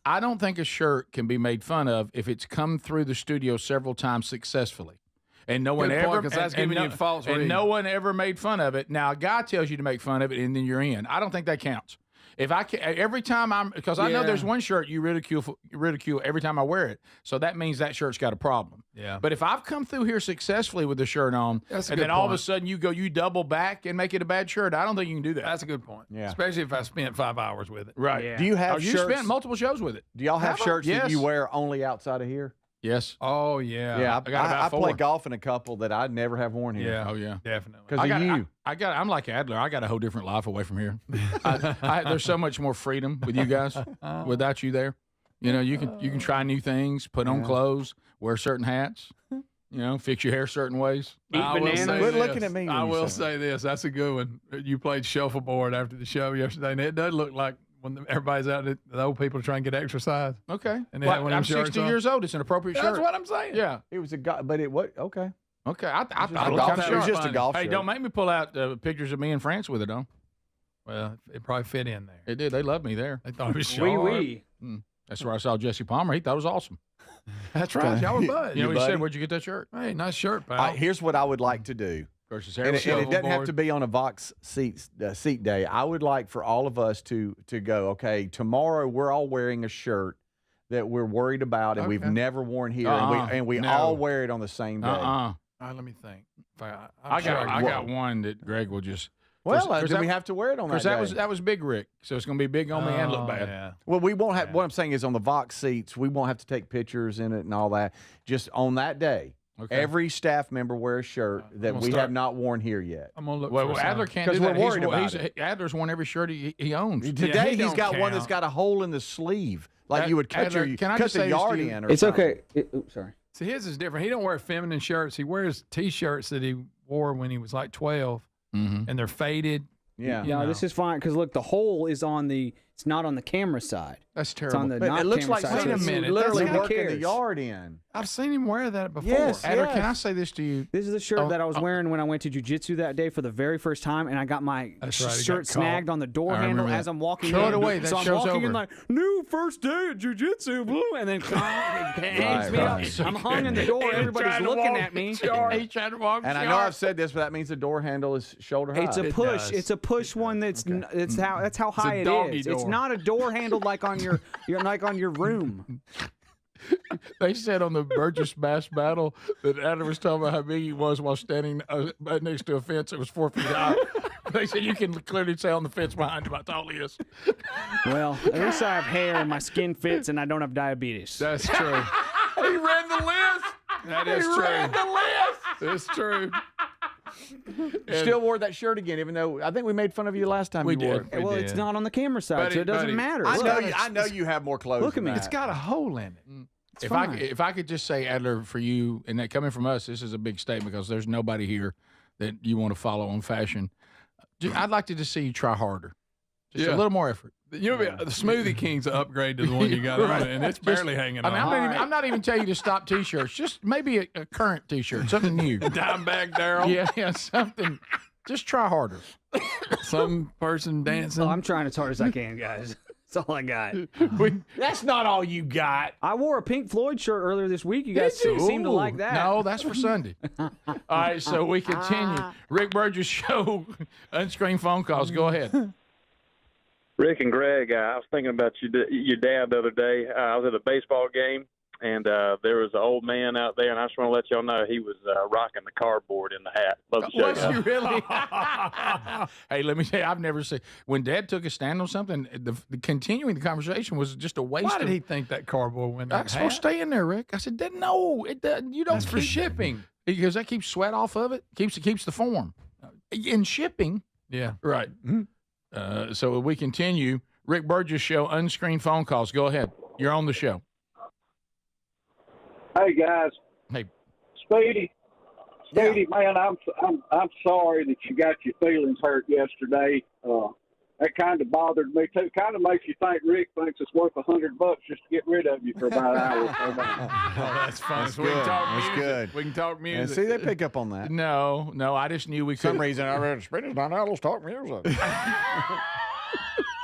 I don't think a shirt can be made fun of if it's come through the studio several times successfully. And no one Good ever, point, 'cause that's giving you false and read. no one ever made fun of it. Now, a guy tells you to make fun of it, and then you're in. I don't think that counts. If I can, every time because I know there's one shirt you ridicule every time I wear it, so that means that shirt's got a problem. Yeah. But if I've come through here successfully with the shirt on, and then all of a sudden you double back and make it a bad shirt, I don't think you can do that. That's a good point. Yeah. Especially if I spent 5 hours with it. Right. Yeah. Do you have you shirts? spent multiple shows with it? Do y'all have shirts Yes. that you wear only outside of here? Yes. Oh yeah. Yeah, I got about I 4. play golf in a couple that I'd never have worn here. Yeah. Oh yeah. Definitely. Because of you. I'm like Adler. I got a whole different life away from here. There's so much more freedom with you guys without you there. You know, you can try new things, put on clothes, wear certain hats. You know, fix your hair certain ways. I will say Quit this. looking at me. I will say this. That's a good one. You played shuffleboard after the show yesterday, and it does look like when everybody's out, the old people are trying to get exercise. Okay. And well, I'm 60 years old. It's an appropriate shirt. That's what I'm saying. Yeah. It was a golf, but it what? Okay. Okay. I thought it was just a golf Hey, shirt. don't make me pull out pictures of me in France with it on. Well, it probably fit in there. It did. They loved me there. They thought it was sharp. That's where I saw Jesse Palmer. He thought it was awesome. That's right. Y'all were buds. You know what he buddy? said? Where'd you get that shirt? Hey, nice shirt, pal. All right, here's what I would like to do. Versus And it doesn't have to be on a Vox seat day. I would like for all of us to go, okay, tomorrow we're all wearing a shirt that we're worried about and we've never worn here, and we all wear it on the same day. All right, let me think. I got one that Greg will just. Well, then we have to wear it on that day. Because that was Big Rick, so it's going to be big on me and look bad. Yeah. Well, we won't have. What I'm saying is, on the Vox seats, we won't have to take pictures in it and all that. Just on that day, every staff member wear a shirt that we have not worn here yet. I'm gonna look. Well, Adler can't do we're that. worried about it. Adler's worn every shirt he owns. Today he's got one that's got a hole in the sleeve, like you would cut Adler, can I just the say this yard to you? in. Or It's something. okay. Oops, sorry. See, his is different. He don't wear feminine shirts. He wears T-shirts that he wore when he was like 12, and they're faded. Yeah. Yeah, this is fine because look, the hole is on the. It's not on the camera side. That's It's on terrible. the But not it looks camera like side. Wait a something minute, literally that's- who working the cares? yard in. I've seen him wear that before. Yes. Adler, can I say this to you? This is the shirt that I was wearing when I went to jiu-jitsu that day for the very first time, and I got my That's right, he shirt got snagged on the door I handle remember as that. I'm walking Throw in. it away. That So I'm show's walking in over. like, new first day at jiu-jitsu, blue, and then hangs me right. up. I'm hung in the door. Everybody's looking at me. He tried to walk. And I know I've said this, but that means the door handle is shoulder high. It's a push. It's a push one. That's how high it doggy is. It's door. not a door handle like on your room. They said on the Burgess Bass battle that Adler was talking about how big he was while standing next to a fence that was 4 feet high. They said you can clearly say on the fence behind him how tall he is. Well, at least I have hair and my skin fits, and I don't have diabetes. That's true. He ran the list. That is true. Ran the list. It's true. Still wore that shirt again, even though I think we made fun of you last time We you wore did. it. Well, it's not on the camera side, so it doesn't matter. I know you have more clothes. Look at than me. that. It's got a hole in it. It's If fine. I could just say, Adler, for you, and that coming from us, this is a big statement because there's nobody here that you want to follow on fashion. I'd like to just see you try harder. Just a little more effort. You know, the Smoothie King's an upgrade to the one you got on, and it's barely hanging on. I'm not even telling you to stop T-shirts. Just maybe a current T-shirt, something new. Dimebag Daryl. Yeah, something. Just try harder. Some person dancing. Oh, I'm trying as hard as I can, guys. That's all I got. That's not all you got. I wore a Pink Floyd shirt earlier this week. You guys seem to like that. No, that's for Sunday. All right, so we continue. Rick Burgess Show, unscreened phone calls. Go ahead. Rick and Greg, I was thinking about your dad the other day. I was at a baseball game, and there was an old man out there, and I just want to let y'all know he was rocking the cardboard in the hat. Love to show Was you. you really? Hey, let me say, I've never seen when Dad took a stand on something. The continuing the conversation was just a waste. Why did he think that cardboard went in That's supposed to stay in there, Rick. I said, no, it doesn't. You don't. That's for shipping. Because that keeps sweat off of it. Keeps the form. In shipping. Yeah. Right. So we continue. Rick Burgess Show, unscreened phone calls. Go ahead. You're on the show. Hey guys. Hey. Speedy, man, I'm sorry that you got your feelings hurt yesterday. That kind of bothered me too. Kind of makes you think Rick thinks it's worth $100 just to get rid of you for about an hour. Oh, that's fun. That's So we can good. talk That's music. good. We can talk And music. see, they pick up on that. No, I just knew we could. For some reason, I read Speedy's not out. Let's talk music.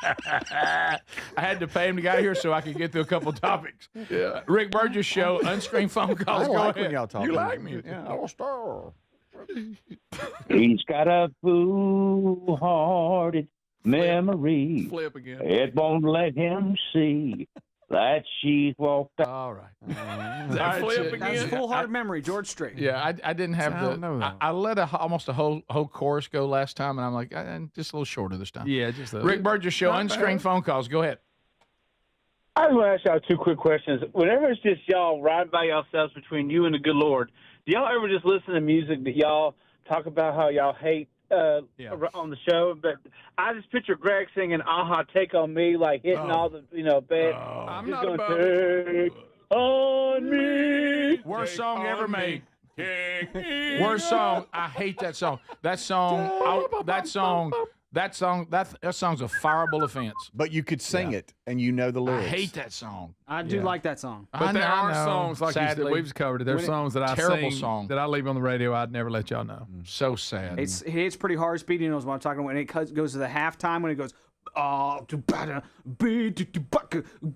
I had to pay him to get here so I could get through a couple topics. Yeah. Rick Burgess Show, unscreened phone calls. I Go like ahead. when y'all talk. You like me? Yeah, I'll star. He's got a fool-hearted memory. Flip again. It won't let him see that she walked out. All right. Flip again. That's full heart memory, George Strait. Yeah, I didn't have I don't know that I let almost a whole chorus go last time, and I'm like, just a little shorter this time. Yeah, just a Rick Burgess Show, unscreened phone calls. Go ahead. I just want to ask y'all two quick questions. Whenever it's just y'all riding by yourselves between you and the good Lord, do y'all ever just listen to music that y'all talk about how y'all hate on the show? But I just picture Greg singing "Aha, Take on Me," like hitting all the bed. I'm just not going, about Take on me. Worst song ever made. Worst song. I hate that song. That song's a fireable offense. But you could sing it, and you know the lyrics. I hate that song. I do like that song. But there are songs, like you said, Sadly. we've covered it. There's songs that I Terrible sing song. that I leave on the radio. I'd never let y'all know. So sad. It's pretty hard. Speedy knows what I'm talking about. When it goes to the halftime, when it goes,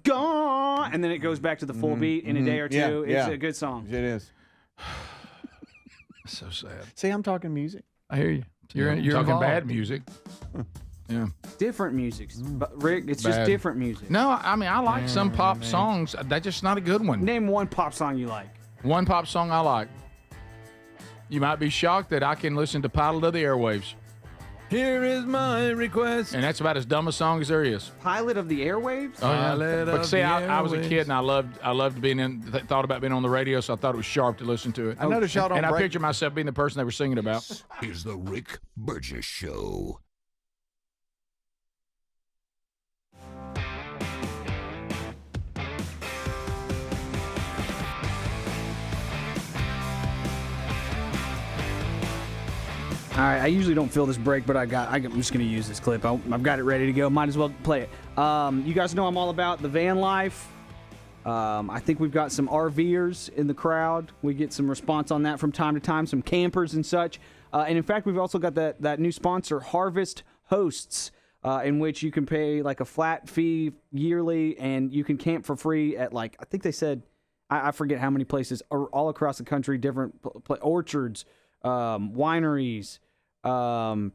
gone, and then it goes back to the full beat in a day or two. It's a good song. It is. So sad. See, I'm talking music. I hear you. You're talking involved. bad music. Yeah. Different music. But Rick, it's just Bad. different music. No, I mean, I like some pop songs. That's just not a good one. Name one pop song you like. One pop song I like. You might be shocked that I can listen to Pilot of the Airwaves. Here is my request. And that's about as dumb a song as there is. Pilot of the Airwaves? Oh, yeah. Pilot But of see, the I was a Airwaves. kid and I loved being thought about being on the radio, so I thought it was sharp to listen to it. I noticed y'all don't And I break- picture myself being the person they were singing about. This is the Rick Burgess Show. All right, I usually don't fill this break, but I'm just going to use this clip. I've got it ready to go. Might as well play it. You guys know I'm all about the van life. I think we've got some RVers in the crowd. We get some response on that from time to time, some campers and such. And in fact, we've also got that new sponsor, Harvest Hosts, in which you can pay like a flat fee yearly, and you can camp for free at I think they said, I forget how many places, all across the country, different orchards, wineries, all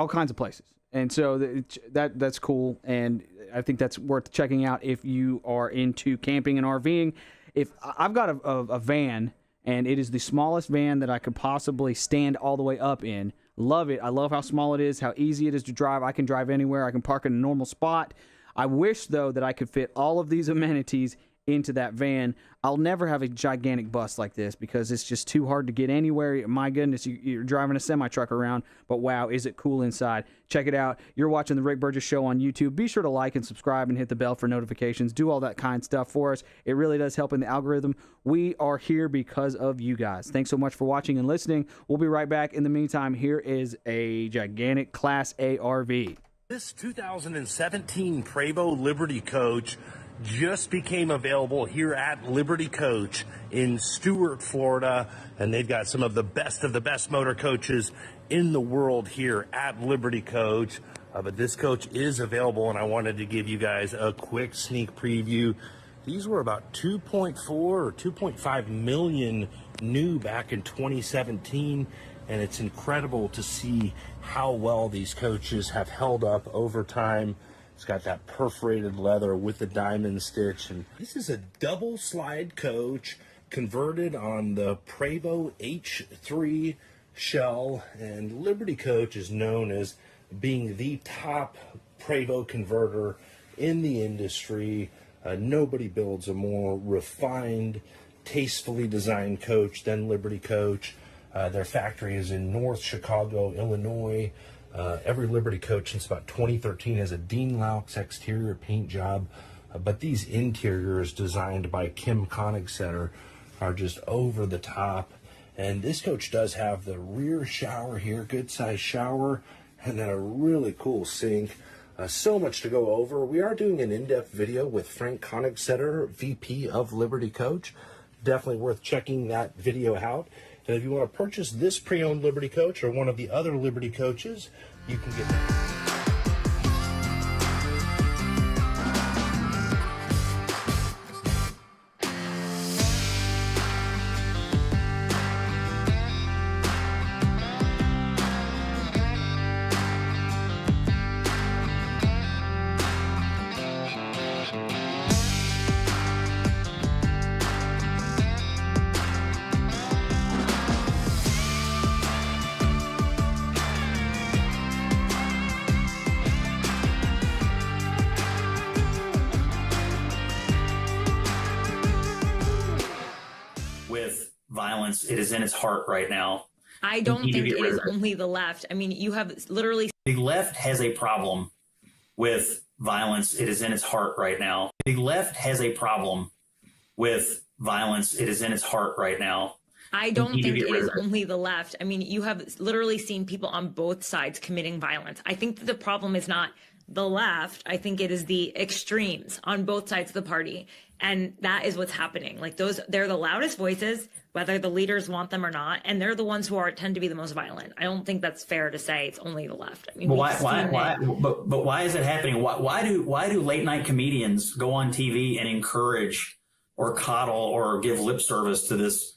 kinds of places. And so that's cool, and I think that's worth checking out if you are into camping and RVing. If I've got a van, and it is the smallest van that I could possibly stand all the way up in. Love it. I love how small it is, how easy it is to drive. I can drive anywhere. I can park in a normal spot. I wish, though, that I could fit all of these amenities into that van. I'll never have a gigantic bus like this because it's just too hard to get anywhere. My goodness, you're driving a semi-truck around, but wow, is it cool inside. Check it out. You're watching The Rick Burgess Show on YouTube. Be sure to like and subscribe and hit the bell for notifications. Do all that kind of stuff for us. It really does help in the algorithm. We are here because of you guys. Thanks so much for watching and listening. We'll be right back. In the meantime, here is a gigantic Class A RV. This 2017 Prevost Liberty Coach just became available here at Liberty Coach in Stuart, Florida, and they've got some of the best motor coaches in the world here at Liberty Coach. But this coach is available, and I wanted to give you guys a quick sneak preview. These were about 2.4 or 2.5 million new back in 2017, and it's incredible to see how well these coaches have held up over time. It's got that perforated leather with the diamond stitch, and this is a double slide coach converted on the Prevost H3 shell, and Liberty Coach is known as being the top Prevost converter in the industry. Nobody builds a more refined, tastefully designed coach than Liberty Coach. Their factory is in North Chicago, Illinois. Every Liberty Coach since about 2013 has a Dean Laux exterior paint job, but these interiors designed by Kim Koenigsetter are just over the top. And this coach does have the rear shower here, good size shower, and then a really cool sink. So much to go over. We are doing an in-depth video with Frank Koenigsetter, VP of Liberty Coach. Definitely worth checking that video out. And if you want to purchase this pre-owned Liberty Coach or one of the other Liberty Coaches, you can get that. violence. It is in its heart right now. I don't think it is only the left. I mean, you have literally. The left has a problem with violence. It is in its heart right now. The left has a problem with violence. It is in its heart right now. I don't think it is only the left. I mean, you have literally seen people on both sides committing violence. I think that the problem is not the left. I think it is the extremes on both sides of the party. And that is what's happening. Like they're the loudest voices, whether the leaders want them or not. And they're the ones who tend to be the most violent. I don't think that's fair to say it's only the left. I mean, but why is it happening? Why do late night comedians go on TV and encourage or coddle or give lip service to this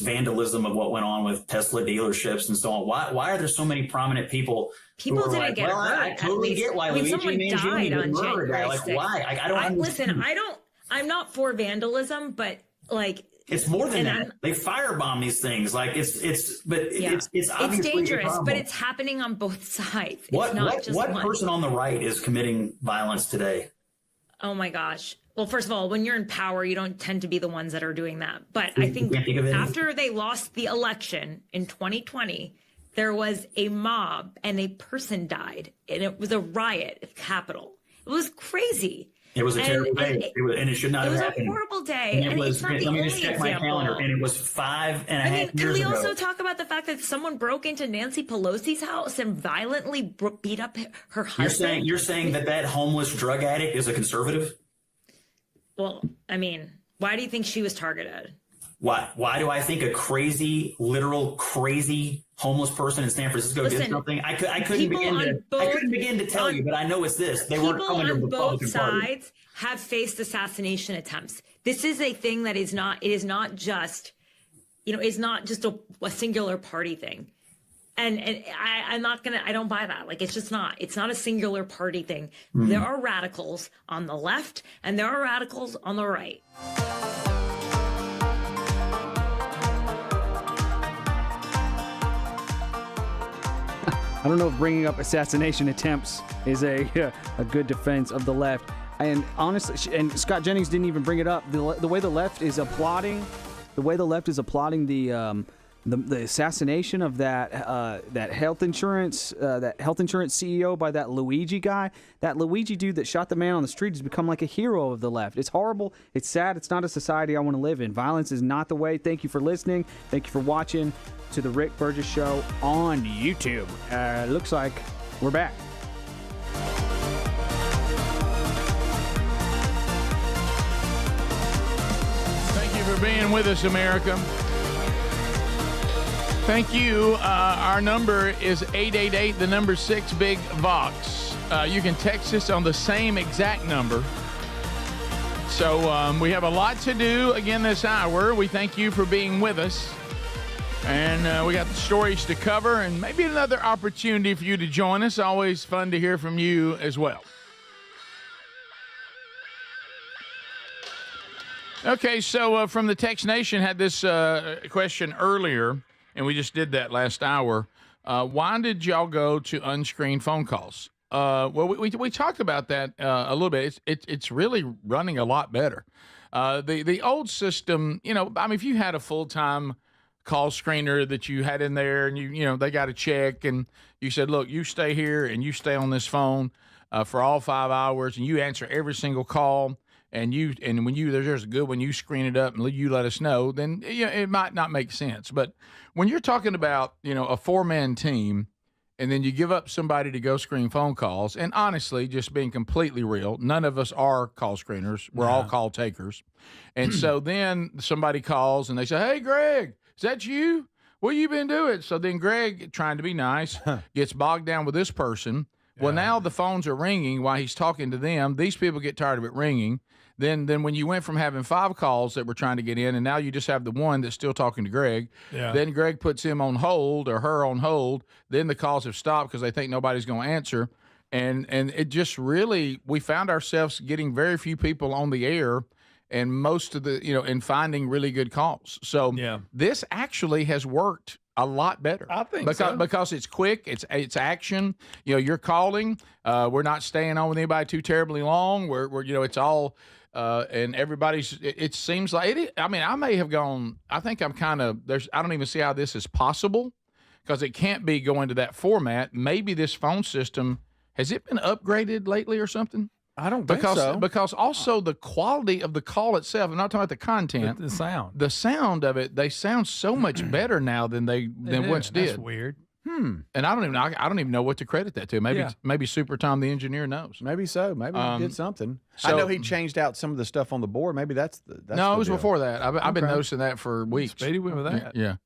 vandalism of what went on with Tesla dealerships and so on? Why are there so many prominent people? People didn't like, get hurt. I totally get why Luigi Mangione would murder a guy. Like, why? I don't understand. Listen, I'm not for vandalism, but like it's more than that. They firebomb these things. Like it's obviously dangerous, but it's happening on both sides. What person on the right is committing violence today? Oh my gosh. Well, first of all, when you're in power, you don't tend to be the ones that are doing that. But I think after they lost the election in 2020, there was a mob and a person died, and it was a riot at the Capitol. It was crazy. It was a terrible day, and it should not have happened. It was a horrible day. And it's not the only example. Let me just check my calendar, and it was 5.5 years ago. Can we also talk about the fact that someone broke into Nancy Pelosi's house and violently beat up her husband? You're saying that homeless drug addict is a conservative? Well, I mean, why do you think she was targeted? Why do I think a literal crazy homeless person in San Francisco did something? I couldn't begin to tell you, but I know it's this. They weren't coming to the Republican Party. Both sides have faced assassination attempts. This is a thing that is not. It is not just, it's not just a singular party thing. And I'm not gonna. I don't buy that. Like it's just not. It's not a singular party thing. There are radicals on the left, and there are radicals on the right. I don't know if bringing up assassination attempts is a good defense of the left. And honestly, and Scott Jennings didn't even bring it up. The way the left is applauding, the assassination of that health insurance CEO by that Luigi guy. That Luigi dude that shot the man on the street has become like a hero of the left. It's horrible. It's sad. It's not a society I want to live in. Violence is not the way. Thank you for listening. Thank you for watching to the Rick Burgess Show on YouTube. Looks like we're back. Thank you for being with us, America. Thank you. Our number is 888-6-BIG-VOX. You can text us on the same exact number. So we have a lot to do again this hour. We thank you for being with us. And we got the stories to cover and maybe another opportunity for you to join us. Always fun to hear from you as well. Okay, so from the Text Nation had this question earlier, and we just did that last hour. Why did y'all go to unscreened phone calls? Well, we talked about that a little bit. It's really running a lot better. The old system, if you had a full-time call screener that you had in there and they got a check and you said, look, you stay here and you stay on this phone for all 5 hours and you answer every single call and when there's a good one, you screen it up and you let us know, then it might not make sense. But when you're talking about, a 4-man team and then you give up somebody to go screen phone calls, and honestly, just being completely real, none of us are call screeners. We're all call takers. And so then somebody calls and they say, hey, Greg, is that you? What you been doing? So then Greg, trying to be nice, gets bogged down with this person. Well, now the phones are ringing while he's talking to them. These people get tired of it ringing. Then when you went from having 5 calls that we're trying to get in, and now you just have the one that's still talking to Greg, then Greg puts him on hold or her on hold. Then the calls have stopped because they think nobody's going to answer. And it just really, we found ourselves getting very few people on the air and most of the, and finding really good calls. So this actually has worked a lot better. I think because it's quick, it's action. You're calling. We're not staying on with anybody too terribly long. We're it's all and everybody's. It seems like it. I mean, I may have gone. I think I'm kind of. I don't even see how this is possible, because it can't be going to that format. Maybe this phone system has it been upgraded lately or something? I don't think so. Because also the quality of the call itself. I'm not talking about the content. The sound. The sound of it. They sound so much better now than they once did. That's weird. And I don't even know what to credit that to. Maybe Super Tom the engineer knows. Maybe so. Maybe he did something. So, I know he changed out some of the stuff on the board. Maybe that's no, it was deal. before that. I've been noticing that for weeks. Speedy went with that. Yeah.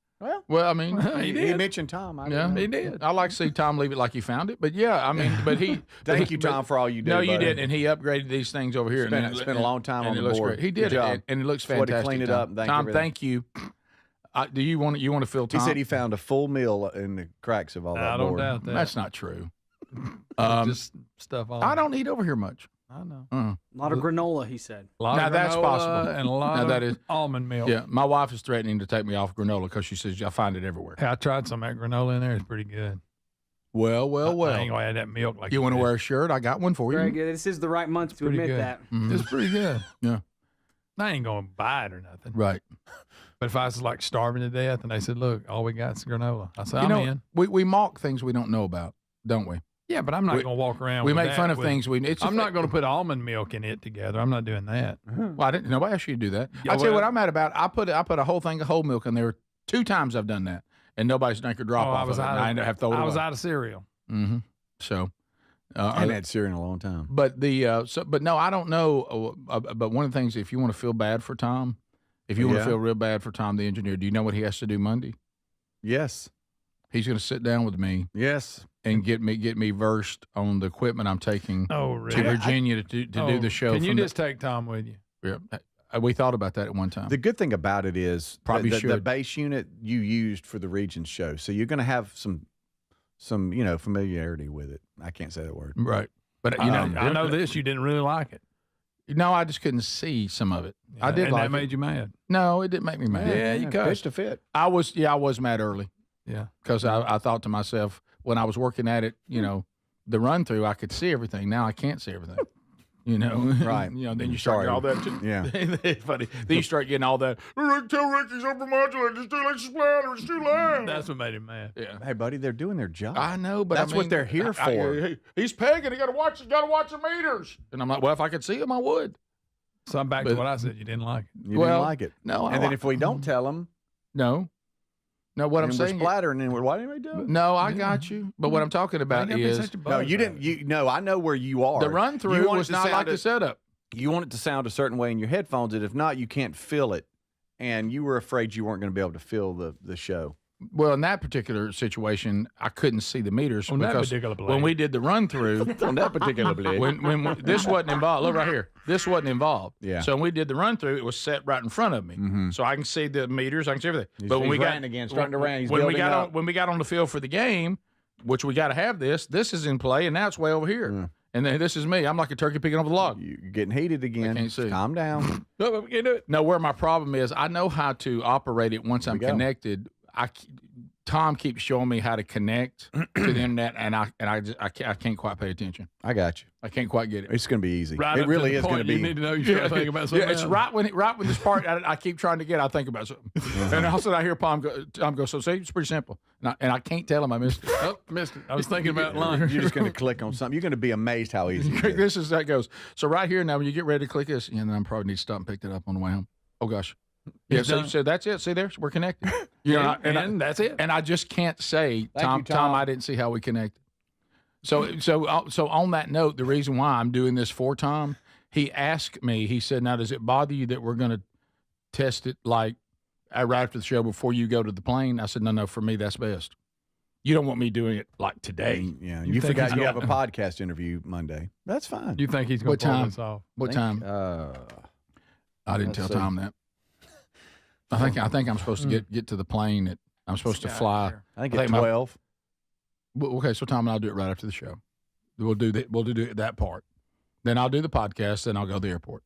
Well, I mean, he mentioned Tom. He did. I like to see Tom leave it like he found it. But yeah, I mean, but he. Thank you, Tom, for all you did. No, you buddy. didn't. And he upgraded these things over here. Spent a long time on the board. Great. He did it, and it looks fantastic. What, clean it up. Tom, thank you. Do you want to fill Tom? He said he found a full meal in the cracks of all that board. I don't doubt that. That's not true. Just stuff all I don't eat over here much. I know. A lot of granola, he said. Now that's possible. And a lot of almond milk. Yeah, my wife is threatening to take me off granola because she says I find it everywhere. Hey, I tried some of that granola in there. It's pretty good. Well. I ain't gonna add that milk like you want to wear a shirt? I got one for you. Very good. This is the right month to admit good. that. Mm-hmm. It's pretty good. Yeah. I ain't gonna buy it or nothing. Right. But if I was like starving to death and they said, "Look, all we got is granola," I said, "I'm in." We mock things we don't know about, don't we? Yeah, but I'm not going to walk around. We with make that fun of with- things we. I'm not going to put almond milk in it together. I'm not doing that. Well, I didn't. Nobody asked you to do that. Yeah, I tell you well- what I'm mad about. I put a whole thing of whole milk in there 2 times. I've done that, and nobody's drank a drop Oh, off of it. And I ended up having to throw it I away. was out of cereal. Mm-hmm. So, I haven't had cereal in a long time. But but no, I don't know. But one of the things, if you want to feel bad for Tom, if you want to feel real bad for Tom the engineer, do you know what he has to do Monday? Yes. He's going to sit down with me. Yes. And get me versed on the equipment I'm taking to really? Virginia to do the show. Can you just take Tom with you? Yeah. We thought about that at one time. The good thing about it is Probably the should. base unit you used for the Regions show, so you're going to have some familiarity with it. I can't say that word. Right. But I know this. You didn't really like it. No, I just couldn't see some of it. Yeah, I did and like that made it. you mad. No, it didn't make me mad. Yeah, you cussed. Pitched a fit. I was mad early. Yeah. Because I thought to myself, when I was working at it, the run through, I could see everything. Now I can't see everything. Right. Then you start getting all that. Yeah. Funny. Then you start getting all that. Tell Rick he's overmodulated. It's too like splatter. It's too loud. That's what made him mad. Yeah. Hey, buddy, they're doing their job. I know, but that's I mean, what they're here for. He's pegging. He got to watch the meters. And I'm like, well, if I could see him, I would. So I'm back to what I said. You didn't like it. You didn't like it. No. And then if we don't tell them, no, what I'm saying, we're splattering, and why didn't we do it? No, I got you. But what I'm talking about is no, you didn't. No, I know where you are. The run through was not like the setup. You want it to sound a certain way in your headphones, and if not, you can't feel it. And you were afraid you weren't going to be able to feel the show. Well, in that particular situation, I couldn't see the meters because when we did the run through on that particular blade, when this wasn't involved. Look right here, this wasn't involved. Yeah. So when we did the run through, it was set right in front of me, so I can see the meters, I can see everything. But when we got again, starting to rain, when we got on the field for the game, which we got to have this is in play, and now it's way over here. And then this is me. I'm like a turkey picking up the log. You're getting heated again. I can't see. Calm down. No, we can't do it. No, where my problem is, I know how to operate it once I'm connected. Tom keeps showing me how to connect to the internet, and I can't quite pay attention. I got you. I can't quite get it. It's going to be easy. Right it up really to the is going to point be. You need to know you start thinking about something. Yeah, it's else. right when this part I keep trying to get, I think about something, and all of a sudden I hear Tom go. So see, it's pretty simple, and I can't tell him I missed it. Oh, missed it. I was thinking about lunch. You're just going to click on something. You're going to be amazed how easy it is. This is how it goes. So right here now, when you get ready to click this, and then I probably need to stop and pick that up on the way home. Oh gosh. Yeah, so that's it. See there, we're connected. And that's it. And I just can't say, Tom, I didn't see how we connected. So on that note, the reason why I'm doing this for Tom, he asked me. He said, "Now, does it bother you that we're going to test it like right after the show before you go to the plane?" I said, "No. For me, that's best. You don't want me doing it like today." Yeah, you forgot you have a podcast interview Monday. That's fine. You think he's going to pull this off? What time? I didn't tell Tom that. I think I'm supposed to get to the plane. I'm supposed to fly. I think at 12. Okay, so Tom and I'll do it right after the show. We'll do that part. Then I'll do the podcast. Then I'll go to the airport.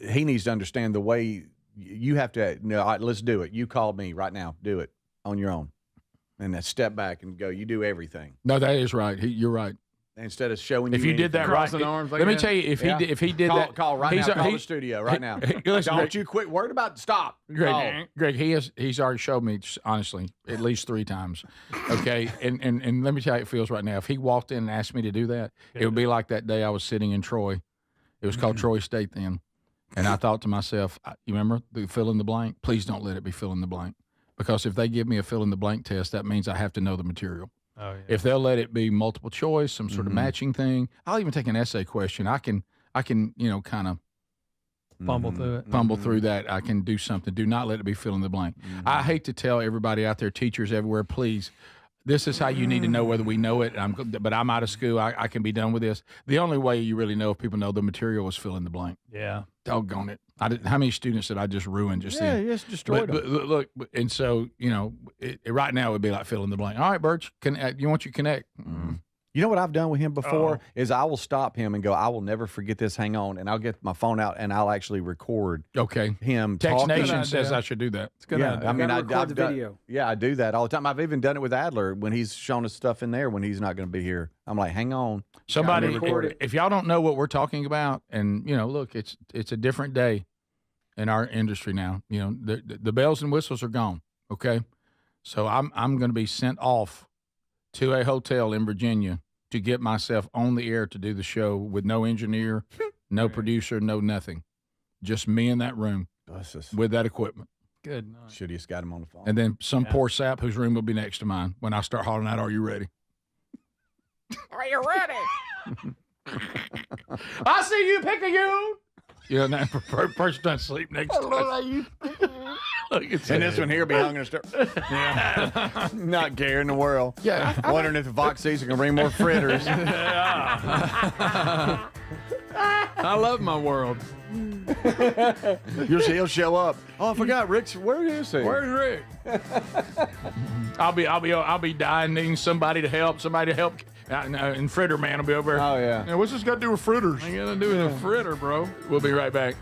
He needs to understand the way you have to. No, all right, let's do it. You called me right now. Do it on your own, and then step back and go. You do everything. No, that is right. You're right. Instead of showing you if you did that right, crossing arms like let me that. tell you, if he did call, that, call right he's now. Call he- the studio right now. Listen, Don't Greg, you quit worried about stop. Greg, he's already showed me, honestly, at least 3 times. Okay, and let me tell you how it feels right now. If he walked in and asked me to do that, it would be like that day I was sitting in Troy. It was called Troy State then, and I thought to myself, you remember the fill in the blank? Please don't let it be fill in the blank, because if they give me a fill in the blank test, that means I have to know the material. Oh, yeah. If they'll let it be multiple choice, some sort of matching thing, I'll even take an essay question. I can kind of Fumble through it. Fumble through that. I can do something. Do not let it be fill in the blank. I hate to tell everybody out there, teachers everywhere, please, this is how you need to know whether we know it. But I'm out of school. I can be done with this. The only way you really know if people know the material is fill in the blank. Yeah. Doggone it. How many students did I just ruin just then? just destroyed them. But look, and so, right now it would be like fill in the blank. All right, Birch, you want you connect? You know what I've done with him before is I will stop him and go, I will never forget this. Hang on. And I'll get my phone out and I'll actually record him Text talking. Nation says I should do that. It's good. Yeah, I mean, record I've the done, video. Yeah, I do that all the time. I've even done it with Adler when he's shown us stuff in there when he's not going to be here. I'm like, hang on. Somebody, record it. if y'all don't know what we're talking about, and look, it's a different day in our industry now. The bells and whistles are gone. Okay, so I'm going to be sent off to a hotel in Virginia to get myself on the air to do the show with no engineer, no producer, no nothing, just me in that room with that equipment. Good night. Should have just got him on the phone. And then some poor sap whose room will be next to mine when I start hollering out, "Are you ready?" Are you ready? I see you, Picayune. Now person doesn't sleep next to us. And this one here be hung in a stir. Not care in the world. Yeah. Wondering if the Fox season can bring more fritters. I love my world. He'll show up. Oh, I forgot. Rick's. Where is he? Where's Rick? I'll be dying, needing somebody to help. And Fritter Man will be over there. Oh, yeah. Now, what's this got to do with fritters? I got to do with a fritter, bro. We'll be right back.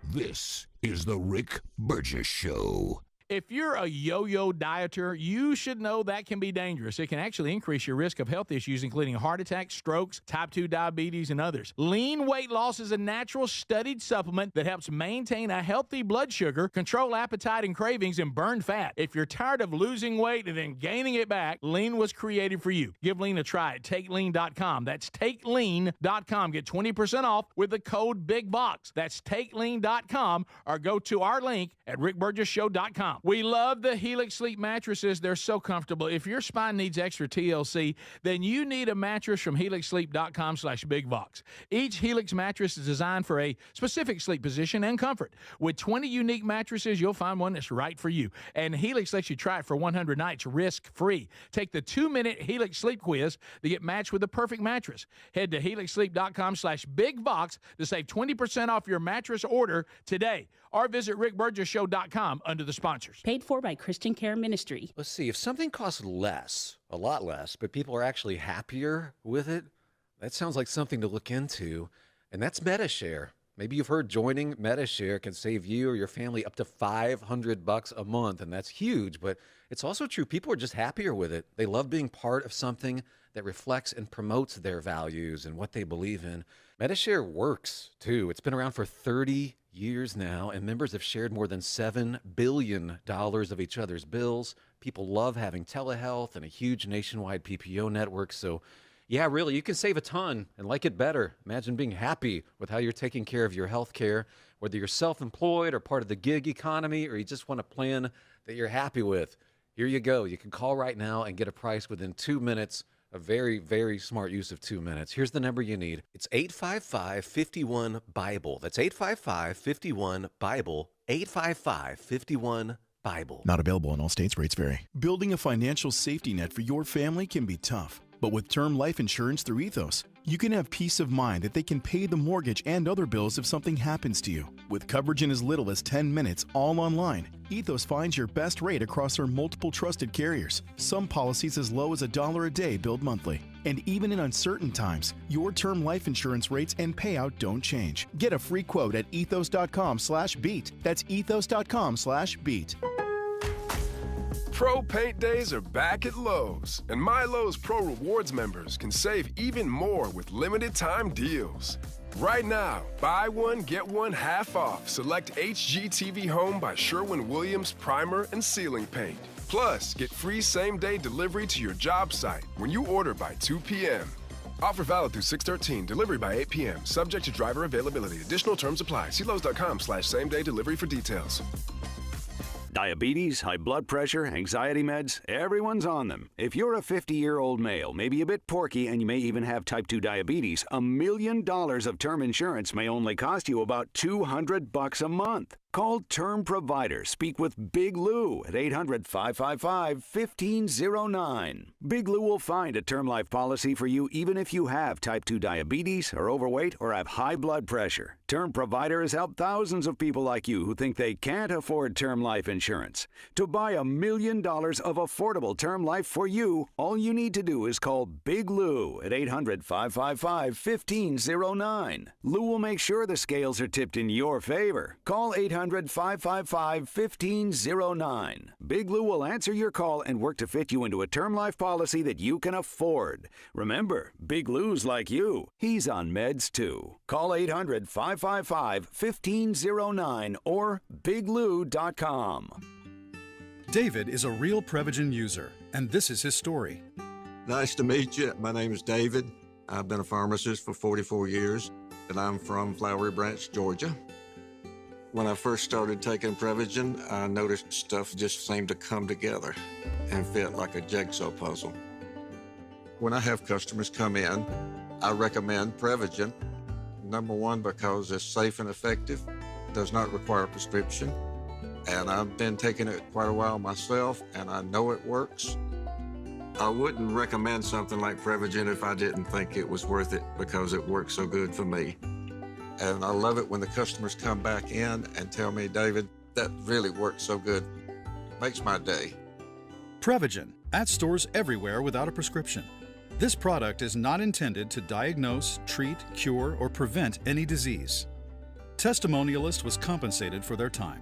This is the Rick Burgess Show. If you're a yo-yo dieter, you should know that can be dangerous. It can actually increase your risk of health issues, including heart attacks, strokes, type 2 diabetes, and others. Lean weight loss is a natural studied supplement that helps maintain a healthy blood sugar, control appetite and cravings, and burn fat. If you're tired of losing weight and then gaining it back, Lean was created for you. Give Lean a try at TakeLean.com. That's TakeLean.com. Get 20% off with the code BIGBOX. That's TakeLean.com, or go to our link at RickBurgessShow.com. We love the Helix Sleep mattresses. They're so comfortable. If your spine needs extra TLC, then you need a mattress from HelixSleep.com/BigBox. Each Helix mattress is designed for a specific sleep position and comfort. With 20 unique mattresses, you'll find one that's right for you. And Helix lets you try it for 100 nights risk-free. Take the 2-minute Helix Sleep quiz to get matched with the perfect mattress. Head to HelixSleep.com/BigBox to save 20% off your mattress order today. Or visit RickBurgessShow.com under the sponsors. Paid for by Christian Care Ministry. Let's see, if something costs less, a lot less, but people are actually happier with it, that sounds like something to look into, and that's MetaShare. Maybe you've heard joining MetaShare can save you or your family up to $500 a month, and that's huge, but it's also true. People are just happier with it. They love being part of something that reflects and promotes their values and what they believe in. MetaShare works, too. It's been around for 30 years now, and members have shared more than $7 billion of each other's bills. People love having telehealth and a huge nationwide PPO network. So, yeah, really, you can save a ton and like it better. Imagine being happy with how you're taking care of your health care, whether you're self-employed or part of the gig economy, or you just want a plan that you're happy with. Here you go. You can call right now and get a price within 2 minutes. A very, very smart use of 2 minutes. Here's the number you need. It's 855-51-BIBLE. That's 855-51-BIBLE. 855-51-BIBLE. Not available in all states. Rates vary. Building a financial safety net for your family can be tough. But with term life insurance through Ethos, you can have peace of mind that they can pay the mortgage and other bills if something happens to you. With coverage in as little as 10 minutes, all online, Ethos finds your best rate across our multiple trusted carriers. Some policies as low as $1 a day billed monthly. And even in uncertain times, your term life insurance rates and payout don't change. Get a free quote at ethos.com/beat. That's ethos.com/beat. Pro Paint Days are back at Lowe's, and My Lowe's Pro Rewards members can save even more with limited time deals. Right now, buy one, get one half off select HGTV Home by Sherwin-Williams primer and ceiling paint. Plus, get free same-day delivery to your job site when you order by 2 p.m. Offer valid through 6/13, delivery by 8 p.m., subject to driver availability. Additional terms apply. See Lowe's.com/same-day delivery for details. Diabetes, high blood pressure, anxiety meds, everyone's on them. If you're a 50-year-old male, maybe a bit porky, and you may even have type 2 diabetes, $1 million of term insurance may only cost you about $200 a month. Call Term Provider. Speak with Big Lou at 800-555-1509. Big Lou will find a term life policy for you even if you have type 2 diabetes, are overweight, or have high blood pressure. Term Provider has helped thousands of people like you who think they can't afford term life insurance. To buy $1 million of affordable term life for you, all you need to do is call Big Lou at 800-555-1509. Lou will make sure the scales are tipped in your favor. Call 800-555-1509. Big Lou will answer your call and work to fit you into a term life policy that you can afford. Remember, Big Lou's like you. He's on meds too. Call 800-555-1509 or biglou.com. David is a real Prevagen user, and this is his story. Nice to meet you. My name is David. I've been a pharmacist for 44 years, and I'm from Flowery Branch, Georgia. When I first started taking Prevagen, I noticed stuff just seemed to come together and fit like a jigsaw puzzle. When I have customers come in, I recommend Prevagen. Number one, because it's safe and effective, does not require a prescription, and I've been taking it quite a while myself, and I know it works. I wouldn't recommend something like Prevagen if I didn't think it was worth it because it works so good for me. And I love it when the customers come back in and tell me, David, that really works so good. Makes my day. Prevagen, at stores everywhere without a prescription. This product is not intended to diagnose, treat, cure, or prevent any disease. Testimonialist was compensated for their time.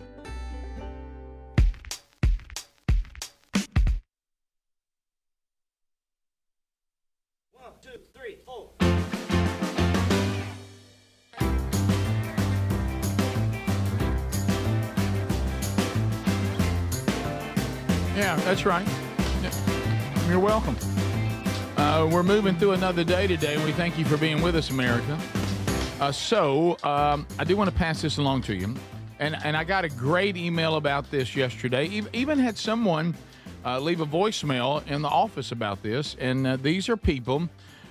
Yeah, that's right. You're welcome. We're moving through another day today, and we thank you for being with us, America. I do want to pass this along to you. And I got a great email about this yesterday. Even had someone leave a voicemail in the office about this. And these are people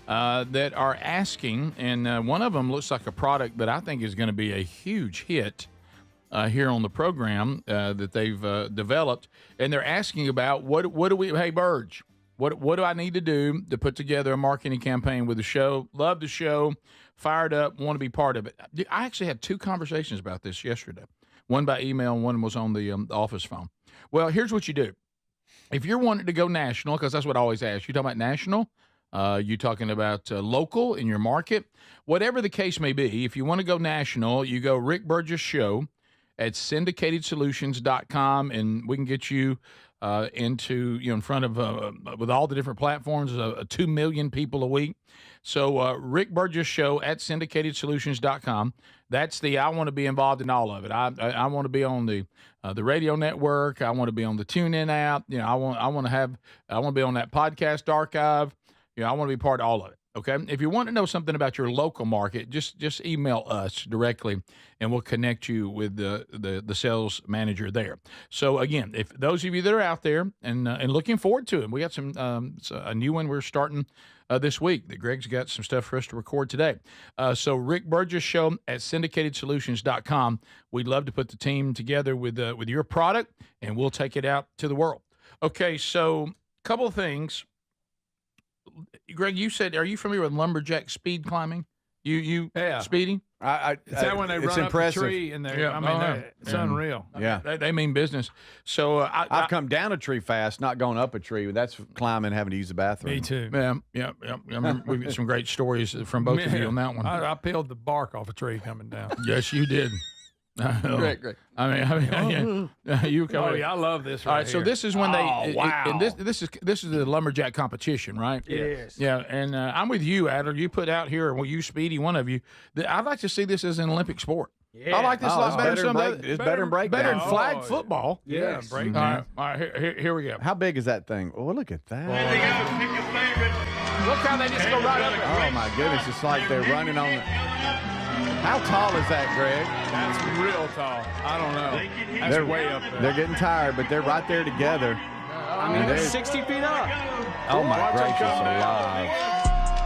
that are asking, and one of them looks like a product that I think is going to be a huge hit here on the program that they've developed, and they're asking about what do we? Hey, Burge, what do I need to do to put together a marketing campaign with the show? Love the show, fired up, want to be part of it. I actually had 2 conversations about this yesterday. One by email, and one was on the office phone. Well, here's what you do: if you're wanting to go national, because that's what I always ask, you talking about national? You talking about local in your market? Whatever the case may be, if you want to go national, you go Rick Burgess Show at syndicatedsolutions.com, and we can get you into, in front of, with all the different platforms, 2 million people a week. So Rick Burgess Show at syndicatedsolutions.com. That's I want to be involved in all of it. I want to be on the radio network. I want to be on the TuneIn app. I want to be on that podcast archive. I want to be part of all of it. Okay. If you want to know something about your local market, just email us directly, and we'll connect you with the sales manager there. So again, if those of you that are out there and looking forward to it, we got a new one we're starting this week that Greg's got some stuff for us to record today. So Rick Burgess Show at syndicatedsolutions.com. We'd love to put the team together with your product, and we'll take it out to the world. Okay. So a couple of things. Greg, you said, are you familiar with lumberjack speed climbing? Yeah. Speedy? Is that when they run impressive. Up the tree and they're, Yeah. it's unreal. Yeah. They mean business. So I've come down a tree fast, not going up a tree. That's climbing, having to use the bathroom. Me too. Yeah. I remember we've got some great stories from both of you on that one. I peeled the bark off a tree coming down. Yes, you did. Great. I mean, you come. Oh yeah, I love this. All right, so this is when wow. and this is the lumberjack competition, right? Yes. Yeah, and I'm with you, Adler. You put out here, well, you, Speedy, one of you. I'd like to see this as an Olympic sport. Yeah. I like this a lot better than some of the It's better than break. better than dance. flag football. Yeah, break. All right, here we go. How big is that thing? Oh, look at that. Look how they just go right up. Oh my goodness, it's like they're running on. How tall is that, Greg? That's real tall. I don't know. That's They're way up there. They're getting tired, but they're right there together. I mean, they're 60 feet up. Oh my Watch 'em gracious come down. alive!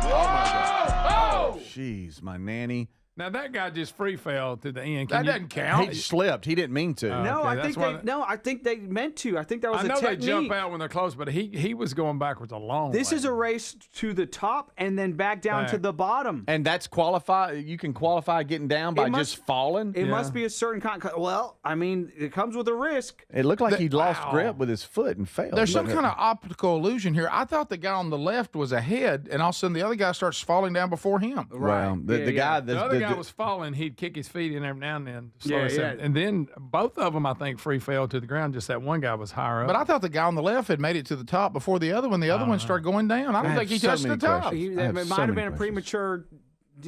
Oh my God! Oh, jeez, my nanny. Now that guy just free fell to the end. That doesn't count. He slipped. He didn't mean to. No, Okay, I that's think why they. No, I think they meant to. I think that was I a know technique. they jump out when they're close, but he was going backwards a long This way. is a race to the top and then back down to Back. the bottom. And that's qualify. You can qualify getting down by just falling. It must be a certain kind. Well, I mean, it comes with a risk. It looked like he lost grip with his foot and fell. There's some kind of optical illusion here. I thought the guy on the left was ahead, and all of a sudden the other guy starts falling down before him. Well, the guy, the other guy was falling. He'd kick his feet in every now and then. To slow Yeah, us down. yeah. And then both of them, I think, free fell to the ground. Just that one guy was higher up. But I thought the guy on the left had made it to the top before the other one. The other one started going down. I don't think he touched the top. It might have been a premature.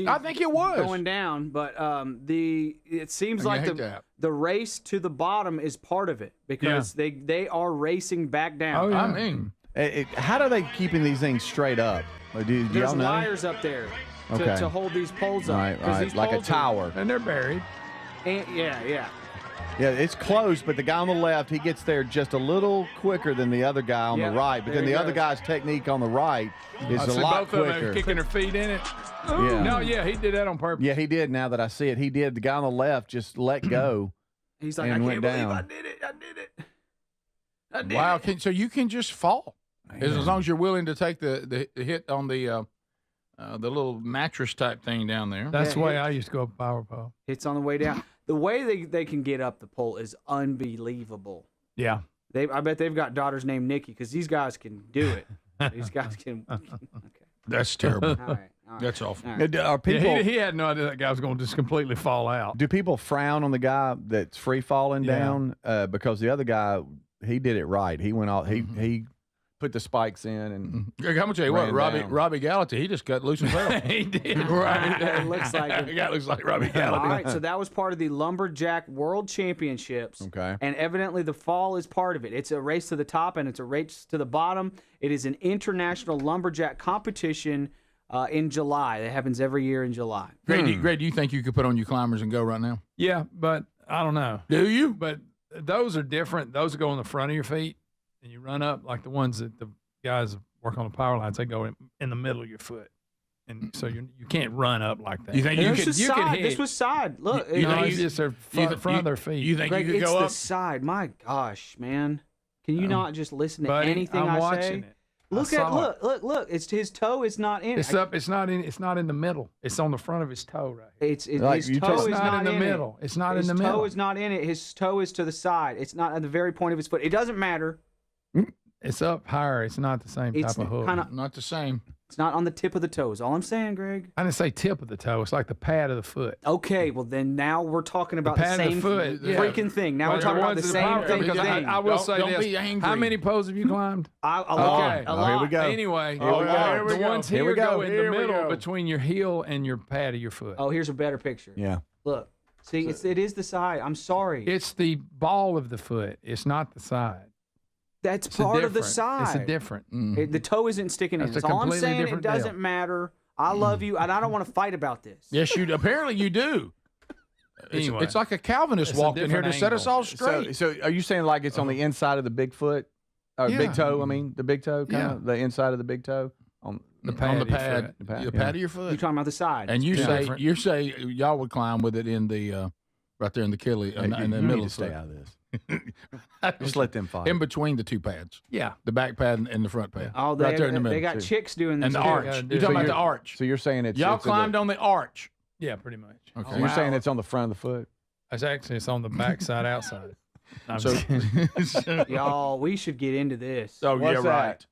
I think it was going down, but it seems I like hate that. the race to the bottom is part of it because they are racing back down. I mean, how do they keeping these things straight up? Do There's y'all know? wires up there Okay. to hold these poles up. Right, 'cause right, these like a poles are- tower. And they're buried. Yeah. Yeah, it's close, but the guy on the left, he gets there just a little quicker than the other guy on Yeah, the right. But there then he the other goes. guy's technique on the right is I a see lot both of them quicker. kicking their feet in it. Yeah. No, yeah, he did that on purpose. Yeah, he did. Now that I see it, he did. The guy on the left just let go. He's like, and I went can't believe down. I did it. I did wow. it. So you can just fall as long as you're willing to take the hit on the little mattress type thing down there. That's the way I used to go up power pole. It's on the way down. The way they can get up the pole is unbelievable. Yeah. I bet they've got daughters named Nikki because these guys can do it. These guys can. Okay. That's terrible. All right. That's awful. All right. Are people? Yeah, he had no idea that guy was going to just completely fall out. Do people frown on the guy that's free falling down because the other guy, he did it right. He went off. He put the spikes in and. Greg, I'm gonna tell you what, ran down. Robbie Gallaty, he just got loose and fell. He did. Right. It looks like it. The guy looks like Robbie Gallaty. All right, so that was part of the Lumberjack World Championships. Okay. And evidently the fall is part of it. It's a race to the top and it's a race to the bottom. It is an international lumberjack competition in July. That happens every year in July. Greg, do you think you could put on your climbers and go right now? Yeah, but I don't know. Do you? But those are different. Those go on the front of your feet, and you run up like the ones that the guys work on the power lines. They go in the middle of your foot, and so you can't run up like that. You think you This could? was You could side. hit? This was side. Look, You think it's just their front of their feet. You think Greg, you could it's go the up? side. My gosh, man. Can you not just listen to Buddy, anything I'm I watching say? it. Look. It's his toe is not in. It's up. It's not in. It's not in the middle. It's on the front of his toe right here. His you toe told- is It's not in the it. middle. It's not in His the toe middle. is not in it. His toe is to the side. It's not at the very point of his foot. It doesn't matter. It's up higher. It's not the same It's type of hook. kinda- Not the same. It's not on the tip of the toes. All I'm saying, Greg. I didn't say tip of the toe. It's like the pad of the foot. Okay, well then now we're talking about the pad of the same foot, yeah. freaking thing. Now Well, we're talking the about the ones that same power- thing. because I will say Don't this. be angry. How many poles have you climbed? A Okay. lot. A lot. Here we go. Anyway, Here we go. the ones Here here we go. go in the Here we middle go. between your heel and your pad of your foot. Oh, here's a better picture. Yeah. Look. See, it is the side. I'm sorry. It's the ball of the foot. It's not the side. That's It's a part of the different- side. It's a different. The toe isn't sticking in. That's a That's all I'm completely saying. It different doesn't deal. matter. I love you, and I don't want to fight about this. Yes, you. Apparently, you do. Anyway. It's like a Calvinist It's a walked in here to different set us angle. all straight. So are you saying like it's on the inside of the big foot, or Yeah. big toe? I mean, the big toe, kind Yeah. of the inside of the big toe. On The pad on the of your pad, foot. The pad, the yeah. pad of your You're foot. talking about the side. And you Yeah. say Different. you say y'all would climb with it in the right there in the Achilles, in the you middle need of to the stay foot. out of this. Just let them fight. In between the two pads. Yeah. The back pad and the front pad. Oh, right there in the middle. they got chicks doing this and the too. arch. gotta You're do talking it. about the arch. So you're saying it's Y'all it's in the- climbed on the arch. Yeah, pretty much. Okay. So you're saying it's on the front of the foot. It's on the back side, outside. I'm So, just kidding. Y'all, we should get into this. oh yeah, What's right. that?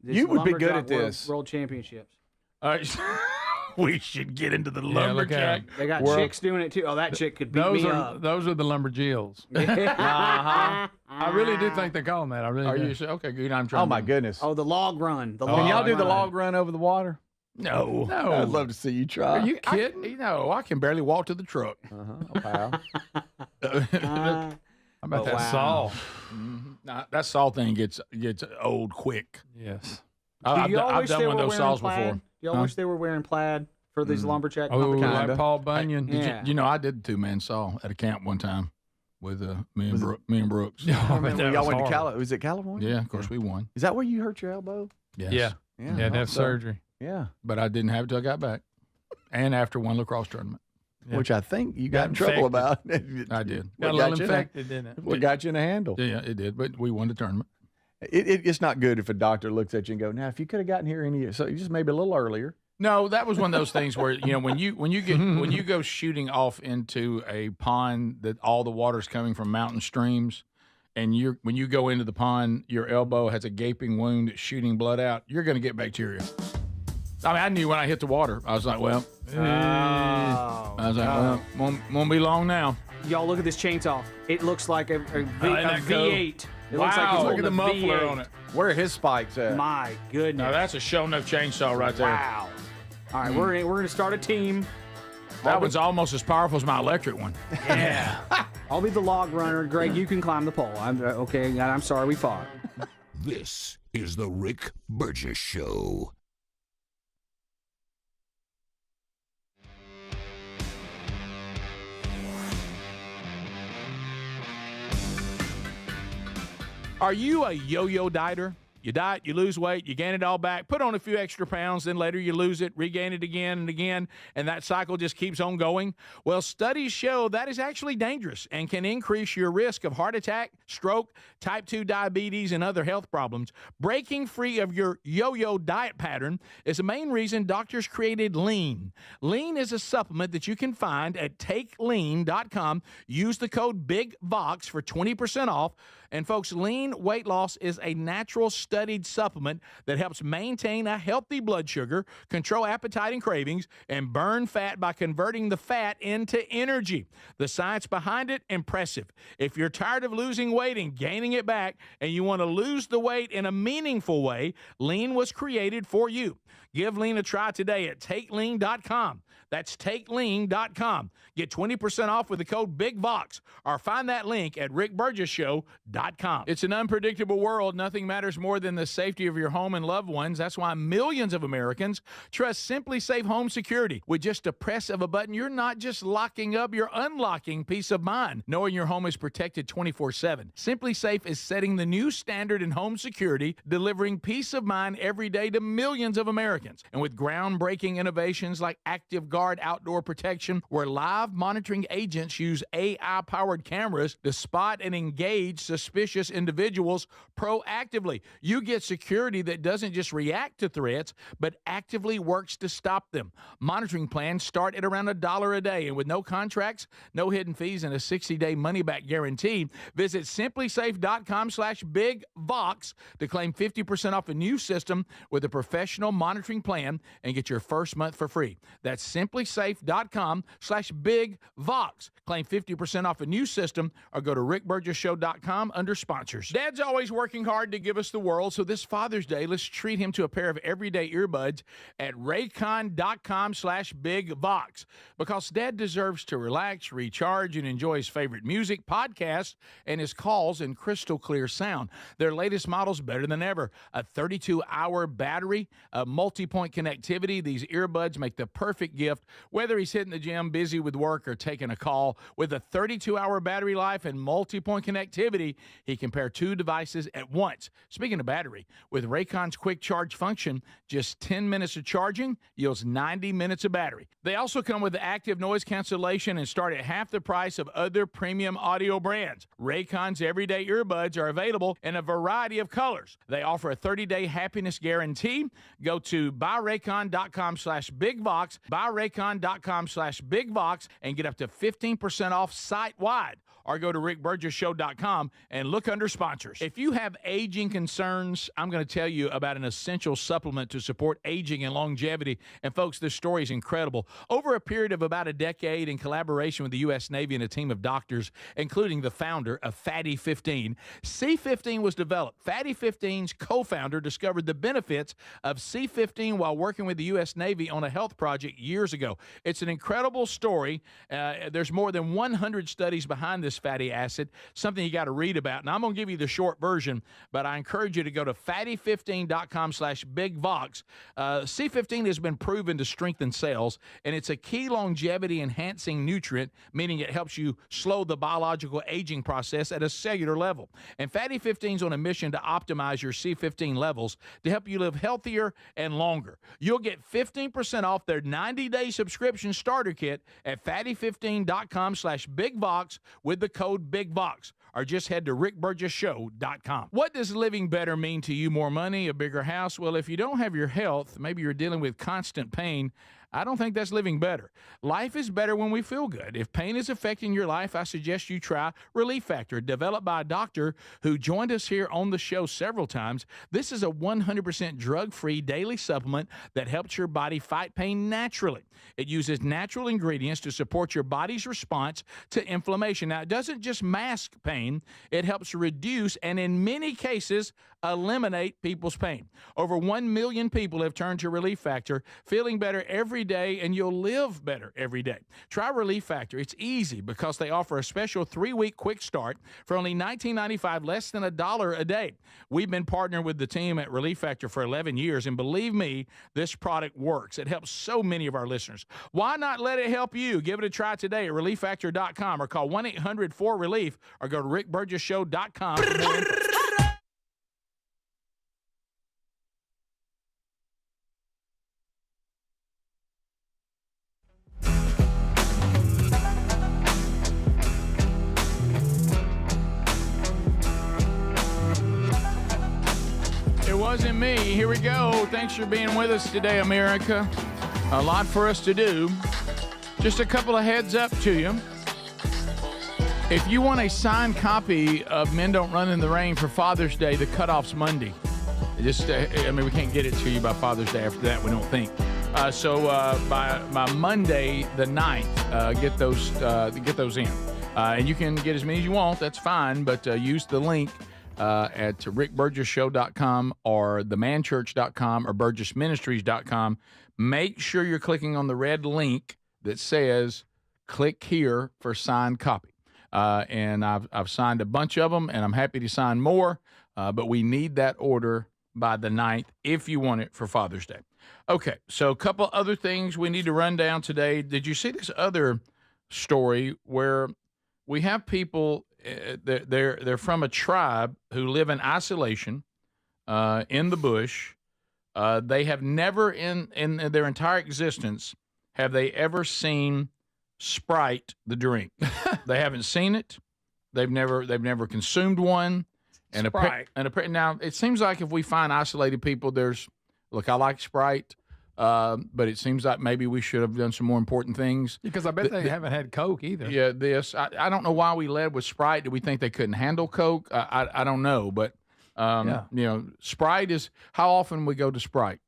This You would be good Lumberjack at this. World Championships. All right. We should get into the Yeah, look at lumberjack. They got World- chicks doing it too. Oh, that chick could beat me up. Those are the lumberjills. Uh-huh. I really do think they call them that. I really Are do. you sure? Okay, good. I'm trying. Oh my goodness! Oh, the log run. The Can log y'all do the run. log run over the water? No. I'd love to see you try. Are you kidding? I can barely walk to the truck. Wow. How about that saw? Nah, that saw thing gets old quick. Yes. I've y'all done wish one they of were those wearing saws plaid? before. Y'all Huh? wish they were wearing plaid for these lumberjack Oh, competitions? like Paul Bunyan. Did you know I did the 2-man saw at a camp one time with me and Brooks. I remember y'all went to Was it California? Yeah, of course we won. Is that where you hurt your elbow? Yes. Yeah. Yeah, Yeah, I that's thought so. surgery. Yeah. But I didn't have it till I got back, and after one lacrosse tournament. Yeah. Which I think you got in Got trouble about. I did. Got a little infected, didn't it? What got you in a handle? Yeah, it did. But we won the tournament. It's not good if a doctor looks at you and go, now if you could have gotten here so just maybe a little earlier. No, that was one of those things where when you go shooting off into a pond that all the water's coming from mountain streams, and when you go into the pond, your elbow has a gaping wound that's shooting blood out. You're going to get bacteria. I mean, I knew when I hit the water. I was like, well, won't be long now. Y'all look at this chainsaw. It looks like a that cool? V8. It looks like it's Look at the holding a muffler V8. on it. Where are his spikes at? My goodness. Now that's a show enough chainsaw right there. Wow. All right, we're going to start a team. That one's almost as powerful as my electric one. Yeah. I'll be the log runner. Greg, you can climb the pole. Okay, I'm sorry we fought. This is the Rick Burgess Show. Are you a yo-yo dieter? You diet, you lose weight, you gain it all back, put on a few extra pounds, then later you lose it, regain it again and again, and that cycle just keeps on going? Well, studies show that is actually dangerous and can increase your risk of heart attack, stroke, type 2 diabetes, and other health problems. Breaking free of your yo-yo diet pattern is the main reason doctors created Lean. Lean is a supplement that you can find at takelean.com. Use the code BIGVOX for 20% off. And folks, Lean weight loss is a natural studied supplement that helps maintain a healthy blood sugar, control appetite and cravings, and burn fat by converting the fat into energy. The science behind it, impressive. If you're tired of losing weight and gaining it back, and you want to lose the weight in a meaningful way, Lean was created for you. Give Lean a try today at takelean.com. That's takelean.com. Get 20% off with the code BIGVOX, or find that link at rickburgessshow.com. It's an unpredictable world. Nothing matters more than the safety of your home and loved ones. That's why millions of Americans trust Simply Safe Home Security. With just a press of a button, you're not just locking up, you're unlocking peace of mind, knowing your home is protected 24/7. Simply Safe is setting the new standard in home security, delivering peace of mind every day to millions of Americans. And with groundbreaking innovations like Active Guard Outdoor Protection, where live monitoring agents use AI-powered cameras to spot and engage suspicious individuals proactively. You get security that doesn't just react to threats, but actively works to stop them. Monitoring plans start at around $1 a day, and with no contracts, no hidden fees, and a 60-day money-back guarantee, visit simplysafe.com/BigVox to claim 50% off a new system with a professional monitoring plan and get your first month for free. That's simplysafe.com/BigVox. Claim 50% off a new system or go to rickburgessshow.com under sponsors. Dad's always working hard to give us the world, so this Father's Day, let's treat him to a pair of everyday earbuds at raycon.com/BigVox, because Dad deserves to relax, recharge, and enjoy his favorite music, podcasts, and his calls in crystal clear sound. Their latest model's better than ever. A 32-hour battery, a multi-point connectivity. These earbuds make the perfect gift, whether he's hitting the gym, busy with work, or taking a call. With a 32-hour battery life and multi-point connectivity, he can pair two devices at once. Speaking of battery, with Raycon's quick charge function, just 10 minutes of charging yields 90 minutes of battery. They also come with active noise cancellation and start at half the price of other premium audio brands. Raycon's everyday earbuds are available in a variety of colors. They offer a 30-day happiness guarantee. Go to to buyraycon.com/bigvox, buyraycon.com/bigvox, and get up to 15% off site-wide. Or go to rickburgesshow.com and look under sponsors. If you have aging concerns, I'm going to tell you about an essential supplement to support aging and longevity. And folks, this story is incredible. Over a period of about a decade, in collaboration with the U.S. Navy and a team of doctors, including the founder of Fatty 15, C15 was developed. Fatty 15's co-founder discovered the benefits of C15 while working with the U.S. Navy on a health project years ago. It's an incredible story. There's more than 100 studies behind this fatty acid, something you got to read about. And I'm going to give you the short version, but I encourage you to go to fatty15.com/bigvox. C15 has been proven to strengthen cells, and it's a key longevity enhancing nutrient, meaning it helps you slow the biological aging process at a cellular level. And Fatty 15 is on a mission to optimize your C15 levels to help you live healthier and longer. You'll get 15% off their 90-day subscription starter kit at fatty15.com/bigvox with the code BIGVOX, or just head to rickburgesshow.com. What does living better mean to you? More money, a bigger house? Well, if you don't have your health, maybe you're dealing with constant pain, I don't think that's living better. Life is better when we feel good. If pain is affecting your life, I suggest you try Relief Factor, developed by a doctor who joined us here on the show several times. This is a 100% drug-free daily supplement that helps your body fight pain naturally. It uses natural ingredients to support your body's response to inflammation. Now, it doesn't just mask pain. It helps reduce and, in many cases, eliminate people's pain. Over 1 million people have turned to Relief Factor, feeling better every day, and you'll live better every day. Try Relief Factor. It's easy because they offer a special 3-week quick start for only $19.95, less than $1 a day. We've been partnering with the team at Relief Factor for 11 years, and believe me, this product works. It helps so many of our listeners. Why not let it help you? Give it a try today at relieffactor.com or call 1-800-4RELIEF or go to rickburgesshow.com for more info. It wasn't me. Here we go. Thanks for being with us today, America. A lot for us to do. Just a couple of heads up to you. If you want a signed copy of Men Don't Run in the Rain for Father's Day, the cutoff's Monday. We can't get it to you by Father's Day after that, we don't think. So by Monday the 9th, get those in. And you can get as many as you want. That's fine, but use the link at rickburgesshow.com or themanchurch.com or burgessministries.com. Make sure you're clicking on the red link that says click here for signed copy. And I've signed a bunch of them, and I'm happy to sign more, but we need that order by the 9th if you want it for Father's Day. Okay, so a couple other things we need to run down today. Did you see this other story where we have people, they're from a tribe who live in isolation in the bush. They have never in their entire existence have they ever seen Sprite, the drink. They haven't seen it. They've never consumed one. And Sprite. Now it seems like if we find isolated people, I like Sprite, but it seems like maybe we should have done some more important things. Because I bet they haven't had Coke either. Yeah, I don't know why we led with Sprite. Did we think they couldn't handle Coke? I don't know, but Sprite is how often we go to Sprite.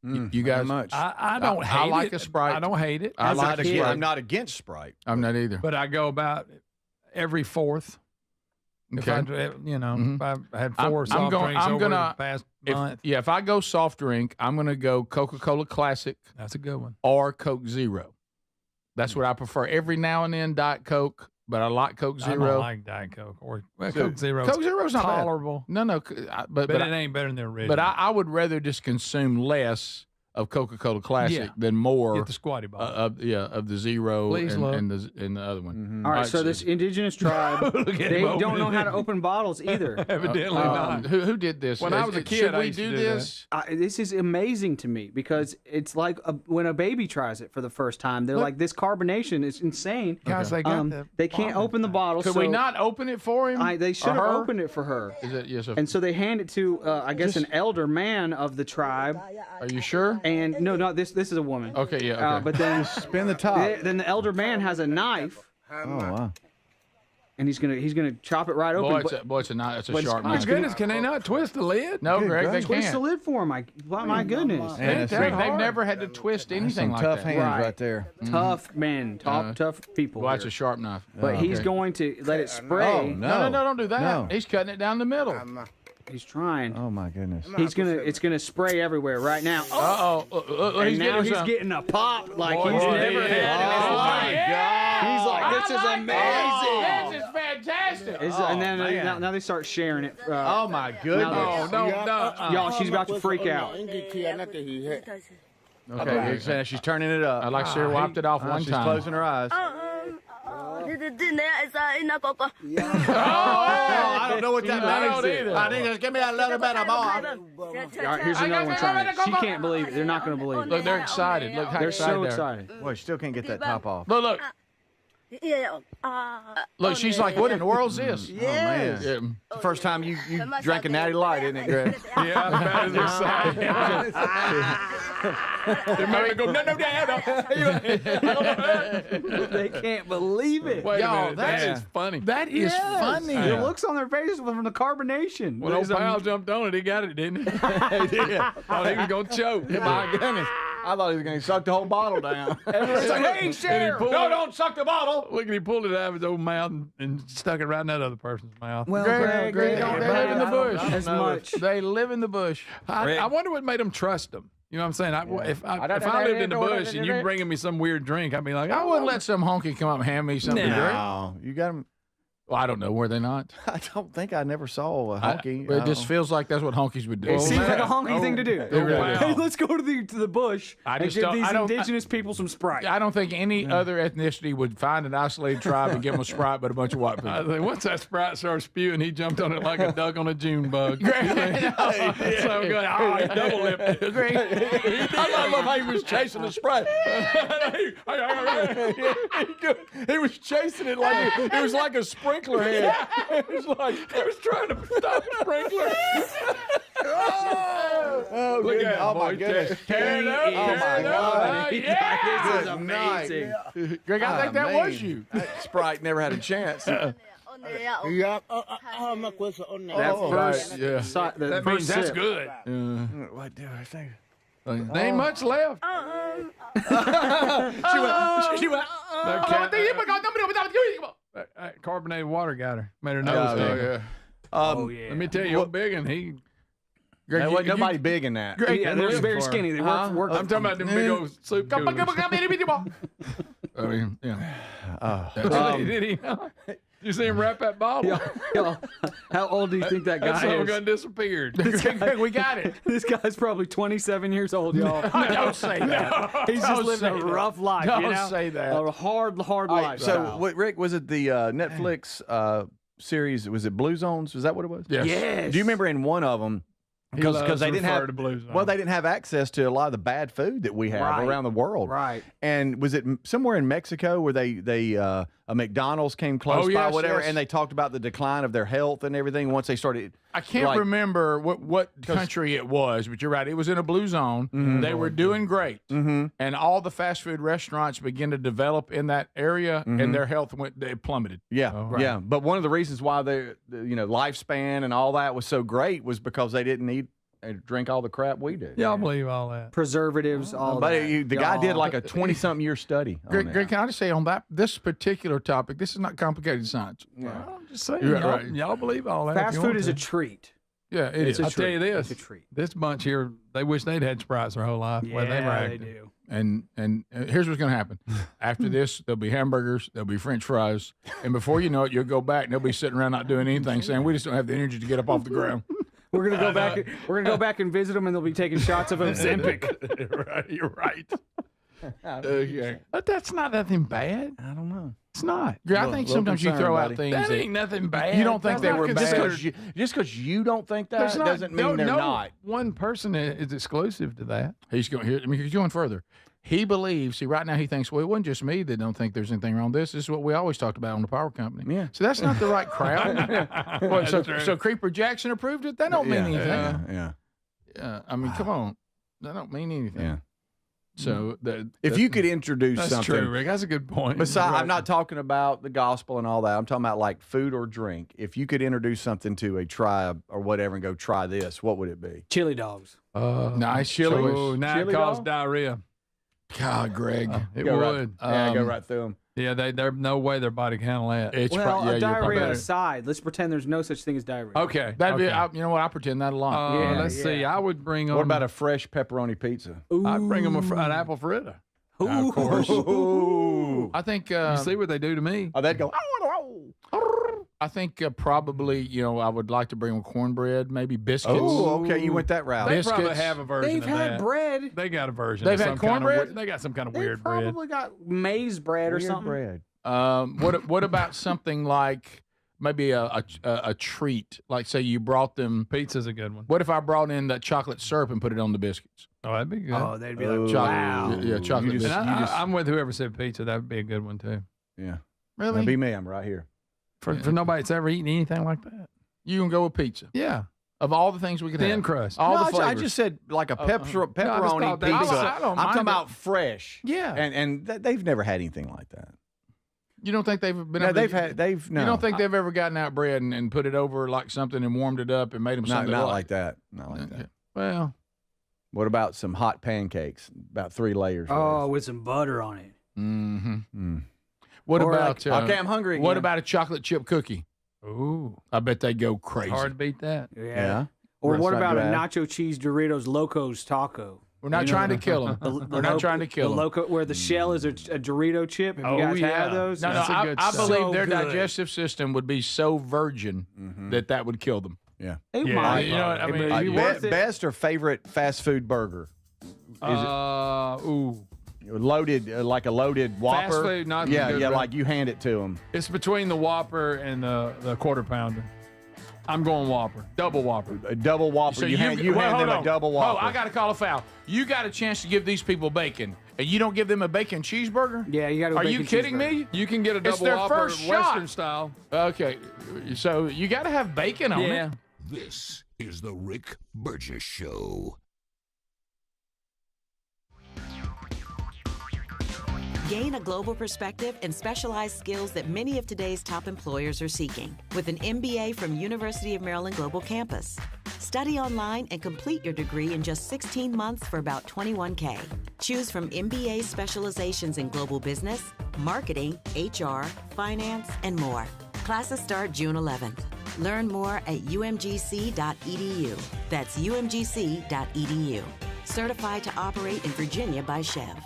You guys, much. I don't hate it. I like a Sprite. I don't hate it. I'm not against Sprite. I'm not either. But I go about every fourth. Okay. If I had four soft drinks over the past month. If I go soft drink, I'm going to go Coca-Cola Classic. That's a good one. Or Coke Zero. That's what I prefer. Every now and then Diet Coke, but I like Coke Zero. I don't like Diet Coke. Coke Zero. Coke Zero's not tolerable. Bad. No, but it ain't better than the original. But I would rather just consume less of Coca-Cola Classic Yeah. than more Get the squatty ball. of the Zero Please, look. and the other one. All right, so this indigenous tribe, they don't know how to open bottles either. Evidently not. Who did this? When I was a kid, should I we used to do do that. this? This is amazing to me because it's like when a baby tries it for the first time. They're like, this carbonation is insane. Guys, they got they can't open the bottle. Could so we not open it for him? they should or have her? opened it for her. Is it yes? And so they hand it to, I guess, an elder man of the tribe. Are you sure? And no, this is a woman. Okay, yeah. Okay. But then Spin the top. then the elder man has a knife. Oh wow. And he's gonna chop it right open. It's a knife. It's a but sharp my knife. My goodness, can they not twist the lid? No, Greg, they Twist can't. the lid for him. My goodness. And Greg, they've never had to twist anything like tough that. hands right there. Tough men, tough people. Well, that's here. a sharp knife. But he's going to let it spray. Oh, No, don't do that. No. He's cutting it down the middle. He's trying. Oh my goodness. It's gonna spray everywhere right now. Uh-oh. And now he's getting a pop like he's never had in his life. He's like, this is amazing. This is fantastic. And then now they start sharing it. Oh my goodness. No. Y'all, she's about to freak out. Okay, she's turning it up. I'd like to see her wiped it off one she's time. closing her eyes. I don't know what that means. I think just give me a little bit of more. All right, here's another one trying it. She can't believe it. They're not going to believe it. Look, they're excited. Look how They're excited so they are. excited. Boy, she still can't get that top off. Look. Look, she's like, what in the world's this? Oh man. It's the first time you drank a Natty Light, isn't it, Greg? Yeah, I'm excited. They made me go, no, They can't believe it. Wait a Y'all, minute, that is funny. That is funny. The looks on their faces from the carbonation. When old pal jumped on it, he got it, didn't he? Thought he was going to choke. My goodness. I thought he was going to suck the whole bottle down. Everyone's like, hey, share. No, don't suck the bottle. Look, and he pulled it out of his old mouth and stuck it right in that other person's mouth. Well, Greg, they live in the bush. As much. They live in the bush. I wonder what made him trust him. You know what I'm saying? If I lived in the bush and you bringing me some weird drink, I'd be like, I wouldn't let some honky come up and hand me something to drink. No, you got him. Well, I don't know. Were they not? I don't think I never saw a honky. But it just feels like that's what honkies would do. It seems like a honky thing to do. really Hey, let's go to the bush and just give don't- these I don't- indigenous people some Sprite. I don't think any other ethnicity would find an isolated tribe and give them a Sprite, but a bunch of white people. I think once that Sprite started spewing, he jumped on it like a duck on a June bug. Greg, So good. Oh, he double lipped it. I love how he was chasing the Sprite. He was chasing it like it was like a sprinkler head. It was like He was trying to stop the sprinkler. oh, Look goodness. at him, Oh my boy. goodness. Tear it up. Oh my tear it up. God. Yeah. This is Good amazing. night. Greg, I think that was mean, you. That Sprite never had a chance. That first, yeah. That means that's sip. good. What do I think? There ain't much left. She went. That carbonated water got her. Made her nose sting. Yeah. Let me tell you, old big one, he. There Greg, wasn't you- nobody big in that. Greg, Yeah, they're very skinny. They work. I'm talking about them big old soup coolers. I mean, yeah. Did he not? You see him wrap that bottle? Yo, how old do you think that That guy son of a is? gun disappeared. Greg, we got it. This guy's probably 27 years old, y'all. Don't say that. He's just Don't living a say that. rough life. Don't you know? say that. A hard All right, life. so, what, Rick, was it the Netflix series? Was it Blue Zones? Was that what it was? Yes. Yes. Do you remember in one of them? Because they didn't have they didn't have access to a lot of the bad food that we have Right. around the world. Right. And was it somewhere in Mexico where a McDonald's came close by, yes, whatever, yes. and they talked about the decline of their health and everything once they started. I can't remember what country it was, but you're right. It was in a blue zone. They were doing great, and all the fast food restaurants began to develop in that area, and their health they plummeted. Yeah, yeah. But one of the reasons why their lifespan and all that was so great was because they didn't eat and drink all the crap we do. Y'all believe all that. Preservatives, all But that. the guy did like a 20-something year study. on Greg, that. Greg, can I just say on this particular topic, this is not complicated science. I'm just saying, You're y'all, right. y'all believe all that. Fast if you food want is to. a treat. Yeah, it is. I'll tell you this. It's a treat. This bunch here, they wish they'd had Sprites their whole life. Well, they Yeah, bragged. they do. And here's what's going to happen. After this, there'll be hamburgers, there'll be French fries, and before you know it, you'll go back and they'll be sitting around not doing anything, saying we just don't have the energy to get up off the ground. We're gonna go back. We're gonna go back and visit them, and they'll be taking shots of Ozempic. Right, you're right. Okay. But that's not nothing bad. I don't know. It's not. I think sometimes you throw out things That ain't nothing bad. you don't think they were bad. Just because you don't think that doesn't mean they're not. One person is exclusive to that. He's going here. I mean, he's going further. He believes. See, right now he thinks, well, it wasn't just me that don't think there's anything wrong with this. This is what we always talked about on the power company. Yeah. So that's not the right crowd. Well, so Creeper Jackson approved it. That don't mean anything. Yeah. I mean, come on. That don't mean anything. Yeah. So if you could introduce That's something, true, Rick. That's a good point. Besides, I'm not talking about the gospel and all that. I'm talking about like food or drink. If you could introduce something to a tribe or whatever and go try this, what would it be? Chili dogs. Nice chili. Oh, now Chili it causes dog? diarrhea. God, Greg. It Go would. Right, go right through them. Yeah, they're no way their body can handle that. It's Well, you're diarrhea better. aside, let's pretend there's no such thing as diarrhea. Okay. That'd be. okay. You know what? I pretend that a lot. Let's see. I would bring them. What about a fresh pepperoni pizza? I'd bring them an apple fritter. Of course. Ooh. I think. You see what they do to me? Oh, they'd go. I think probably, I would like to bring them cornbread, maybe biscuits. Oh, okay. You went that route. They probably Biscuits. have a version They've of had that. bread. They got a version. They've of had some kind of cornbread? they got some kind of They've weird bread. probably got maize bread or Weird something. bread. What about something like maybe a treat? Like, say you brought them. Pizza's a good one. What if I brought in that chocolate syrup and put it on the biscuits? Oh, that'd be good. Oh, they'd be like, Chocolate, wow. Yeah, chocolate You just- biscuits. I'm with whoever said pizza. That would be a good one too. Yeah. Really? That'd be me. I'm right here. For nobody that's ever eaten anything like that. You can go with pizza. Yeah. Of all the things we could Thin have. crust. All No, the flavors. I just said like a pepperoni thought that- pizza. I don't I'm mind talking it. about fresh. Yeah. And they've never had anything like that. You don't think they've been No, able to- no. You don't think they've ever gotten out bread and put it over like something and warmed it up and made them not something like that. Not like that. Well, What about some hot pancakes? About 3 layers. Oh, with some butter on it. what Or about? okay, I'm hungry What again. about a chocolate chip cookie? Ooh. I bet they go crazy. Hard to beat that. Yeah. Or That's what not about a bad. nacho cheese Doritos Locos taco? We're not trying to kill them. We're not trying to kill the them. Loco, where the shell is a Dorito chip. Have Oh, you guys yeah. had those? No, That's a good I stuff. believe So their good. digestive system would be so virgin that would kill them. Yeah. It Yeah, might. you know what I mean? It'd be Like worth it. best or favorite fast food burger? Ooh. Loaded, like a loaded Whopper. Fast food, not yeah, good, yeah. right? Like you hand it to them. It's between the Whopper and the quarter pounder. I'm going Whopper. Double Whopper. A double Whopper. So you hand them a double Whopper. Oh, I got to call a foul. You got a chance to give these people bacon, and you don't give them a bacon cheeseburger? Yeah, you got to. Are you kidding me? You can get a It's double their Whopper first Western shot. style. Okay, so you got to have bacon on Yeah. it. This is the Rick Burgess Show. Gain a global perspective and specialized skills that many of today's top employers are seeking with an MBA from University of Maryland Global Campus. Study online and complete your degree in just 16 months for about $21K. Choose from MBA specializations in global business, marketing, HR, finance, and more. Classes start June 11th. Learn more at umgc.edu. That's umgc.edu. Certified to operate in Virginia by Chev.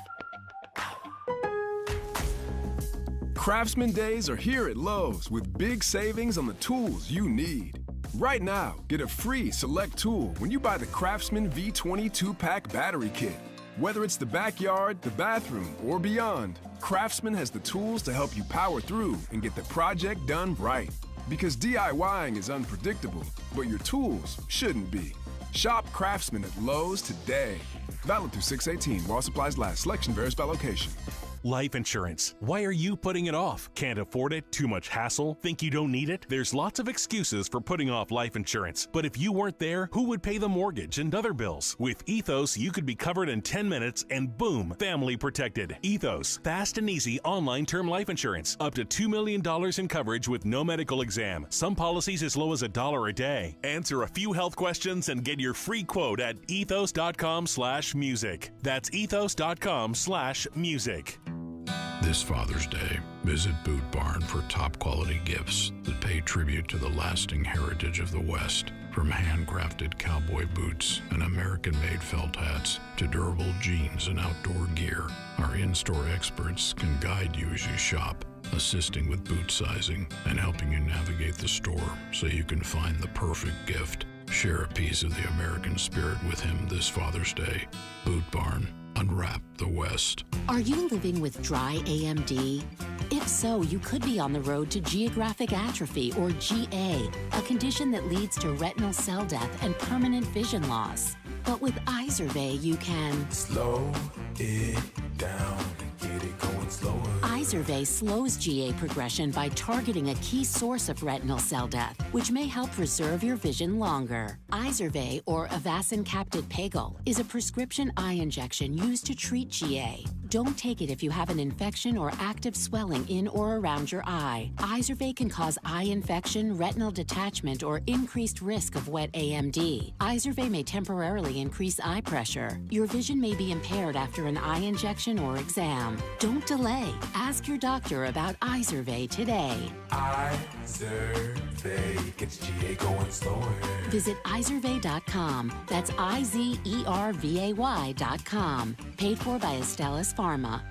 Craftsman Days are here at Lowe's with big savings on the tools you need. Right now, get a free select tool when you buy the Craftsman V20 2-pack battery kit. Whether it's the backyard, the bathroom, or beyond, Craftsman has the tools to help you power through and get the project done right. Because DIYing is unpredictable, but your tools shouldn't be. Shop Craftsman at Lowe's today. Valid through 6/18 while supplies last. Selection varies by location. Life insurance. Why are you putting it off? Can't afford it? Too much hassle? Think you don't need it? There's lots of excuses for putting off life insurance. But if you weren't there, who would pay the mortgage and other bills? With Ethos, you could be covered in 10 minutes and boom, family protected. Ethos, fast and easy online term life insurance. Up to $2 million in coverage with no medical exam. Some policies as low as $1 a day. Answer a few health questions and get your free quote at ethos.com/music. That's ethos.com/music. This Father's Day, visit Boot Barn for top quality gifts that pay tribute to the lasting heritage of the West. From handcrafted cowboy boots and American-made felt hats to durable jeans and outdoor gear, our in-store experts can guide you as you shop, assisting with boot sizing and helping you navigate the store so you can find the perfect gift. Share a piece of the American spirit with him this Father's Day. Boot Barn, unwrap the West. Are you living with dry AMD? If so, you could be on the road to geographic atrophy, or GA, a condition that leads to retinal cell death and permanent vision loss. But with Izervay, you can slow it down, get it going slower. Izervay slows GA progression by targeting a key source of retinal cell death, which may help preserve your vision longer. Izervay, or Avastin Capted Pagel, is a prescription eye injection used to treat GA. Don't take it if you have an infection or active swelling in or around your eye. Izervay can cause eye infection, retinal detachment, or increased risk of wet AMD. Izervay may temporarily increase eye pressure. Your vision may be impaired after an eye injection or exam. Don't delay. Ask your doctor about Izervay today. Izervay gets GA going slower. Visit Izervay.com. That's IZERVAY.com. Paid for by Astellas Pharma.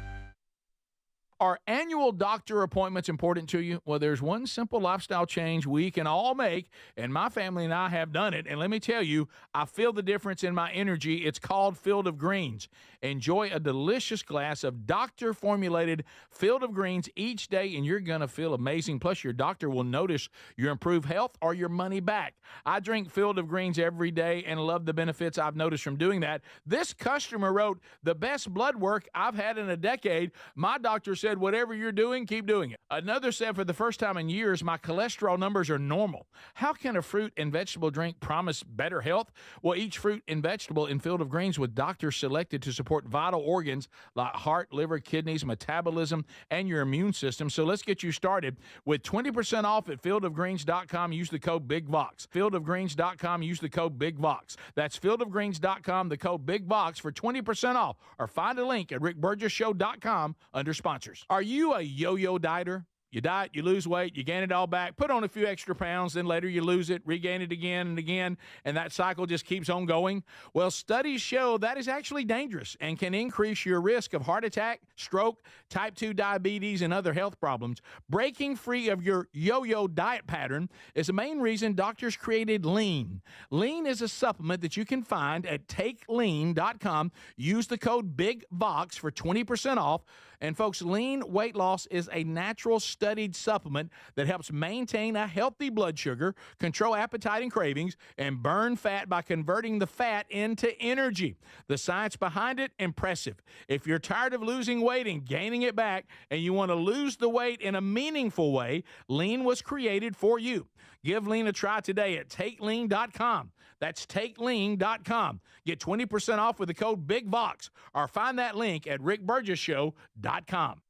Are annual doctor appointments important to you? Well, there's one simple lifestyle change we can all make, and my family and I have done it. And let me tell you, I feel the difference in my energy. It's called Field of Greens. Enjoy a delicious glass of doctor-formulated Field of Greens each day, and you're going to feel amazing. Plus, your doctor will notice your improved health or your money back. I drink Field of Greens every day and love the benefits I've noticed from doing that. This customer wrote, the best blood work I've had in a decade. My doctor said, whatever you're doing, keep doing it. Another said, for the first time in years, my cholesterol numbers are normal. How can a fruit and vegetable drink promise better health? Well, each fruit and vegetable in Field of Greens with doctors selected to support vital organs like heart, liver, kidneys, metabolism, and your immune system. So let's get you started with 20% off at fieldofgreens.com. Use the code BIGVOX. Fieldofgreens.com. Use the code BIGVOX. That's fieldofgreens.com, the code BIGVOX for 20% off. Or find a link at rickburgesshow.com under sponsors. Are you a yo-yo dieter? You diet, you lose weight, you gain it all back, put on a few extra pounds, then later you lose it, regain it again and again, and that cycle just keeps on going? Well, studies show that is actually dangerous and can increase your risk of heart attack, stroke, type 2 diabetes, and other health problems. Breaking free of your yo-yo diet pattern is the main reason doctors created Lean. Lean is a supplement that you can find at takelean.com. Use the code BIGVOX for 20% off. And folks, Lean weight loss is a natural studied supplement that helps maintain a healthy blood sugar, control appetite and cravings, and burn fat by converting the fat into energy. The science behind it, impressive. If you're tired of losing weight and gaining it back, and you want to lose the weight in a meaningful way, Lean was created for you. Give Lean a try today at takelean.com. That's takelean.com. Get 20% off with the code BIGVOX, or find that link at rickburgesshow.com.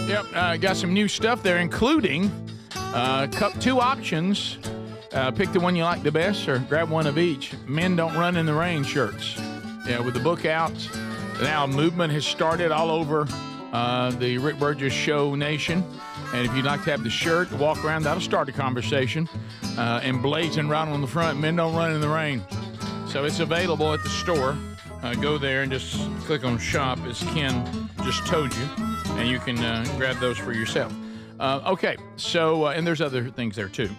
Yep, got some new stuff there, including two options. Pick the one you like the best, or grab one of each. Men Don't Run in the Rain shirts. Yeah, with the book out, now a movement has started all over the Rick Burgess Show Nation. And if you'd like to have the shirt, walk around, that'll start a conversation. Emblazoned right on the front, Men Don't Run in the Rain. So it's available at the store. Go there and just click on shop, as Ken just told you, and you can grab those for yourself. Okay, so, and there's other things there too.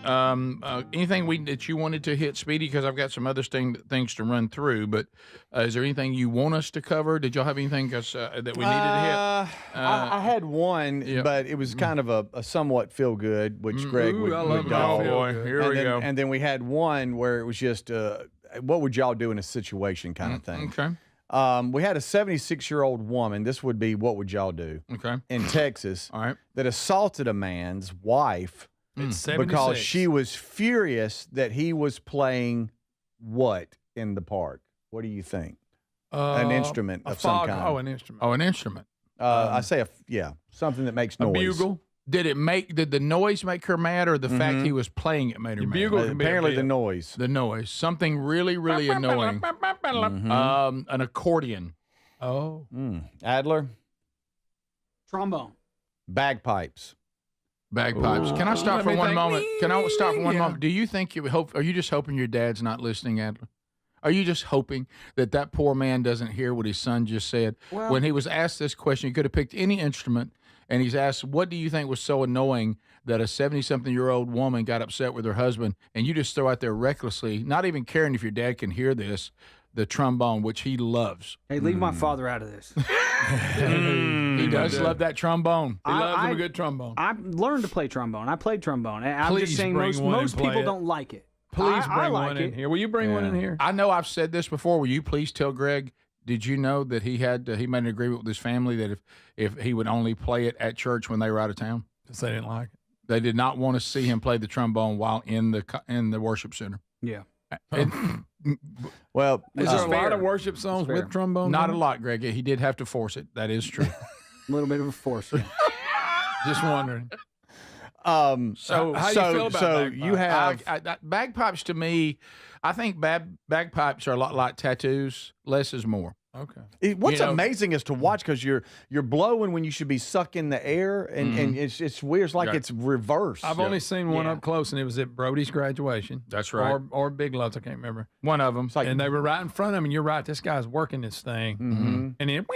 Anything that you wanted to hit, Speedy? Because I've got some other things to run through, but is there anything you want us to cover? Did y'all have anything that we needed to hit? I had one, but it was kind of a somewhat feel-good, which Greg would Oh, boy, here we go. And then we had one where it was just, what would y'all do in a situation kind of thing. Okay. We had a 76-year-old woman, this would be what would y'all do, in Texas, that assaulted a man's wife because she was furious that he was playing what in the park? What do you think? An instrument of some kind. Oh, an instrument. Oh, an instrument. I say, something that makes noise. A bugle? Did the noise make her mad, or the fact he was playing it made her mad? Bugle apparently the noise. The noise. Something really, really annoying. An accordion. Oh. Adler? Trombone. Bagpipes. Bagpipes. Can I stop Let for me one think. moment? Can I stop for one Yeah. moment? Do you think are you just hoping your dad's not listening, Adler? Are you just hoping that poor man doesn't hear what his son just said? Well- When he was asked this question, he could have picked any instrument, and he's asked, what do you think was so annoying that a 70-something-year-old woman got upset with her husband, and you just throw out there recklessly, not even caring if your dad can hear this, the trombone, which he loves. Hey, leave my father out of this. He does love that trombone. He loves him a good trombone. I learned to play trombone. I played trombone. I'm Please just saying bring one and most play people it. don't like it. Please I bring like one it. in here. Will you bring one in here? I know I've said this before. Will you please tell Greg? Did you know that he made an agreement with his family that if he would only play it at church when they were out of town? Because they didn't like it. They did not want to see him play the trombone while in the worship center. Yeah. Well, Is there a lot fair. of worship songs Fair. with trombone? Not a lot, Greg. He did have to force it. That is true. A little bit of a force. Yeah. Just wondering. So how do you feel about bagpipes? you have bagpipes to me. I think bagpipes are a lot like tattoos. Less is more. Okay. What's You know- amazing is to watch because you're blowing when you should be sucking the air, and it's weird. It's like Right. it's reversed. I've only seen one Yeah. up close, and it was at Brody's graduation. That's right. Or Big Love's, I can't remember. One of them. And they were right in front of him, and you're right, this guy's working this thing. Mhm. And then,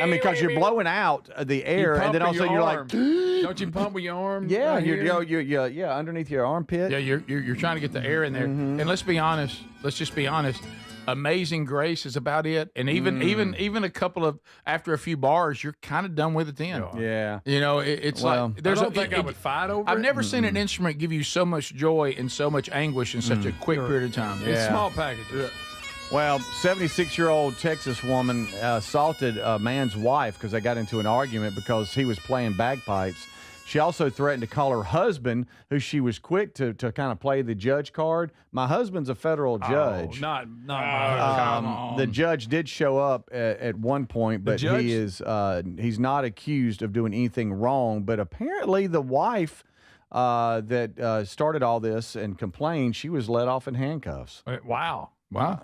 I mean, because you're blowing out the air, and then all of a sudden you're like, don't you pump with your arm? yeah, right here? you're underneath your armpit. Yeah, you're trying to get the air in there. And let's be honest. Let's just be honest. Amazing Grace is about it, and even a couple of after a few bars, you're kind of done with it then. Yeah. You know, it's Well, like there's I don't think I would fight over I've it. never seen an instrument give you so much joy and so much anguish in such a quick period of time. It's small packages. Well, 76-year-old Texas woman assaulted a man's wife because they got into an argument because he was playing bagpipes. She also threatened to call her husband, who she was quick to kind of play the judge card. My husband's a federal judge. Oh, not my The judge did show up at one point, but judge? he is he's not accused of doing anything wrong. But apparently, the wife that started all this and complained, she was let off in handcuffs. Wow. Wow.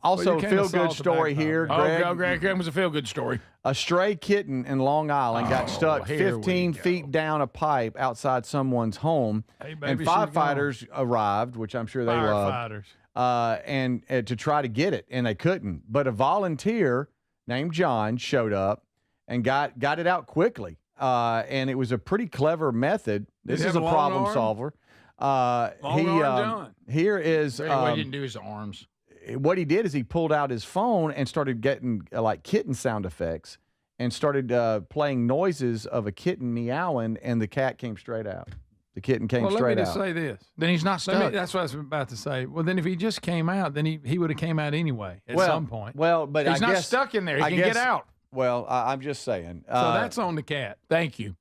Also, you can't feel-good assault the story bagpipe. here, Oh, Greg. Greg was a feel good story. A stray kitten in Long Island got stuck here we 15 go. feet down a pipe outside someone's home, Hey, and baby, should've firefighters arrived, which I'm sure they loved, Firefighters. and to try to get it, and they couldn't. But a volunteer named John showed up and got it out quickly, and it was a pretty clever method. This he is have a a long problem arm? solver. Long arm John. Here is Greg, what he didn't do his arms. what he did is he pulled out his phone and started getting like kitten sound effects and started playing noises of a kitten meowing, and the cat came straight out. The kitten came Well, let straight me out. just say this. Then he's not stuck. That's what I was about to say. Well, then if he just came out, then he would have came out anyway at some point. Well, but He's I not guess, stuck in there. He I can guess- get out. Well, I'm just saying. So that's on the cat. Thank you.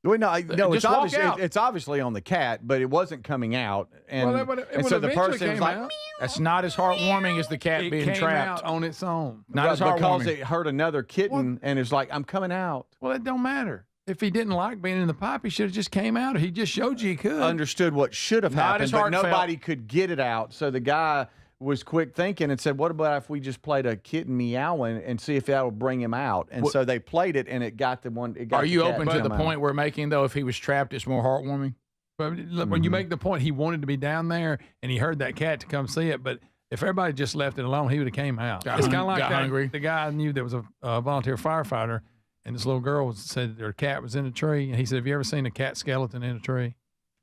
Well, no, it's Just walk obviously out. it's obviously on the cat, but it wasn't coming out, and, Well, it would- it and would so the eventually person was came like, out. That's not as heartwarming as the cat It being came trapped. out on its own. Not as because heartwarming. it hurt another kitten, and it's like, I'm coming out. Well, it don't matter. If he didn't like being in the pipe, he should have just came out. He just showed you he could. Understood what should have Not happened, as but heartfelt. nobody could get it out. So the guy was quick thinking and said, what about if we just played a kitten meowing and see if that will bring him out? And so they played it, and it got the one. It got Are the you cat open to to the come out. point we're making, though, if he was trapped, it's more heartwarming? But look, when you make the point, he wanted to be down there, and he heard that cat to come see it. But if everybody just left it alone, he would have came out. Got It's kind of hung- like got that. hungry. The guy I knew that was a volunteer firefighter, and this little girl said their cat was in a tree, and he said, "Have you ever seen a cat skeleton in a tree?"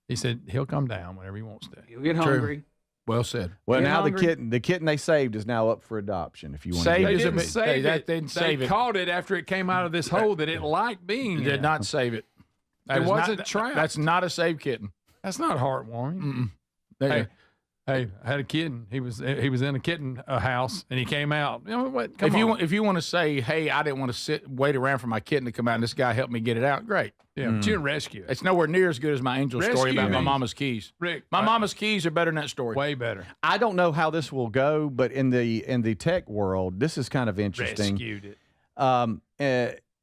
He said he'll come down whenever he wants to. You'll get True. hungry. Well said. Well, Get now hungry. the kitten they saved is now up for adoption. If you want Saved to is They a didn't bit- save they it. didn't They save it. caught it after it came out of this hole that it liked being He did in. not save it. That It is not- wasn't trapped. That's not a saved kitten. That's not heartwarming. Mm-mm. There you Hey, I had a kitten. He was in a kitten house, and he came out. You know what? Come if you want to say, hey, I didn't want to wait around for my kitten to come out, and this guy helped me get it out, great. Yeah, but you didn't rescue it. It's nowhere near as good as my angel story Rescue about my me. mama's keys. Rick, My mama's keys are better than that story. way better. I don't know how this will go, but in the tech world, this is kind of interesting. Rescued it.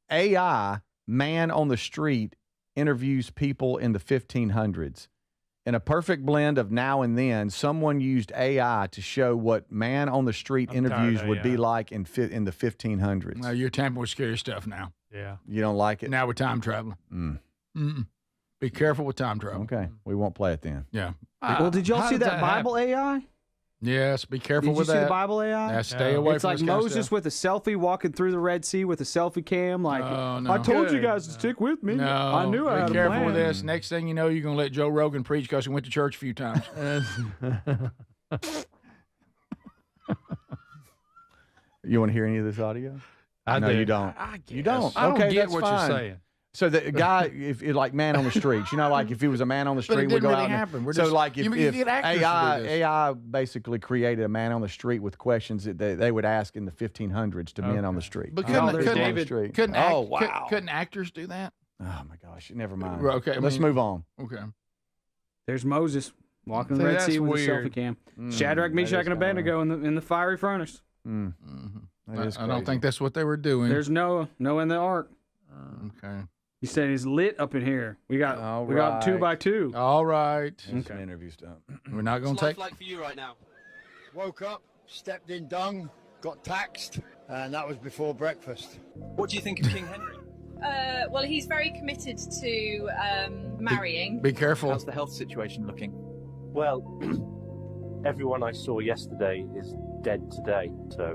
AI, man on the street, interviews people in the 1500s. In a perfect blend of now and then, someone used AI to show what man on the street interviews would be like in the 1500s. No, you're tampering with scary stuff now. Yeah. You don't like it? Now we're time traveling. Be careful with time travel. Okay. We won't play it then. Yeah. Well, did y'all see that Bible AI? Yes, be careful Did with you that. see the Bible AI? Yeah, stay away it's from like this kind of Moses stuff. with a selfie walking through the Red Sea with a selfie cam. Like, no. I told you guys to stick with me. No, I knew I had be a careful plan. with this. Next thing you know, you're going to let Joe Rogan preach because he went to church a few times. You want to hear any of this audio? I know do. you don't. You don't. I don't Okay, get that's what fine. you're saying. So the guy, if like man on the streets, like if he was a man on the But it street, we didn't go really out. happen. We're So just- like you if get actors to do this. AI basically created a man on the street with questions that they would ask in the 1500s to men on the street. But Men on couldn't, the street. couldn't actors do that? Oh my gosh! Never mind. Well, okay, let's move on. Okay. There's Moses walking the See, Red that's Sea with weird. a selfie cam. Shadrach, Meshach, and Abednego in the fiery furnace. I don't think that's what they were doing. There's Noah in the ark. Okay. He said it's lit up in here. We got right. 2 by 2. All right. Okay. Interview stuff. We're not going to take. What's life like for you right now? Woke up, stepped in dung, got taxed, and that was before breakfast. What do you think of King Henry? Well, he's very committed to marrying. Be careful. How's the health situation looking? Well, everyone I saw yesterday is dead today, so...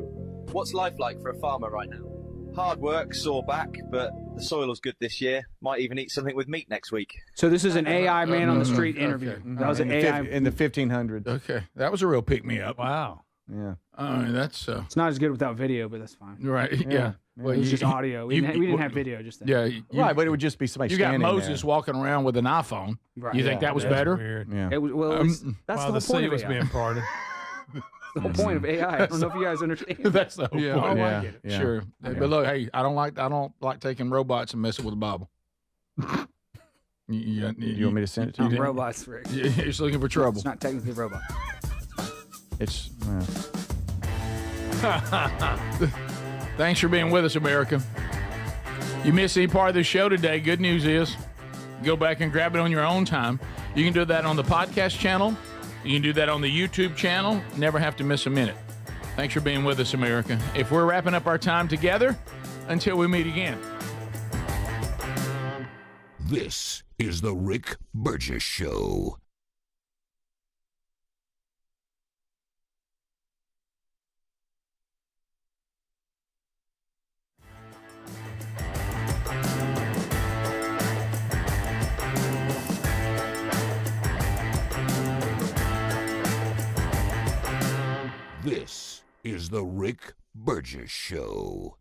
What's life like for a farmer right now? Hard work, sore back, but the soil's good this year. Might even eat something with meat next week. So this is an AI man on the street interview. That was an AI in the 1500s. Okay, that was a real pick me up. Wow. Yeah. That's It's not as good without video, but that's fine. right. Yeah. Well, it was just audio. We didn't have video just then. Yeah. Right, but it would just be somebody You got standing Moses there. walking around with an iPhone. Right. You think that was That's better? weird. Yeah. It was, well, it was, that's While the the whole point sea of was AI. being parted. The whole point of AI. I don't know if you guys understand. That's the whole Yeah, point. oh, I get it. Yeah. Sure. Yeah. But look, hey, I don't like taking robots and messing with the Bible. you want me to send it to you? Robots, Rick. You're just looking for trouble. It's not technically a robot. It's Thanks for being with us, America. You missed any part of the show today, good news is go back and grab it on your own time. You can do that on the podcast channel. You can do that on the YouTube channel. Never have to miss a minute. Thanks for being with us, America. If we're wrapping up our time together, until we meet again. This is the Rick Burgess Show. This is the Rick Burgess Show.